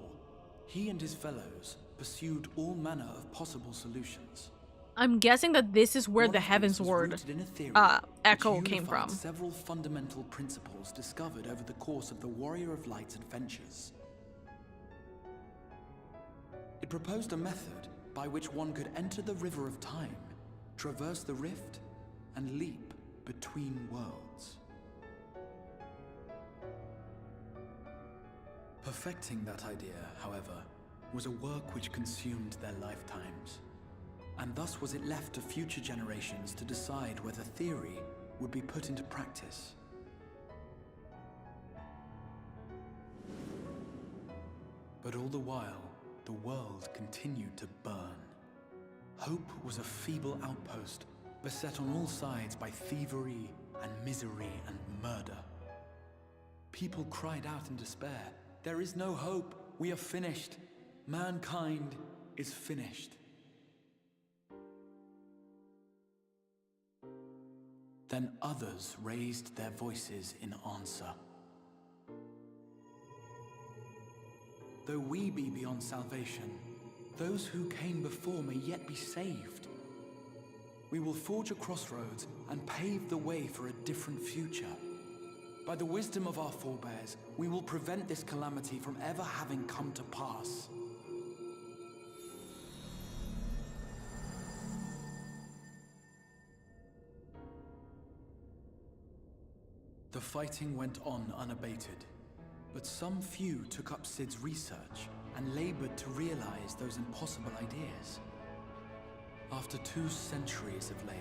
he and his fellows pursued all manner of possible solutions. I'm guessing that this is where the Heavensward echo came from. Several fundamental principles discovered over the course of the Warrior of Light's adventures. It proposed a method by which one could enter the river of time, traverse the rift, and leap between worlds. Perfecting that idea, however, was a work which consumed their lifetimes. And thus was it left to future generations to decide whether theory would be put into practice. But all the while, the world continued to burn. Hope was a feeble outpost, beset on all sides by thievery and misery and murder. People cried out in despair, "There is no hope, we are finished. Mankind is finished." Then others raised their voices in answer. Though we be beyond salvation, those who came before may yet be saved. We will forge a crossroads and pave the way for a different future. By the wisdom of our forebears, we will prevent this calamity from ever having come to pass. The fighting went on unabated, but some few took up Sid's research and labored to realize those impossible ideas. After 2 centuries of labor,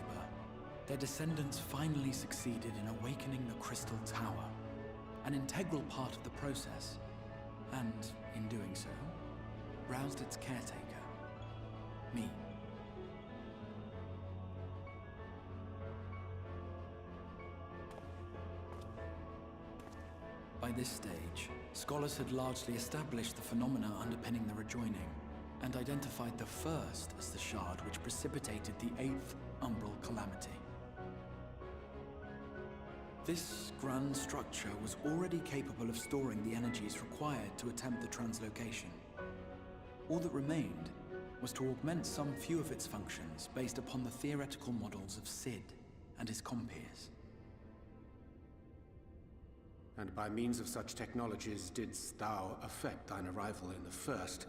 their descendants finally succeeded in awakening the Crystal Tower, an integral part of the process, and, in doing so, roused its caretaker, me. By this stage, scholars had largely established the phenomena underpinning the rejoining, and identified the first as the shard which precipitated the 8th umbral calamity. This grand structure was already capable of storing the energies required to attempt the translocation. All that remained was to augment some few of its functions based upon the theoretical models of Sid and his compeers. And by means of such technologies didst thou effect thine arrival in the first,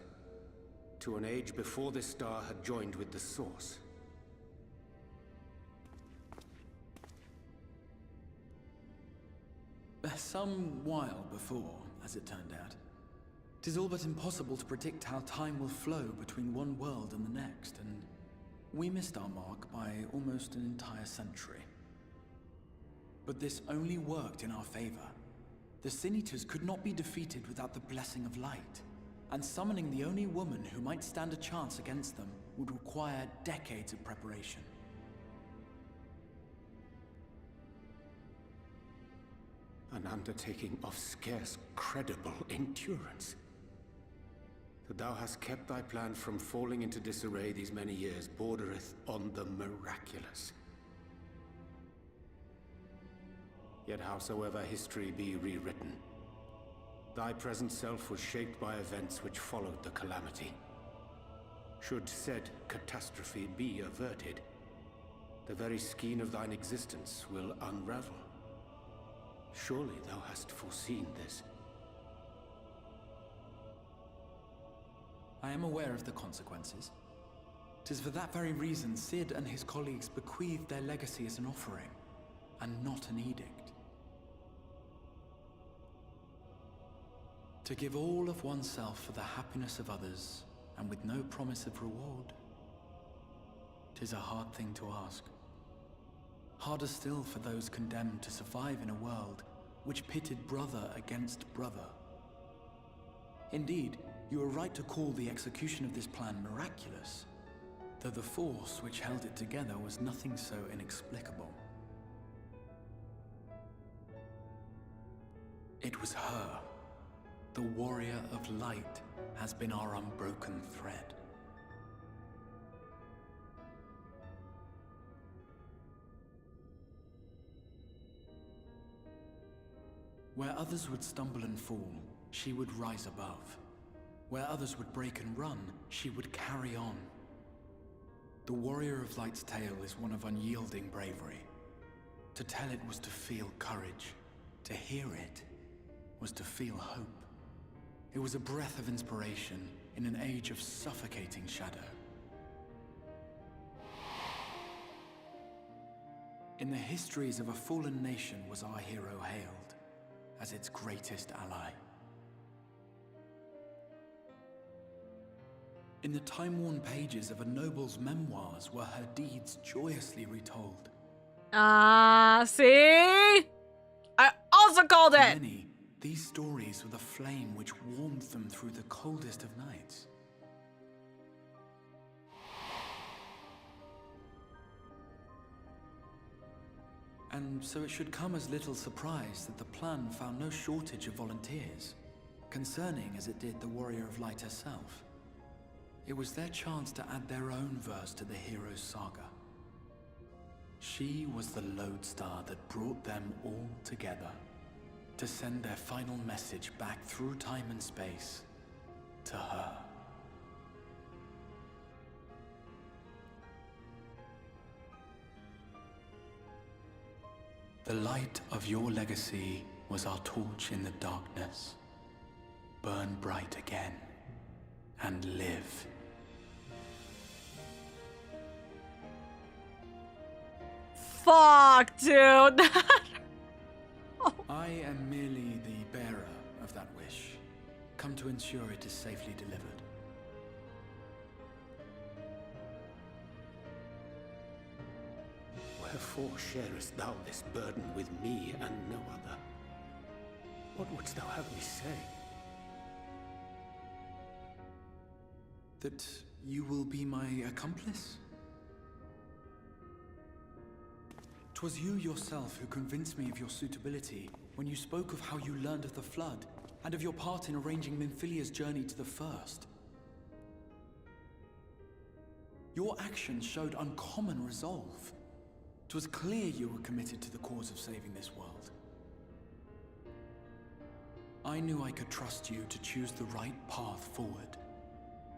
to an age before this star had joined with the source. Some while before, as it turned out. 'Tis all but impossible to predict how time will flow between one world and the next, and we missed our mark by almost an entire century. But this only worked in our favor. The Sin Eaters could not be defeated without the blessing of light, and summoning the only woman who might stand a chance against them would require decades of preparation. An undertaking of scarce credible endurance. That thou hast kept thy plan from falling into disarray these many years bordereth on the miraculous. Yet howsoever history be rewritten, thy present self was shaped by events which followed the calamity. Should said catastrophe be averted, the very skein of thine existence will unravel. Surely thou hast foreseen this. I am aware of the consequences. 'Tis for that very reason Sid and his colleagues bequeathed their legacy as an offering, and not an edict. To give all of oneself for the happiness of others, and with no promise of reward. 'Tis a hard thing to ask. Harder still for those condemned to survive in a world which pitted brother against brother. Indeed, you are right to call the execution of this plan miraculous, though the force which held it together was nothing so inexplicable. It was her. The warrior of light has been our unbroken thread. Where others would stumble and fall, she would rise above. Where others would break and run, she would carry on. The Warrior of Light's tale is one of unyielding bravery. To tell it was to feel courage. To hear it was to feel hope. It was a breath of inspiration in an age of suffocating shadow. In the histories of a fallen nation was our hero hailed as its greatest ally. In the time-worn pages of a noble's memoirs were her deeds joyously retold. See? I also called To it! many, these stories were the flame which warmed them through the coldest of nights. And so it should come as little surprise that the plan found no shortage of volunteers, concerning as it did the Warrior of Light herself. It was their chance to add their own verse to the hero's saga. She was the lodestar that brought them all together, to send their final message back through time and space to her. The light of your legacy was our torch in the darkness. Burn bright again and live. Fuck, dude. I am merely the bearer of that wish, come to ensure it is safely delivered. Wherefore sharest thou this burden with me and no other? What wouldst thou have me say? That you will be my accomplice? 'Twas you yourself who convinced me of your suitability when you spoke of how you learned of the Flood and of your part in arranging Minfilia's journey to the First. Your actions showed uncommon resolve. 'Twas clear you were committed to the cause of saving this world. I knew I could trust you to choose the right path forward,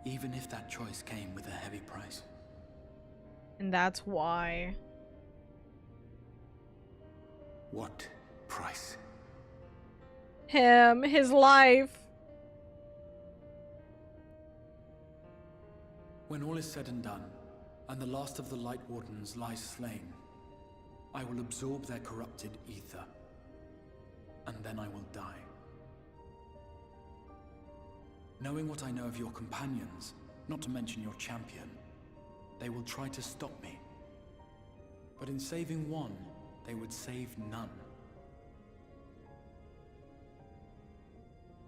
even if that choice came with a heavy price. And that's why. What price? Him, his life. When all is said and done, and the last of the Light Wardens lies slain, I will absorb their corrupted ether, and then I will die. Knowing what I know of your companions, not to mention your champion, they will try to stop me. But in saving one, they would save none.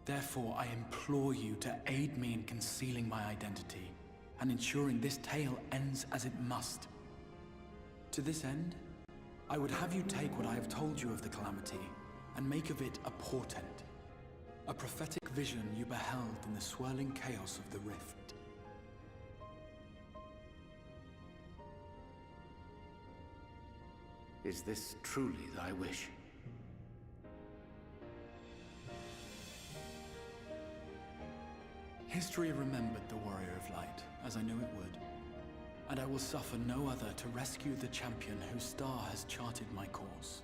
Therefore, I implore you to aid me in concealing my identity and ensuring this tale ends as it must. To this end, I would have you take what I have told you of the Calamity and make of it a portent, a prophetic vision you beheld in the swirling chaos of the Rift. Is this truly thy wish? History remembered the Warrior of Light, as I knew it would, and I will suffer no other to rescue the champion whose star has charted my course.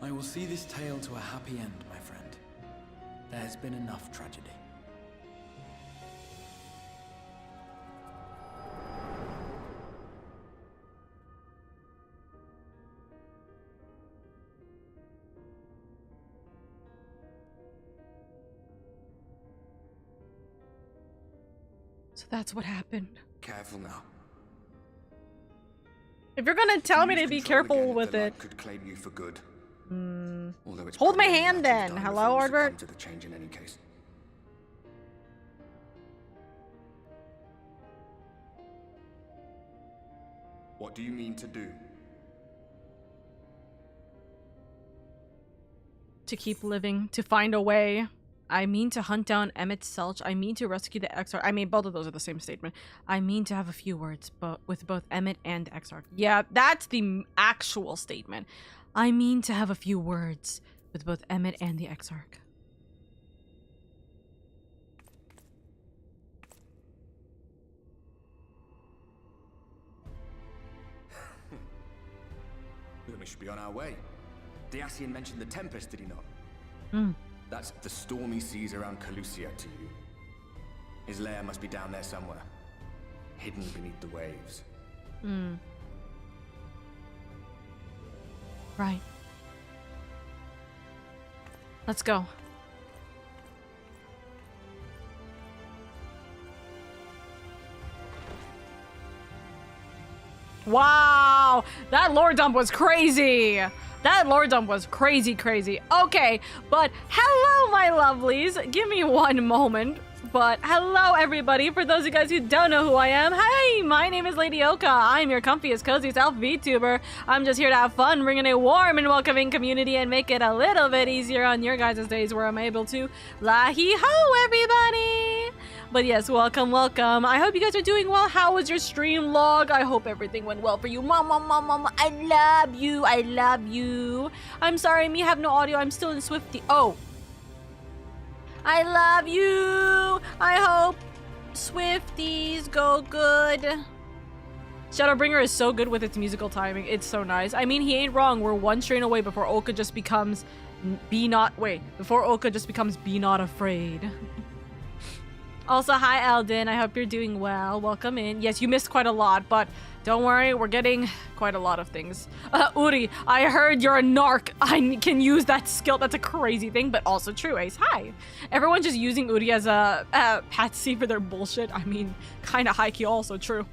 I will see this tale to a happy end, my friend. There has been enough tragedy. So that's what happened. Careful now. If you're gonna tell me to be careful with it. Could claim you for good. Although it's Hold my probably hand a matter of then. time Hello, before you succumb Ardbert? to the change in any case. What do you mean to do? To keep living, to find a way. I mean to hunt down Emmett Selch. I mean to rescue the Exarch. I mean, both of those are the same statement. I mean to have a few words, but with both Emmett and the Exarch. Yeah, that's the actual statement. I mean to have a few words with both Emmett and the Exarch. Then we should be on our way. Dacian mentioned the Tempest, did he not? Hmm. That's the stormy seas around Calusia to you. His lair must be down there somewhere, hidden beneath the waves. Hmm. Right. Let's go. Wow! That lore dump was crazy! That lore dump was crazy. Okay, but hello, my lovelies. Give me one moment. But hello, everybody. For those of you guys who don't know who I am, hi, my name is LadyOka. I'm your comfiest, cozy self VTuber. I'm just here to have fun, bring in a warm and welcoming community and make it a little bit easier on your guys' days where I'm able to la-hee-ho, everybody. But yes, welcome. I hope you guys are doing well. How was your stream log? I hope everything went well for you. Mom, I love you. I'm sorry, me have no audio. I'm still in Swifty. Oh. I love you. I hope Swifties go good. Shadowbringer is so good with its musical timing. It's so nice. I mean, he ain't wrong. We're one strain away before Oka just becomes before Oka just becomes Be Not Afraid. Also, hi Eldon. I hope you're doing well. Welcome in. Yes, you missed quite a lot, but don't worry, we're getting quite a lot of things. Uri, I heard you're a narc. I can use that skill. That's a crazy thing, but also true, Ace. Hi. Everyone's just using Uri as a patsy for their bullshit. I mean, kind of high-key also true.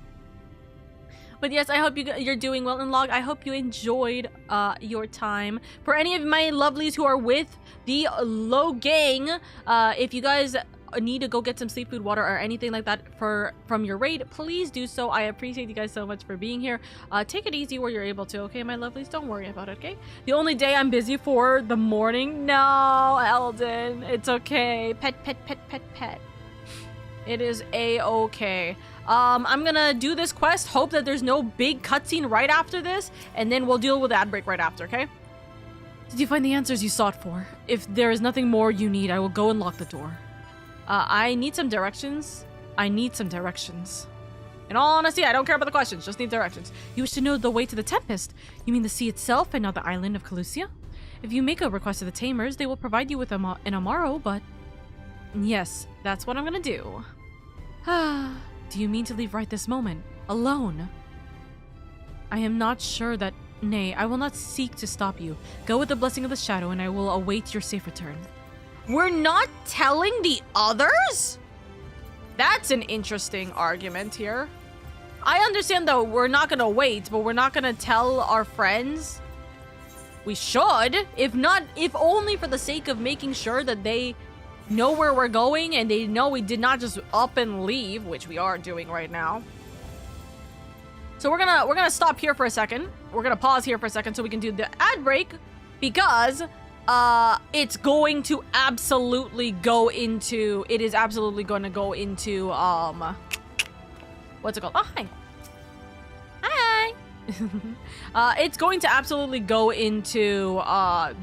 But yes, I hope you're doing well in Log. I hope you enjoyed your time. For any of my lovelies who are with the Low Gang, if you guys need to go get some sleep, food, water, or anything like that from your raid, please do so. I appreciate you guys so much for being here. Take it easy where you're able to, okay, my lovelies? Don't worry about it, okay? The only day I'm busy for the morning? No, Eldon. It's okay. Pet. It is a-okay. I'm gonna do this quest, hope that there's no big cutscene right after this, and then we'll deal with the ad break right after, okay? Did you find the answers you sought for? If there is nothing more you need, I will go and lock the door. I need some directions. In all honesty, I don't care about the questions, just need directions. You wish to know the way to the Tempest? You mean the sea itself and not the island of Calusia? If you make a request to the Tamers, they will provide you with an Amaro, but... Yes, that's what I'm gonna do. Do you mean to leave right this moment? Alone? I am not sure that... Nay, I will not seek to stop you. Go with the blessing of the shadow and I will await your safe return. We're not telling the others? That's an interesting argument here. I understand though we're not gonna wait, but we're not gonna tell our friends. We should, if only for the sake of making sure that they know where we're going and they know we did not just up and leave, which we are doing right now. So we're gonna stop here for a second. We're gonna pause here for a second so we can do the ad break because it's going to absolutely go into, it is absolutely going to go into, what's it called? Oh, hi. Hi. It's going to absolutely go into,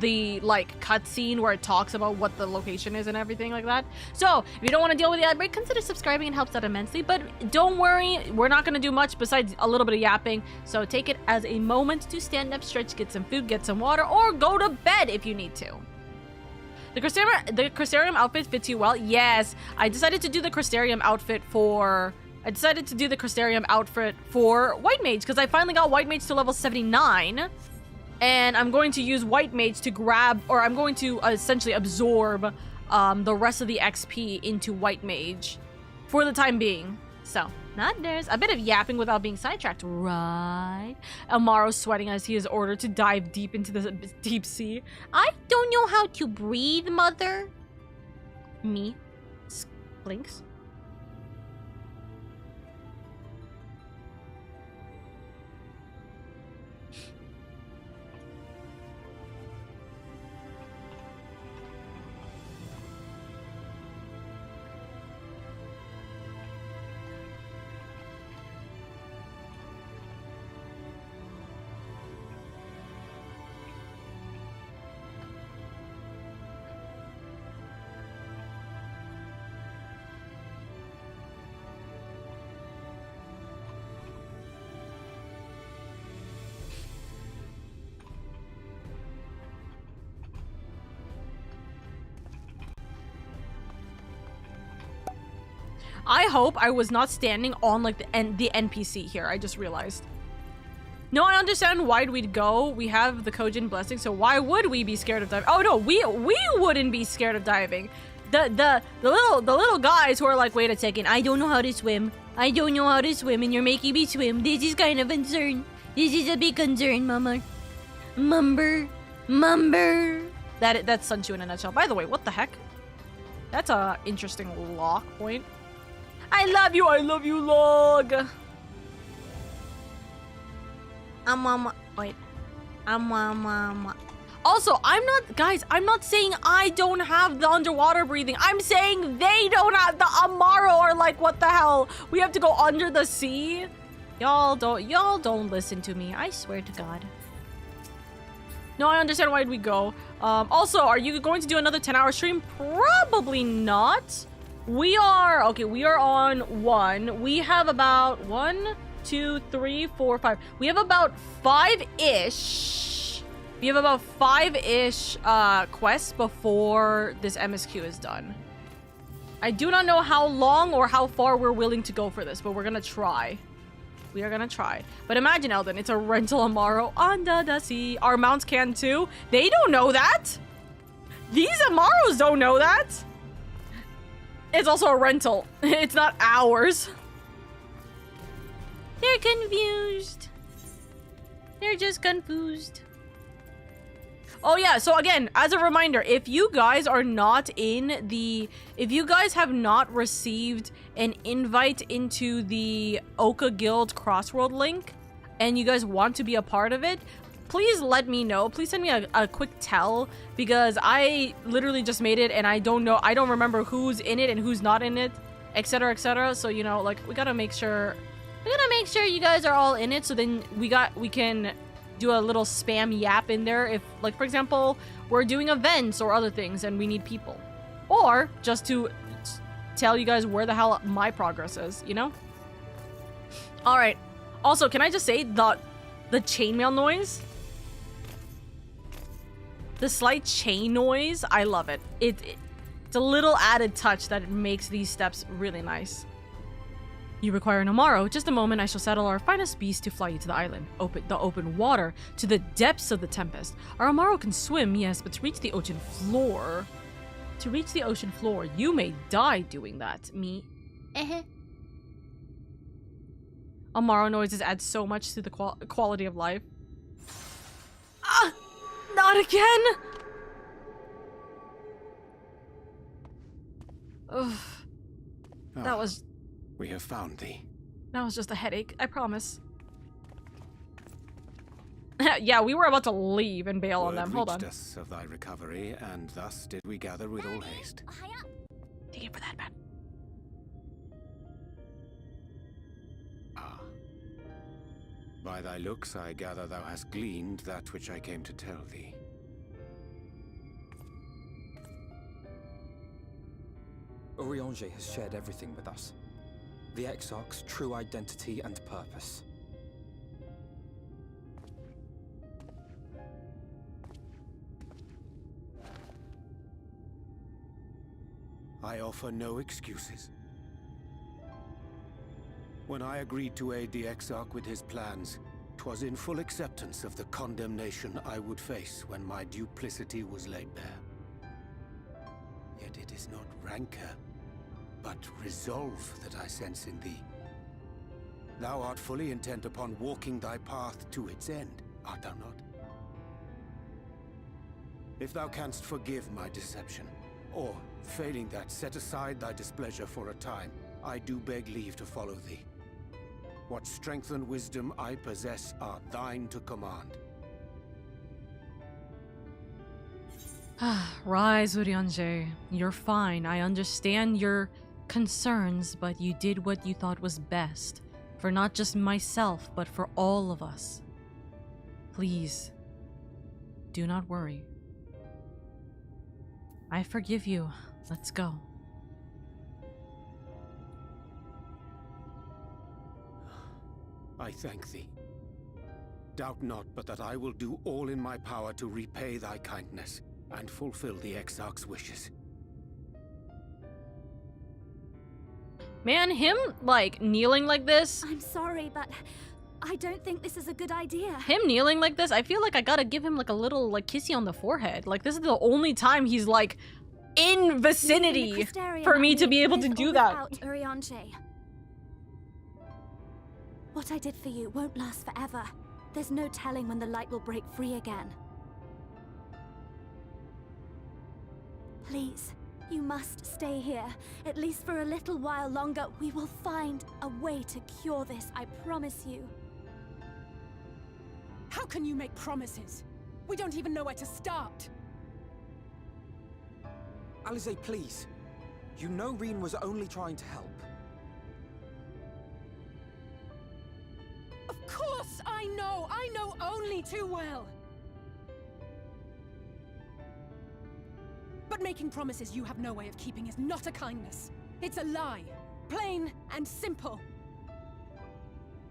the, like, cutscene where it talks about what the location is and everything like that. So, if you don't want to deal with the ad break, consider subscribing. It helps out immensely. But don't worry, we're not going to do much besides a little bit of yapping. So, take it as a moment to stand up, stretch, get some food, get some water, or go to bed if you need to. The Crystarium outfit fits you well? Yes. I decided to do the Crystarium outfit for White Mage because I finally got White Mage to level 79. And I'm going to use White Mage to grab, or I'm going to essentially absorb the rest of the XP into White Mage for the time being. So, there's a bit of yapping without being sidetracked, right? Amaro's sweating as he is ordered to dive deep into the deep sea. I don't know how to breathe, mother. Me. Blinks. I hope I was not standing on like the NPC here. I just realized. No, I understand why we'd go. We have the Kojin blessing, so why would we be scared of diving? Oh no, we wouldn't be scared of diving. The little guys who are like, wait a second, I don't know how to swim. I don't know how to swim, and you're making me swim. This is kind of concern. This is a big concern, mama. Mumber. That's Sunchu in a nutshell. By the way, what the heck? That's a interesting lock point. I love you, log. Also, I'm not saying I don't have the underwater breathing. I'm saying they don't have the Amaro, or like, what the hell? We have to go under the sea? Y'all don't listen to me. I swear to God. No, I understand why we go. Also, are you going to do another 10-hour stream? Probably not. We are on 1. We have about 1, 2, 3, 4, 5. We have about 5-ish. We have about 5-ish quests before this MSQ is done. I do not know how long or how far we're willing to go for this, but we're gonna try. We are gonna try. But imagine, Eldon, it's a rental Amaro under the sea. Our mounts can too. They don't know that. These Amaros don't know that. It's also a rental. It's not ours. They're confused. They're just confused. Oh yeah, so again, as a reminder, if you guys are not in the... If you guys have not received an invite into the Oka Guild Crossworld link, and you guys want to be a part of it, please let me know. Please send me a quick tell, because I literally just made it, and I don't know, I don't remember who's in it and who's not in it, etc, etc. So, you know, like, we gotta make sure... We gotta make sure you guys are all in it, so then we can... do a little spam yap in there if, like, for example, we're doing events or other things and we need people, or just to tell you guys where the hell my progress is, you know. All right, also, can I just say the chainmail noise, the slight chain noise, I love it. It's a little added touch that makes these steps really nice. You require an Amaro. Just a moment, I shall saddle our finest beast to fly you to the island. The open water, to the depths of the tempest. Our Amaro can swim, yes, but to reach the ocean floor... To reach the ocean floor, you may die doing that. Me? Amaro noises add so much to the quality of life. Ah! Not again! Ugh. That was... We have found thee. That was just a headache, I promise. Yeah, we were about to leave and bail on them. Hold on. Word reached us of thy recovery, and thus did we gather with all haste. Thank you for that, man. Ah. By thy looks, I gather thou hast gleaned that which I came to tell thee. Urianger has shared everything with us. The Exarch's true identity and purpose. I offer no excuses. When I agreed to aid the Exarch with his plans, 'twas in full acceptance of the condemnation I would face when my duplicity was laid bare. Yet it is not rancor, but resolve that I sense in thee. Thou art fully intent upon walking thy path to its end, art thou not? If thou canst forgive my deception, or, failing that, set aside thy displeasure for a time, I do beg leave to follow thee. What strength and wisdom I possess are thine to command. Rise, Urianger. You're fine. I understand your concerns, but you did what you thought was best. For not just myself, but for all of us. Please, do not worry. I forgive you. Let's go. I thank thee. Doubt not but that I will do all in my power to repay thy kindness and fulfill the Exarch's wishes. Man, him, like, kneeling like this... I'm sorry, but I don't think this is a good idea. Him kneeling like this, I feel like I gotta give him, like, a little, like, kissy on the forehead. Like, this is the only time he's, like, in vicinity for me to be able to do that. Urianger. What I did for you won't last forever. There's no telling when the light will break free again. Please, you must stay here. At least for a little while longer. We will find a way to cure this, I promise you. How can you make promises? We don't even know where to start. Alize, please. You know Reen was only trying to help. Of course I know! I know only too well! But making promises you have no way of keeping is not a kindness. It's a lie. Plain and simple.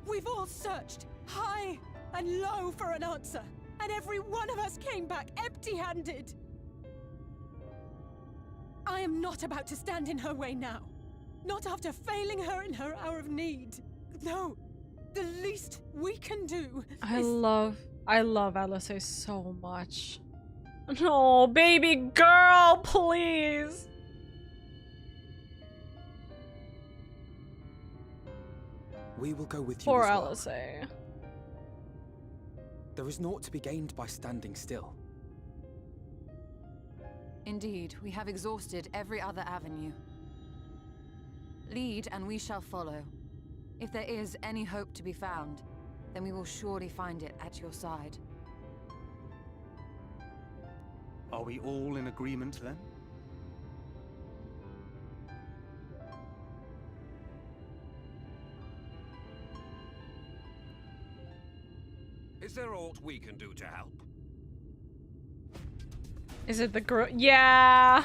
We've all searched high and low for an answer, and every one of us came back empty-handed. I am not about to stand in her way now. Not after failing her in her hour of need. No, the least we can do I love Alice so much. No, baby girl, please. We will go with you. Poor as well. Alice. There is naught to be gained by standing still. Indeed, we have exhausted every other avenue. Lead, and we shall follow. If there is any hope to be found, then we will surely find it at your side. Are we all in agreement then? Is there aught we can do to help? Is it the girl? Yeah.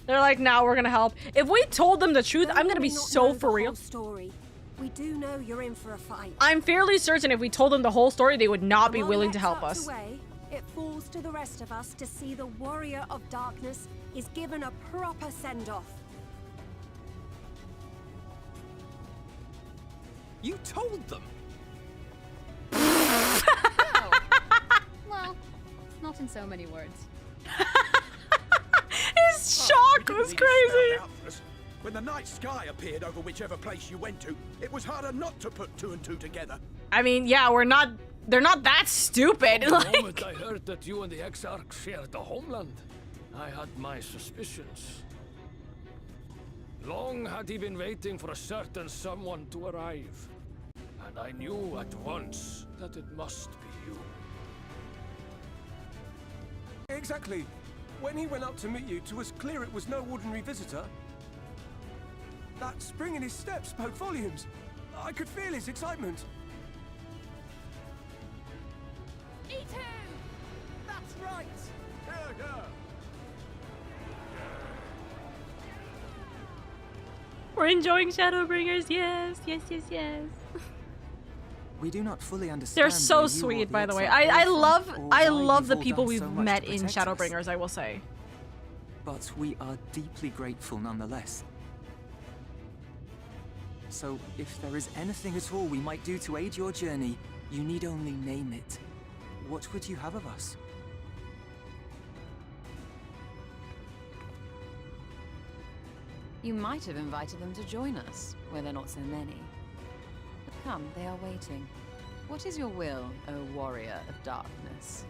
They're like, now we're gonna help. If we told them the truth, I'm gonna be so for real. Story. We do know you're in for a fight. I'm fairly certain if we told them the whole story, they would not be willing to help us. Away, it falls to the rest of us to see the Warrior of Darkness is given a proper send-off. You told them? Well, not in so many words. His shock was crazy. When the night sky appeared over whichever place you went to, it was harder not to put two and two together. I mean, yeah, they're not that stupid. The Like, moment I heard that you and the Exarch shared the homeland, I had my suspicions. Long had he been waiting for a certain someone to arrive, and I knew at once that it must be you. Exactly. When he went up to meet you, it was clear it was no ordinary visitor. That spring in his step spoke volumes. I could feel his excitement. Eat him! That's right! we're enjoying Shadowbringers. Yes, yes, yes, yes. We do not fully understand. They're so where you sweet, or the by the way. Exarch I came from, love or I why love you've the all people done we've so much met to in protect us. Shadowbringers, I will say. But we are deeply grateful nonetheless. So, if there is anything at all we might do to aid your journey, you need only name it. What would you have of us? You might have invited them to join us, where there are not so many. But come, they are waiting. What is your will, O Warrior of Darkness?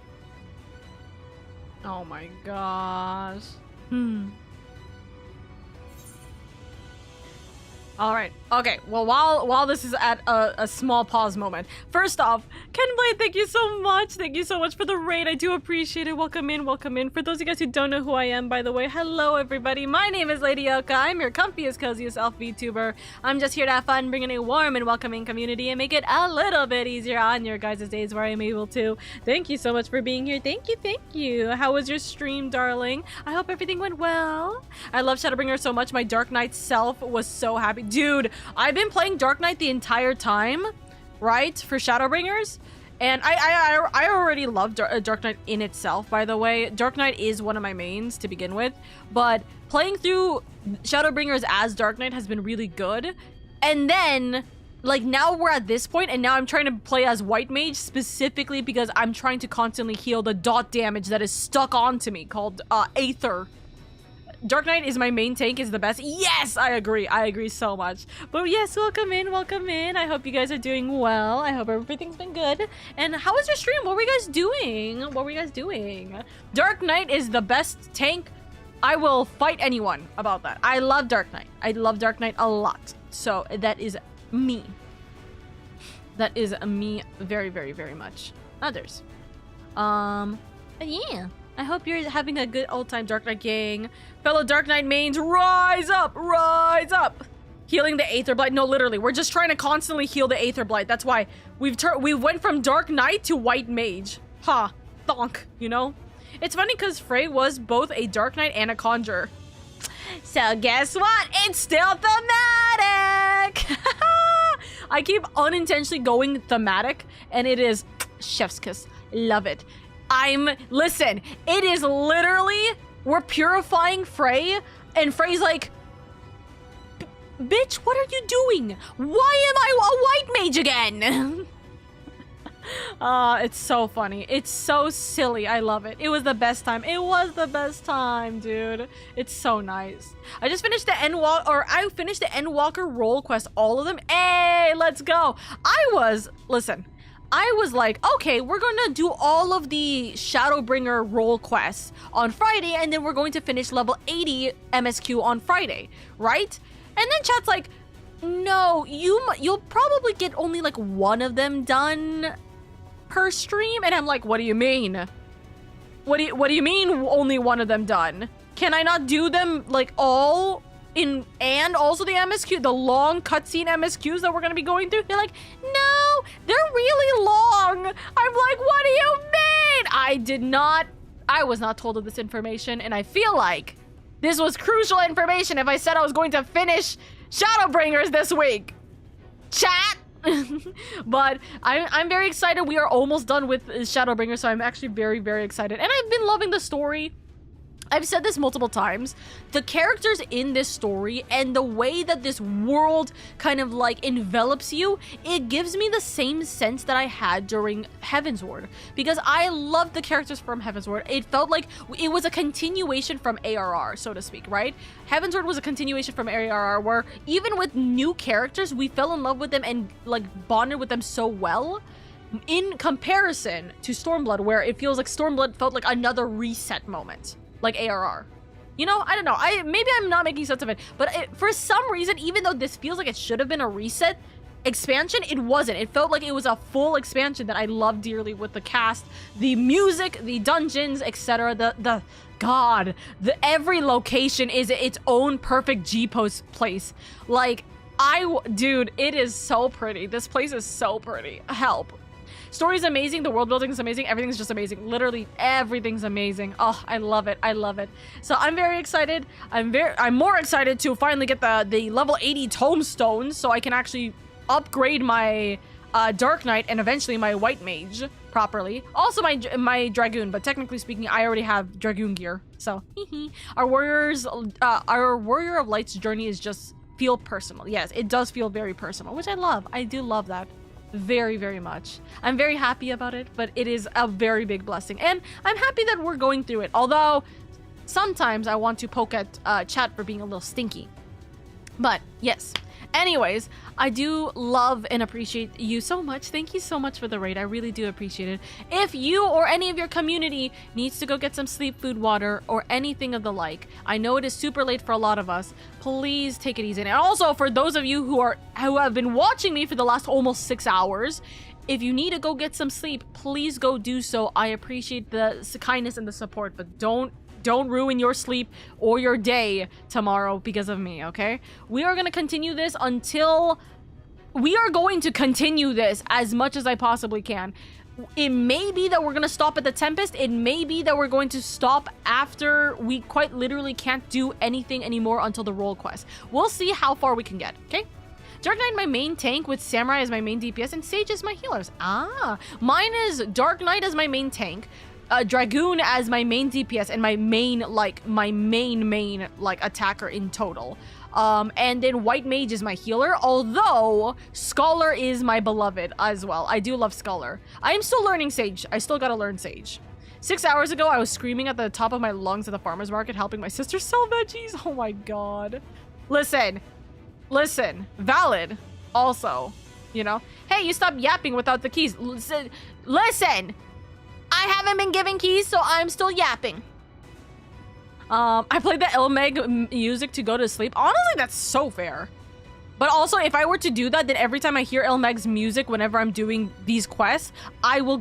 Oh my gosh. All right. Okay. Well, while this is at a small pause moment, first off, Kenblade, thank you so much. Thank you so much for the raid. I do appreciate it. Welcome in. Welcome in. For those of you guys who don't know who I am, by the way, hello everybody. My name is LadyOka. I'm your comfiest, coziest elf VTuber. I'm just here to have fun, bring in a warm and welcoming community, and make it a little bit easier on your guys' days where I'm able to. Thank you so much for being here. Thank you. Thank you. How was your stream, darling? I hope everything went well. I love Shadowbringer so much. My Dark Knight self was so happy. Dude, I've been playing Dark Knight the entire time, right, for Shadowbringers, and I already love Dark Knight in itself, by the way. Dark Knight is one of my mains to begin with, but playing through Shadowbringers as Dark Knight has been really good. And then, like, now we're at this point, and now I'm trying to play as White Mage specifically because I'm trying to constantly heal the dot damage that is stuck onto me called Aether. Dark Knight is my main tank, is the best. Yes, I agree so much. But yes, welcome in. I hope you guys are doing well. I hope everything's been good. And how was your stream? What were you guys doing? Dark Knight is the best tank. I will fight anyone about that. I love Dark Knight. I love Dark Knight a lot. So that is me. That is me very, very, very much. Others. Yeah. I hope you're having a good old time, Dark Knight gang. Fellow Dark Knight mains, rise up! Rise up! Healing the Aether Blight. No, literally, we're just trying to constantly heal the Aether Blight. That's why we went from Dark Knight to White Mage. Ha! Thonk, you know? It's funny because Frey was both a Dark Knight and a Conjurer. So guess what? It's still thematic! I keep unintentionally going thematic, and it is chef's kiss. Love it. Listen, it is literally, we're purifying Frey, and Frey's like, bitch, what are you doing? Why am I a white mage again? It's so funny. It's so silly. I love it. It was the best time. It was the best time, dude. It's so nice. I just finished the I finished the Endwalker role quest, all of them. Hey, let's go. I was like, okay, we're gonna do all of the Shadowbringer role quests on Friday, and then we're going to finish level 80 MSQ on Friday, right? And then chat's like, no, you'll probably get only like one of them done per stream. And I'm like, what do you mean? What do you mean only one of them done? Can I not do them like all in, and also the MSQ, the long cutscene MSQs that we're gonna be going through? They're like, no, they're really long. I'm like, what do you mean? I was not told of this information, and I feel like this was crucial information if I said I was going to finish Shadowbringers this week. Chat! But I'm very excited. We are almost done with Shadowbringers, so I'm actually very, very excited. And I've been loving the story. I've said this multiple times. The characters in this story and the way that this world kind of like envelops you, it gives me the same sense that I had during Heavensward, because I loved the characters from Heavensward. It felt like it was a continuation from ARR, so to speak, right? Heavensward was a continuation from ARR, where even with new characters, we fell in love with them and like bonded with them so well, in comparison to Stormblood, where it feels like Stormblood felt like another reset moment. Like ARR. You know, I don't know. Maybe I'm not making sense of it, but for some reason, even though this feels like it should have been a reset expansion, it wasn't. It felt like it was a full expansion that I loved dearly, with the cast, the music, the dungeons, etc. Every location is its own perfect G-post place. Like, dude, it is so pretty. This place is so pretty. Help. Story's amazing, the world building is amazing, everything's just amazing. Literally everything's amazing. Oh, I love it. I love it. So I'm very excited. I'm more excited to finally get the level 80 tomestones, so I can actually upgrade my Dark Knight and eventually my White Mage properly. Also my Dragoon, but technically speaking, I already have Dragoon gear. So our Warrior of Light's journey is just feel personal. Yes, it does feel very personal, which I love. I do love that. Very, very much. I'm very happy about it, but it is a very big blessing, and I'm happy that we're going through it, although sometimes I want to poke at chat for being a little stinky. But yes, anyways, I do love and appreciate you so much. Thank you so much for the raid. I really do appreciate it. If you or any of your community needs to go get some sleep, food, water, or anything of the like, I know it is super late for a lot of us. Please take it easy. And also for those of you who have been watching me for the last almost 6 hours, if you need to go get some sleep, please go do so. I appreciate the kindness and the support, but don't ruin your sleep or your day tomorrow because of me, okay? We are going to continue this as much as I possibly can. It may be that we're going to stop at the Tempest. It may be that we're going to stop after we quite literally can't do anything anymore until the role quest. We'll see how far we can get, okay? Dark Knight my main tank, with Samurai as my main DPS, and Sage as my healers. Mine is Dark Knight as my main tank, Dragoon as my main DPS, and my main attacker in total. And then White Mage is my healer, although Scholar is my beloved as well. I do love Scholar. I am still learning Sage. I still gotta learn Sage. 6 hours ago, I was screaming at the top of my lungs at the farmer's market, helping my sister sell veggies. Oh my god. Listen. Valid. Also, you know. Hey, you stop yapping without the keys. Listen. I haven't been given keys, so I'm still yapping. I played the Ilmeg music to go to sleep. Honestly, that's so fair. But also, if I were to do that, then every time I hear Ilmeg's music whenever I'm doing these quests, I will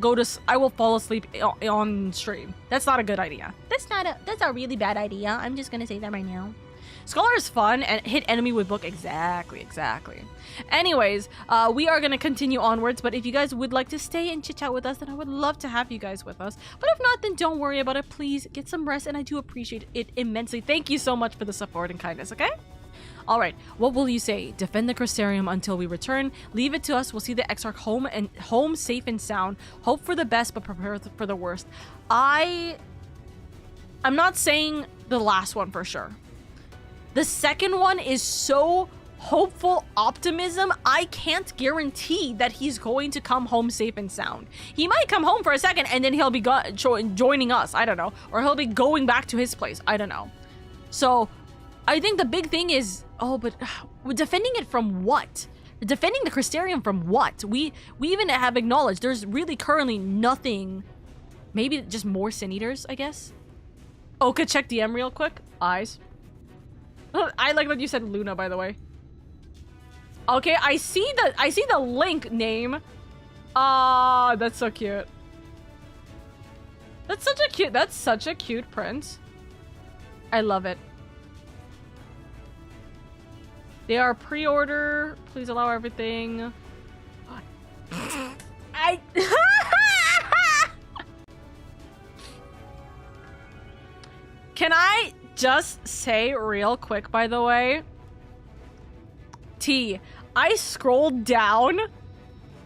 fall asleep on stream. That's not a good idea. That's a really bad idea. I'm just gonna say that right now. Scholar is fun and hit enemy with book. Exactly. Anyways, we are going to continue onwards, but if you guys would like to stay and chit chat with us, then I would love to have you guys with us. But if not, then don't worry about it. Please get some rest, and I do appreciate it immensely. Thank you so much for the support and kindness, okay? All right, what will you say? Defend the Crystarium until we return. Leave it to us. We'll see the Exarch home safe and sound. Hope for the best, but prepare for the worst. I'm not saying the last one for sure. The second one is so hopeful optimism. I can't guarantee that he's going to come home safe and sound. He might come home for a second and then he'll be joining us. I don't know. Or he'll be going back to his place. I don't know. So I think the big thing is, oh, but we're defending it from what? Defending the Crystarium from what? We even have acknowledged there's really currently nothing. Maybe just more Sin Eaters, I guess. Oka, check DM real quick. Eyes. I like that you said Luna, by the way. Okay, I see the link name. Ah, that's so cute. That's such a cute print. I love it. They are pre-order. Please allow everything. Can I just say real quick, by the way? T, I scrolled down.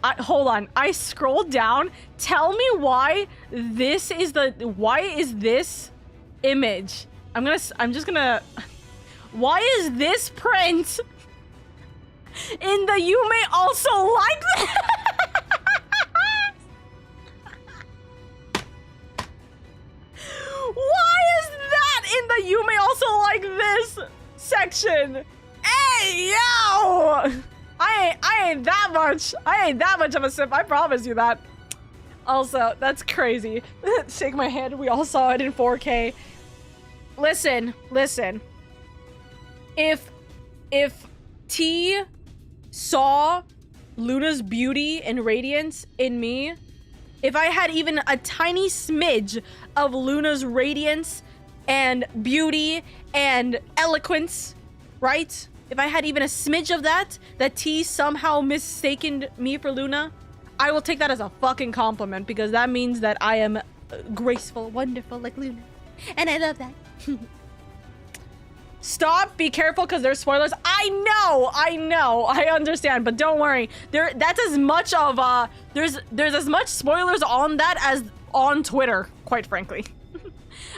Hold on. I scrolled down. Tell me why this is this image? I'm just gonna. Why is this print in the you may also like this? Why is that in the you may also like this section? Hey, yo! I ain't that much of a simp, I promise you that. Also, that's crazy. Shake my head, we all saw it in 4K. Listen. If T saw Luna's beauty and radiance in me, if I had even a tiny smidge of Luna's radiance and beauty and eloquence, right? If I had even a smidge of that T somehow mistaken me for Luna, I will take that as a fucking compliment because that means that I am graceful, wonderful like Luna. And I love that. Stop, be careful because there's spoilers. I know, I understand, but don't worry. That's as much of there's as much spoilers on that as on Twitter, quite frankly.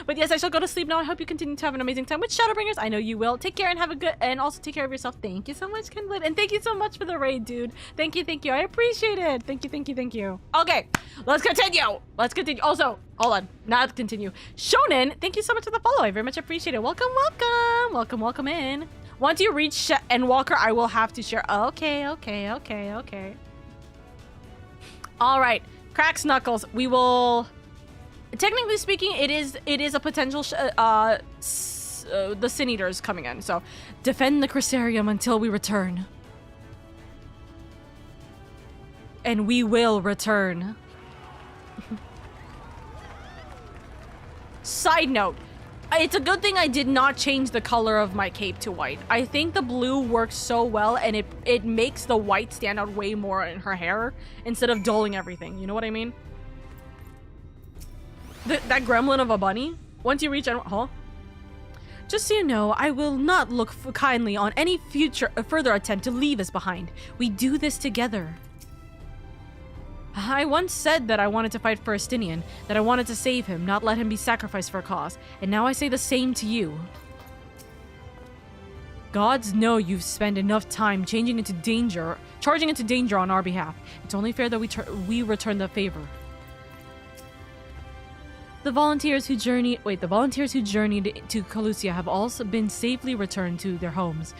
But yes, I shall go to sleep now. I hope you continue to have an amazing time with Shadowbringers. I know you will. Take care and have a good, and also take care of yourself. Thank you so much, Kindred, and thank you so much for the raid, dude. Thank you. I appreciate it. Thank you. Okay, let's continue. Also, hold on, not continue. Shonen, thank you so much for the follow. I very much appreciate it. Welcome in. Once you reach Endwalker, I will have to share. Okay. All right, Cracks Knuckles. We will. Technically speaking, it is a potential the Sin Eaters coming in. So, defend the Crystarium until we return. And we will return. Side note, it's a good thing I did not change the color of my cape to white. I think the blue works so well and it makes the white stand out way more in her hair instead of dulling everything. You know what I mean? That gremlin of a bunny? Once you reach... Huh? Just so you know, I will not look kindly on any further attempt to leave us behind. We do this together. I once said that I wanted to fight for Estinian, that I wanted to save him, not let him be sacrificed for a cause, and now I say the same to you. Gods know you've spent enough time charging into danger on our behalf. It's only fair that we return the favor. The volunteers who journeyed to Calusia have also been safely returned to their homes.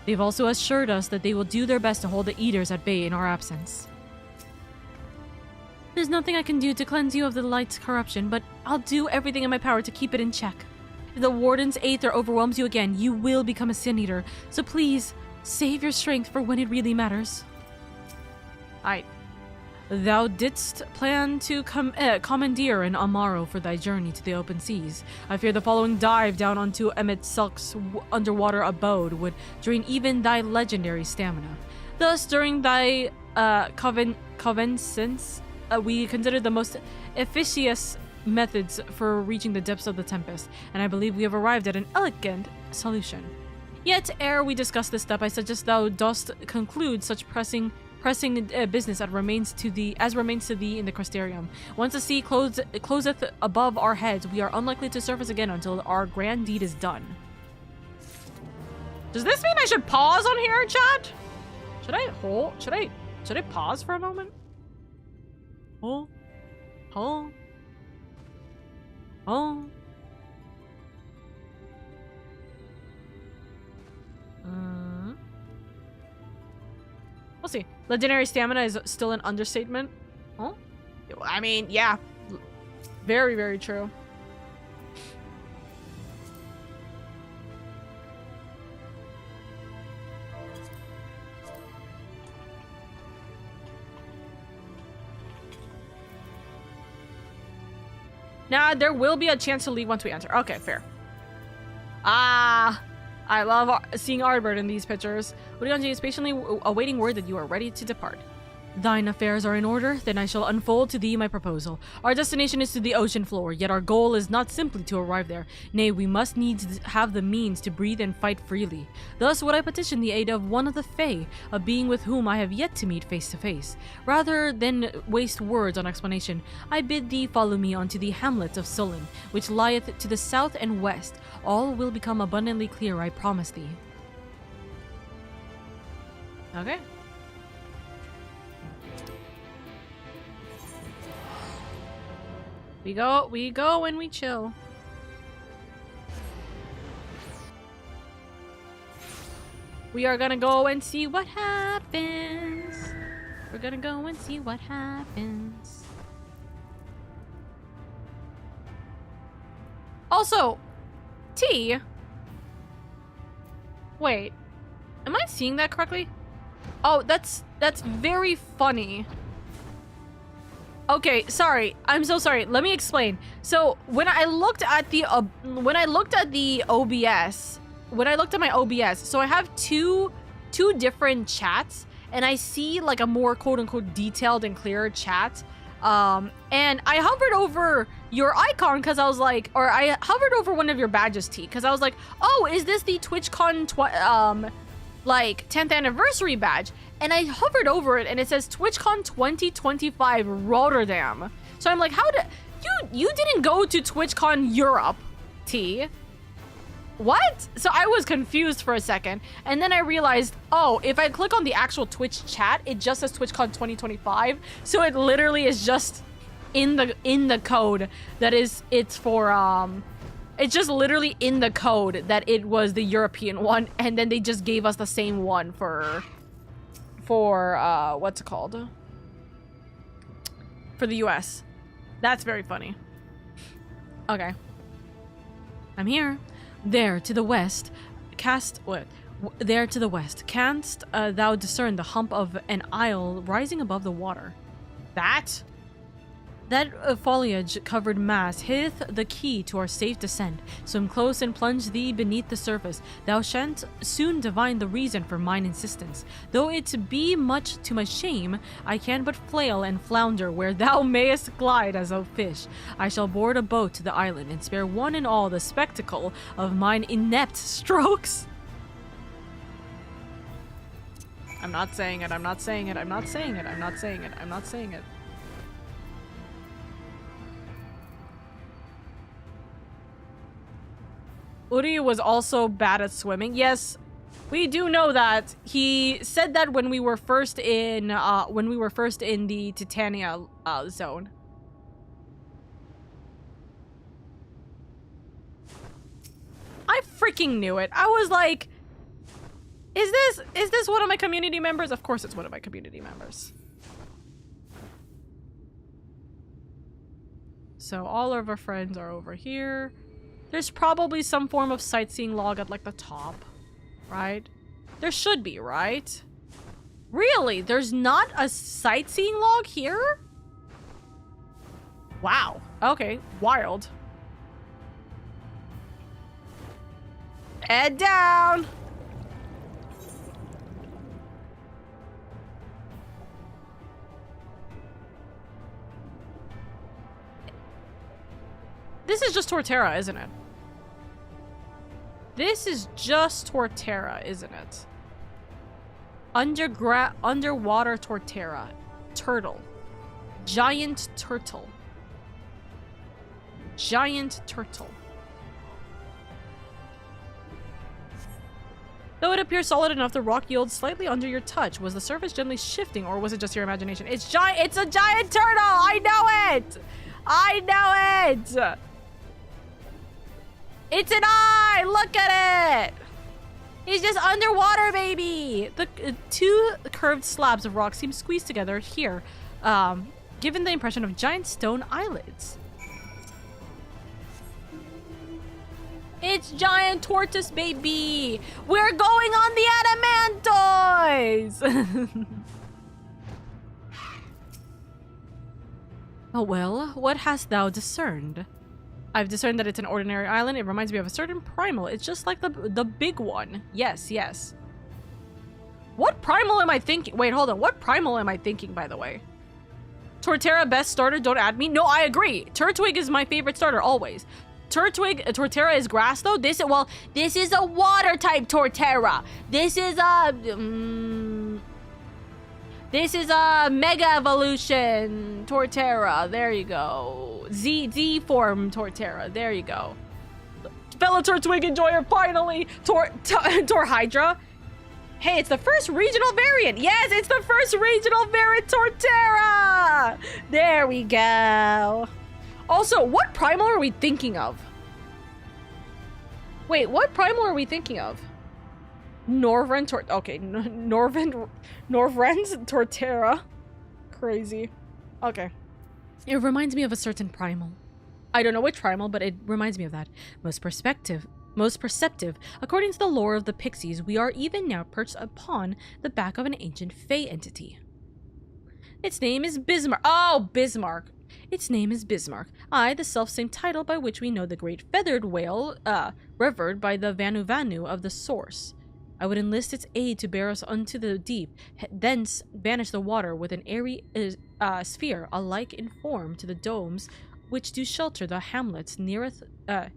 They've also assured us that they will do their best to hold the Eaters at bay in our absence. There's nothing I can do to cleanse you of the light's corruption, but I'll do everything in my power to keep it in check. If the Warden's Aether overwhelms you again, you will become a Sin Eater, so please, save your strength for when it really matters. Thou didst plan to commandeer an Amaro for thy journey to the open seas. I fear the following dive down onto Emmett Sulk's underwater abode would drain even thy legendary stamina. Thus, during thy convalescence, we considered the most efficacious methods for reaching the depths of the Tempest, and I believe we have arrived at an elegant solution. Yet, ere we discuss this step, I suggest thou dost conclude such pressing business as remains to thee in the Crystarium. Once the sea closeth above our heads, we are unlikely to surface again until our grand deed is done. Does this mean I should pause on here, chat? Should I pause for a moment? Oh. We'll see. Legendary stamina is still an understatement. Huh? I mean, yeah. Very, very true. Nah, there will be a chance to leave once we enter. Okay, fair. I love seeing Arbor in these pictures. Urianji is patiently awaiting word that you are ready to depart. Thine affairs are in order, then I shall unfold to thee my proposal. Our destination is to the ocean floor, yet our goal is not simply to arrive there. Nay, we must needs have the means to breathe and fight freely. Thus would I petition the aid of one of the Fae, a being with whom I have yet to meet face to face. Rather than waste words on explanation, I bid thee follow me unto the hamlet of Sullen, which lieth to the south and west. All will become abundantly clear, I promise thee. Okay. We go and we chill. We are gonna go and see what happens. We're gonna go and see what happens. Also, T. Wait, am I seeing that correctly? Oh, that's very funny. Okay, sorry. I'm so sorry. Let me explain. So when I looked at the OBS, my OBS, so I have two different chats, and I see like a more quote unquote detailed and clearer chat. And I hovered over your icon because I was like, or I hovered over one of your badges, T, because I was like, oh, is this the TwitchCon like 10th anniversary badge? And I hovered over it and it says TwitchCon 2025 Rotterdam. So I'm like, how did you didn't go to TwitchCon Europe, T? What? So I was confused for a second, and then I realized, oh, if I click on the actual Twitch chat, it just says TwitchCon 2025. So it literally is just in the code that is it's for it's just literally in the code that it was the European one, and then they just gave us the same one for what's it called? For the US. That's very funny. Okay. I'm here. There to the west, canst thou discern the hump of an isle rising above the water? That foliage-covered mass hideth the key to our safe descent. Swim close and plunge thee beneath the surface. Thou shan't soon divine the reason for mine insistence. Though it be much to my shame, I can but flail and flounder where thou mayest glide as a fish. I shall board a boat to the island and spare one and all the spectacle of mine inept strokes. I'm not saying it, I'm not saying it, I'm not saying it, I'm not saying it, I'm not saying it. Uri was also bad at swimming. Yes, we do know that. He said that when we were first in the Titania zone. I freaking knew it. I was like, is this one of my community members? Of course it's one of my community members. So all of our friends are over here. There's probably some form of sightseeing log at like the top, right? There should be, right? Really? There's not a sightseeing log here? Wow. Okay. Wild. Head down. This is just Torterra, isn't it? This is just Torterra, isn't it? Underwater Torterra. Turtle. Giant turtle. Giant turtle. Though it appears solid enough, the rock yields slightly under your touch. Was the surface gently shifting, or was it just your imagination? It's giant. It's a giant turtle. I know it. I know it. It's an eye. Look at it. He's just underwater, baby. The two curved slabs of rock seem squeezed together here, given the impression of giant stone eyelids. It's giant tortoise, baby! We're going on the Adamantoids! Oh well, what hast thou discerned? I've discerned that it's an ordinary island. It reminds me of a certain primal. It's just like the big one. Yes, yes. What primal am I thinking? Wait, hold on. What primal am I thinking, by the way? Torterra, best starter, don't add me. No, I agree. Turtwig is my favorite starter, always. Torterra is grass though. This is a water type Torterra. This is a mega evolution Torterra. There you go. Z form Torterra. There you go. Fellow Turtwig enjoyer, finally. Torhydra. Hey, it's the first regional variant. Yes, it's the first regional variant Torterra. There we go. Also, what primal are we thinking of? Wait, what primal are we thinking of? Norvrend Torterra. Crazy. Okay. It reminds me of a certain primal. I don't know which primal, but it reminds me of that. Most perceptive. According to the lore of the Pixies, we are even now perched upon the back of an ancient Fey entity. Its name is Bismarck. Oh, Bismarck. Its name is Bismarck. The self-same title by which we know the great feathered whale, revered by the Vanu of the source. I would enlist its aid to bear us unto the deep, thence banish the water with an airy sphere, alike in form to the domes which do shelter the hamlets but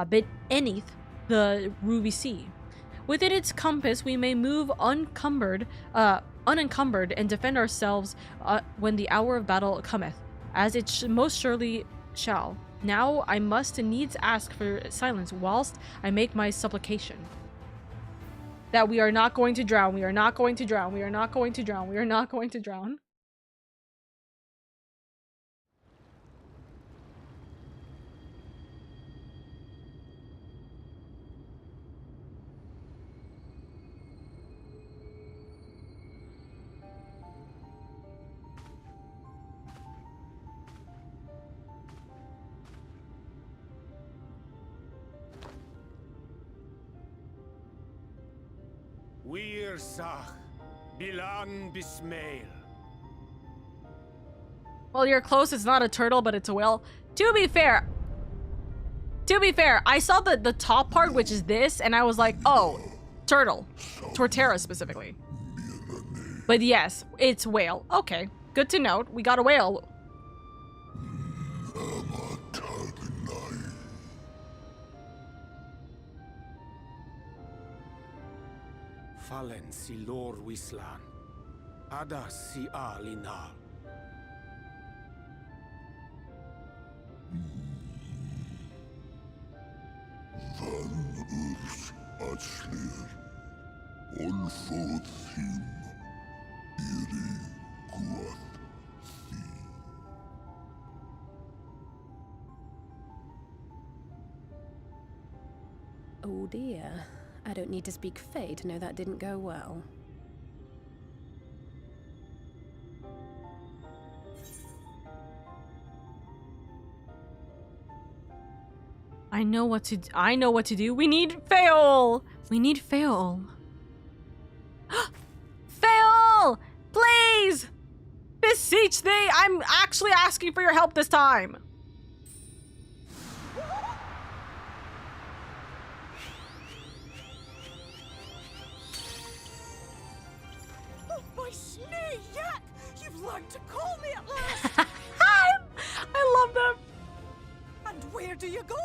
beneath the ruby sea. Within its compass we may move unencumbered and defend ourselves when the hour of battle cometh, as it most surely shall. Now I must needs ask for silence whilst I make my supplication. That we are not going to drown, we are not going to drown, we are not going to drown, we are not going to drown. Wir Sach, Bilan Bismail. Well, you're close. It's not a turtle, but it's a whale. To be fair, I saw the top part, which is this, and I was like, oh, turtle. Torterra specifically. But yes, it's whale. Okay, good to note. We got a whale. Fallen si lor wislan, ada si alinal. Van urs atslir, olfod thim, iri guath thi. Oh dear. I don't need to speak Fey to know that didn't go well. I know what to do. We need Feol! We need Feol. Feol! Please! Beseech thee! I'm actually asking for your help this time. Yak! You've learned to call me at last! I love them! And where do you go?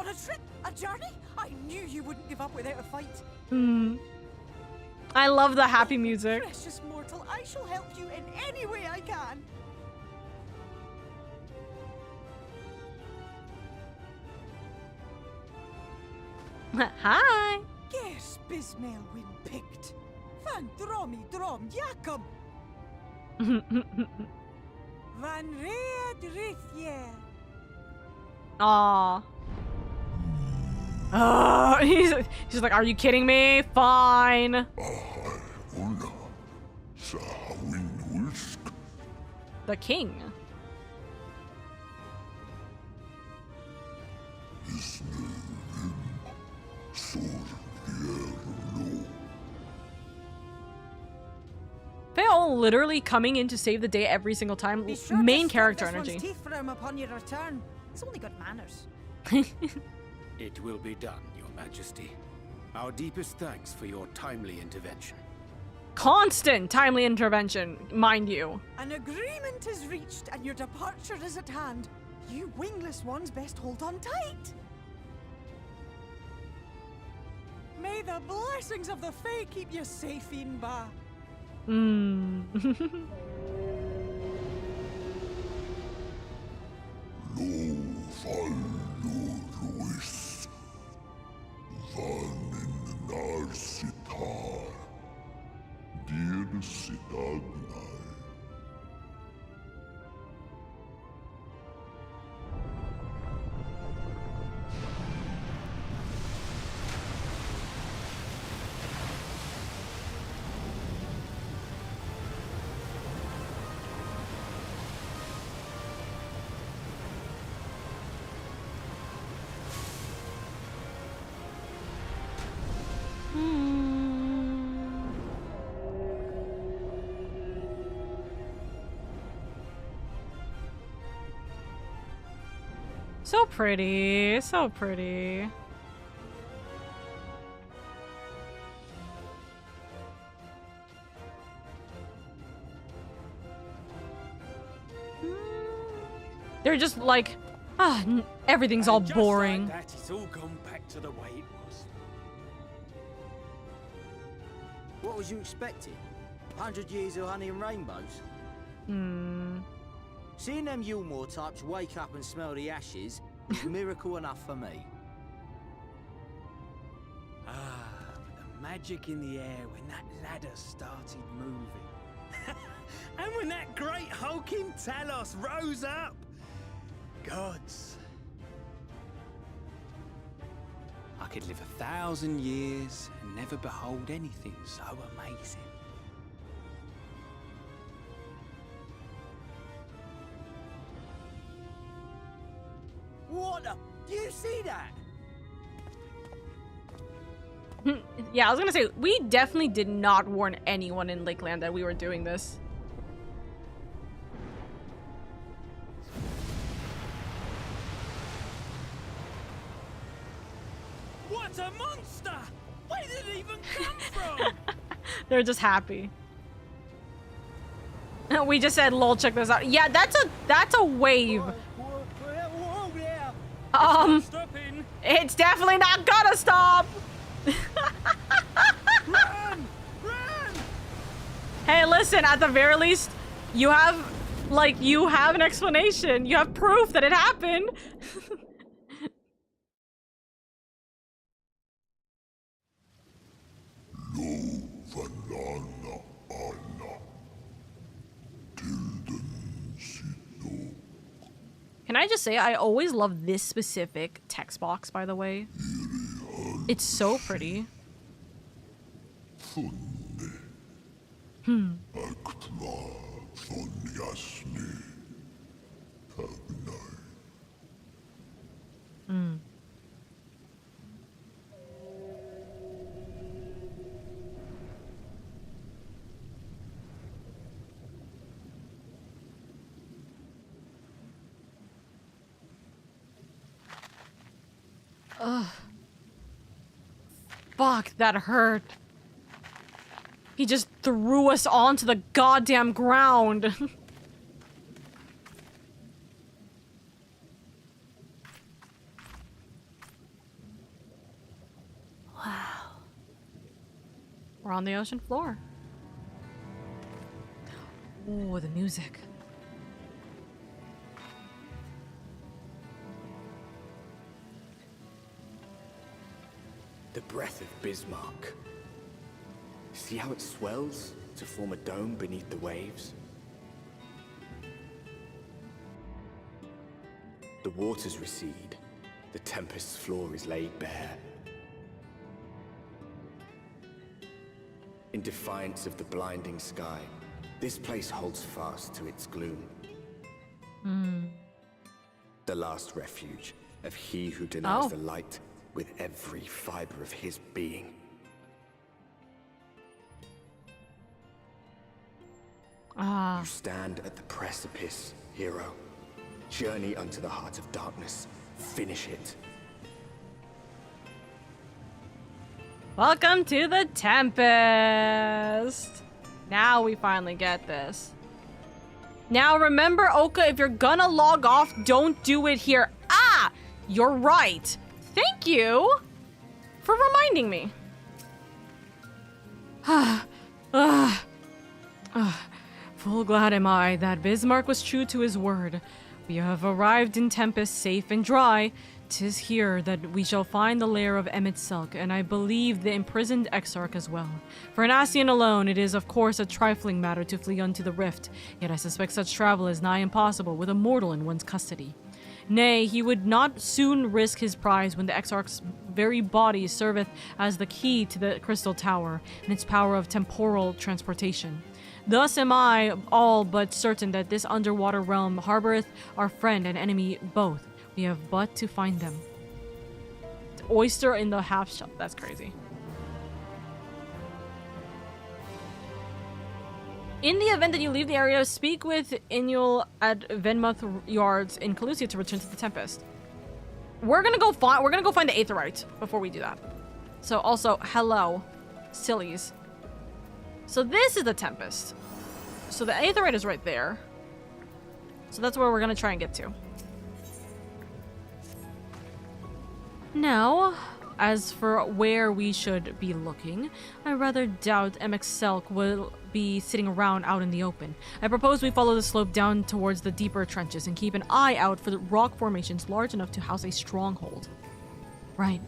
On a trip? A journey? I knew you wouldn't give up without a fight. I love the happy music. Precious mortal, I shall help you in any way I can. Hi. Ges bismail win picked. Van dromi drom jakom. Van red rithje. Aw. He's like, are you kidding me? Fine. The king. They all literally coming in to save the day every single time. Main character energy. Teeth for him upon your return. He's only got manners. It will be done, Your Majesty. Our deepest thanks for your timely intervention. Constant timely intervention, mind you. An agreement is reached and your departure is at hand. You wingless ones best hold on tight. May the blessings of the Fae keep you safe, Inba. So pretty, so pretty. They're just like, everything's all boring. Like that, it's all gone back to the way it was. What was you expecting? 100 years of honey and rainbows? Seeing them Yulmore types wake up and smell the ashes is miracle enough for me. But the magic in the air when that ladder started moving. And when that great hulking Talos rose up. Gods. I could live 1,000 years and never behold anything so amazing. What the? Do you see that? Yeah, I was gonna say, we definitely did not warn anyone in Lakeland that we were doing this. What a monster! Where did it even come from? They're just happy. We just said, lol, check this out. Yeah, that's a wave. It's definitely not gonna stop. Run! Run! Hey, listen, at the very least, you have an explanation. You have proof that it happened. Can I just say, I always love this specific text box, by the way. It's so pretty. Ugh. Fuck, that hurt. He just threw us onto the goddamn ground. We're on the ocean floor. Ooh, the music. The breath of Bismarck. See how it swells to form a dome beneath the waves? The waters recede. The tempest's floor is laid bare. In defiance of the blinding sky, this place holds fast to its gloom. The last refuge of he who denies the light with every fiber of his being. You stand at the precipice, hero. Journey unto the heart of darkness. Finish it. Welcome to the Tempest! Now we finally get this. Now remember, Oka, if you're gonna log off, don't do it here. Ah! You're right. Thank you for reminding me. Full glad am I that Bismarck was true to his word. We have arrived in Tempest safe and dry. 'Tis here that we shall find the lair of Emmett Selk, and I believe the imprisoned Exarch as well. For an Ascian alone, it is of course a trifling matter to flee unto the rift, yet I suspect such travel is nigh impossible with a mortal in one's custody. Nay, he would not soon risk his prize when the Exarch's very body serveth as the key to the Crystal Tower and its power of temporal transportation. Thus am I all but certain that this underwater realm harboreth our friend and enemy both. We have but to find them. Oyster in the half shell. That's crazy. In the event that you leave the area, speak with Inul at Venmouth Yards in Calusia to return to the Tempest. We're gonna go find the Aetherite before we do that. So also, hello, sillies. So this is the Tempest. So the Aetherite is right there. So that's where we're gonna try and get to. Now, as for where we should be looking, I rather doubt MX Selk will be sitting around out in the open. I propose we follow the slope down towards the deeper trenches and keep an eye out for the rock formations large enough to house a stronghold. Right.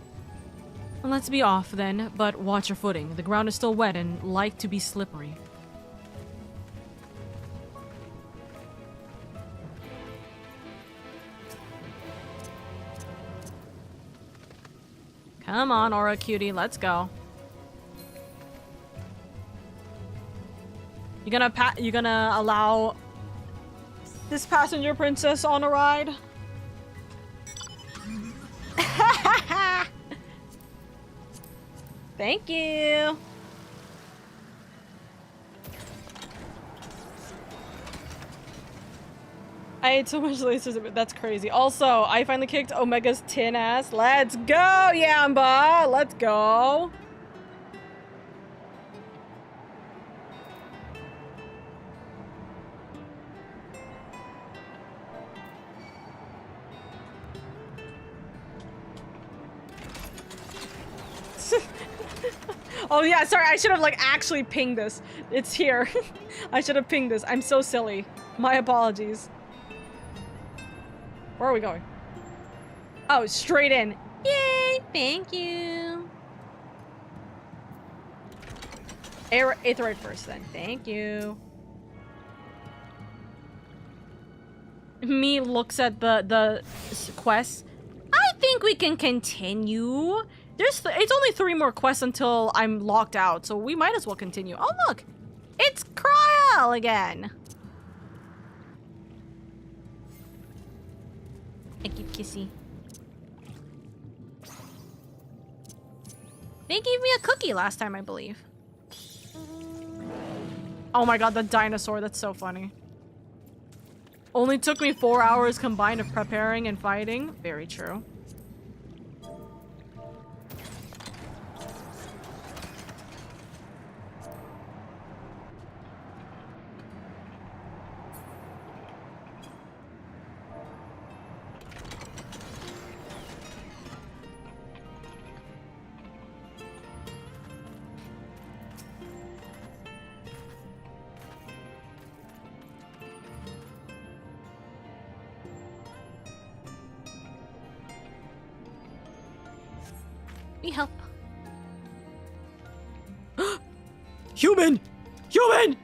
Well, let's be off then, but watch your footing. The ground is still wet and like to be slippery. Come on, Aura Cutie, let's go. You gonna allow this passenger princess on a ride? Thank you. I ate so much lasers, that's crazy. Also, I finally kicked Omega's tin ass. Let's go, Yamba! Let's go! Oh yeah, sorry, I should have like actually pinged this. It's here. I should have pinged this. I'm so silly. My apologies. Where are we going? Oh, straight in. Yay! Thank you. Aetherite first then. Thank you. Me looks at the quests. I think we can continue. It's only 3 more quests until I'm locked out, so we might as well continue. Oh look! It's Kryl again! Thank you, Kissy. They gave me a cookie last time, I believe. Oh my god, the dinosaur, that's so funny. Only took me 4 hours combined of preparing and fighting. Very true. We help. Human! Human!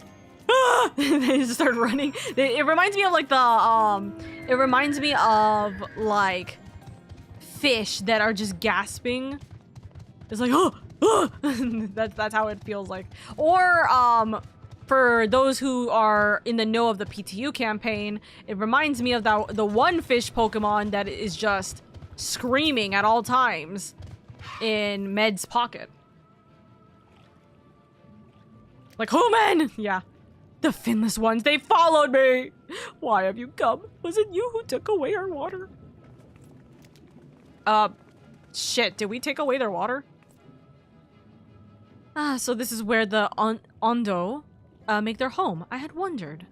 Ah! They just start running. It reminds me of like the it reminds me of like fish that are just gasping. It's like that's how it feels like. Or for those who are in the know of the PTU campaign, it reminds me of the one fish Pokemon that is just screaming at all times in Med's pocket. Like, human! Yeah. The finless ones, they followed me! Why have you come? Was it you who took away our water? Shit, did we take away their water? Ah, so this is where the Ondo make their home. I had wondered.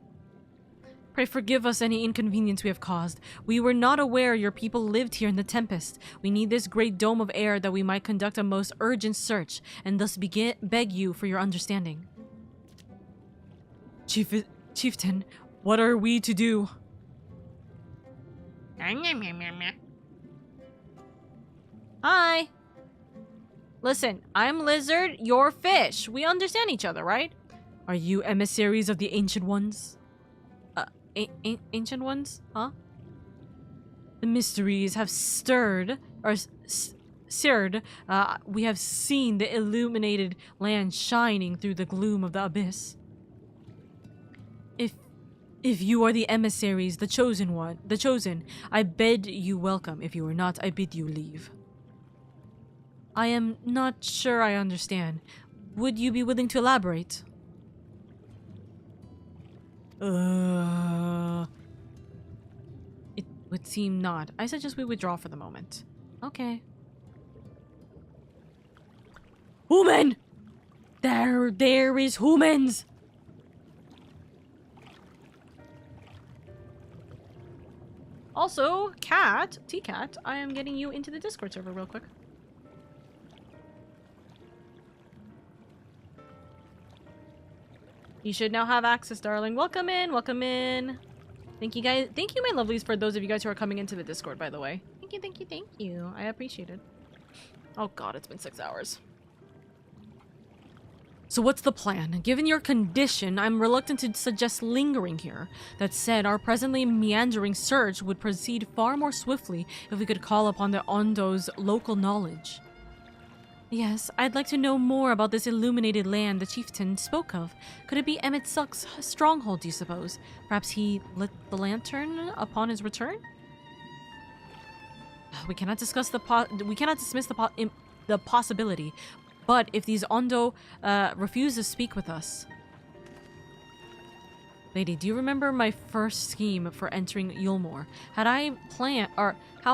Pray forgive us any inconvenience we have caused. We were not aware your people lived here in the Tempest. We need this great dome of air that we might conduct a most urgent search, and thus beg you for your understanding. Chieftain, what are we to do? Hi. Listen, I'm Lizard, you're Fish. We understand each other, right? Are you emissaries of the Ancient Ones? Ancient Ones? Huh? The mysteries have stirred, or seared. We have seen the illuminated land shining through the gloom of the abyss. If you are the emissaries, the chosen, I bid you welcome. If you are not, I bid you leave. I am not sure I understand. Would you be willing to elaborate? It would seem not. I suggest we withdraw for the moment. Okay. Human! There is humans! Also, T-Cat, I am getting you into the Discord server real quick. You should now have access, darling. Welcome in, welcome in. Thank you guys. Thank you, my lovelies, for those of you guys who are coming into the Discord, by the way. Thank you, thank you, thank you. I appreciate it. Oh god, it's been 6 hours. So what's the plan? Given your condition, I'm reluctant to suggest lingering here. That said, our presently meandering search would proceed far more swiftly if we could call upon the Ondo's local knowledge. Yes, I'd like to know more about this illuminated land the chieftain spoke of. Could it be Emmett Suck's stronghold, do you suppose? Perhaps he lit the lantern upon his return? We cannot dismiss the possibility. But if these Ondo refuse to speak with us... Lady, do you remember my first scheme for entering Yulmore? How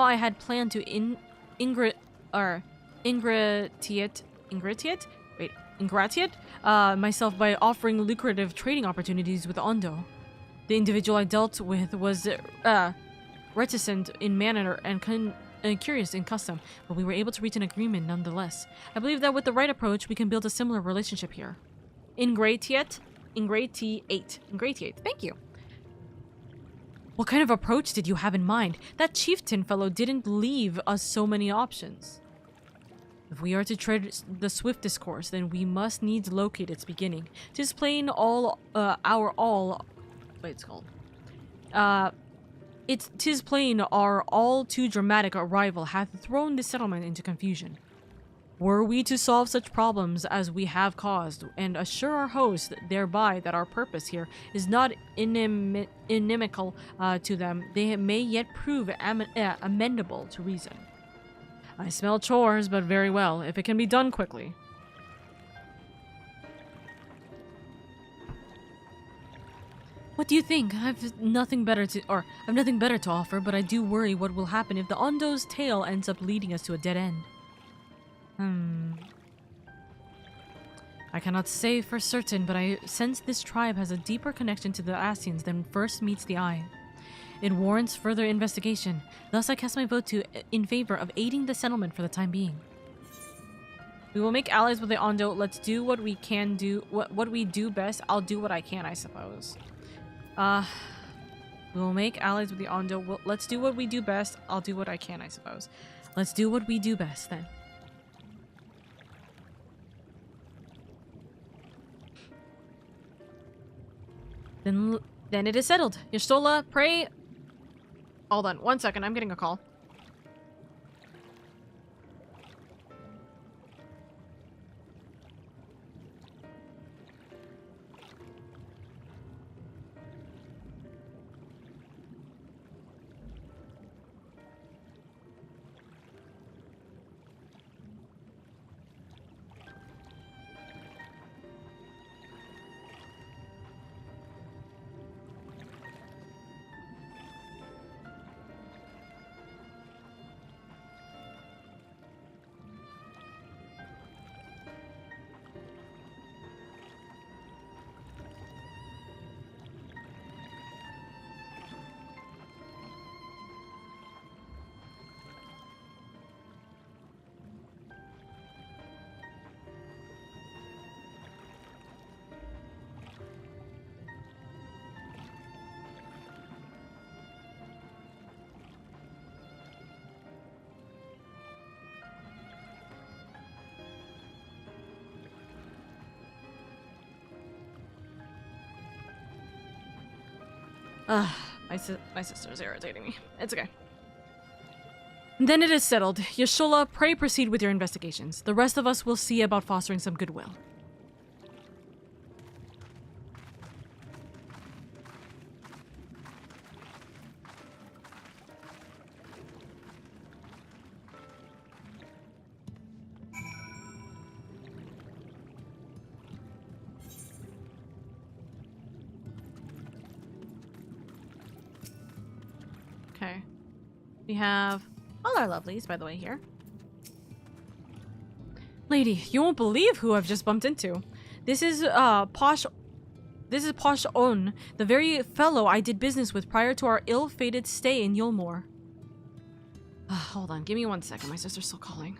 I had planned to ingratiate myself by offering lucrative trading opportunities with Ondo. The individual I dealt with was reticent in manner and curious in custom, but we were able to reach an agreement nonetheless. I believe that with the right approach, we can build a similar relationship here. Ingratiate. Thank you. What kind of approach did you have in mind? That chieftain fellow didn't leave us so many options. If we are to tread the swift discourse, then we must needs locate its beginning. 'Tis plain Tis plain our all too dramatic arrival hath thrown this settlement into confusion. Were we to solve such problems as we have caused, and assure our host thereby that our purpose here is not inimical to them, they may yet prove amendable to reason. I smell chores, but very well, if it can be done quickly. What do you think? I've nothing better to offer, but I do worry what will happen if the Ondo's tale ends up leading us to a dead end. I cannot say for certain, but I sense this tribe has a deeper connection to the Asians than first meets the eye. It warrants further investigation. Thus, I cast my vote in favor of aiding the settlement for the time being. We will make allies with the Ondo. Let's do what we can do. What we do best. I'll do what I can, I suppose. We will make allies with the Ondo. Let's do what we do best. I'll do what I can, I suppose. Let's do what we do best, then. Then it is settled. Y'shtola, pray... Hold on, 1 second, I'm getting a call. My sister's irritating me. It's okay. Then it is settled. Y'shtola, pray proceed with your investigations. The rest of us will see about fostering some goodwill. Okay. We have all our lovelies, by the way, here. Lady, you won't believe who I've just bumped into. This is Posh On, the very fellow I did business with prior to our ill-fated stay in Yulmore. Hold on, give me 1 second. My sister's still calling.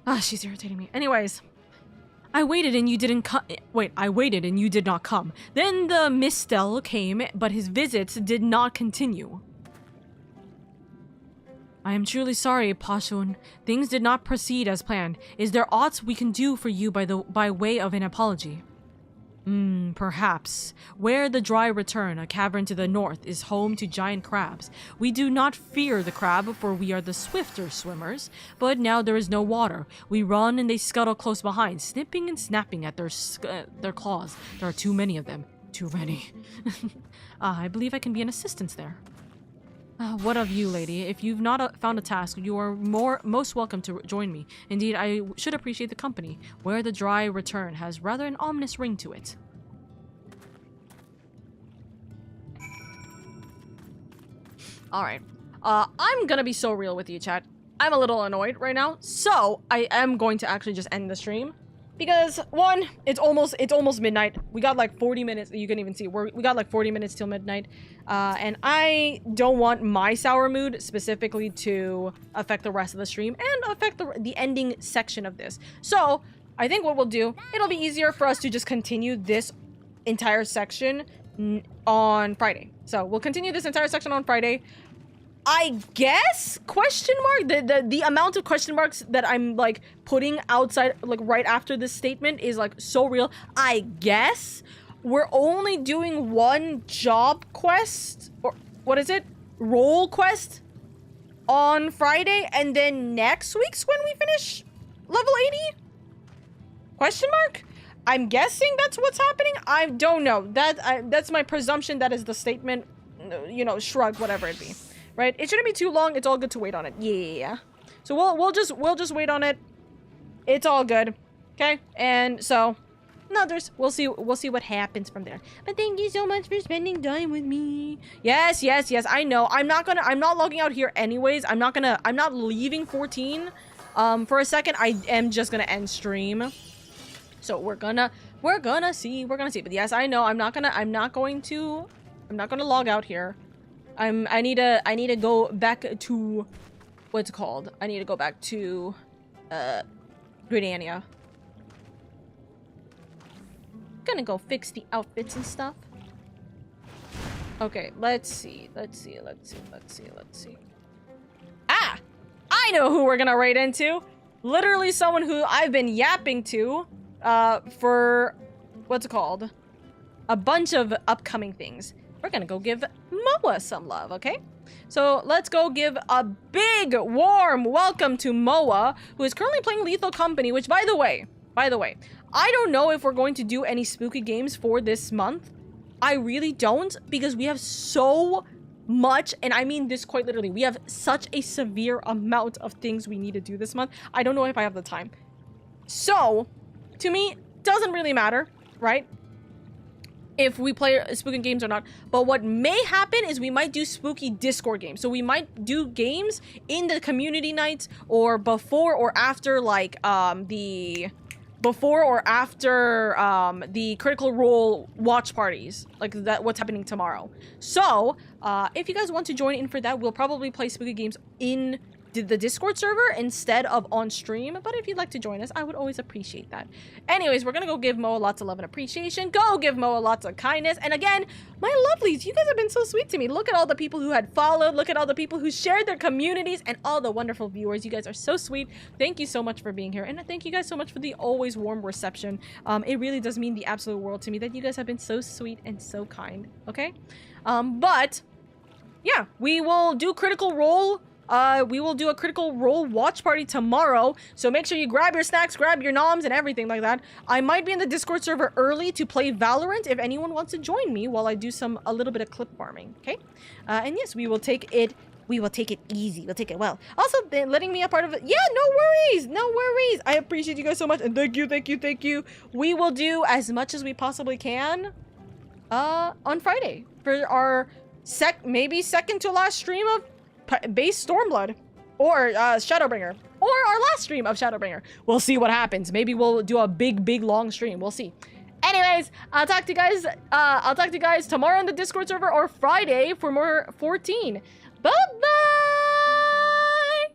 Ah, she's irritating me. Anyways. I waited and you didn't come. Wait, I waited and you did not come. Then the Mistel came, but his visits did not continue. I am truly sorry, Pashun. Things did not proceed as planned. Is there aught we can do for you by way of an apology? Perhaps. Where the dry return, a cavern to the north, is home to giant crabs. We do not fear the crab, for we are the swifter swimmers. But now there is no water. We run and they scuttle close behind, snipping and snapping at their claws. There are too many of them. Too many. I believe I can be an assistance there. What of you, lady? If you've not found a task, you are most welcome to join me. Indeed, I should appreciate the company. Where the dry return has rather an ominous ring to it. Alright. I'm gonna be so real with you, chat. I'm a little annoyed right now, so I am going to actually just end the stream. Because, one, it's almost midnight. We got like 40 minutes. You can even see we got like 40 minutes till midnight. And I don't want my sour mood specifically to affect the rest of the stream and affect the ending section of this. So, I think what we'll do, it'll be easier for us to just continue this entire section on Friday. So, we'll continue this entire section on Friday. I guess, question mark, the amount of question marks that I'm like putting outside, like right after this statement is like so real. I guess we're only doing one job quest, or what is it? Role quest on Friday, and then next week's when we finish level 80? Question mark? I'm guessing that's what's happening. I don't know. That's my presumption. That is the statement, you know, shrug, whatever it be. Right? It shouldn't be too long. It's all good to wait on it. Yeah. So we'll just wait on it. It's all good. Okay? And so we'll see what happens from there. But thank you so much for spending time with me. Yes. I know. I'm not logging out here anyways. I'm not leaving 14 for a second. I am just gonna end stream. So we're gonna see. But yes, I know. I'm not going to log out here. I need to go back to what's it called? I need to go back to Gridania. Gonna go fix the outfits and stuff. Okay, let's see. Ah! I know who we're gonna raid into. Literally someone who I've been yapping to for what's it called? A bunch of upcoming things. We're gonna go give Moa some love, okay? So let's go give a big, warm welcome to Moa, who is currently playing Lethal Company, which, by the way, I don't know if we're going to do any spooky games for this month. I really don't, because we have so much, and I mean this quite literally, we have such a severe amount of things we need to do this month. I don't know if I have the time. So, to me, doesn't really matter, right? If we play spooky games or not. But what may happen is we might do spooky Discord games. So we might do games in the community nights or before or after like the Critical Role watch parties. Like that what's happening tomorrow. So if you guys want to join in for that, we'll probably play spooky games in the Discord server instead of on stream. But if you'd like to join us, I would always appreciate that. Anyways, we're gonna go give Moa lots of love and appreciation. Go give Moa lots of kindness. And again, my lovelies, you guys have been so sweet to me. Look at all the people who had followed. Look at all the people who shared their communities and all the wonderful viewers. You guys are so sweet. Thank you so much for being here. And thank you guys so much for the always warm reception. It really does mean the absolute world to me that you guys have been so sweet and so kind. Okay? But yeah, we will do Critical Role. We will do a Critical Role watch party tomorrow, so make sure you grab your snacks, grab your noms, and everything like that. I might be in the Discord server early to play Valorant if anyone wants to join me while I do a little bit of clip farming, okay? And yes, we will take it easy. We'll take it well. Also, letting me a part of it. Yeah, no worries. I appreciate you guys so much, and thank you. We will do as much as we possibly can on Friday for our maybe second to last stream of base Stormblood or Shadowbringer, or our last stream of Shadowbringer. We'll see what happens. Maybe we'll do a big long stream. We'll see. Anyways, I'll talk to you guys tomorrow on the Discord server or Friday for more 14. Bye bye.